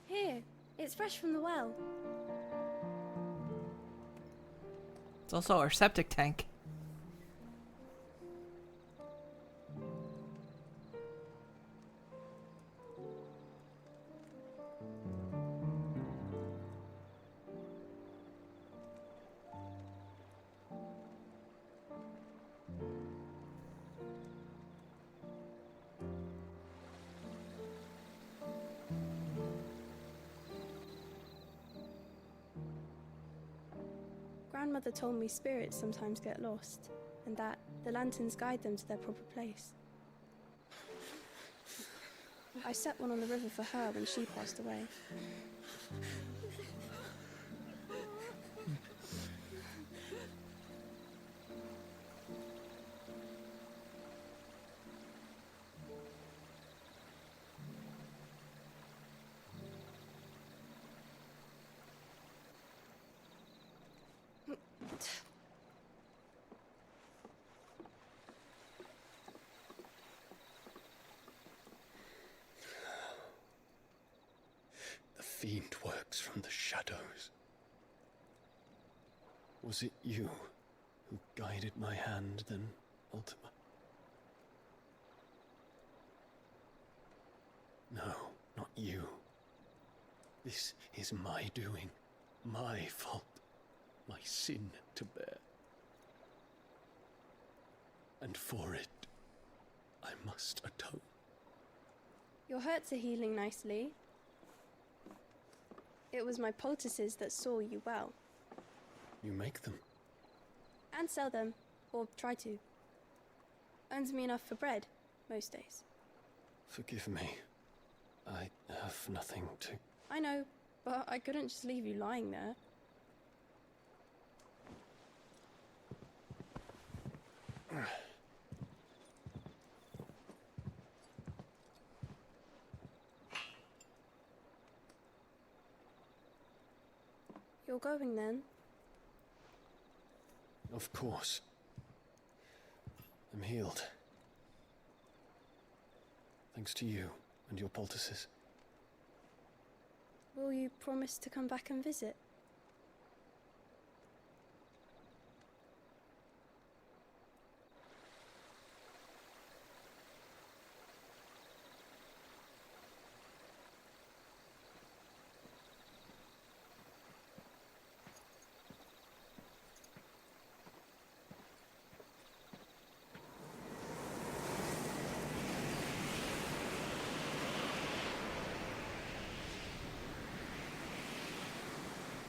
V: Here, it's fresh from the well.
A: It's also our septic tank.
V: Grandmother told me spirits sometimes get lost, and that the lanterns guide them to their proper place.
P: I set one on the river for her when she passed away.
R: The fiend works from the shadows. Was it you who guided my hand then, Ultima? No, not you. This is my doing, my fault, my sin to bear. And for it, I must atone.
P: Your hurts are healing nicely. It was my poultices that saw you well.
R: You make them?
P: And sell them, or try to. Earns me enough for bread, most days.
R: Forgive me. I have nothing to...
P: I know, but I couldn't just leave you lying there. You're going then?
R: Of course. I'm healed. Thanks to you and your poultices.
P: Will you promise to come back and visit?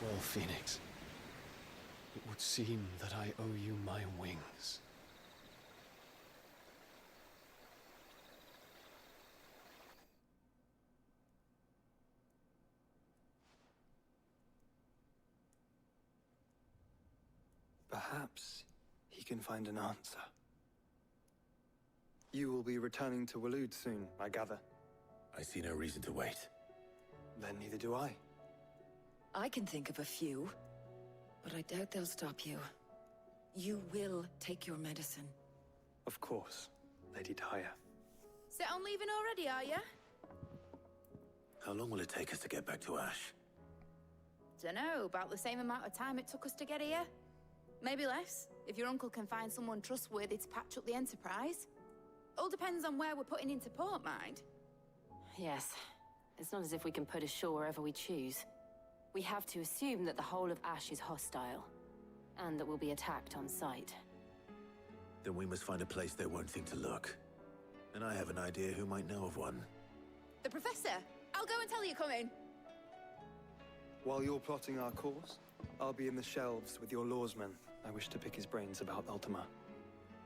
R: Well, Phoenix, it would seem that I owe you my wings.
J: Perhaps he can find an answer. You will be returning to Waloed soon, I gather.
M: I see no reason to wait.
J: Then neither do I.
O: I can think of a few, but I doubt they'll stop you. You will take your medicine.
J: Of course, Lady Daya.
V: Set on leaving already, are ya?
M: How long will it take us to get back to Ash?
V: Dunno, about the same amount of time it took us to get here. Maybe less, if your uncle can find someone trustworthy to patch up the Enterprise. All depends on where we're putting into port, mind.
T: Yes. It's not as if we can put ashore wherever we choose. We have to assume that the whole of Ash is hostile, and that we'll be attacked on sight.
M: Then we must find a place they won't think to look. And I have an idea who might know of one.
V: The Professor! I'll go and tell you coming!
J: While you're plotting our course, I'll be in the shelves with your lawsman. I wish to pick his brains about Ultima.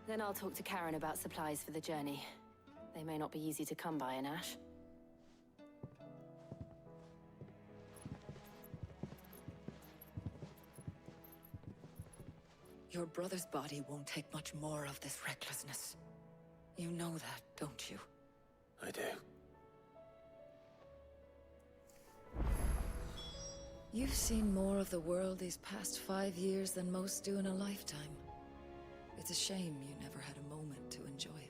T: Then I'll talk to Karen about supplies for the journey. They may not be easy to come by in Ash.
O: Your brother's body won't take much more of this recklessness. You know that, don't you?
M: I do.
O: You've seen more of the world these past 5 years than most do in a lifetime. It's a shame you never had a moment to enjoy it.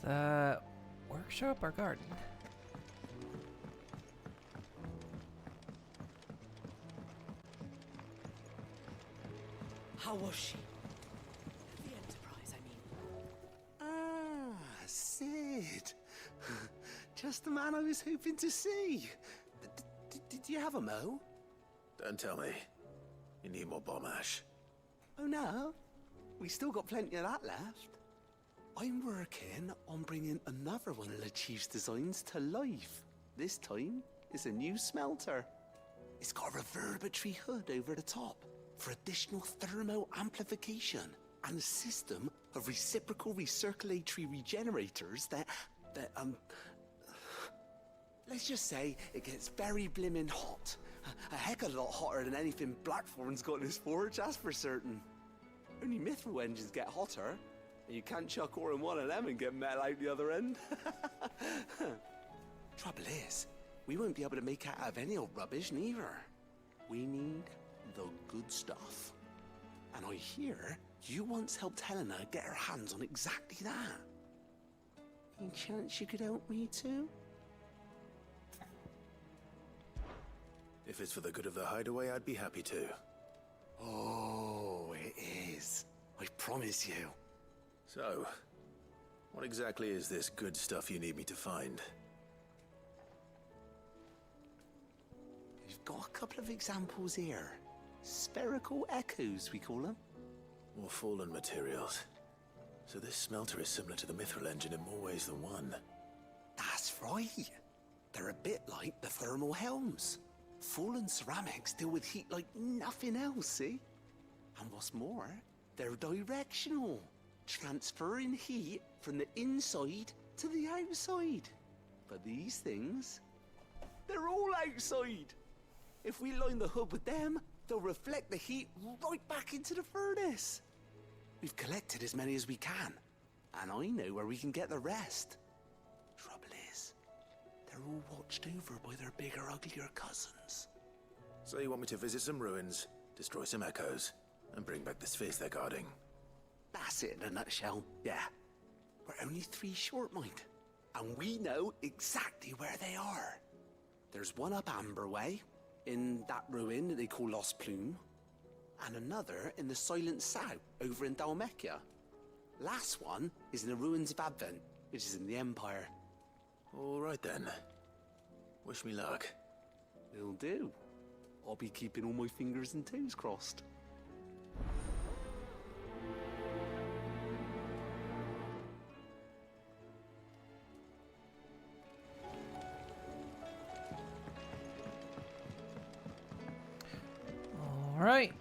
A: The workshop or garden?
L: How was she? The Enterprise, I mean.
X: Ah, Sid. Just the man I was hoping to see. Did you have a mo?
M: Don't tell me. You need more bomb ash.
X: Oh no? We still got plenty of that left. I'm working on bringing another one of the Chief's designs to life. This time, it's a new smelter. It's got a reverberatory hood over the top for additional thermal amplification and a system of reciprocal recirculatory regenerators that let's just say it gets very blimmin' hot. A heck of a lot hotter than anything Blackthorn's got in his forge, that's for certain. Only mithril engines get hotter, and you can't chuck ore in one of them and get metal out the other end. Trouble is, we won't be able to make it out of any old rubbish neither. We need the good stuff. And I hear you once helped Helena get her hands on exactly that. Any chance you could help me too?
I: If it's for the good of the hideaway, I'd be happy to.
X: Oh, it is. I promise you.
I: So, what exactly is this good stuff you need me to find?
X: We've got a couple of examples here. Spherical echoes, we call them.
I: More fallen materials. So this smelter is similar to the mithril engine in more ways than one.
X: That's right. They're a bit like the thermal helms. Fallen ceramics deal with heat like nothing else, see? And what's more, they're directional, transferring heat from the inside to the outside. But these things, they're all outside. If we line the hood with them, they'll reflect the heat right back into the furnace. We've collected as many as we can, and I know where we can get the rest. Trouble is, they're all watched over by their bigger, uglier cousins.
I: So you want me to visit some ruins, destroy some echoes, and bring back the spheres they're guarding?
X: That's it in a nutshell, yeah. We're only 3 short, mind, and we know exactly where they are. There's one up Amber Way, in that ruin that they call Lost Plume, and another in the Silent South, over in Dalmekia. Last one is in the ruins of Advent, which is in the Empire.
I: All right then. Wish me luck.
X: Will do. I'll be keeping all my fingers and toes crossed.
A: All right.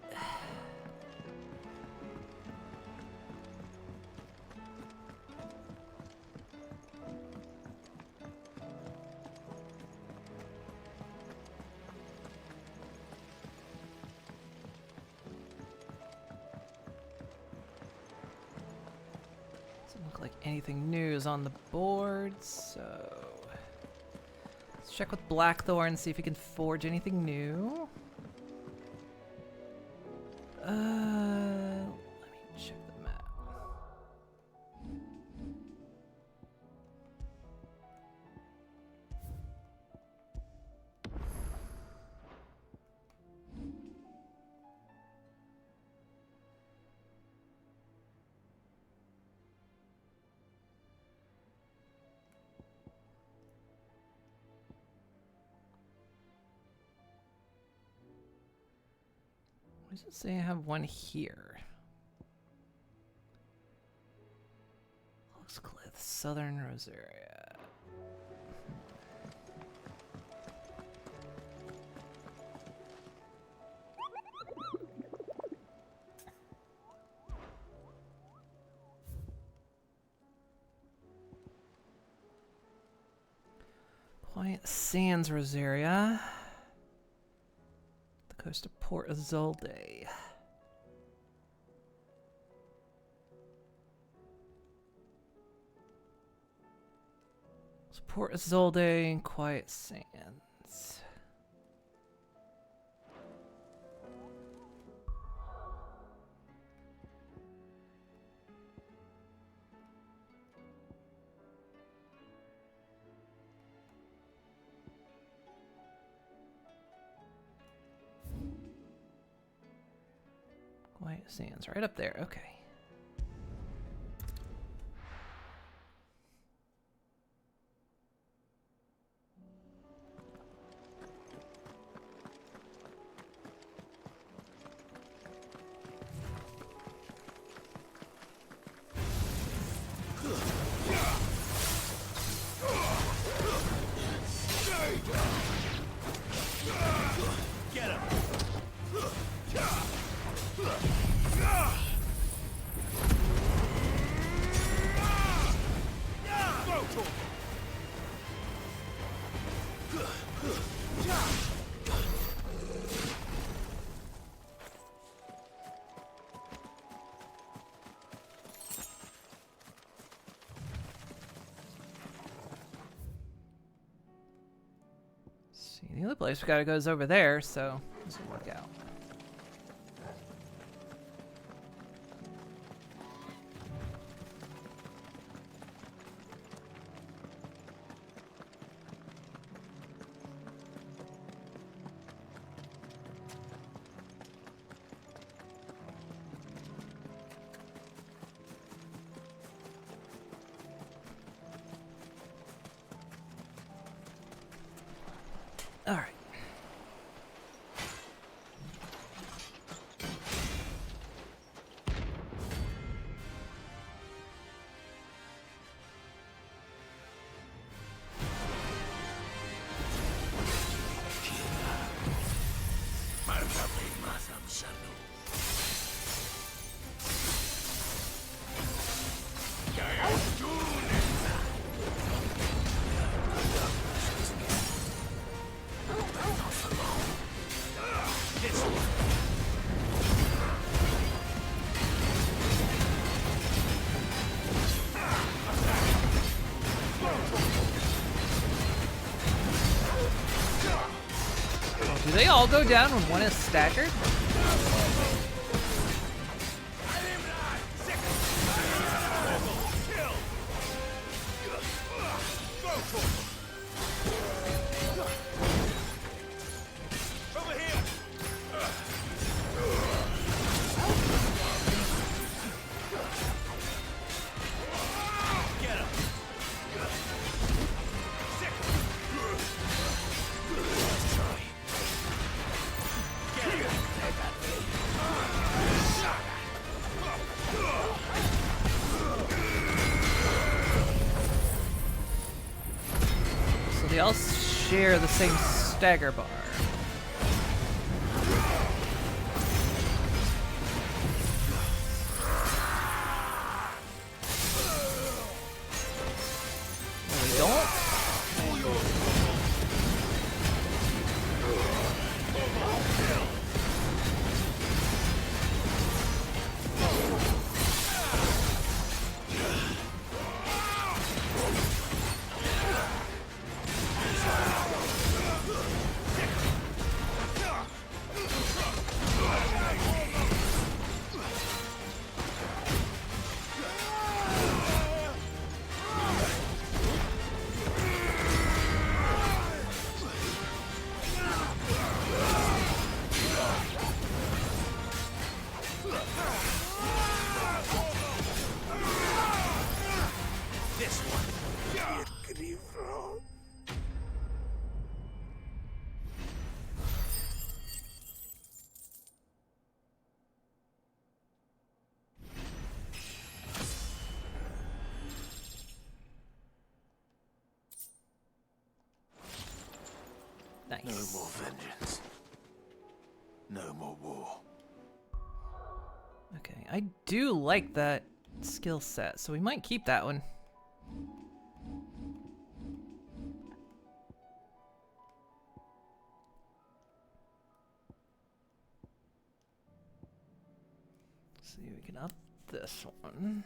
A: Doesn't look like anything new is on the board, so let's check with Blackthorn, see if he can forge anything new. Let me check the map. Why does it say I have one here? Cliff, Southern Rosaria. Quiet Sands, Rosaria. The coast of Port Isolde. Port Isolde and Quiet Sands. Quiet Sands, right up there, okay. The other place we gotta go is over there, so this will work out. All right. Do they all go down when one is staggered? They all share the same stagger bar. No, they don't? Nice.
M: No more vengeance. No more war.
A: Okay, I do like that skill set, so we might keep that one. Let's see, we can up this one.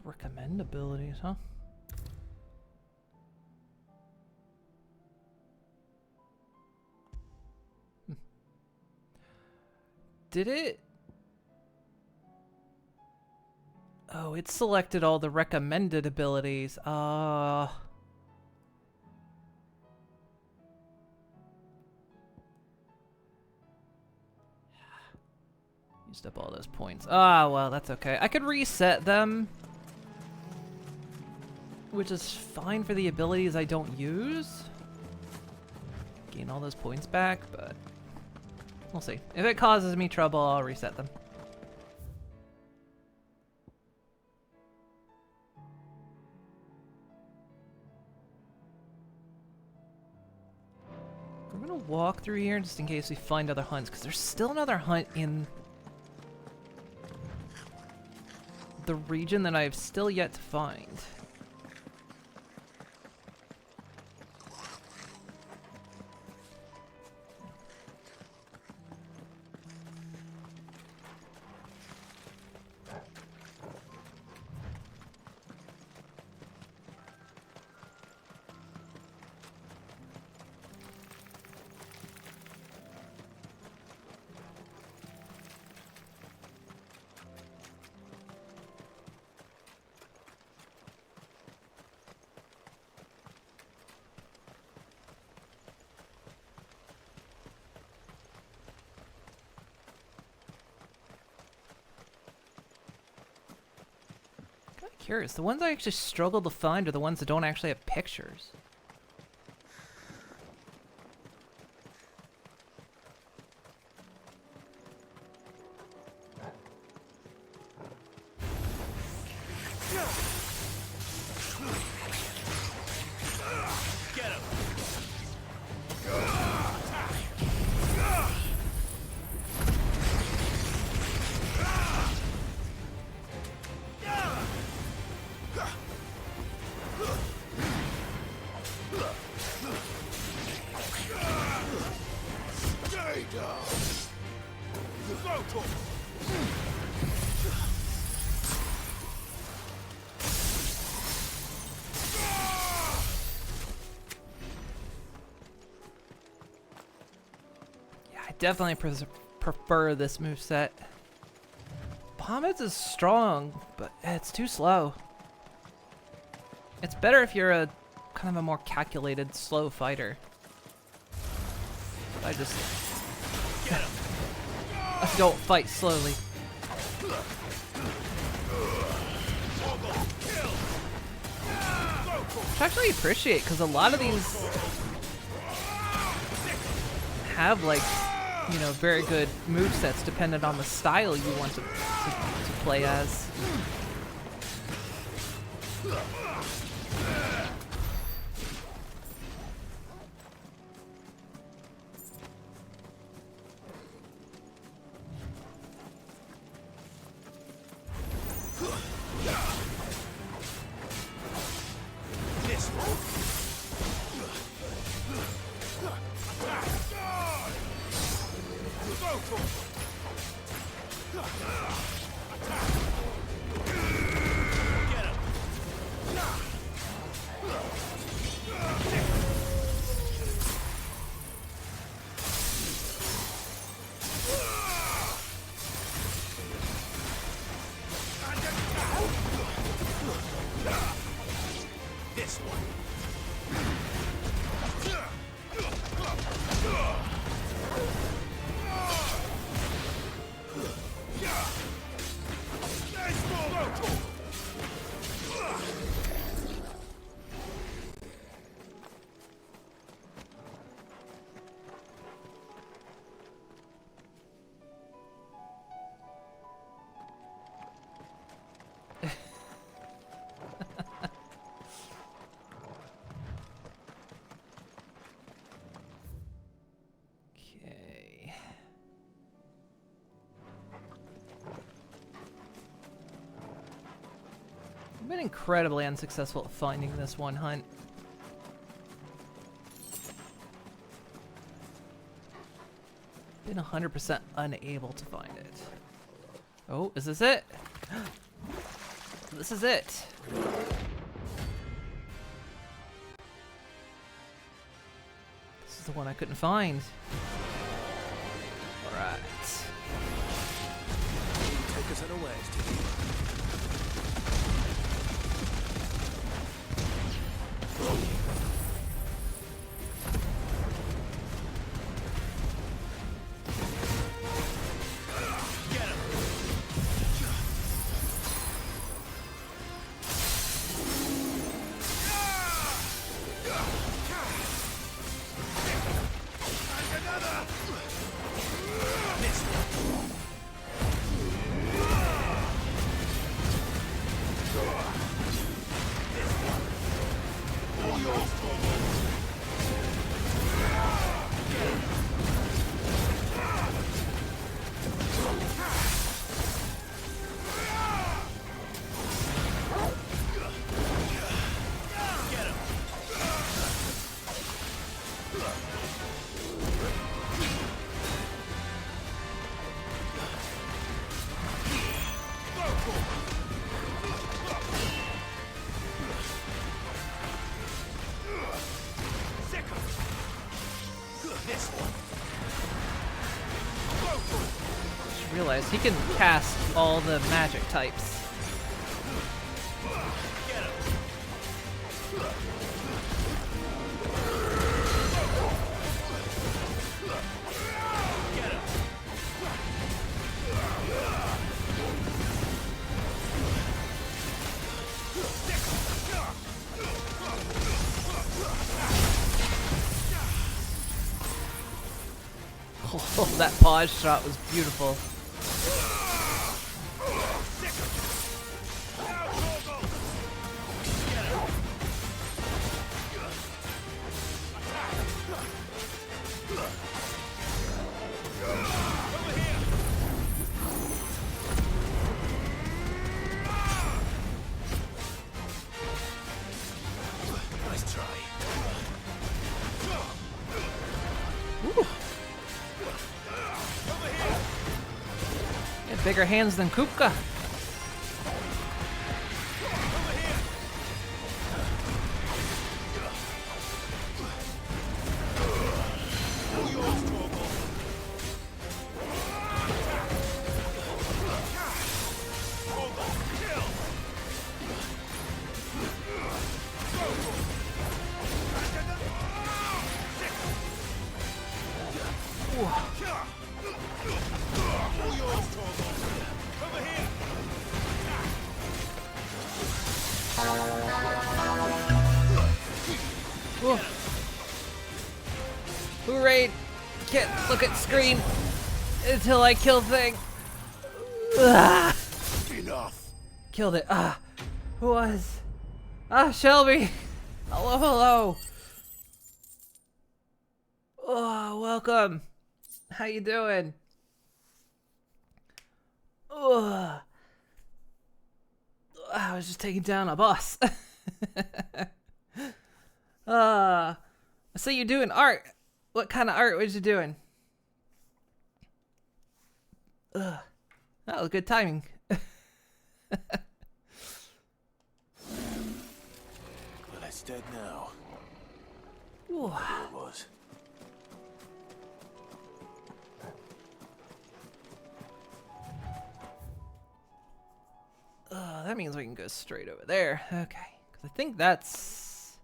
A: Recommend abilities, huh? Did it? Oh, it selected all the recommended abilities. Used up all those points. Ah, well, that's okay. I could reset them, which is fine for the abilities I don't use. Gain all those points back, but we'll see. If it causes me trouble, I'll reset them. We're gonna walk through here just in case we find other hunts, because there's still another hunt in the region that I have still yet to find. Curious. The ones I actually struggle to find are the ones that don't actually have pictures.
S: Get him!
A: Definitely prefer this moveset. Bahamut's is strong, but it's too slow. It's better if you're a kind of a more calculated, slow fighter. I just I don't fight slowly. Which I actually appreciate, because a lot of these have like, you know, very good movesets dependent on the style you want to play as. I've been incredibly unsuccessful at finding this one hunt. Been 100% unable to find it. Oh, is this it? This is it. This is the one I couldn't find. Alright.
I: Take us unawares, Timmy.
B: All yours,
A: Just realized he can cast all the magic types. Oh, that pause shot was beautiful.
H: Nice try.
A: Ooh. Yeah, bigger hands than Kupka. Whoa. Hooray! Can't look at screen until I kill thing. Ah.
B: Enough.
A: Killed it. Ah. Who was? Ah, Shelby. Hello, hello. Oh, welcome. How you doing? Oh. I was just taking down a boss. I see you doing art. What kind of art was you doing? That was good timing.
I: Well, it's dead now. Whatever it was.
A: That means we can go straight over there. Okay. Because I think that's...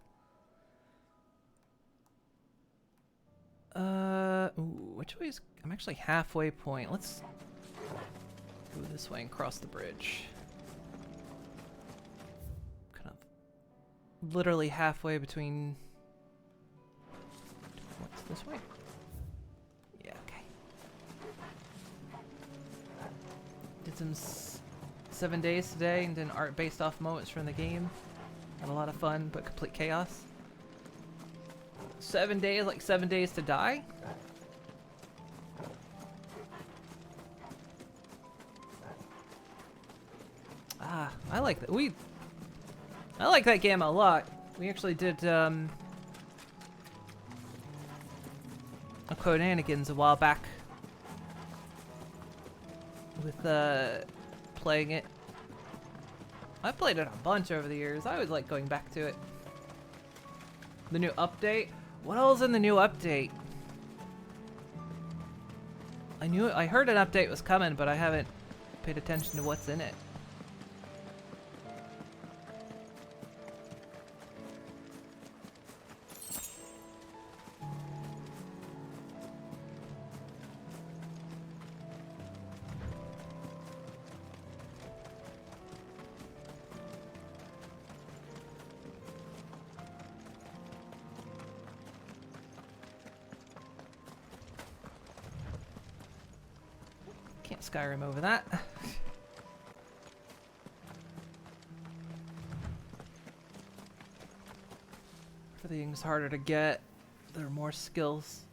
A: Ooh, which way is... I'm actually halfway point. Let's go this way and cross the bridge. Kind of literally halfway between... What's this way? Yeah, okay. Did some 7 days today and did an art based off moments from the game. Had a lot of fun, but complete chaos. 7 days, like 7 days to die? Ah, I like that. I like that game a lot. We actually did a Codenanigans a while back with playing it. I've played it a bunch over the years. I always like going back to it. The new update? What else in the new update? I heard an update was coming, but I haven't paid attention to what's in it. Can't Skyrim over that. Everything's harder to get. There are more skills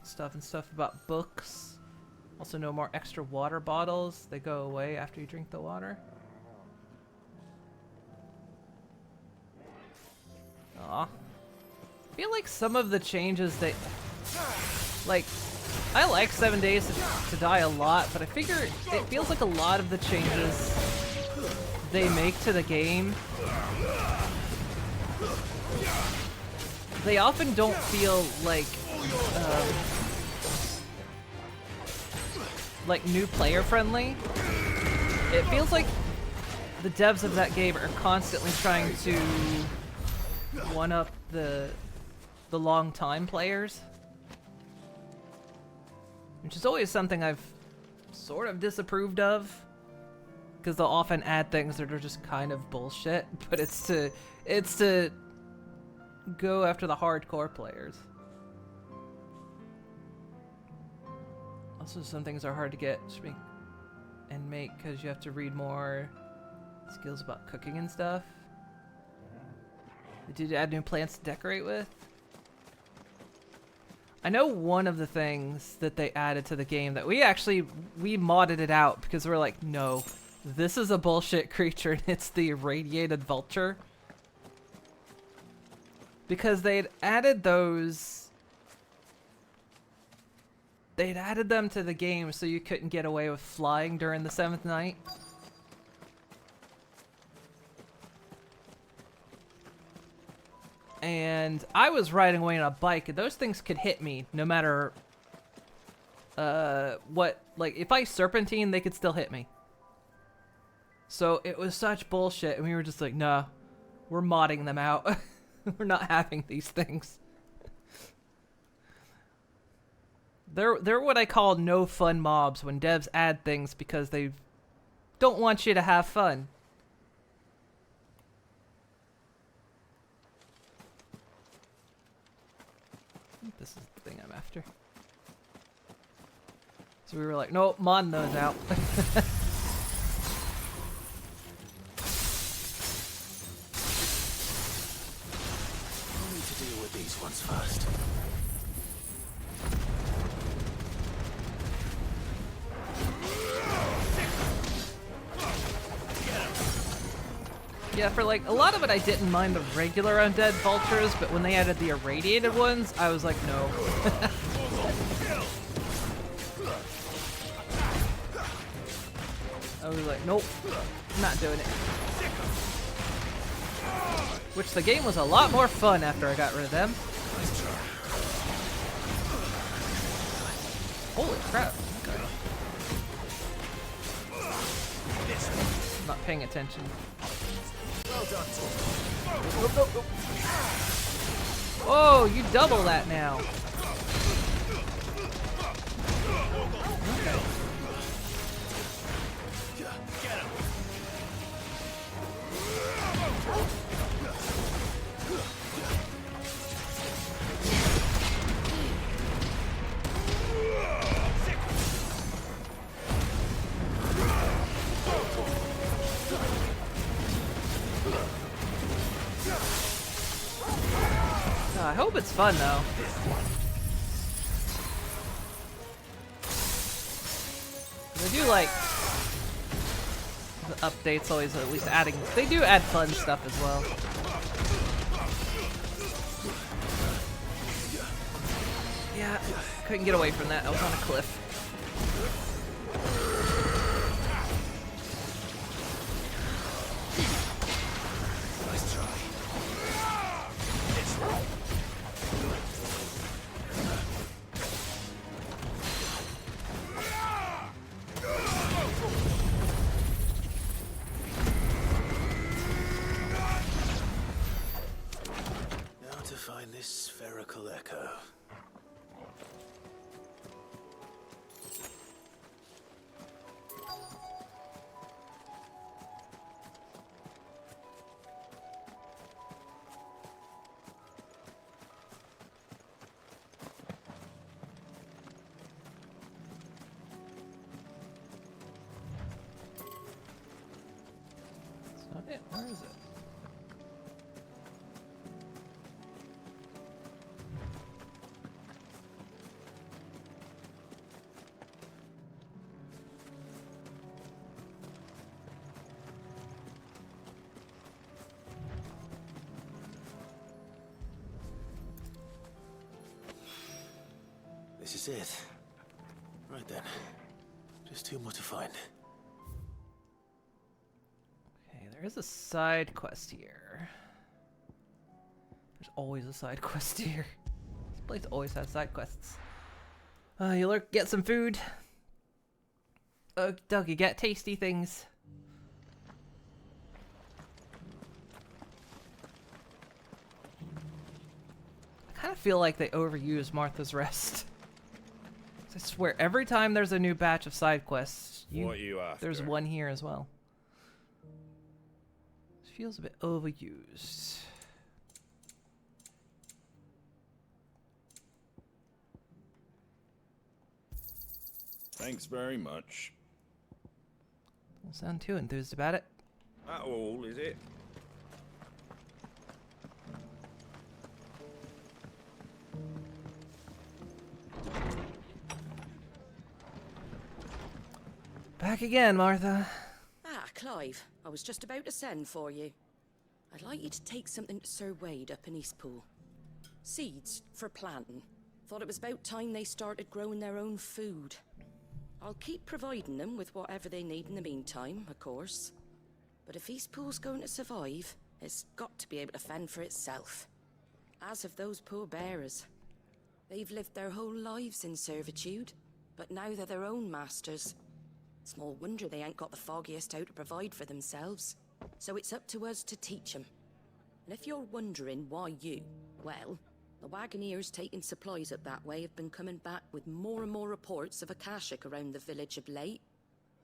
A: stuff about books. Also no more extra water bottles. They go away after you drink the water. Aw. feel like some of the changes that, like, I like 7 Days to Die a lot, but I figure it feels like a lot of the changes they make to the game, they often don't feel like new player friendly. It feels like the devs of that game are constantly trying to one up the long time players, which is always something I've sort of disapproved of, because they'll often add things that are just kind of bullshit, but it's to go after the hardcore players. Also, some things are hard to get and make because you have to read more skills about cooking and stuff. Did you add new plants to decorate with? I know one of the things that they added to the game that we modded it out because we're like, no, this is a bullshit creature, and it's the irradiated vulture. Because they'd added those... They'd added them to the game so you couldn't get away with flying during the 7th night. And I was riding away on a bike, and those things could hit me no matter what. Like, if I serpentine, they could still hit me. So it was such bullshit, and we were just like, nah, we're modding them out. We're not having these things. They're what I call no fun mobs, when devs add things because they don't want you to have fun. This is the thing I'm after. So we were like, nope, mod those out.
I: I need to deal with these ones first.
A: Yeah, for like a lot of it I didn't mind the regular undead vultures, but when they added the irradiated ones, I was like, no. I was like, nope, not doing it. Which the game was a lot more fun after I got rid of them. Holy crap. Okay. I'm not paying attention.
H: Well done,
A: Nope, nope, nope. Oh, you double that now. Okay. I hope it's fun though. I do like the updates always at least adding. They do add fun stuff as well. Yeah, couldn't get away from that. I was on a cliff.
H: Nice try.
I: Now to find this spherical echo.
A: That's not it. Where is it?
I: This is it. Right then. Just two more to find.
A: Okay, there is a side quest here. There's always a side quest here. This place always has side quests. You lurk, get some food. Doug, you get tasty things. I kind of feel like they overuse Martha's Rest. I swear, every time there's a new batch of side quests,
D: What are you after?
A: there's one here as well. This feels a bit overused.
D: Thanks very much.
A: Don't sound too enthused about it.
D: That all, is it?
A: Back again, Martha.
C: Ah, Clive. I was just about to send for you. I'd like you to take something to Sir Wade up in Eastpool. Seeds for planting. Thought it was about time they started growing their own food. I'll keep providing them with whatever they need in the meantime, of course. But if Eastpool's going to survive, it's got to be able to fend for itself. As have those poor bearers. They've lived their whole lives in servitude, but now they're their own masters. Small wonder they ain't got the foggiest how to provide for themselves. So it's up to us to teach them. And if you're wondering why you, well, the wagoneers taking supplies up that way have been coming back with more and more reports of Akashic around the village of late.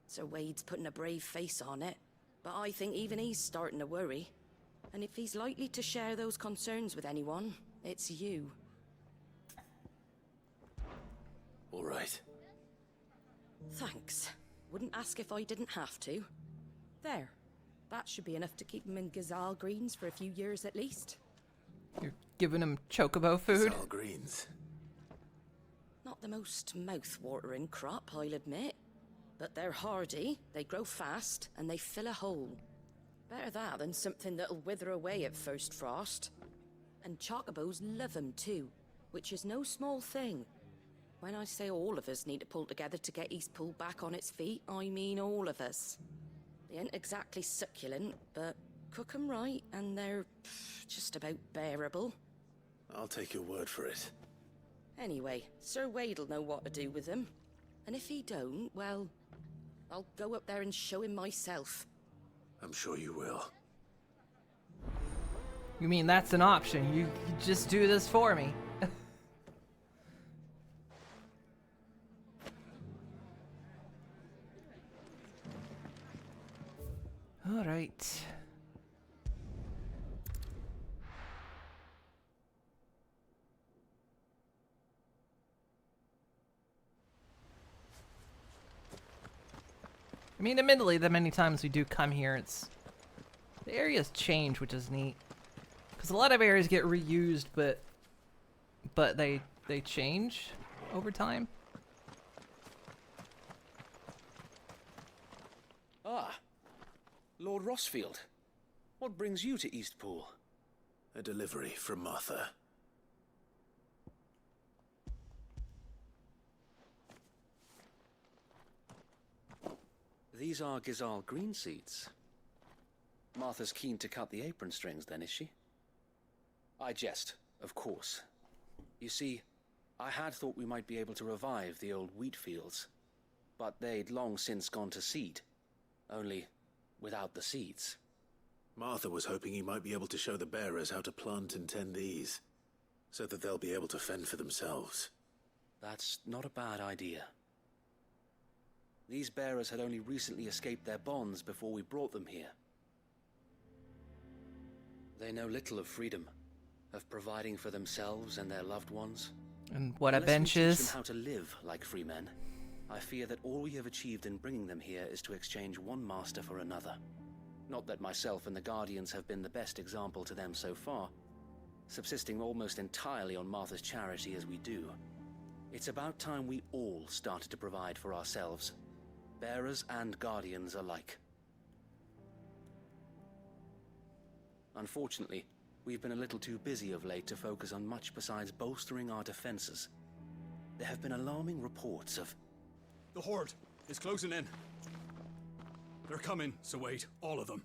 C: Sir Wade's putting a brave face on it, but I think even he's starting to worry. And if he's likely to share those concerns with anyone, it's you.
I: All right.
C: Thanks. Wouldn't ask if I didn't have to. There. That should be enough to keep him in Gazal Greens for a few years at least.
A: You're giving him chocobo food?
I: Gazal Greens.
C: Not the most mouth-watering crop, I'll admit. But they're hardy, they grow fast, and they fill a hole. Better that than something that'll wither away at first frost. And chocobos love 'em too, which is no small thing. When I say all of us need to pull together to get Eastpool back on its feet, I mean all of us. They ain't exactly succulent, but cook 'em right, and they're just about bearable.
I: I'll take your word for it.
C: Anyway, Sir Wade'll know what to do with them. And if he don't, well, I'll go up there and show him myself.
I: I'm sure you will.
A: You mean that's an option? You just do this for me. All right. I mean, admittedly, the many times we do come here, the areas change, which is neat. Because a lot of areas get reused, but they change over time.
X: Ah, Lord Rossfield. What brings you to Eastpool?
I: A delivery from Martha.
X: These are Gazal green seeds. Martha's keen to cut the apron strings, then, is she? I jest, of course. You see, I had thought we might be able to revive the old wheat fields, but they'd long since gone to seed, only without the seeds.
I: Martha was hoping he might be able to show the bearers how to plant and tend these, so that they'll be able to fend for themselves.
X: That's not a bad idea. These bearers had only recently escaped their bonds before we brought them here. They know little of freedom, of providing for themselves and their loved ones.
A: And what a
X: Unless we
A: bench
X: teach
A: is.
X: them how to live like free men, I fear that all we have achieved in bringing them here is to exchange one master for another. Not that myself and the Guardians have been the best example to them so far, subsisting almost entirely on Martha's charity as we do. It's about time we all started to provide for ourselves, bearers and Guardians alike. Unfortunately, we've been a little too busy of late to focus on much besides bolstering our defenses.
F: There have been alarming reports of...
G: The Horde is closing in. They're coming, so wait, all of them.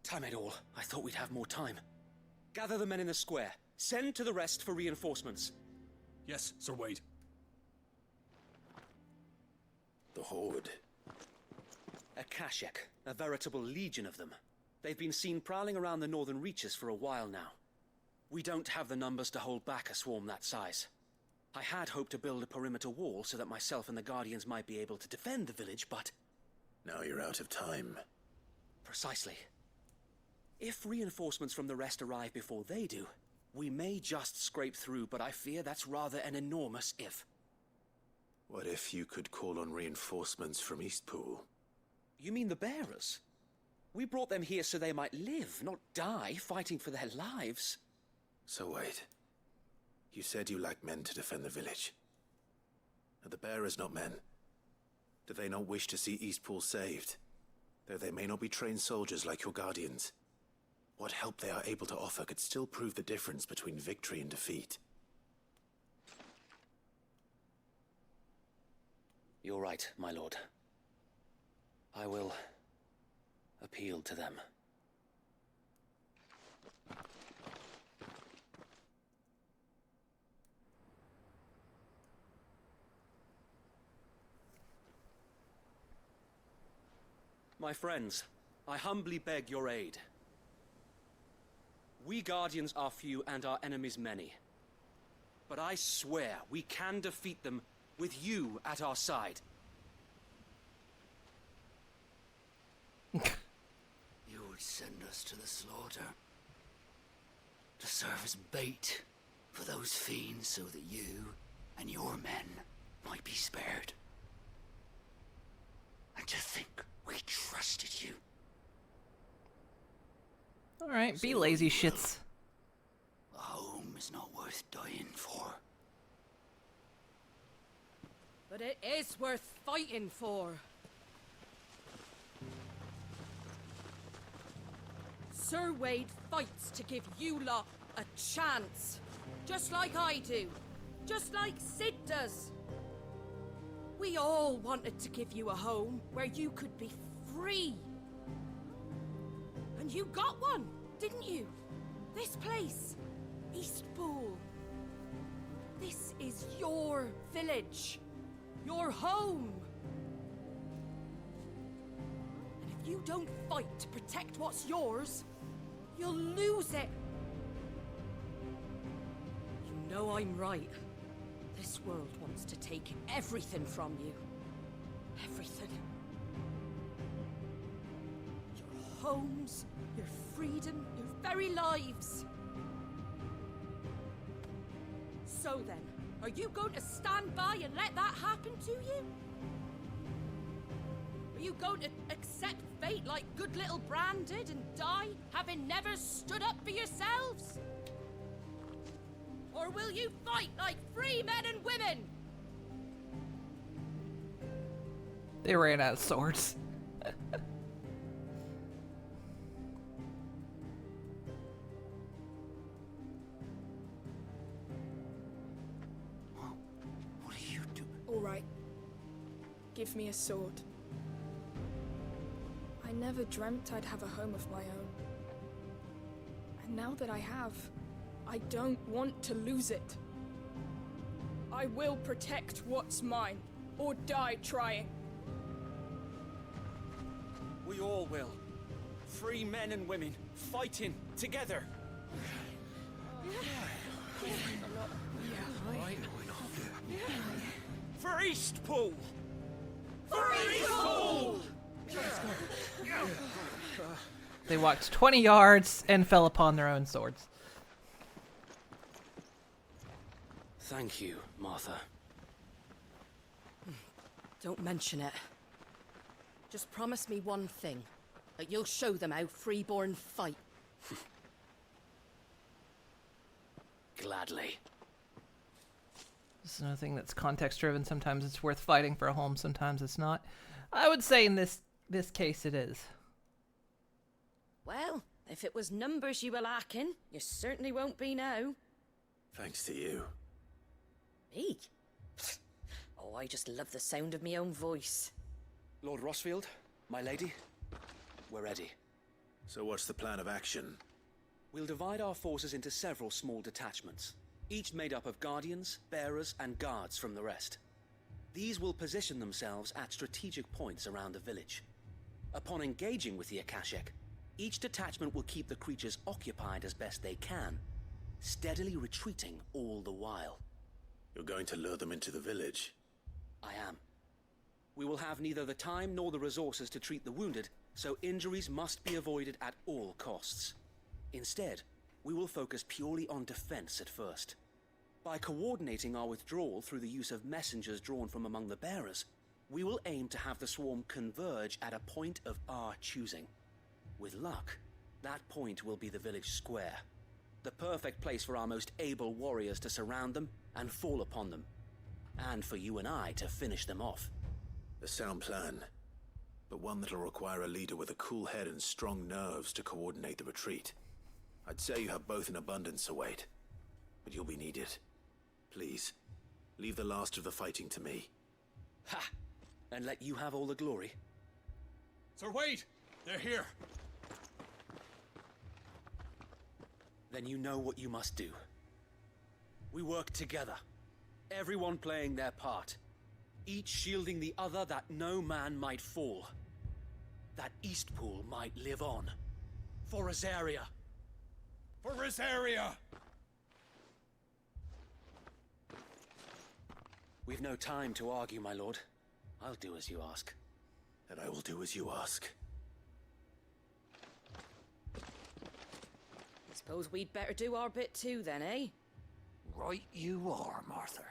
F: Damn it all. I thought we'd have more time. Gather the men in the square. Send to the rest for reinforcements.
G: Yes, Sir Wade.
I: The Horde.
F: A Kashek, a veritable legion of them. They've been seen prowling around the northern reaches for a while now. We don't have the numbers to hold back a swarm that size. I had hoped to build a perimeter wall so that myself and the Guardians might be able to defend the village, but...
I: Now you're out of time.
F: Precisely. If reinforcements from the rest arrive before they do, we may just scrape through, but I fear that's rather an enormous if.
I: What if you could call on reinforcements from Eastpool?
F: You mean the bearers? We brought them here so they might live, not die, fighting for their lives.
I: So wait. You said you lacked men to defend the village. Are the bearers not men? Do they not wish to see Eastpool saved? Though they may not be trained soldiers like your Guardians. What help they are able to offer could still prove the difference between victory and defeat.
F: You're right, my lord. I will appeal to them. My friends, I humbly beg your aid. We Guardians are few and our enemies many. But I swear we can defeat them with you at our side.
K: You would send us to the slaughter. To serve as bait for those fiends so that you and your men might be spared. And to think we trusted you.
A: Alright, be lazy shits.
K: A home is not worth dying for.
Q: But it is worth fighting for. Sir Wade fights to give you lot a chance. Just like I do. Just like Sid does. We all wanted to give you a home where you could be free. And you got one, didn't you? This place, Eastpool. This is your village. Your home. And if you don't fight to protect what's yours, you'll lose it. You know I'm right. This world wants to take everything from you. Everything. Your homes, your freedom, your very lives. So then, are you going to stand by and let that happen to you? Are you going to accept fate like good little Bran did and die, having never stood up for yourselves? Or will you fight like free men and women?
A: They ran out of swords.
K: What are you doing?
W: All right. Give me a sword. I never dreamt I'd have a home of my own. And now that I have, I don't want to lose it. I will protect what's mine, or die trying.
F: We all will. Free men and women, fighting together. For Eastpool! For Eastpool!
A: They walked 20 yards and fell upon their own swords.
F: Thank you, Martha.
Q: Don't mention it. Just promise me one thing. That you'll show them how freeborn fight.
F: Gladly.
A: This is another thing that's context driven. Sometimes it's worth fighting for a home, sometimes it's not. I would say in this case it is.
Q: Well, if it was numbers you were lacking, you certainly won't be now.
I: Thanks to you.
Q: Me? Pfft, Oh, I just love the sound of my own voice.
F: Lord Rosfield, my lady, we're ready.
I: So what's the plan of action?
F: We'll divide our forces into several small detachments, each made up of guardians, bearers, and guards from the rest. These will position themselves at strategic points around the village. Upon engaging with the Akashic, each detachment will keep the creatures occupied as best they can, steadily retreating all the while.
I: You're going to lure them into the village?
F: I am. We will have neither the time nor the resources to treat the wounded, so injuries must be avoided at all costs. Instead, we will focus purely on defense at first. By coordinating our withdrawal through the use of messengers drawn from among the bearers, we will aim to have the swarm converge at a point of our choosing. With luck, that point will be the village square, the perfect place for our most able warriors to surround them and fall upon them, and for you and I to finish them off.
I: A sound plan, but one that'll require a leader with a cool head and strong nerves to coordinate the retreat. I'd say you have both in abundance, Wade, but you'll be needed. Please, leave the last of the fighting to me.
F: Ha! And let you have all the glory.
G: Sir Wade! They're here!
F: Then you know what you must do. We work together, everyone playing their part, each shielding the other that no man might fall, that Eastpool might live on. For Rosaria!
G: For Rosaria!
F: We've no time to argue, my lord. I'll do as you ask.
I: And I will do as you ask.
Q: Suppose we'd better do our bit too then, eh?
K: Right you are, Martha.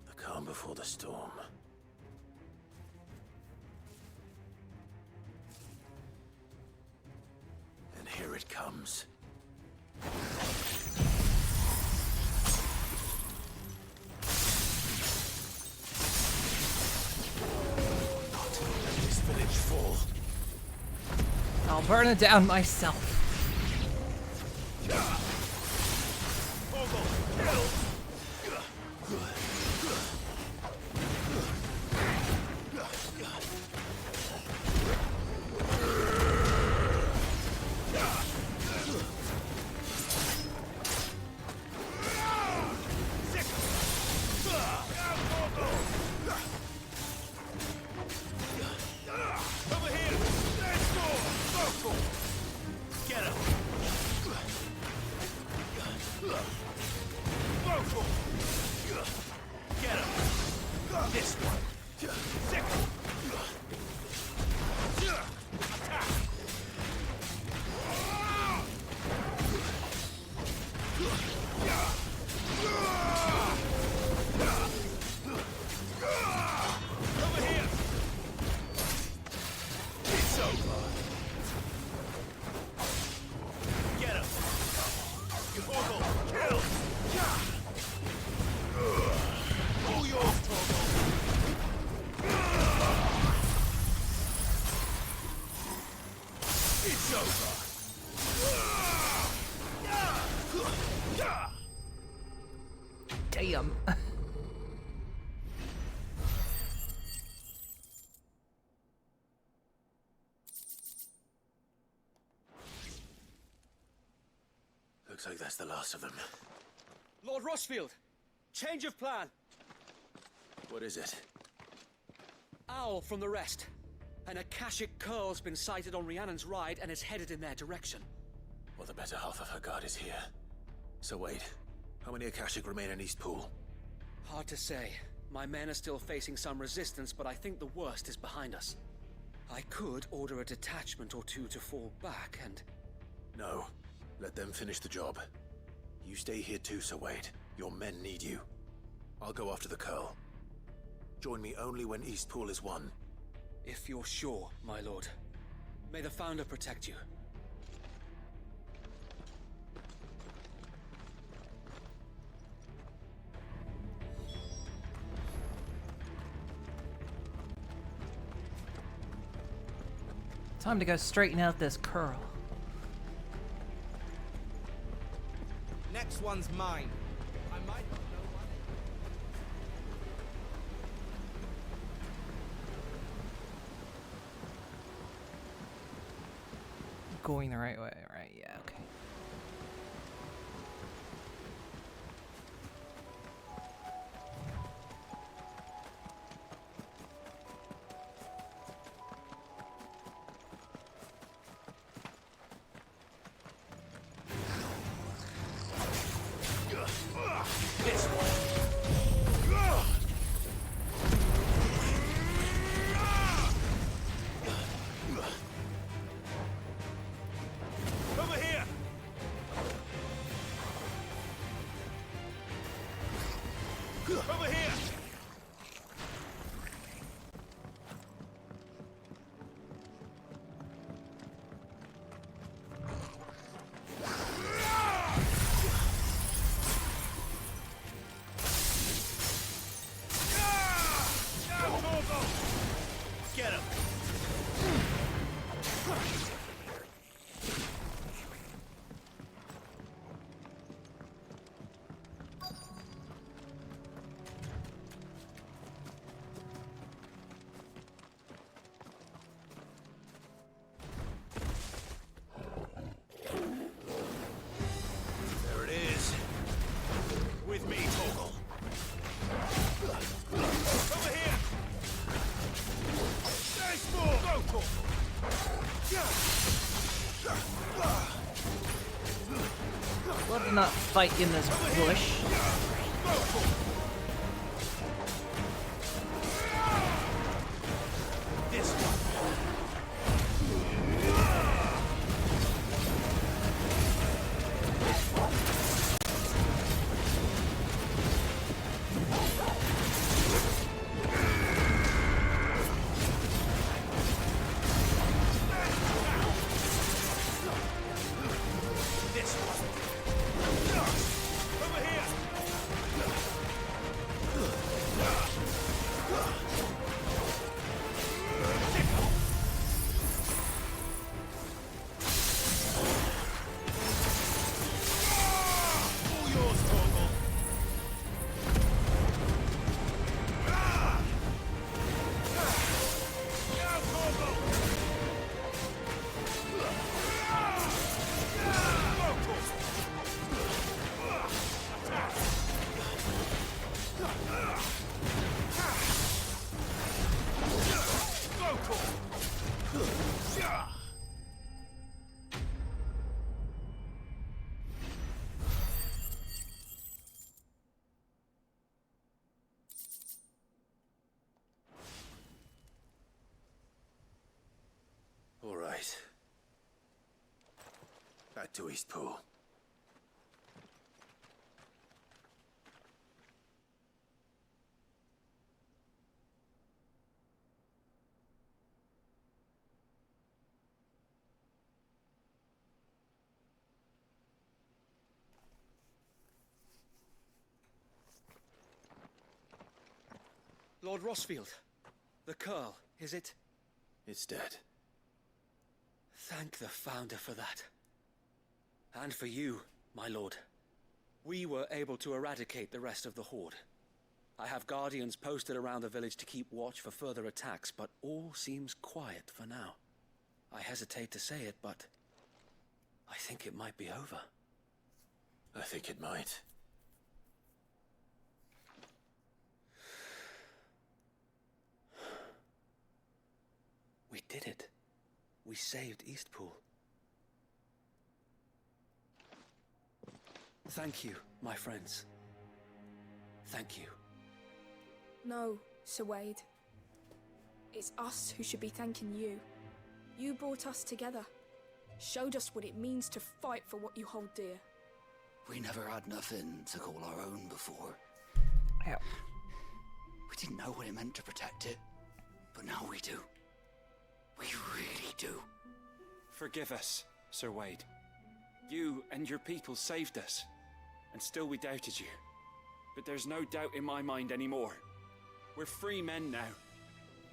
I: The calm before the storm. And here it comes. Not let this village fall.
A: I'll burn it down myself. Damn.
I: Looks like that's the last of them.
F: Lord Rosfield! Change of plan!
I: What is it?
F: Owl from the rest. An Akashic curl's been sighted on Rhiannon's ride and is headed in their direction.
I: Well, the better half of her guard is here. So wait, how many Akashic remain in Eastpool?
F: Hard to say. My men are still facing some resistance, but I think the worst is behind us. I could order a detachment or two to fall back and...
I: No. Let them finish the job. You stay here too, Sir Wade. Your men need you. I'll go after the Curl. Join me only when Eastpool is won.
F: If you're sure, my lord. May the Founder protect you.
A: Time to go straighten out this curl.
S: Next one's mine. I might not know what
A: Going the right way, right? Yeah, okay.
S: this one. Over here. Over here. Get him. There it is. With me, Torgal. Over here. There's more. Go, Torgal.
A: Love to not fight in this bush.
S: This one. This one. Over here. All yours, Torgal. Now, Torgal.
I: All right. Back to Eastpool.
F: Lord Rossfield, the Curl, is it?
I: It's dead.
F: Thank the Founder for that. And for you, my lord. We were able to eradicate the rest of the Horde. I have guardians posted around the village to keep watch for further attacks, but all seems quiet for now. I hesitate to say it, but I think it might be over.
I: I think it might.
F: We did it. We saved Eastpool. Thank you, my friends. Thank you.
W: No, Sir Wade. It's us who should be thanking you. You brought us together. Showed us what it means to fight for what you hold dear.
K: We never had nothing to call our own before.
A: Ow.
K: We didn't know what it meant to protect it, but now we do. We really do.
E: Forgive us, Sir Wade. You and your people saved us, and still we doubted you. But there's no doubt in my mind anymore. We're free men now,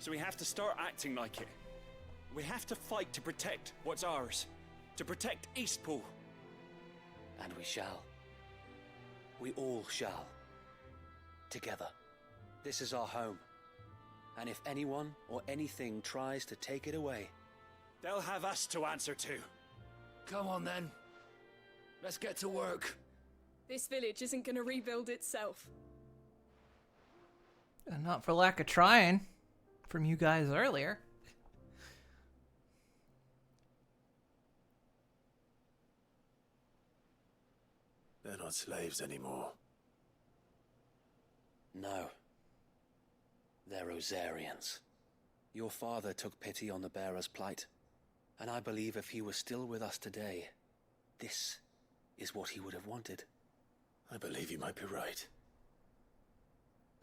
E: so we have to start acting like it. We have to fight to protect what's ours. To protect Eastpool.
F: And we shall. We all shall. Together. This is our home. And if anyone or anything tries to take it away,
E: they'll have us to answer to.
S: Come on then. Let's get to work.
W: This village isn't gonna rebuild itself.
A: And not for lack of trying from you guys earlier.
I: They're not slaves anymore.
F: no. They're Rosarians. Your father took pity on the bearer's plight, and I believe if he was still with us today, this is what he would have wanted.
I: I believe you might be right.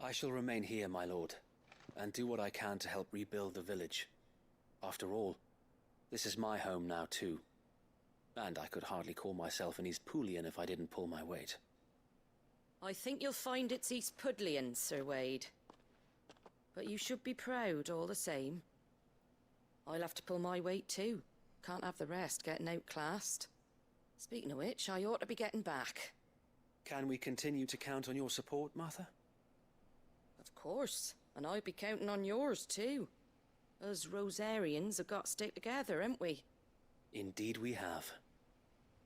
F: I shall remain here, my lord, and do what I can to help rebuild the village. After all, this is my home now too, and I could hardly call myself an Eastpoolian if I didn't pull my weight.
Q: I think you'll find it's Eastpudlian, Sir Wade. But you should be proud all the same. I'll have to pull my weight too. Can't have the rest getting outclassed. Speaking of which, I ought to be getting back.
F: Can we continue to count on your support, Martha?
Q: Of course, and I'll be counting on yours too. Us Rosarians have got to stick together, haven't we?
F: Indeed we have.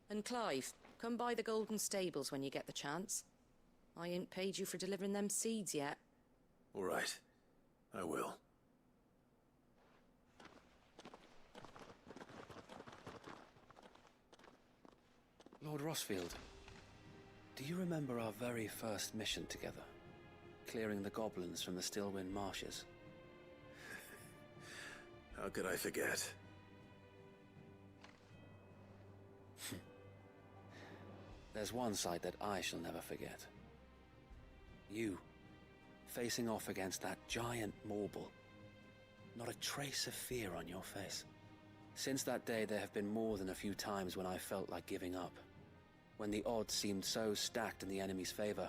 Q: And Clive, come by the Golden Stables when you get the chance. I ain't paid you for delivering them seeds yet.
I: All right. I will.
F: Lord Rossfield, do you remember our very first mission together? Clearing the goblins from the Stillwind Marshes?
I: How could I forget?
F: There's one sight that I shall never forget. You, facing off against that giant Morble. Not a trace of fear on your face. Since that day, there have been more than a few times when I felt like giving up. When the odds seemed so stacked in the enemy's favor,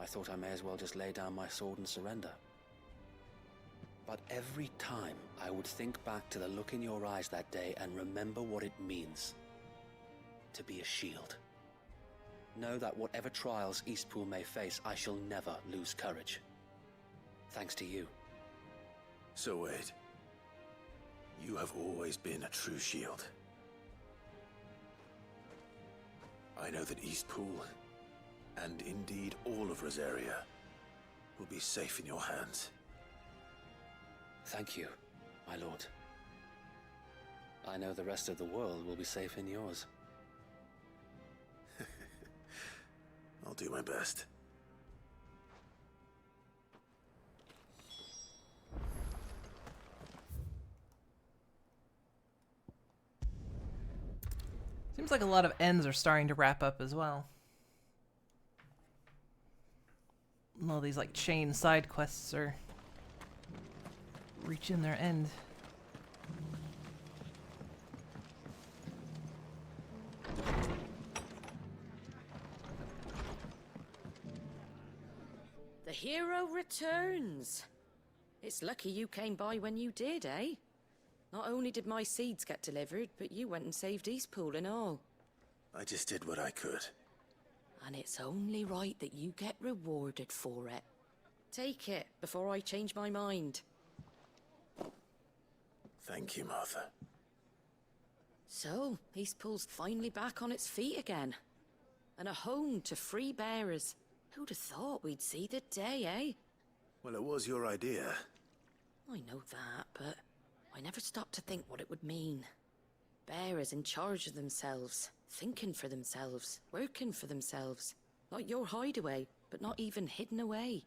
F: I thought I may as well just lay down my sword and surrender. But every time, I would think back to the look in your eyes that day and remember what it means to be a shield. Know that whatever trials Eastpool may face, I shall never lose courage. Thanks to you.
I: So Wade, you have always been a true shield. I know that Eastpool, and indeed all of Rosaria, will be safe in your hands.
F: Thank you, my lord. I know the rest of the world will be safe in yours.
I: I'll do my best.
A: Seems like a lot of ends are starting to wrap up as well. All these like chain side quests are reaching their end.
Q: The hero returns. It's lucky you came by when you did, eh? Not only did my seeds get delivered, but you went and saved Eastpool and all.
I: I just did what I could.
Q: And it's only right that you get rewarded for it. Take it before I change my mind.
I: Thank you, Martha.
Q: So, Eastpool's finally back on its feet again. And a home to free bearers. Who'd have thought we'd see the day, eh?
I: Well, it was your idea.
Q: I know that, but I never stopped to think what it would mean. Bearers in charge of themselves, thinking for themselves, working for themselves. Like your hideaway, but not even hidden away.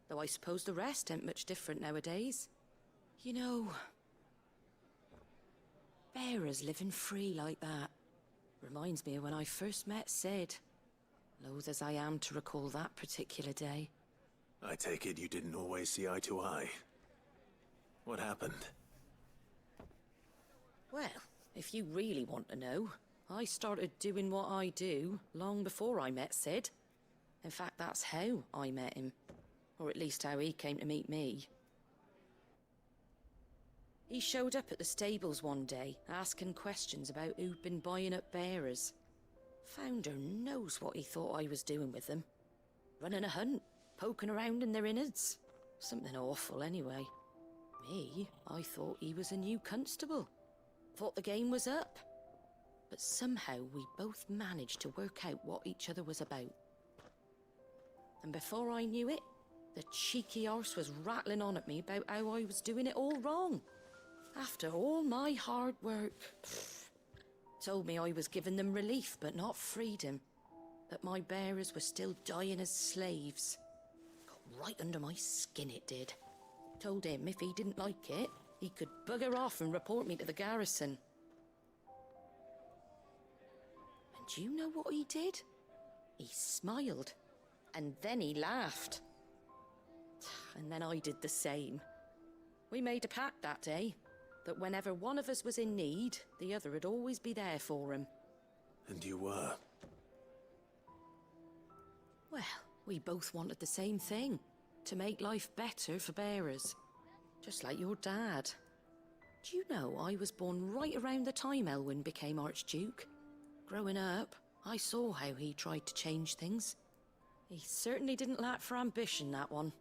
Q: Though I suppose the rest ain't much different nowadays. You know, bearers living free like that reminds me of when I first met Sid. Loath as I am to recall that particular day.
I: I take it you didn't always see eye to eye. What happened?
Q: Well, if you really want to know, I started doing what I do long before I met Sid. In fact, that's how I met him. Or at least how he came to meet me.
N: He showed up at the stables one day, asking questions about who'd been buying up bearers. Founder knows what he thought I was doing with them. Running a hunt, poking around in their innards. Something awful, anyway. Me, I thought he was a new constable. Thought the game was up. But somehow we both managed to work out what each other was about. And before I knew it, the cheeky arse was rattling on at me about how I was doing it all wrong. After all my hard work. Told me I was giving them relief, but not freedom. That my bearers were still dying as slaves. Got right under my skin, it did. Told him if he didn't like it, he could bugger off and report me to the garrison. And do you know what he did? He smiled. And then he laughed. And then I did the same. We made a pact that day, that whenever one of us was in need, the other would always be there for him.
I: And you were?
N: Well, we both wanted the same thing. To make life better for bearers. Just like your dad. Do you know I was born right around the time Elwyn became Archduke? Growing up, I saw how he tried to change things. He certainly didn't lack for ambition, that one.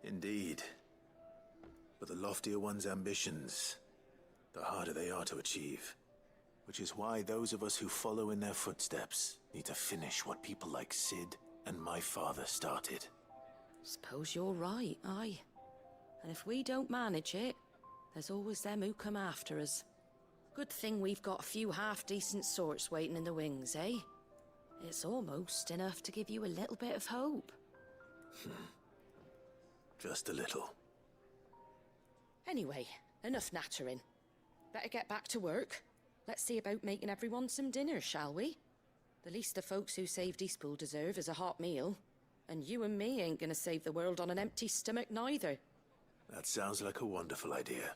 I: Indeed. But the loftier one's ambitions, the harder they are to achieve. Which is why those of us who follow in their footsteps need to finish what people like Sid and my father started.
N: Suppose you're right, aye. And if we don't manage it, there's always them who come after us. Good thing we've got a few half-decent sorts waiting in the wings, eh? It's almost enough to give you a little bit of hope.
I: Just a little.
N: Anyway, enough nattering. Better get back to work. Let's see about making everyone some dinner, shall we? The least the folks who saved Eastpool deserve is a hot meal. And you and me ain't gonna save the world on an empty stomach neither.
I: That sounds like a wonderful idea.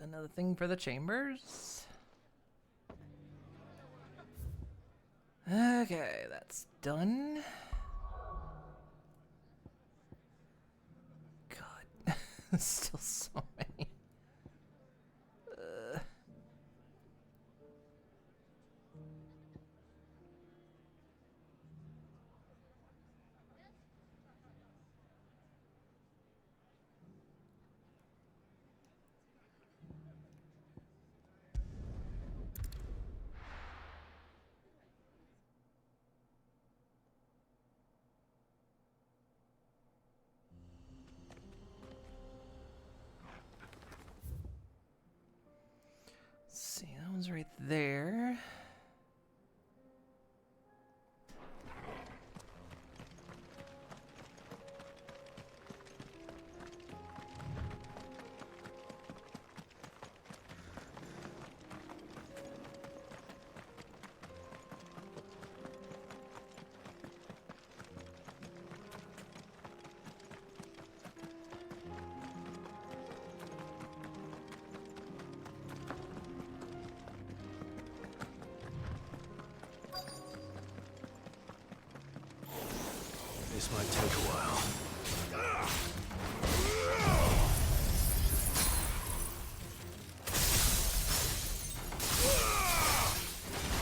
A: Another thing for the chambers. Okay, that's done. God, still so many. See, that one's right there.
I: This might take a while.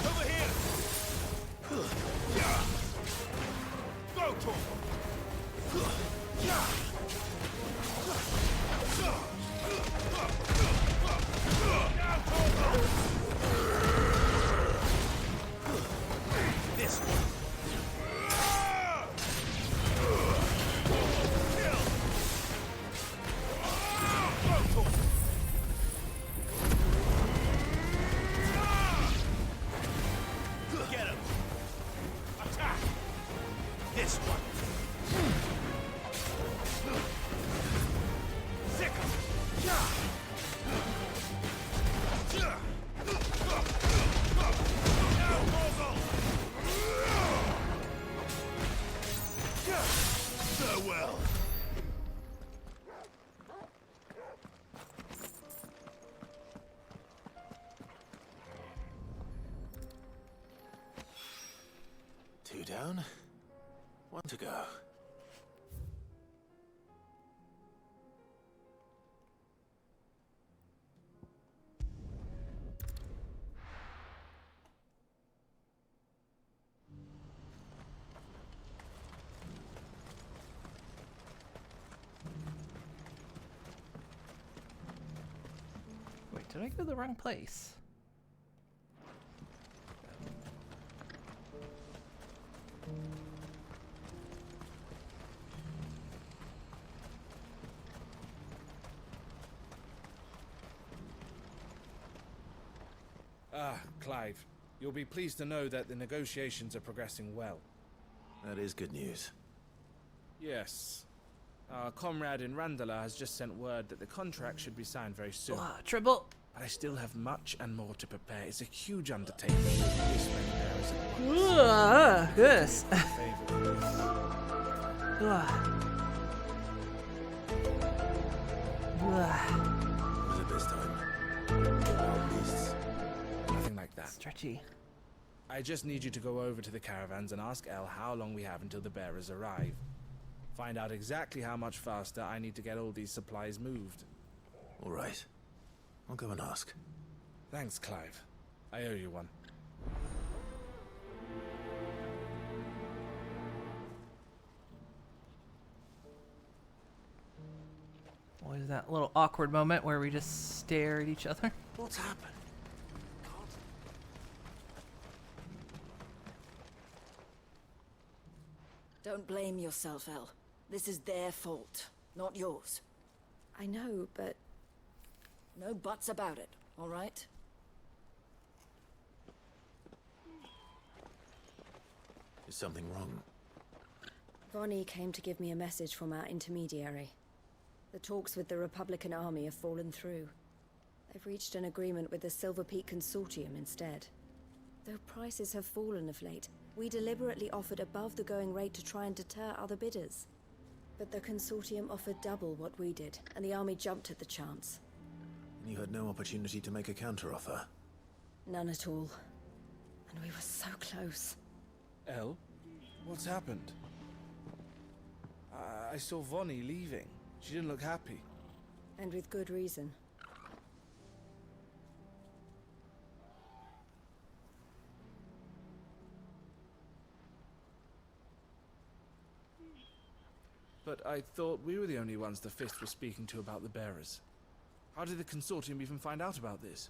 G: Over here! Go to him! This one. Get him! Attack! This one! Sick him! Now, Muzzle! Farewell!
I: down. One to go.
A: Wait, did I go the wrong place?
P: Ah, Clive. You'll be pleased to know that the negotiations are progressing well.
I: That is good news.
P: Yes. Our comrade in Randala has just sent word that the contract should be signed very soon.
A: Triple!
P: But I still have much and more to prepare. It's a huge undertaking. This many bearers at once.
A: Yes.
I: Was it this time? Wild beasts?
P: Nothing like that.
A: Stretchy.
P: I just need you to go over to the caravans and ask Elle how long we have until the bearers arrive. Find out exactly how much faster I need to get all these supplies moved.
I: All right. I'll go and ask.
P: Thanks, Clive. I owe you one.
A: What is that little awkward moment where we just stare at each other?
I: What's happened?
O: Don't blame yourself, Elle. This is their fault, not yours.
C: I know, but...
O: No buts about it, all right?
I: Is something wrong?
C: Vonnie came to give me a message from our intermediary. The talks with the Republican army have fallen through. They've reached an agreement with the Silver Peak Consortium instead. Though prices have fallen of late, we deliberately offered above the going rate to try and deter other bidders. But the Consortium offered double what we did, and the army jumped at the chance.
I: And you had no opportunity to make a counteroffer?
C: None at all. And we were so close.
P: Elle? What's happened? I saw Vonnie leaving. She didn't look happy.
C: And with good reason.
P: But I thought we were the only ones the Fist were speaking to about the bearers. How did the Consortium even find out about this?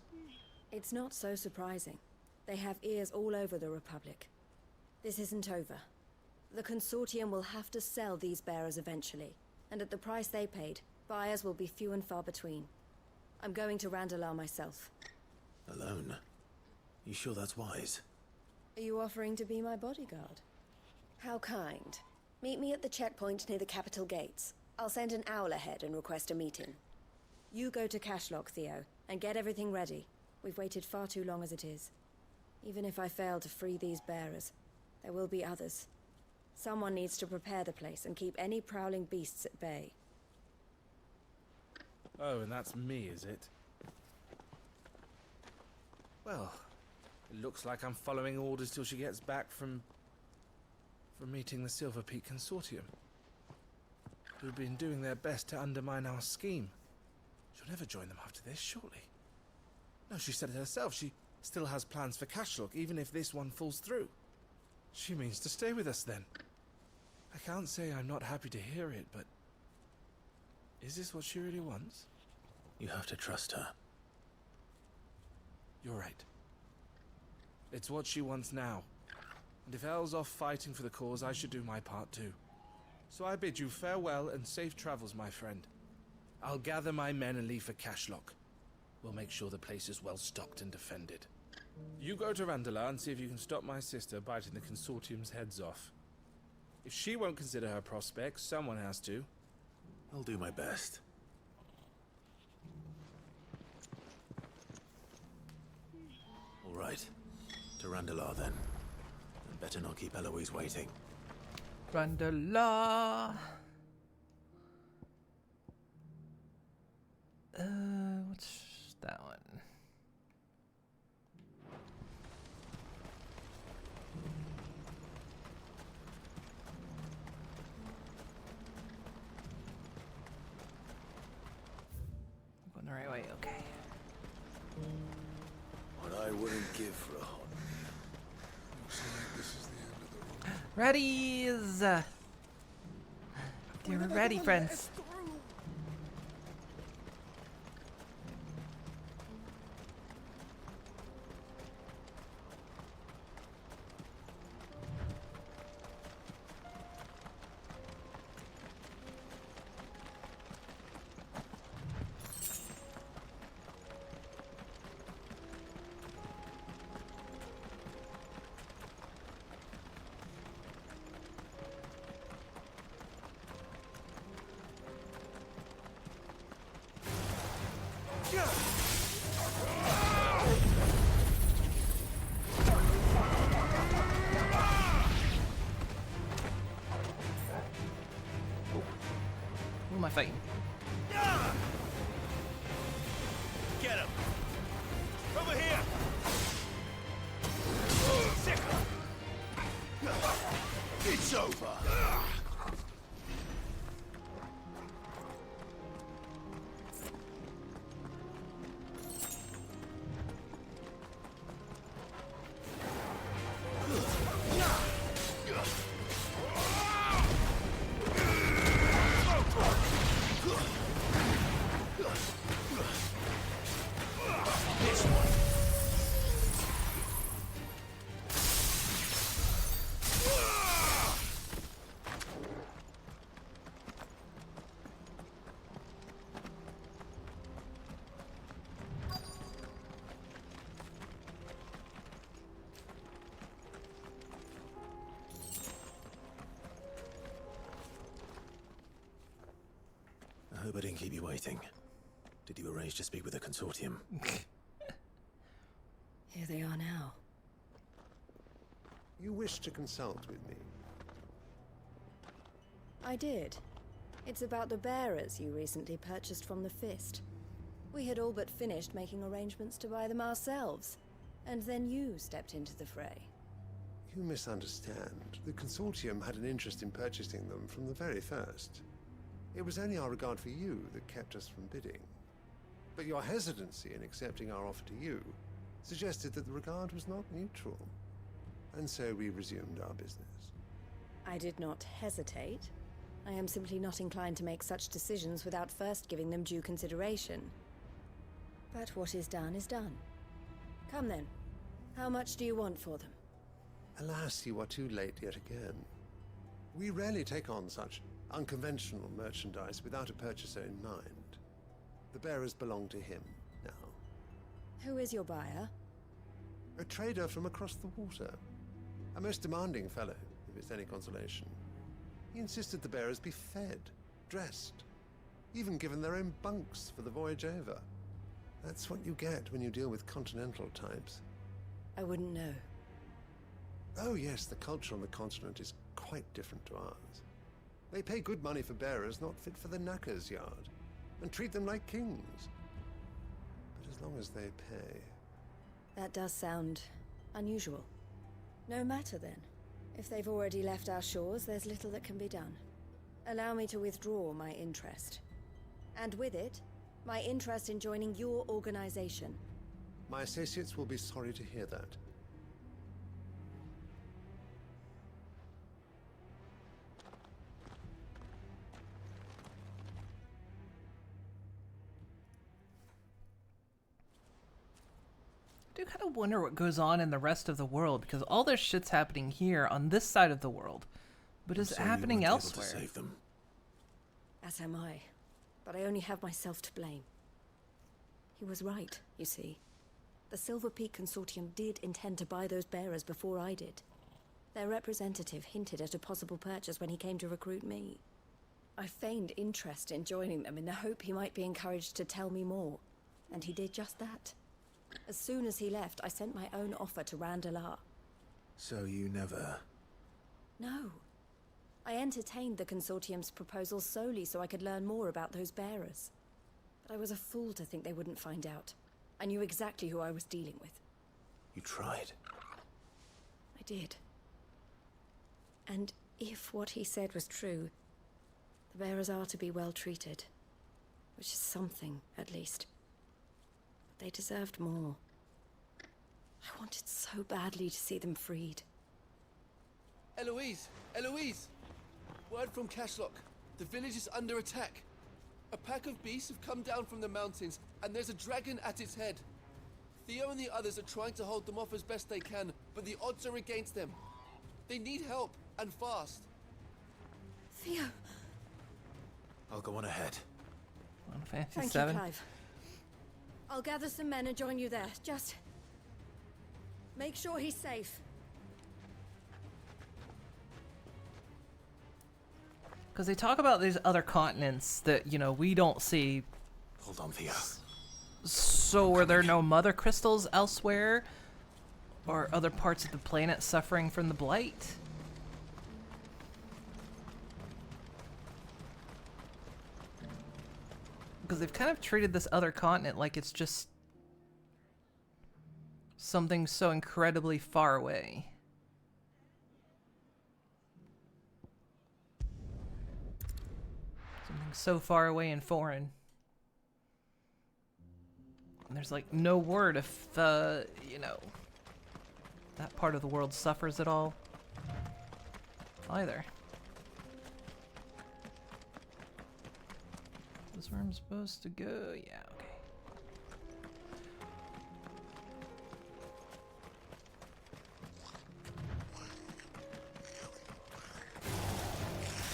C: It's not so surprising. They have ears all over the Republic. This isn't over. The Consortium will have to sell these bearers eventually, and at the price they paid, buyers will be few and far between. I'm going to Randalar myself.
I: Alone? You sure that's wise?
C: Are you offering to be my bodyguard? How kind. Meet me at the checkpoint near the capital gates. I'll send an owl ahead and request a meeting. You go to Cashlock, Theo, and get everything ready. We've waited far too long as it is. Even if I fail to free these bearers, there will be others. Someone needs to prepare the place and keep any prowling beasts at bay.
P: Oh, and that's me, is it? Well, it looks like I'm following orders till she gets back from meeting the Silver Peak Consortium, who've been doing their best to undermine our scheme. She'll never join them after this, surely. No, she said it herself. She still has plans for Cashlock, even if this one falls through. She means to stay with us, then. I can't say I'm not happy to hear it, but... is this what she really wants?
I: You have to trust her.
P: You're right. It's what she wants now. And if Elle's off fighting for the cause, I should do my part too. So I bid you farewell and safe travels, my friend. I'll gather my men and leave for Cashlock. We'll make sure the place is well stocked and defended. You go to Randalar and see if you can stop my sister biting the Consortium's heads off. If she won't consider her prospects, someone has to.
I: I'll do my best. All right. To Randalar, then. And better not keep Eloise waiting.
A: Randalar. What's that one? way, okay.
M: What I wouldn't give for a hot meal. Looks like this is the end of the road.
A: Ready's. We're ready, friends. Who am I fighting?
S: Get him! Over here!
M: It's over.
I: I hope I didn't keep you waiting. Did you arrange to speak with the consortium?
C: Here they are now.
J: You wish to consult with me?
C: I did. It's about the bearers you recently purchased from the Fist. We had all but finished making arrangements to buy them ourselves, and then you stepped into the fray.
J: You misunderstand. The consortium had an interest in purchasing them from the very first. It was only our regard for you that kept us from bidding. But your hesitancy in accepting our offer to you suggested that the regard was not mutual. And so we resumed our business.
C: I did not hesitate. I am simply not inclined to make such decisions without first giving them due consideration. But what is done is done. Come then. How much do you want for them?
J: Alas, you are too late yet again. We rarely take on such unconventional merchandise without a purchaser in mind. The bearers belong to him now.
C: Who is your buyer?
J: A trader from across the water. A most demanding fellow, if it's any consolation. He insisted the bearers be fed, dressed, even given their own bunks for the voyage over. That's what you get when you deal with continental types.
C: I wouldn't know.
J: Oh yes, the culture on the continent is quite different to ours. They pay good money for bearers not fit for the knacker's yard, and treat them like kings. But as long as they pay...
C: That does sound unusual. No matter then. If they've already left our shores, there's little that can be done. Allow me to withdraw my interest. And with it, my interest in joining your organization.
J: My associates will be sorry to hear that.
A: I do kind of wonder what goes on in the rest of the world, because all this shit's happening here on this side of the world, but is happening elsewhere.
I: To save them.
C: As am I. But I only have myself to blame. He was right, you see. The Silver Peak Consortium did intend to buy those bearers before I did. Their representative hinted at a possible purchase when he came to recruit me. I feigned interest in joining them in the hope he might be encouraged to tell me more, and he did just that. As soon as he left, I sent my own offer to Randalar.
I: So you never...
C: No. I entertained the Consortium's proposal solely so I could learn more about those bearers. But I was a fool to think they wouldn't find out. I knew exactly who I was dealing with.
I: You tried.
C: I did. And if what he said was true, the bearers are to be well treated. Which is something, at least. They deserved more. I wanted so badly to see them freed.
R: Eloise! Eloise! Word from Cashlock. The village is under attack. A pack of beasts have come down from the mountains, and there's a dragon at its head. Theo and the others are trying to hold them off as best they can, but the odds are against them. They need help, and fast.
C: Theo!
I: I'll go on ahead.
A: On Fantasy
C: Thank
A: 7.
C: you, Clive. I'll gather some men and join you there. Just make sure he's safe.
A: Because they talk about these other continents that, you know, we don't see.
I: Hold on, Theo.
A: So were there no mother crystals elsewhere? Or other parts of the planet suffering from the blight? Because they've kind of treated this other continent like it's just something so incredibly far away. Something so far away and foreign. And there's like no word if, you know, that part of the world suffers at all either. This is where I'm supposed to go? Yeah, okay.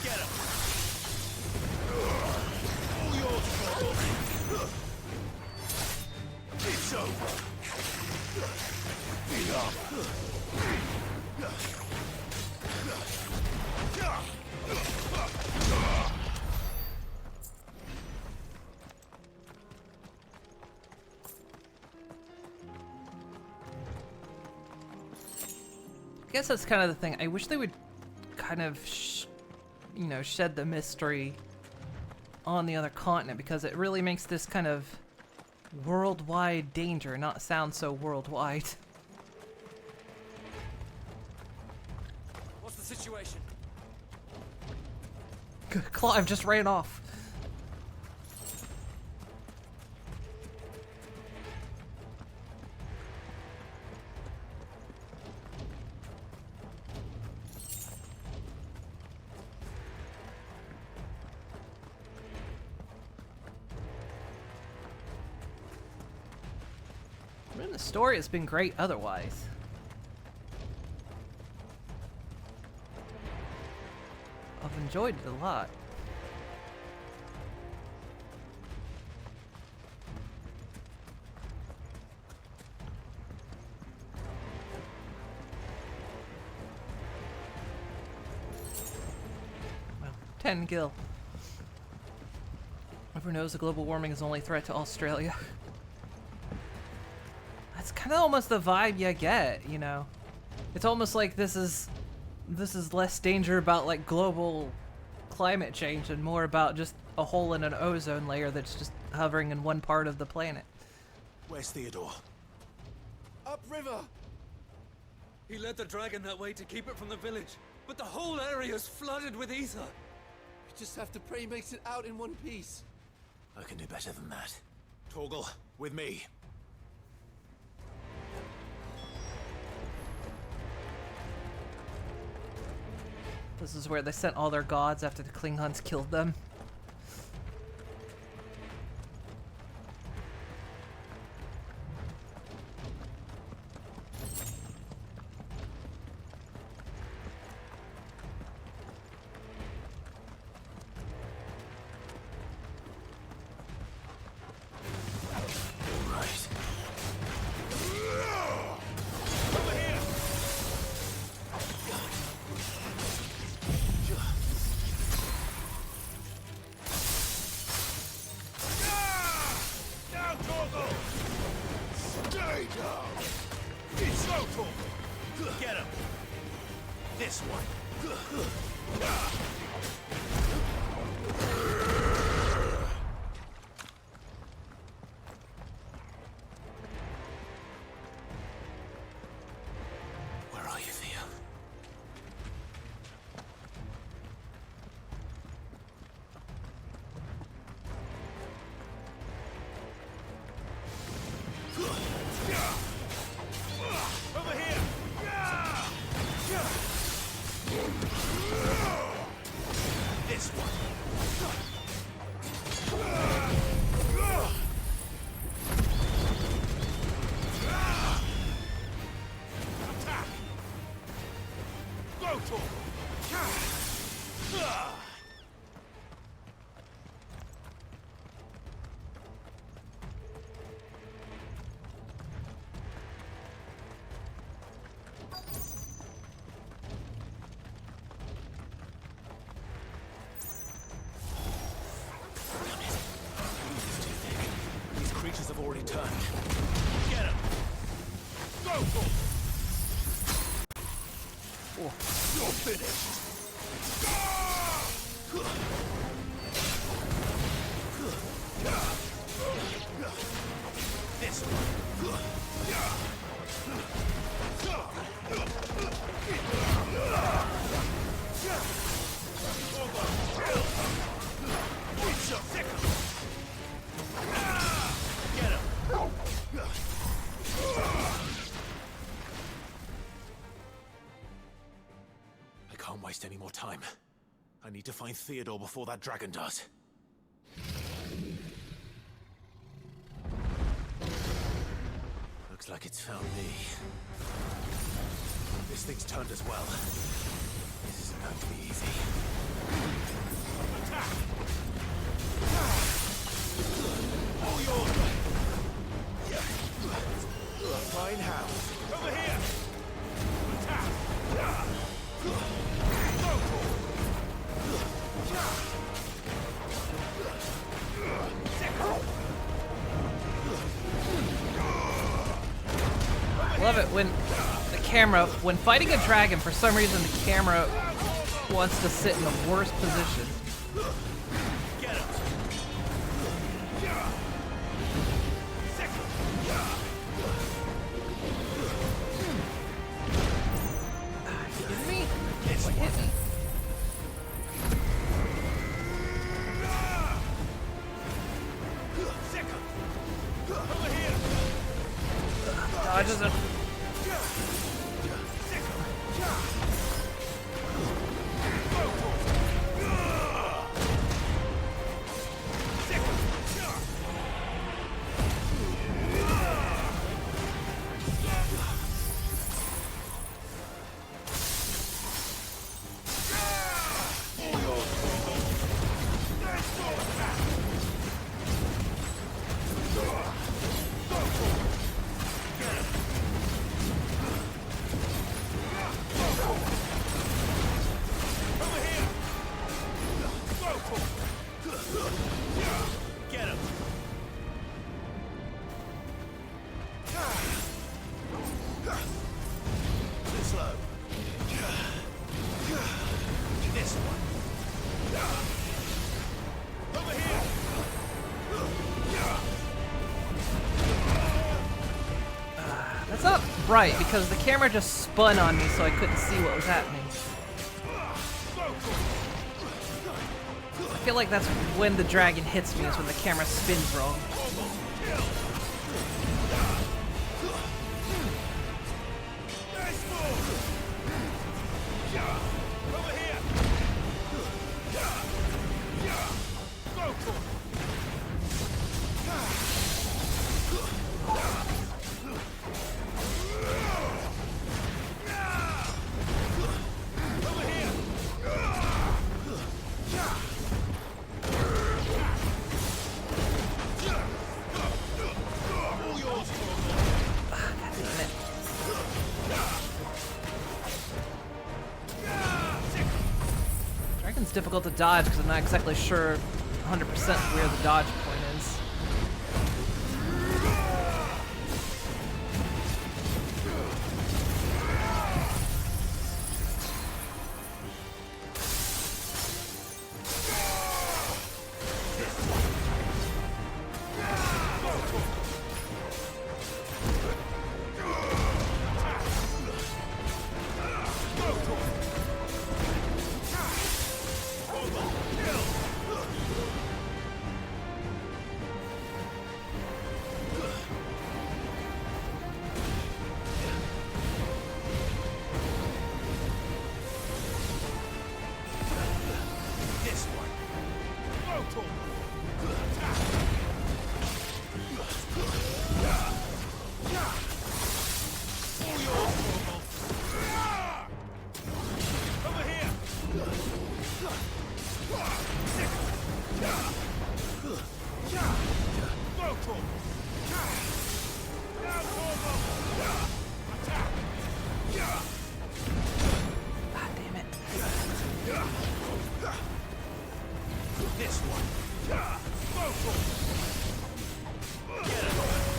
S: Get him!
B: All yours, Troggle! It's over! Beat up!
A: I guess that's kind of the thing. I wish they would kind of, you know, shed the mystery on the other continent, because it really makes this kind of worldwide danger not sound so worldwide.
L: What's the situation?
A: Clive just ran off. The story has been great otherwise. I've enjoyed it a lot. Well, 10 gil. Everyone knows that global warming is the only threat to Australia. That's kind of almost the vibe you get, you know. It's almost like this is less danger about like global climate change and more about just a hole in an ozone layer that's just hovering in one part of the planet.
I: Where's Theodore?
R: Upriver!
F: He led the dragon that way to keep it from the village, but the whole area is flooded with ether.
R: We just have to pray he makes it out in one piece.
I: I can do better than that. Torgal, with me.
A: This is where they sent all their gods after the Klingons killed them.
S: Get him! This one!
I: Where are you, Theo?
G: already turned. Get him! Go for it! You're finished! This one. Get him! I can't waste any more time. I need to find Theodore before that dragon does. Looks like it's found me. This thing's turned as well. This isn't going to be easy. Attack! All yours! Fine house. Over here! Attack!
A: Love it when the camera, when fighting a dragon, for some reason the camera wants to sit in the worst position.
G: Get him!
A: Kidding me? What hit me? Dodges it.
G: Get him! Too slow. This one. Over here!
A: That's not right, because the camera just spun on me so I couldn't see what was happening. I feel like that's when the dragon hits me, is when the camera spins wrong. Dragon's difficult to dodge because I'm not exactly sure 100% where the dodge point is.
G: This one. Get him.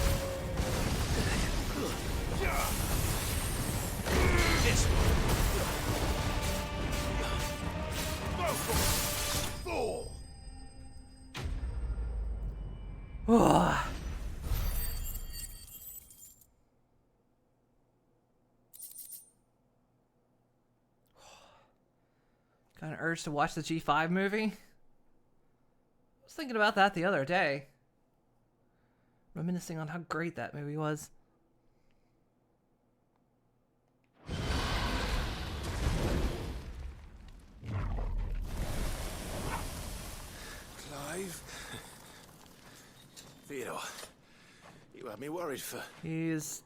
A: Got an urge to watch the G5 movie? I was thinking about that the other day. Reminiscing on how great that movie was.
I: Clive? Theodore, you had me worried for...
A: He's...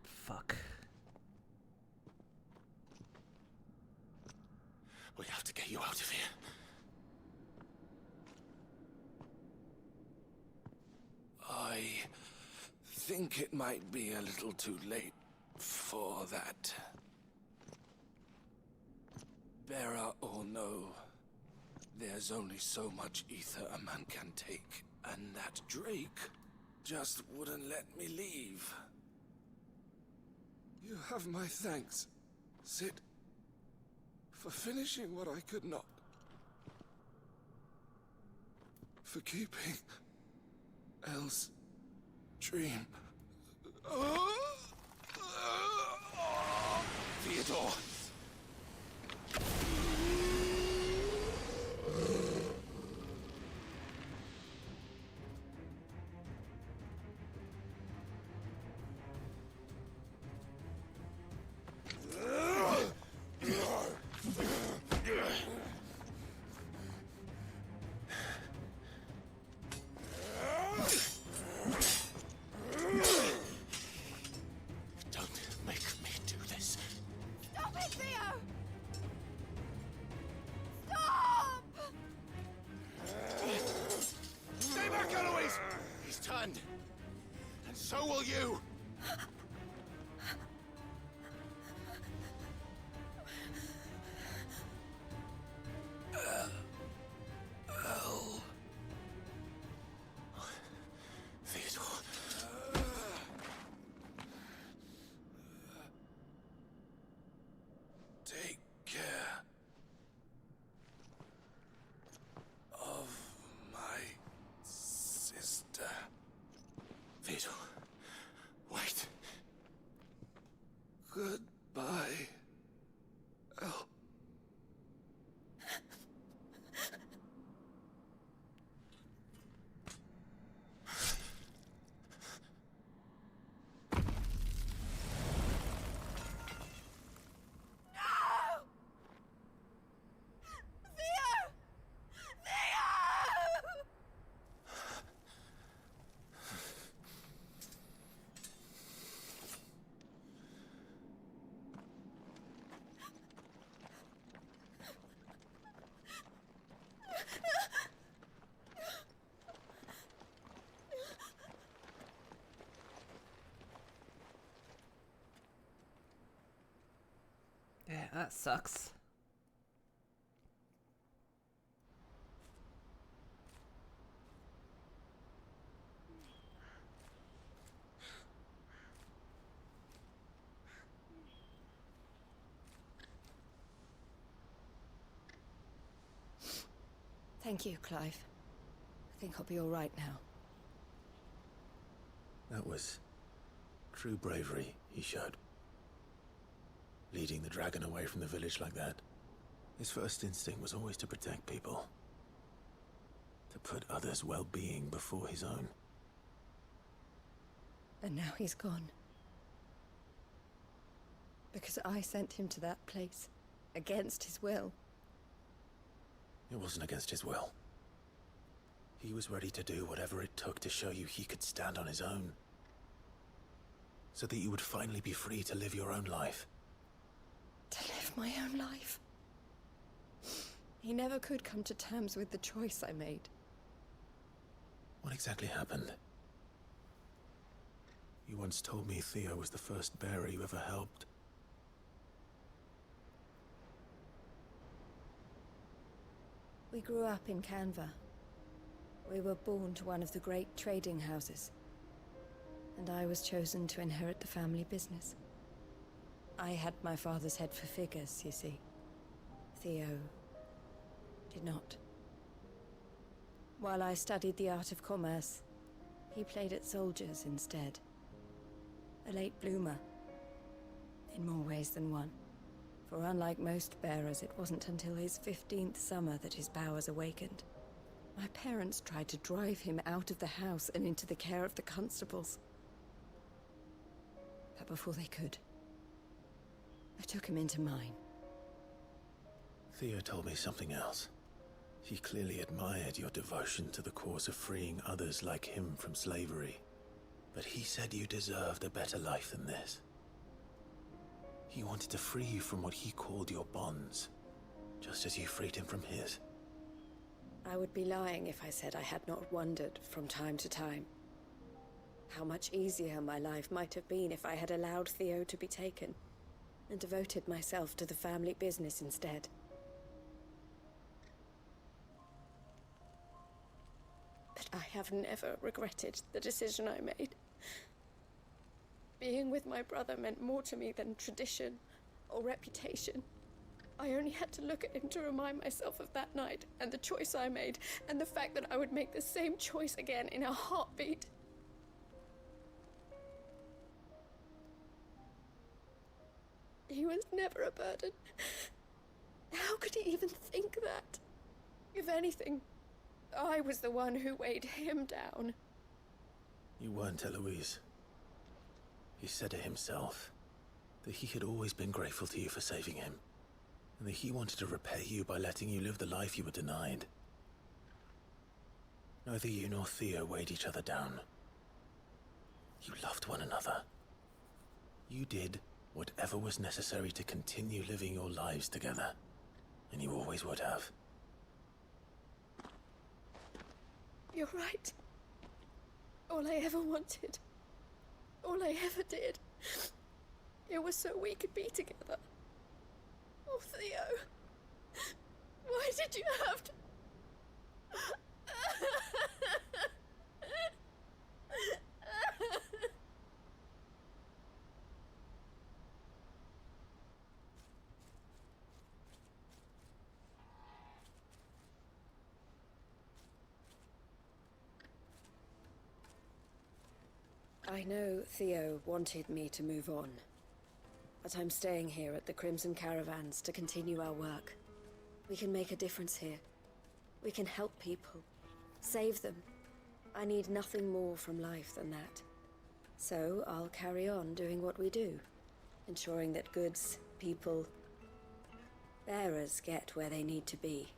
A: fuck.
I: We have to get you out of here. I think it might be a little too late for that. Bearer or no, there's only so much ether a man can take, and that Drake just wouldn't let me leave. You have my thanks, Sid, for finishing what I could not. For keeping Elle's dream. Theodore! So will you! Theodore. Take care of my sister. Theodore. Wait. Goodbye, Elle.
A: Yeah, that sucks.
C: Thank you, Clive. I think I'll be all right now.
I: That was true bravery he showed. Leading the dragon away from the village like that. His first instinct was always to protect people. To put others' well-being before his own.
C: And now he's gone. Because I sent him to that place. Against his will.
I: It wasn't against his will. He was ready to do whatever it took to show you he could stand on his own. So that you would finally be free to live your own life.
C: To live my own life. He never could come to terms with the choice I made.
I: What exactly happened? You once told me Theo was the first bearer you ever helped.
C: We grew up in Canva. We were born to one of the great trading houses. And I was chosen to inherit the family business. I had my father's head for figures, you see. Theo did not. While I studied the art of commerce, He played at soldiers instead. A late bloomer. In more ways than one. For unlike most bearers, it wasn't until his 15th summer that his powers awakened. My parents tried to drive him out of the house and into the care of the constables. But before they could, I took him into mine.
I: Theo told me something else. He clearly admired your devotion to the cause of freeing others like him from slavery. But he said you deserved a better life than this. He wanted to free you from what he called your bonds, just as you freed him from his.
C: I would be lying if I said I had not wondered from time to time how much easier my life might have been if I had allowed Theo to be taken and devoted myself to the family business instead. But I have never regretted the decision I made. Being with my brother meant more to me than tradition or reputation. I only had to look at him to remind myself of that night and the choice I made and the fact that I would make the same choice again in a heartbeat. He was never a burden. How could he even think that? If anything, I was the one who weighed him down.
I: You weren't, Eloise. He said it himself, that he had always been grateful to you for saving him, and that he wanted to repay you by letting you live the life you were denied. Neither you nor Theo weighed each other down. You loved one another. You did whatever was necessary to continue living your lives together, and you always would have.
C: You're right. All I ever wanted, all I ever did, it was so we could be together. Oh, Theo, why did you have to... I know Theo wanted me to move on, but I'm staying here at the Crimson Caravans to continue our work. We can make a difference here. We can help people, save them. I need nothing more from life than that. So I'll carry on doing what we do, ensuring that goods, people, bearers get where they need to be,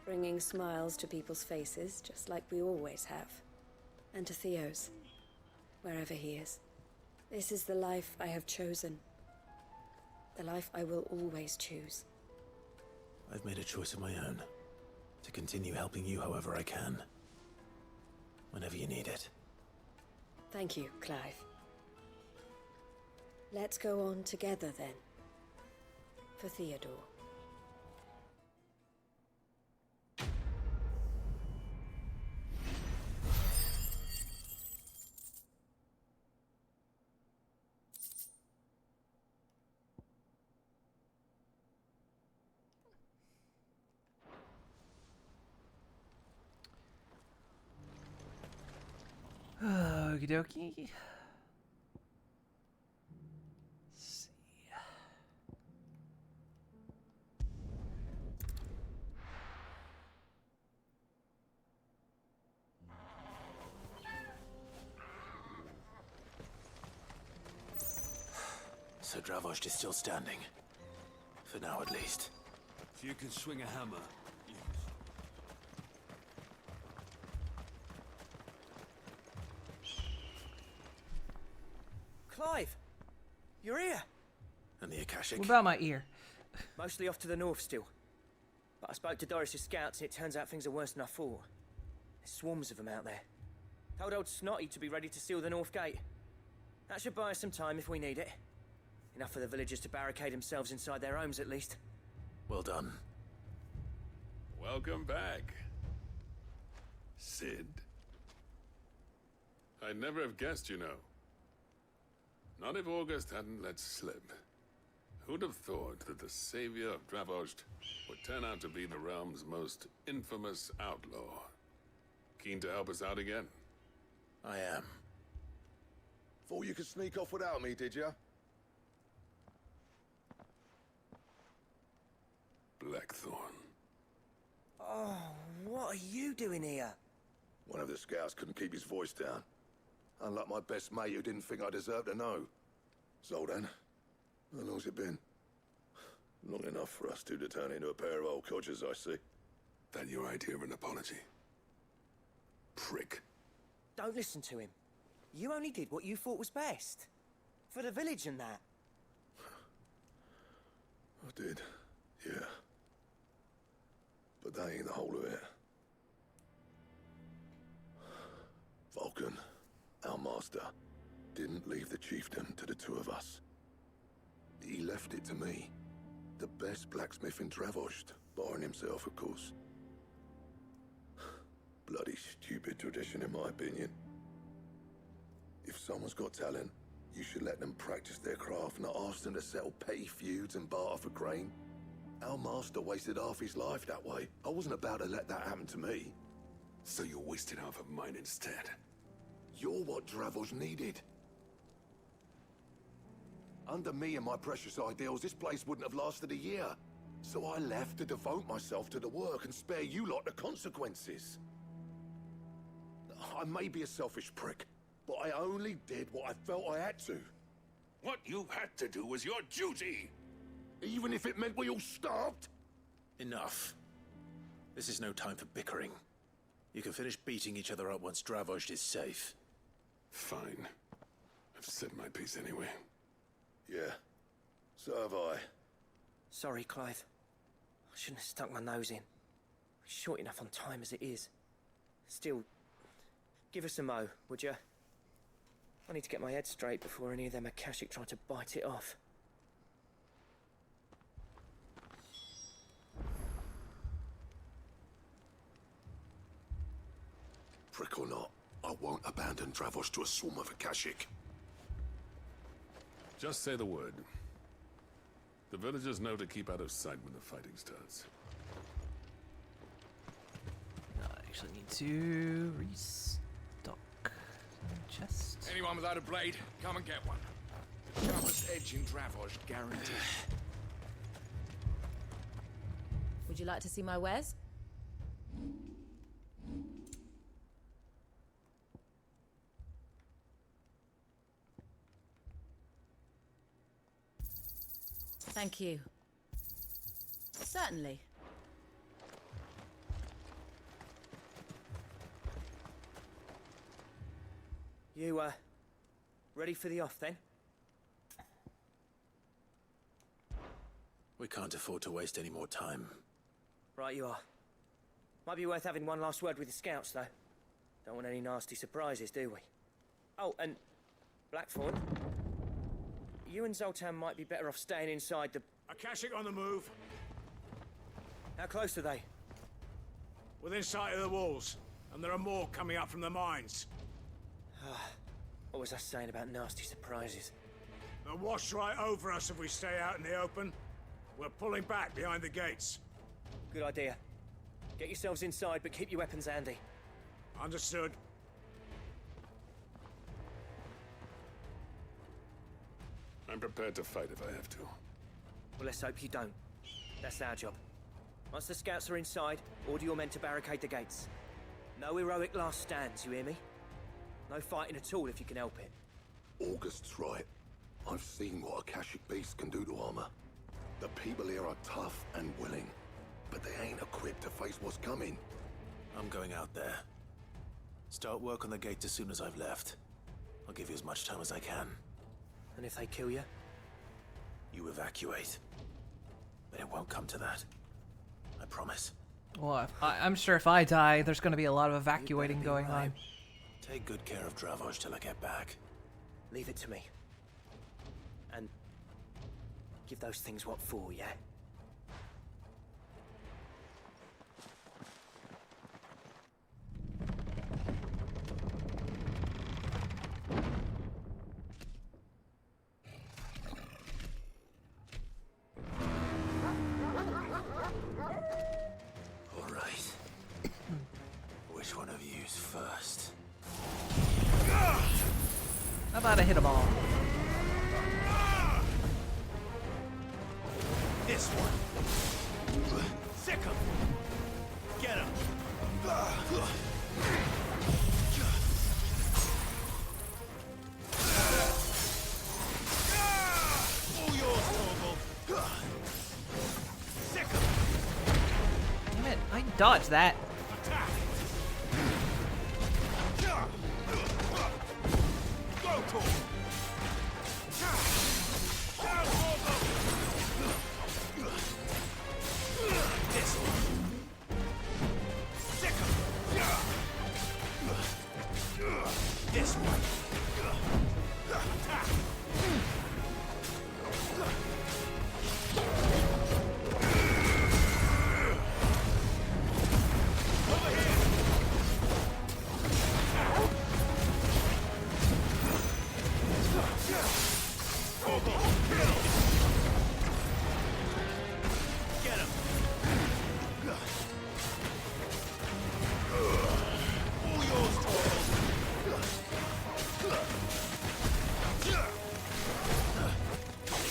C: bringing smiles to people's faces just like we always have, and to Theo's. Wherever he is. This is the life I have chosen. The life I will always choose.
I: I've made a choice of my own, to continue helping you however I can. Whenever you need it.
C: Thank you, Clive. Let's go on together then. For Theodore.
A: Okie dokie. Let's see.
I: So Dravost is still standing. For now, at least.
G: If you can swing a hammer, you
L: Clive! You're here!
I: And the Akashic?
A: What about my ear?
L: Mostly off to the north still. But I spoke to Doris's scouts and it turns out things are worse than I thought. There's swarms of them out there. Told old Snotty to be ready to seal the north gate. That should buy us some time if we need it. Enough for the villagers to barricade themselves inside their homes at least.
I: Well done.
H: Welcome back, Sid. I'd never have guessed, you know. Not if August hadn't let slip. Who'd have thought that the savior of Dravost would turn out to be the realm's most infamous outlaw? Keen to help us out again?
I: I am.
B: Thought you could sneak off without me, did you?
H: Blackthorn.
L: Oh, what are you doing here?
B: One of the scouts couldn't keep his voice down. Unlike my best mate who didn't think I deserved to know. So then, how long's it been? Long enough for us two to turn into a pair of old codgers, I see.
H: That your idea of an apology? Prick.
L: Don't listen to him. You only did what you thought was best. For the village and that.
B: I did, yeah. But that ain't the whole of it. Vulcan, our master, didn't leave the chieftain to the two of us. He left it to me. The best blacksmith in Dravost, barring himself, of course. Bloody stupid tradition, in my opinion. If someone's got talent, you should let them practice their craft, not ask them to settle petty feuds and barter for grain. Our master wasted half his life that way. I wasn't about to let that happen to me.
H: So you wasted half of mine instead.
B: You're what Dravost needed. Under me and my precious ideals, this place wouldn't have lasted a year. So I left to devote myself to the work and spare you lot the consequences. I may be a selfish prick, but I only did what I felt I had to.
H: What you had to do was your duty!
B: Even if it meant we all starved?
I: Enough. This is no time for bickering. You can finish beating each other up once Dravost is safe.
H: Fine. I've said my piece anyway.
B: Yeah. So have I.
L: Sorry, Clive. I shouldn't have stuck my nose in. We're short enough on time as it is. Still, give us a mo, would you? I need to get my head straight before any of them Akashic try to bite it off.
B: Prick or not, I won't abandon Dravost to a swarm of Akashic.
H: Just say the word. The villagers know to keep out of sight when the fighting starts.
A: I actually need to restock chest.
S: Anyone without a blade, come and get one. The sharpest edge in Dravost, guaranteed.
D: Would you like to see my wares? Thank you. Certainly.
L: You, ready for the off then?
I: We can't afford to waste any more time.
L: Right you are. Might be worth having one last word with the scouts, though. Don't want any nasty surprises, do we? Oh, and Blackthorn, you and Zoltan might be better off staying inside the...
S: Akashic on the move.
L: How close are they?
S: Within sight of the walls, and there are more coming up from the mines.
L: What was I saying about nasty surprises?
S: They'll wash right over us if we stay out in the open. We're pulling back behind the gates.
L: Good idea. Get yourselves inside, but keep your weapons handy.
S: Understood.
H: I'm prepared to fight if I have to.
L: Well, let's hope you don't. That's our job. Once the scouts are inside, order your men to barricade the gates. No heroic last stands, you hear me? No fighting at all if you can help it.
B: August's right. I've seen what Akashic beasts can do to armor. The people here are tough and willing, but they ain't equipped to face what's coming.
I: I'm going out there. Start work on the gate as soon as I've left. I'll give you as much time as I can.
L: And if they kill you?
I: You evacuate. But it won't come to that. I promise.
A: Well, I'm sure if I die, there's going to be a lot of evacuating going on.
I: Take good care of Dravost till I get back.
L: Leave it to me. And give those things what for, yeah?
I: All right. Which one of you's first?
A: How about I hit them all?
S: This one. Sick 'em. Get 'em. All yours, Torgal. Sick 'em.
A: Damn it, I dodged that.
S: Attack. Go, Torgal. Down, Torgal. This one. Sick 'em. This one. Attack. Over here. Torgal, kill. Get him. All yours, Torgal.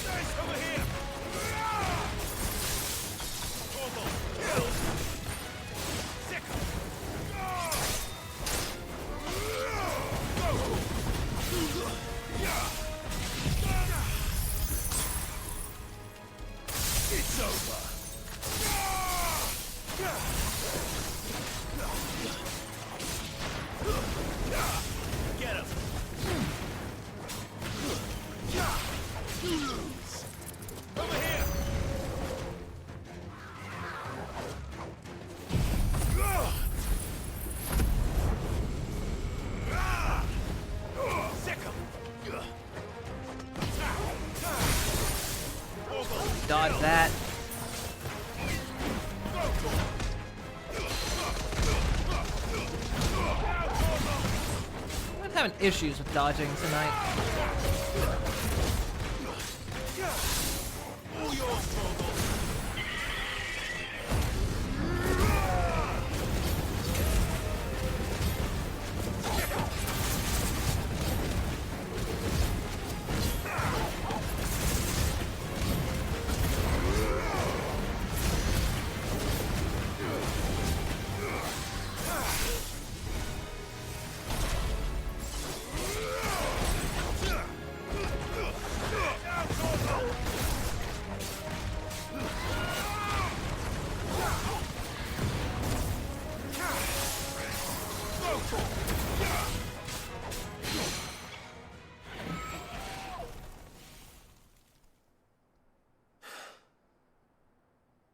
S: Nice over here. Torgal, kill. Sick 'em. Go. It's over. Get him. You lose. Over here. Sick 'em.
A: Dodge that. I'm having issues with dodging tonight.
S: All yours, Torgal.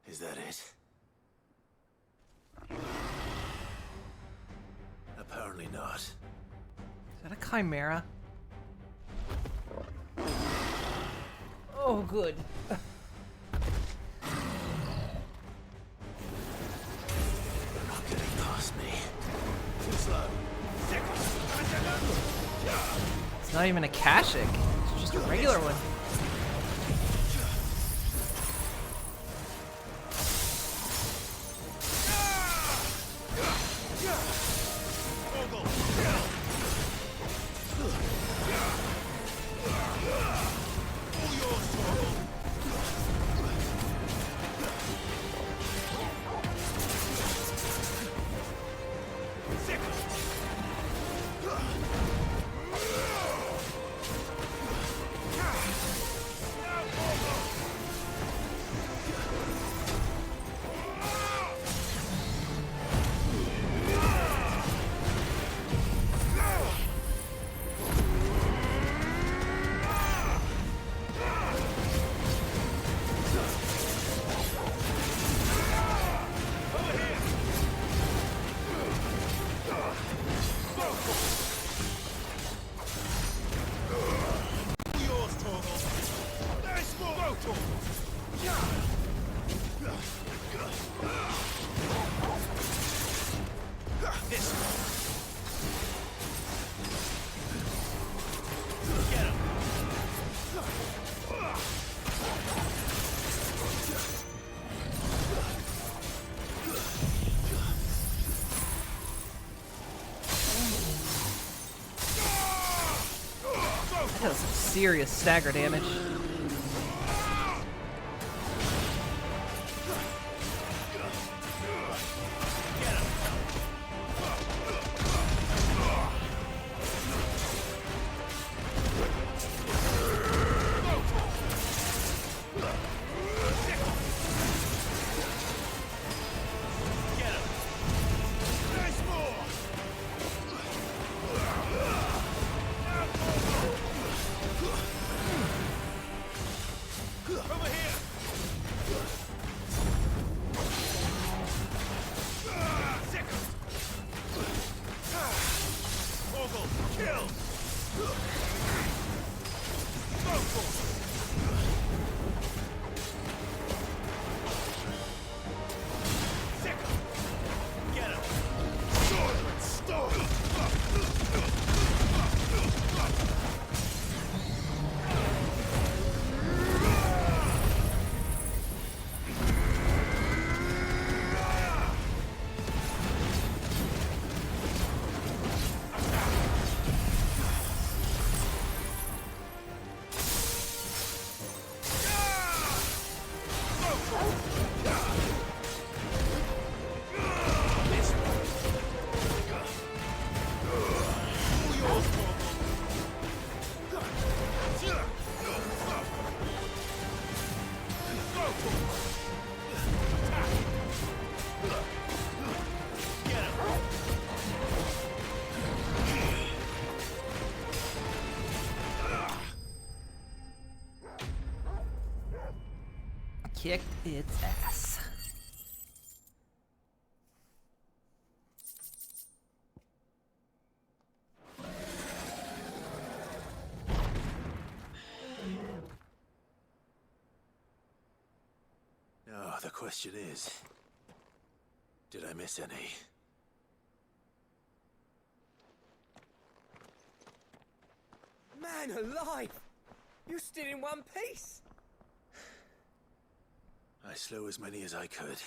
S: Is that it? Apparently not.
A: Is that a chimera? Oh, good.
S: Not getting past me. Too slow.
A: It's not even a Kashik. It's just a regular one. That was some serious stagger damage. Kicked its ass.
I: Oh, the question is, did I miss any?
L: Man alive! You're still in one piece!
I: I slew as many as I could.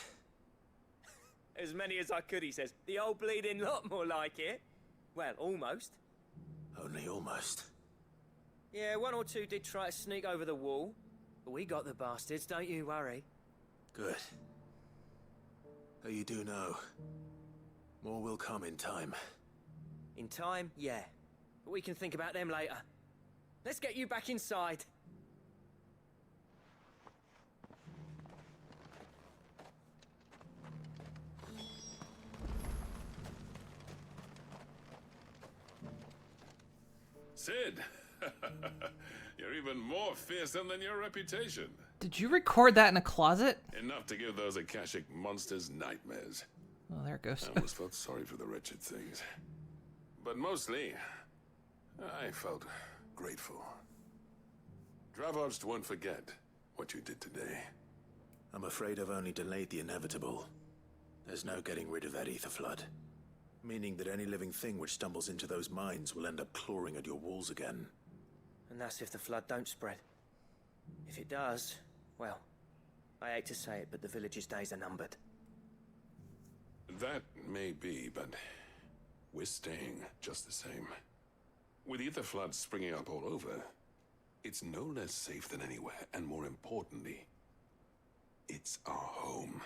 L: As many as I could, he says. The old bleeding lot, more like it. Well, almost.
I: Only almost.
L: Yeah, one or two did try to sneak over the wall. But we got the bastards, don't you worry.
I: Good. Though you do know, more will come in time.
L: In time, yeah. But we can think about them later. Let's get you back inside.
H: Sid, you're even more fearsome than your reputation.
A: Did you record that in a closet?
H: Enough to give those Akashic monsters nightmares.
A: Oh, there it goes.
H: I always felt sorry for the wretched things. But mostly, I felt grateful. Dravoged won't forget what you did today.
I: I'm afraid I've only delayed the inevitable. There's no getting rid of that ether flood. Meaning that any living thing which stumbles into those mines will end up clawing at your walls again.
L: And that's if the flood don't spread. If it does, well, I hate to say it, but the village's days are numbered.
H: That may be, but we're staying just the same. With ether floods springing up all over, it's no less safe than anywhere, and more importantly, it's our home.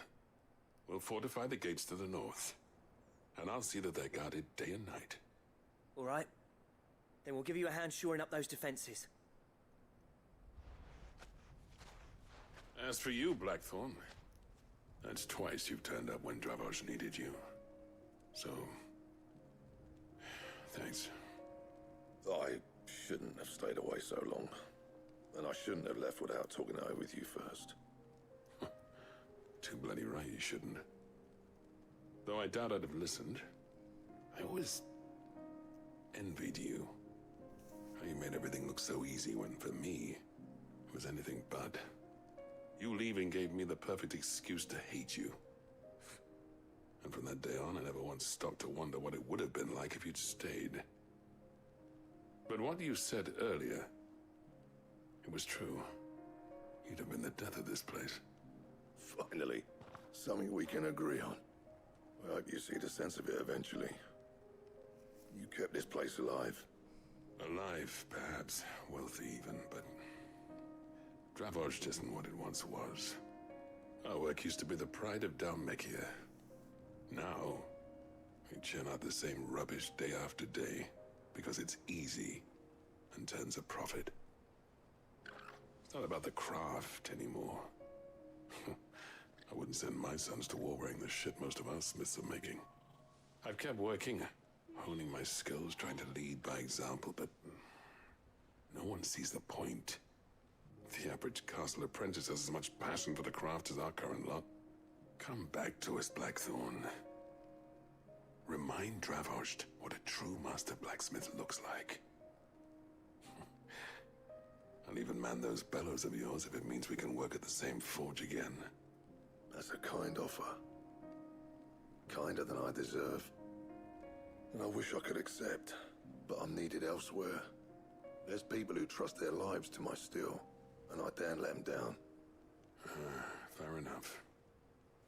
H: We'll fortify the gates to the north. And I'll see that they're guarded day and night.
L: All right. Then we'll give you a hand shoring up those defenses.
H: As for you, Blackthorn, that's twice you've turned up when Dravos needed you. So, thanks.
B: I shouldn't have stayed away so long. And I shouldn't have left without talking it over with you first.
H: Too bloody right you shouldn't. Though I doubt I'd have listened. I always envied you. How you made everything look so easy when, for me, it was anything but. You leaving gave me the perfect excuse to hate you. And from that day on, I never once stopped to wonder what it would have been like if you'd stayed. But what you said earlier, it was true. You'd have been the death of this place.
B: Finally, something we can agree on. I hope you see the sense of it eventually. You kept this place alive.
H: Alive, perhaps. Wealthy even, but... Dravost isn't what it once was. Our work used to be the pride of Dalmekia. Now, we churn out the same rubbish day after day, because it's easy and turns a profit. It's not about the craft anymore. I wouldn't send my sons to war wearing the shit most of our smiths are making. I've kept working, honing my skills, trying to lead by example, but no one sees the point. The average castle apprentice has as much passion for the craft as our current lot. Come back to us, Blackthorn. Remind Dravost what a true master blacksmith looks like. I'll even man those bellows of yours if it means we can work at the same forge again.
B: That's a kind offer. Kinder than I deserve. And I wish I could accept, but I'm needed elsewhere. There's people who trust their lives to my steel, and I daren't let them down.
H: Fair enough.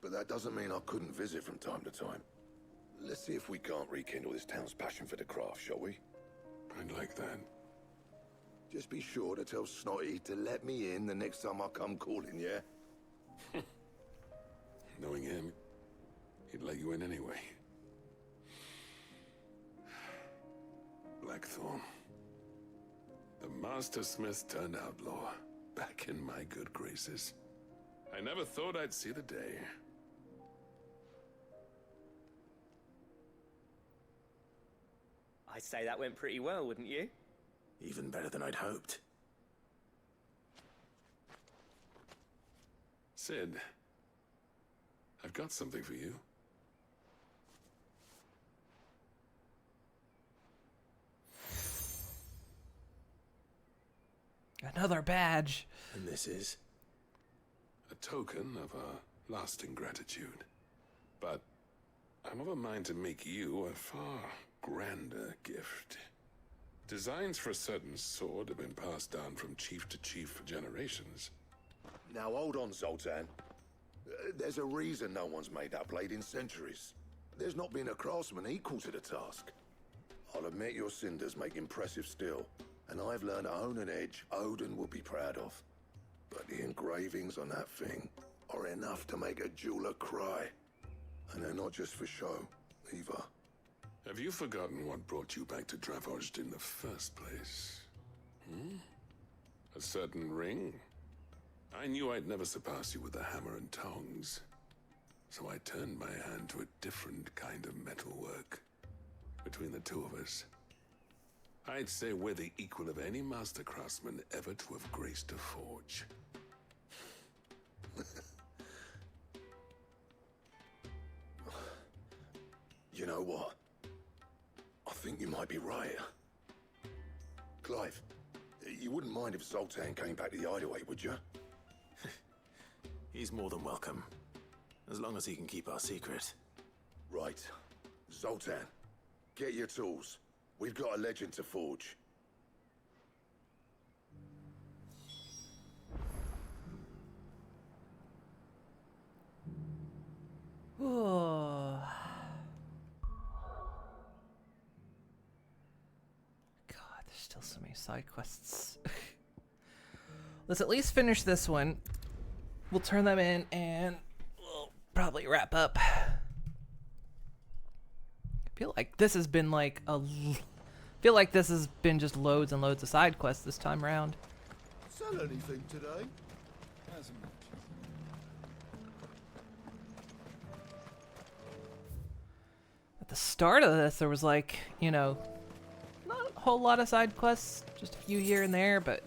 B: But that doesn't mean I couldn't visit from time to time. Let's see if we can't rekindle this town's passion for the craft, shall we?
H: I'd like that.
B: Just be sure to tell Snotty to let me in the next time I come calling, yeah?
H: Knowing him, he'd let you in anyway. Blackthorn. The Master Smith turned outlaw, back in my good graces. I never thought I'd see the day.
L: I'd say that went pretty well, wouldn't you?
I: Even better than I'd hoped.
H: Sid, I've got something for you.
A: Another badge.
I: And this is?
H: A token of our lasting gratitude. But I'm of a mind to make you a far grander gift. Designs for a certain sword have been passed down from chief to chief for generations.
B: Now hold on, Zoltan. There's a reason no one's made that blade in centuries. There's not been a craftsman equal to the task. I'll admit your cinders make impressive steel, and I've learned to own an edge Odin will be proud of. But the engravings on that thing are enough to make a jeweler cry. And they're not just for show, either.
H: Have you forgotten what brought you back to Dravost in the first place? A certain ring? I knew I'd never surpass you with the hammer and tongs. So I turned my hand to a different kind of metalwork. Between the two of us, I'd say we're the equal of any master craftsman ever to have graced a forge.
B: You know what? I think you might be right. Clive, you wouldn't mind if Zoltan came back to the hideaway, would you?
I: He's more than welcome. As long as he can keep our secret.
B: Right. Zoltan, get your tools. We've got a legend to forge.
A: Oh. God, there's still so many side quests. Let's at least finish this one. We'll turn them in and we'll probably wrap up. I feel like this has been like just loads and loads of side quests this time around.
B: Sell anything today?
G: Hasn't much.
A: At the start of this, there was like, not a whole lot of side quests, just a few here and there, but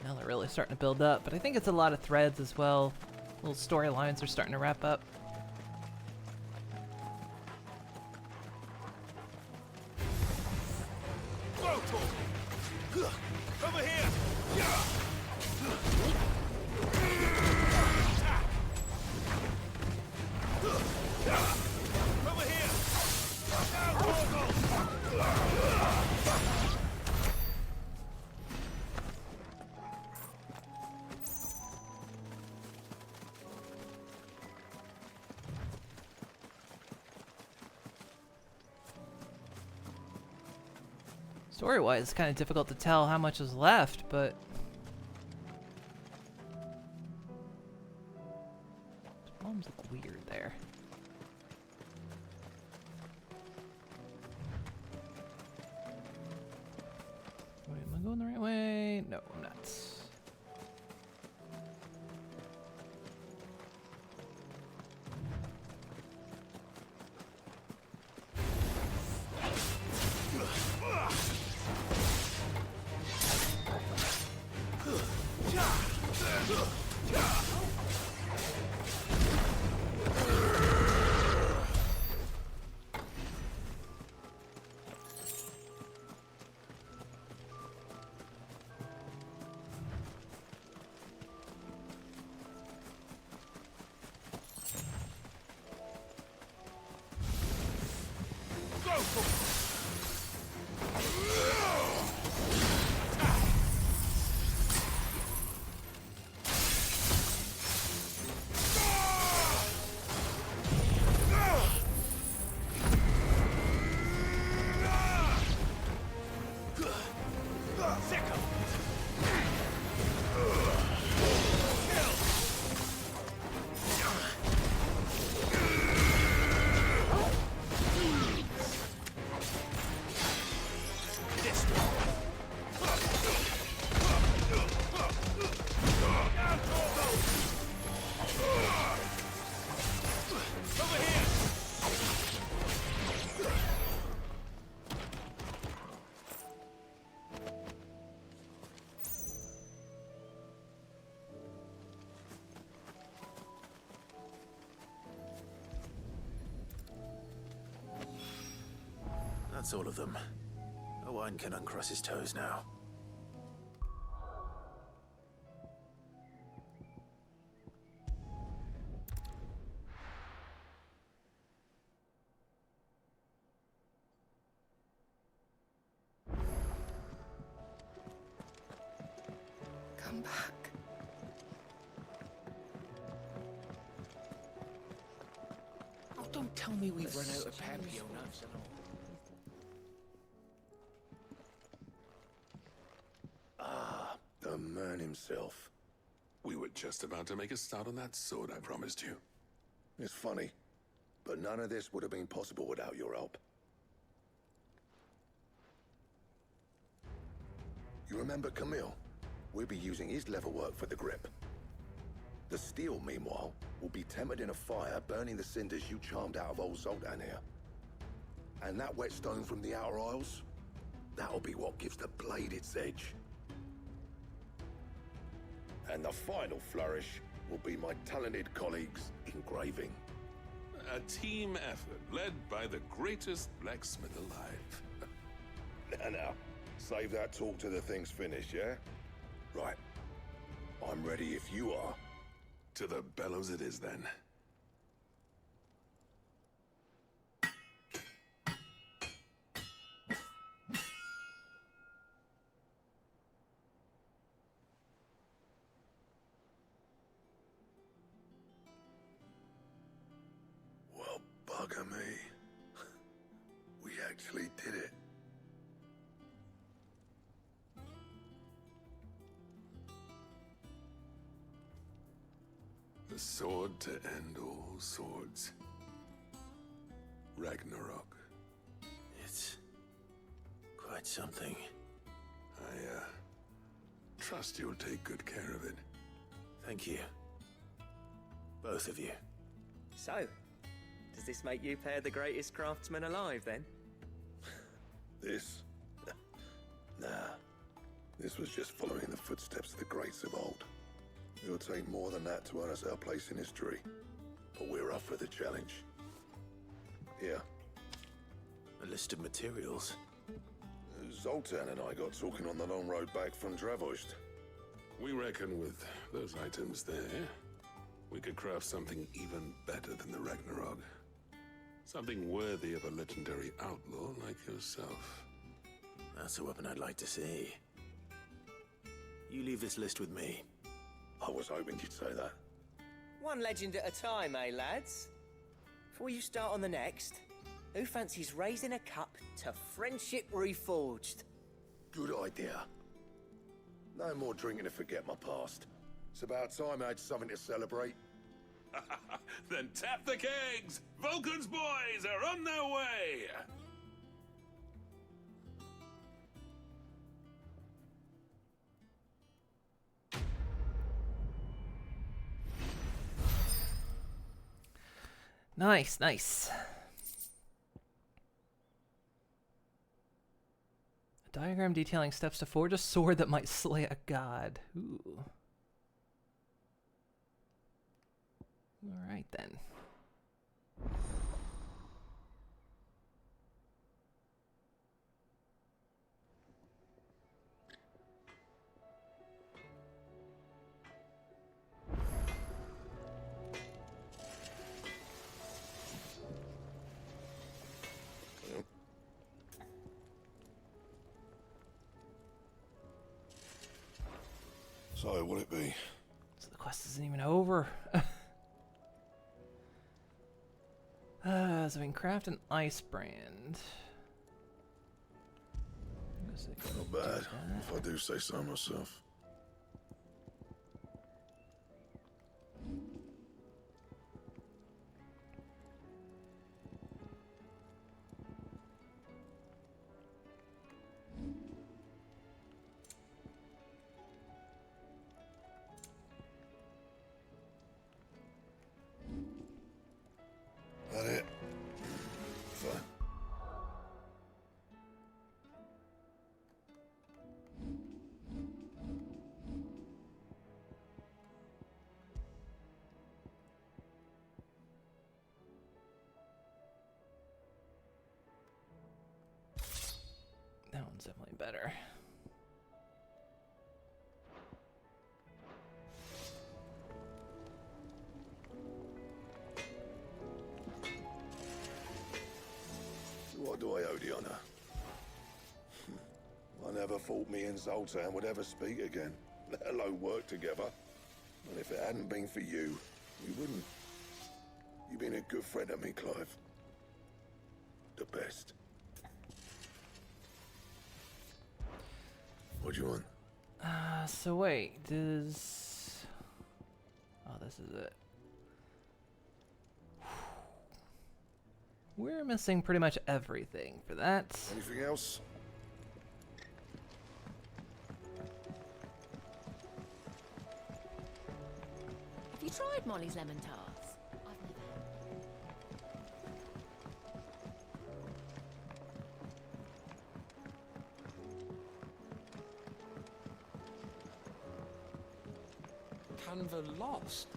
A: now they're really starting to build up. But I think it's a lot of threads as well. Little storylines are starting to wrap up.
S: Over here! Over here!
A: Story-wise, it's kind of difficult to tell how much is left, but bombs look weird there. Wait, am I going the right way? No, I'm not.
I: That's all of them. Owain can uncross his toes now.
O: Come back.
K: Oh, don't tell me we've run out of Papio nuts and all.
B: The man himself.
H: We were just about to make a start on that sword I promised you.
B: It's funny, but none of this would have been possible without your help. You remember Camille? We'll be using his leatherwork for the grip. The steel, meanwhile, will be tempered in a fire, burning the cinders you charmed out of old Zoltan here. And that whetstone from the Outer Isles, that'll be what gives the blade its edge. And the final flourish will be my talented colleagues' engraving.
H: A team effort led by the greatest blacksmith alive.
B: Now, save that talk till the thing's finished, yeah? Right. I'm ready if you are.
H: To the bellows it is, then.
B: Well, bugger me. We actually did it.
H: The sword to end all swords. Ragnarok.
I: It's quite something.
H: I, trust you'll take good care of it.
I: Thank you. Both of you.
L: So, does this make you pair the greatest craftsmen alive, then?
B: This? Nah. This was just following the footsteps of the greats of old. It'll take more than that to earn us our place in history. But we're up for the challenge. Here.
I: A list of materials.
B: Zoltan and I got talking on the long road back from Dravost.
H: We reckon with those items there, we could craft something even better than the Ragnarok. Something worthy of a legendary outlaw like yourself.
I: That's a weapon I'd like to see. You leave this list with me.
B: I was hoping you'd say that.
L: One legend at a time, eh, lads? Before you start on the next, who fancies raising a cup to friendship reforged?
B: Good idea. No more drinking to forget my past. It's about time I had something to celebrate.
H: Then tap the kegs! Vulcan's boys are on their way!
A: Nice, nice. A diagram detailing steps to forge a sword that might slay a god. Ooh. Alright then.
B: So, what'll it be?
A: So the quest isn't even over. So we can craft an ice brand.
B: Not bad, if I do say so myself. That it? Fine.
A: That one's definitely better.
B: What do I owe the honor? I never thought me and Zoltan would ever speak again, let alone work together. And if it hadn't been for you, we wouldn't. You've been a good friend to me, Clive. The best. What do you want?
A: So wait, does... Oh, this is it. We're missing pretty much everything for that.
B: Anything else?
D: Have you tried Molly's lemon tarts? I've never.
F: Canva lost?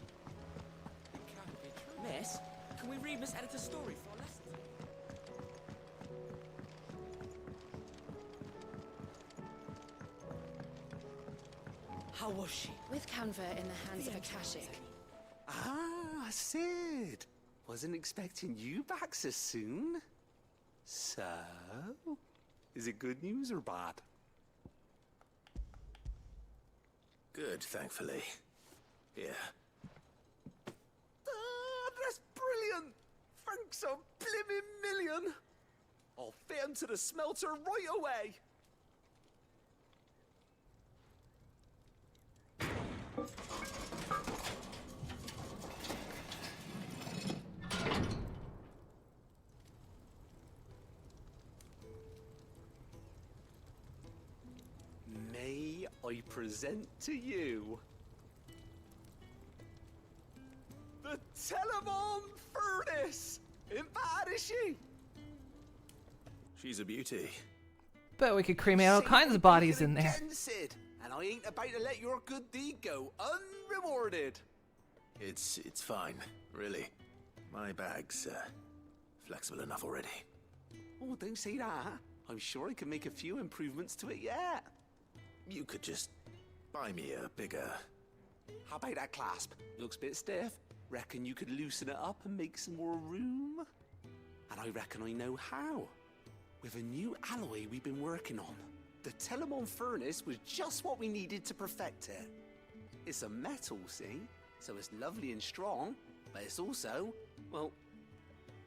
F: It can't be true. Miss, can we read Miss Editor's story for our lesson? How was she?
C: With Canva in the hands of Akashic.
F: Ah, Sid. Wasn't expecting you back so soon. So, is it good news or bad?
I: Good, thankfully. Yeah.
F: Ah, that's brilliant! Thanks a blimmin' million! I'll fit 'em to the smelter right away! May I present to you the Telemon Furnace! Ain't bad, is she?
I: She's a beauty.
A: Bet we could cremate all kinds of bodies in there.
F: Again, Sid, and I ain't about to let your good deed go unrewarded.
I: It's fine, really. My bag's flexible enough already.
F: Oh, don't say that. I'm sure I can make a few improvements to it yet.
I: You could just buy me a bigger...
F: How about that clasp? Looks a bit stiff. Reckon you could loosen it up and make some more room? And I reckon I know how. With a new alloy we've been working on. The Telemon Furnace was just what we needed to perfect it. It's a metal, see? So it's lovely and strong, but it's also, well,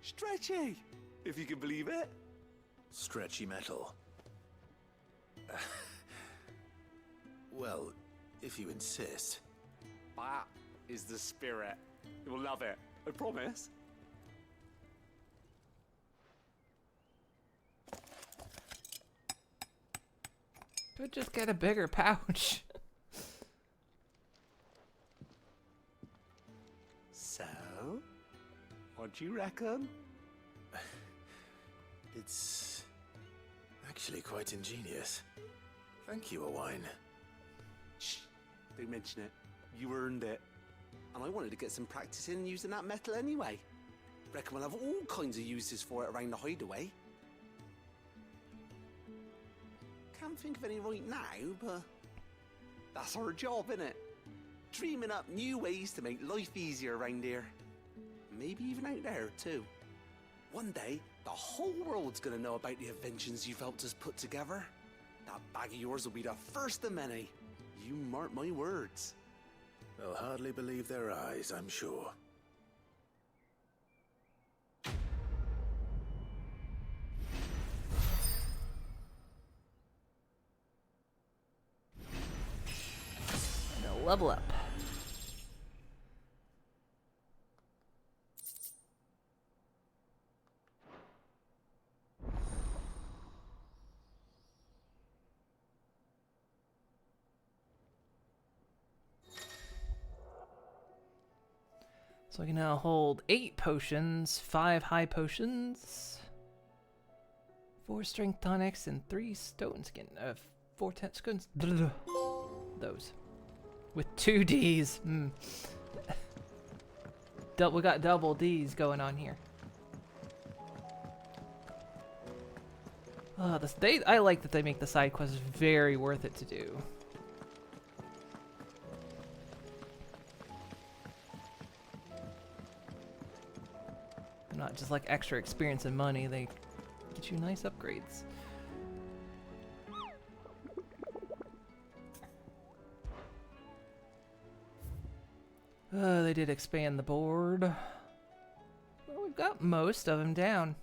F: stretchy, if you can believe it.
I: Stretchy metal. Well, if you insist.
F: That is the spirit. You'll love it. I promise.
A: Could just get a bigger pouch.
F: So, what do you reckon?
I: It's actually quite ingenious. Thank you, Owain.
F: Shh, don't mention it. You earned it. And I wanted to get some practice in using that metal anyway. Reckon we'll have all kinds of uses for it around the hideaway. Can't think of any right now, but that's our job, innit? Dreaming up new ways to make life easier around here. Maybe even out there, too. One day, the whole world's gonna know about the inventions you've helped us put together. That bag of yours will be the first of many. You mark my words.
I: They'll hardly believe their eyes, I'm sure.
A: Now level up. So I can now hold 8 potions, 5 high potions, 4 strength tonics, and 3 stone skin. 4 skins. Those. With 2 Ds. We got double Ds going on here. I like that they make the side quests very worth it to do. Not just like extra experience and money, they get you nice upgrades. They did expand the board. Well, we've got most of them down.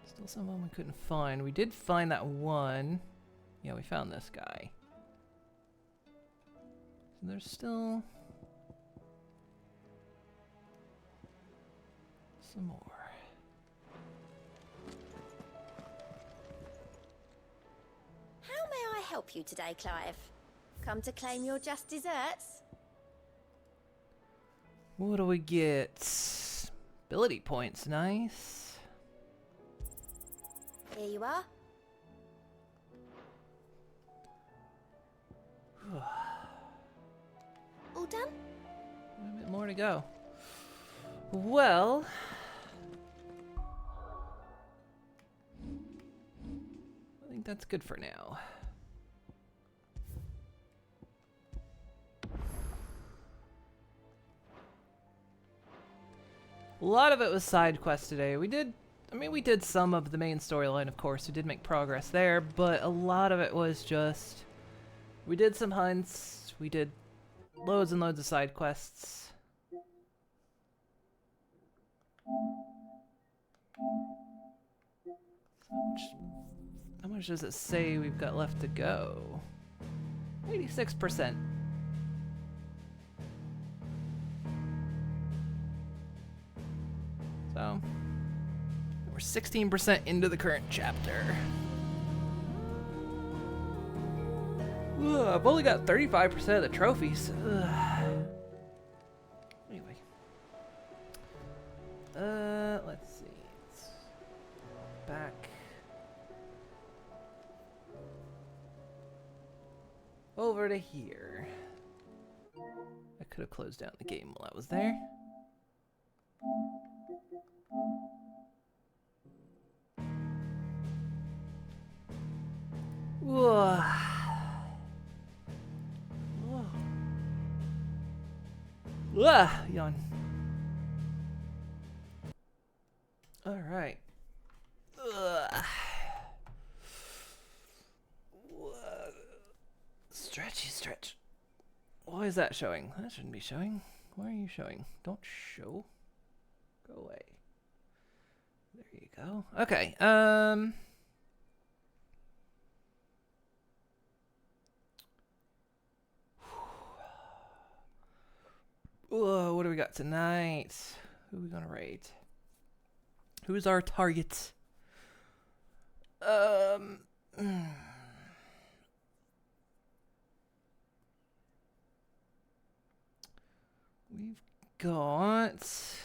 A: Still some of them we couldn't find. We did find that one. Yeah, we found this guy. So there's still some more.
T: How may I help you today, Clive? Come to claim your just desserts?
A: What do we get? Ability points, nice.
T: Here you are. All done?
A: A bit more to go. Well, I think that's good for now. A lot of it was side quests today. We did some of the main storyline, of course. We did make progress there, but a lot of it was just, we did some hunts, we did loads and loads of side quests. How much does it say we've got left to go? 86%. So, we're 16% into the current chapter. Ugh, I've only got 35% of the trophies. Ugh. Anyway. Let's see. It's back. Over to here. I could have closed down the game while I was there. Whoa. Yawn. All right. Stretchy stretch. Why is that showing? That shouldn't be showing. Why are you showing? Don't show. Go away. There you go. Okay. Whoa, what do we got tonight? Who are we gonna raid? Who's our target? We've got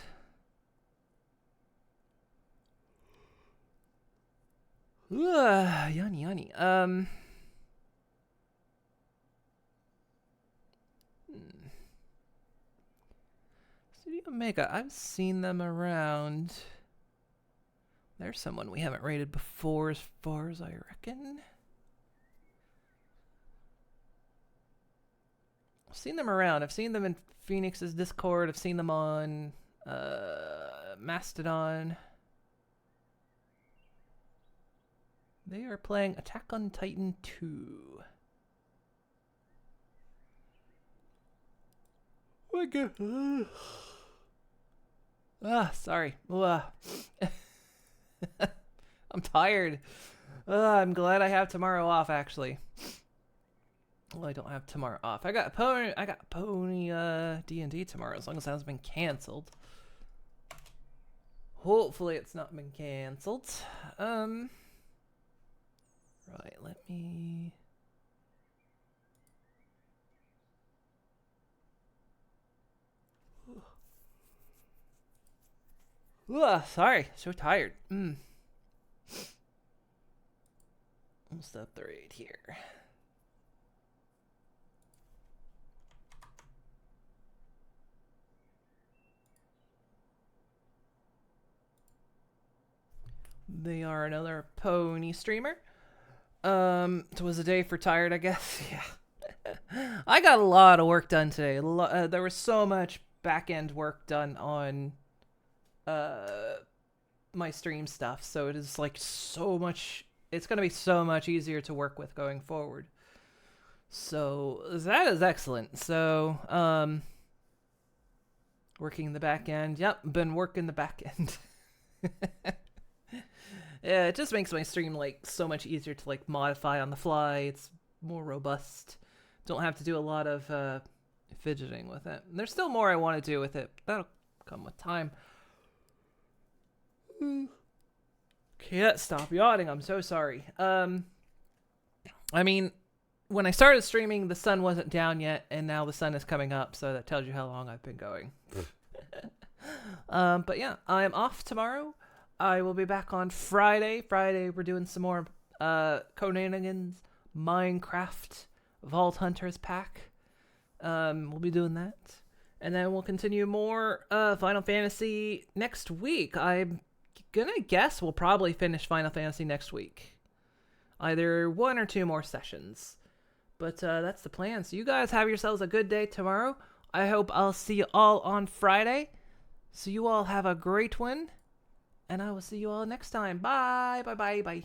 A: Yanni Yanni. City Omega, I've seen them around. There's someone we haven't raided before as far as I reckon. I've seen them around. I've seen them in Phoenix's Discord. I've seen them on Mastodon. They are playing Attack on Titan 2. My God. Sorry. I'm tired. I'm glad I have tomorrow off, actually. Well, I don't have tomorrow off. I got pony D&D tomorrow, as long as it hasn't been canceled. Hopefully it's not been canceled. Right, let me... Sorry, so tired. Almost up the raid here. They are another pony streamer. It was a day for tired, I guess. Yeah. I got a lot of work done today. There was so much back-end work done on my stream stuff, so it is like so much. It's gonna be so much easier to work with going forward. So that is excellent. So working the back end. Yep, been working the back end. Yeah, it just makes my stream like so much easier to like modify on the fly. It's more robust. Don't have to do a lot of fidgeting with it. And there's still more I want to do with it. That'll come with time. Can't stop yawning. I'm so sorry. I mean, when I started streaming, the sun wasn't down yet, and now the sun is coming up, so that tells you how long I've been going. But yeah, I'm off tomorrow. I will be back on Friday. Friday, we're doing some more Conanigans Minecraft Vault Hunters pack. We'll be doing that. And then we'll continue more Final Fantasy next week. I'm gonna guess we'll probably finish Final Fantasy next week. Either 1 or 2 more sessions. But that's the plan. So you guys have yourselves a good day tomorrow. I hope I'll see you all on Friday. So you all have a great one. And I will see you all next time. Bye. Bye. Bye. Bye.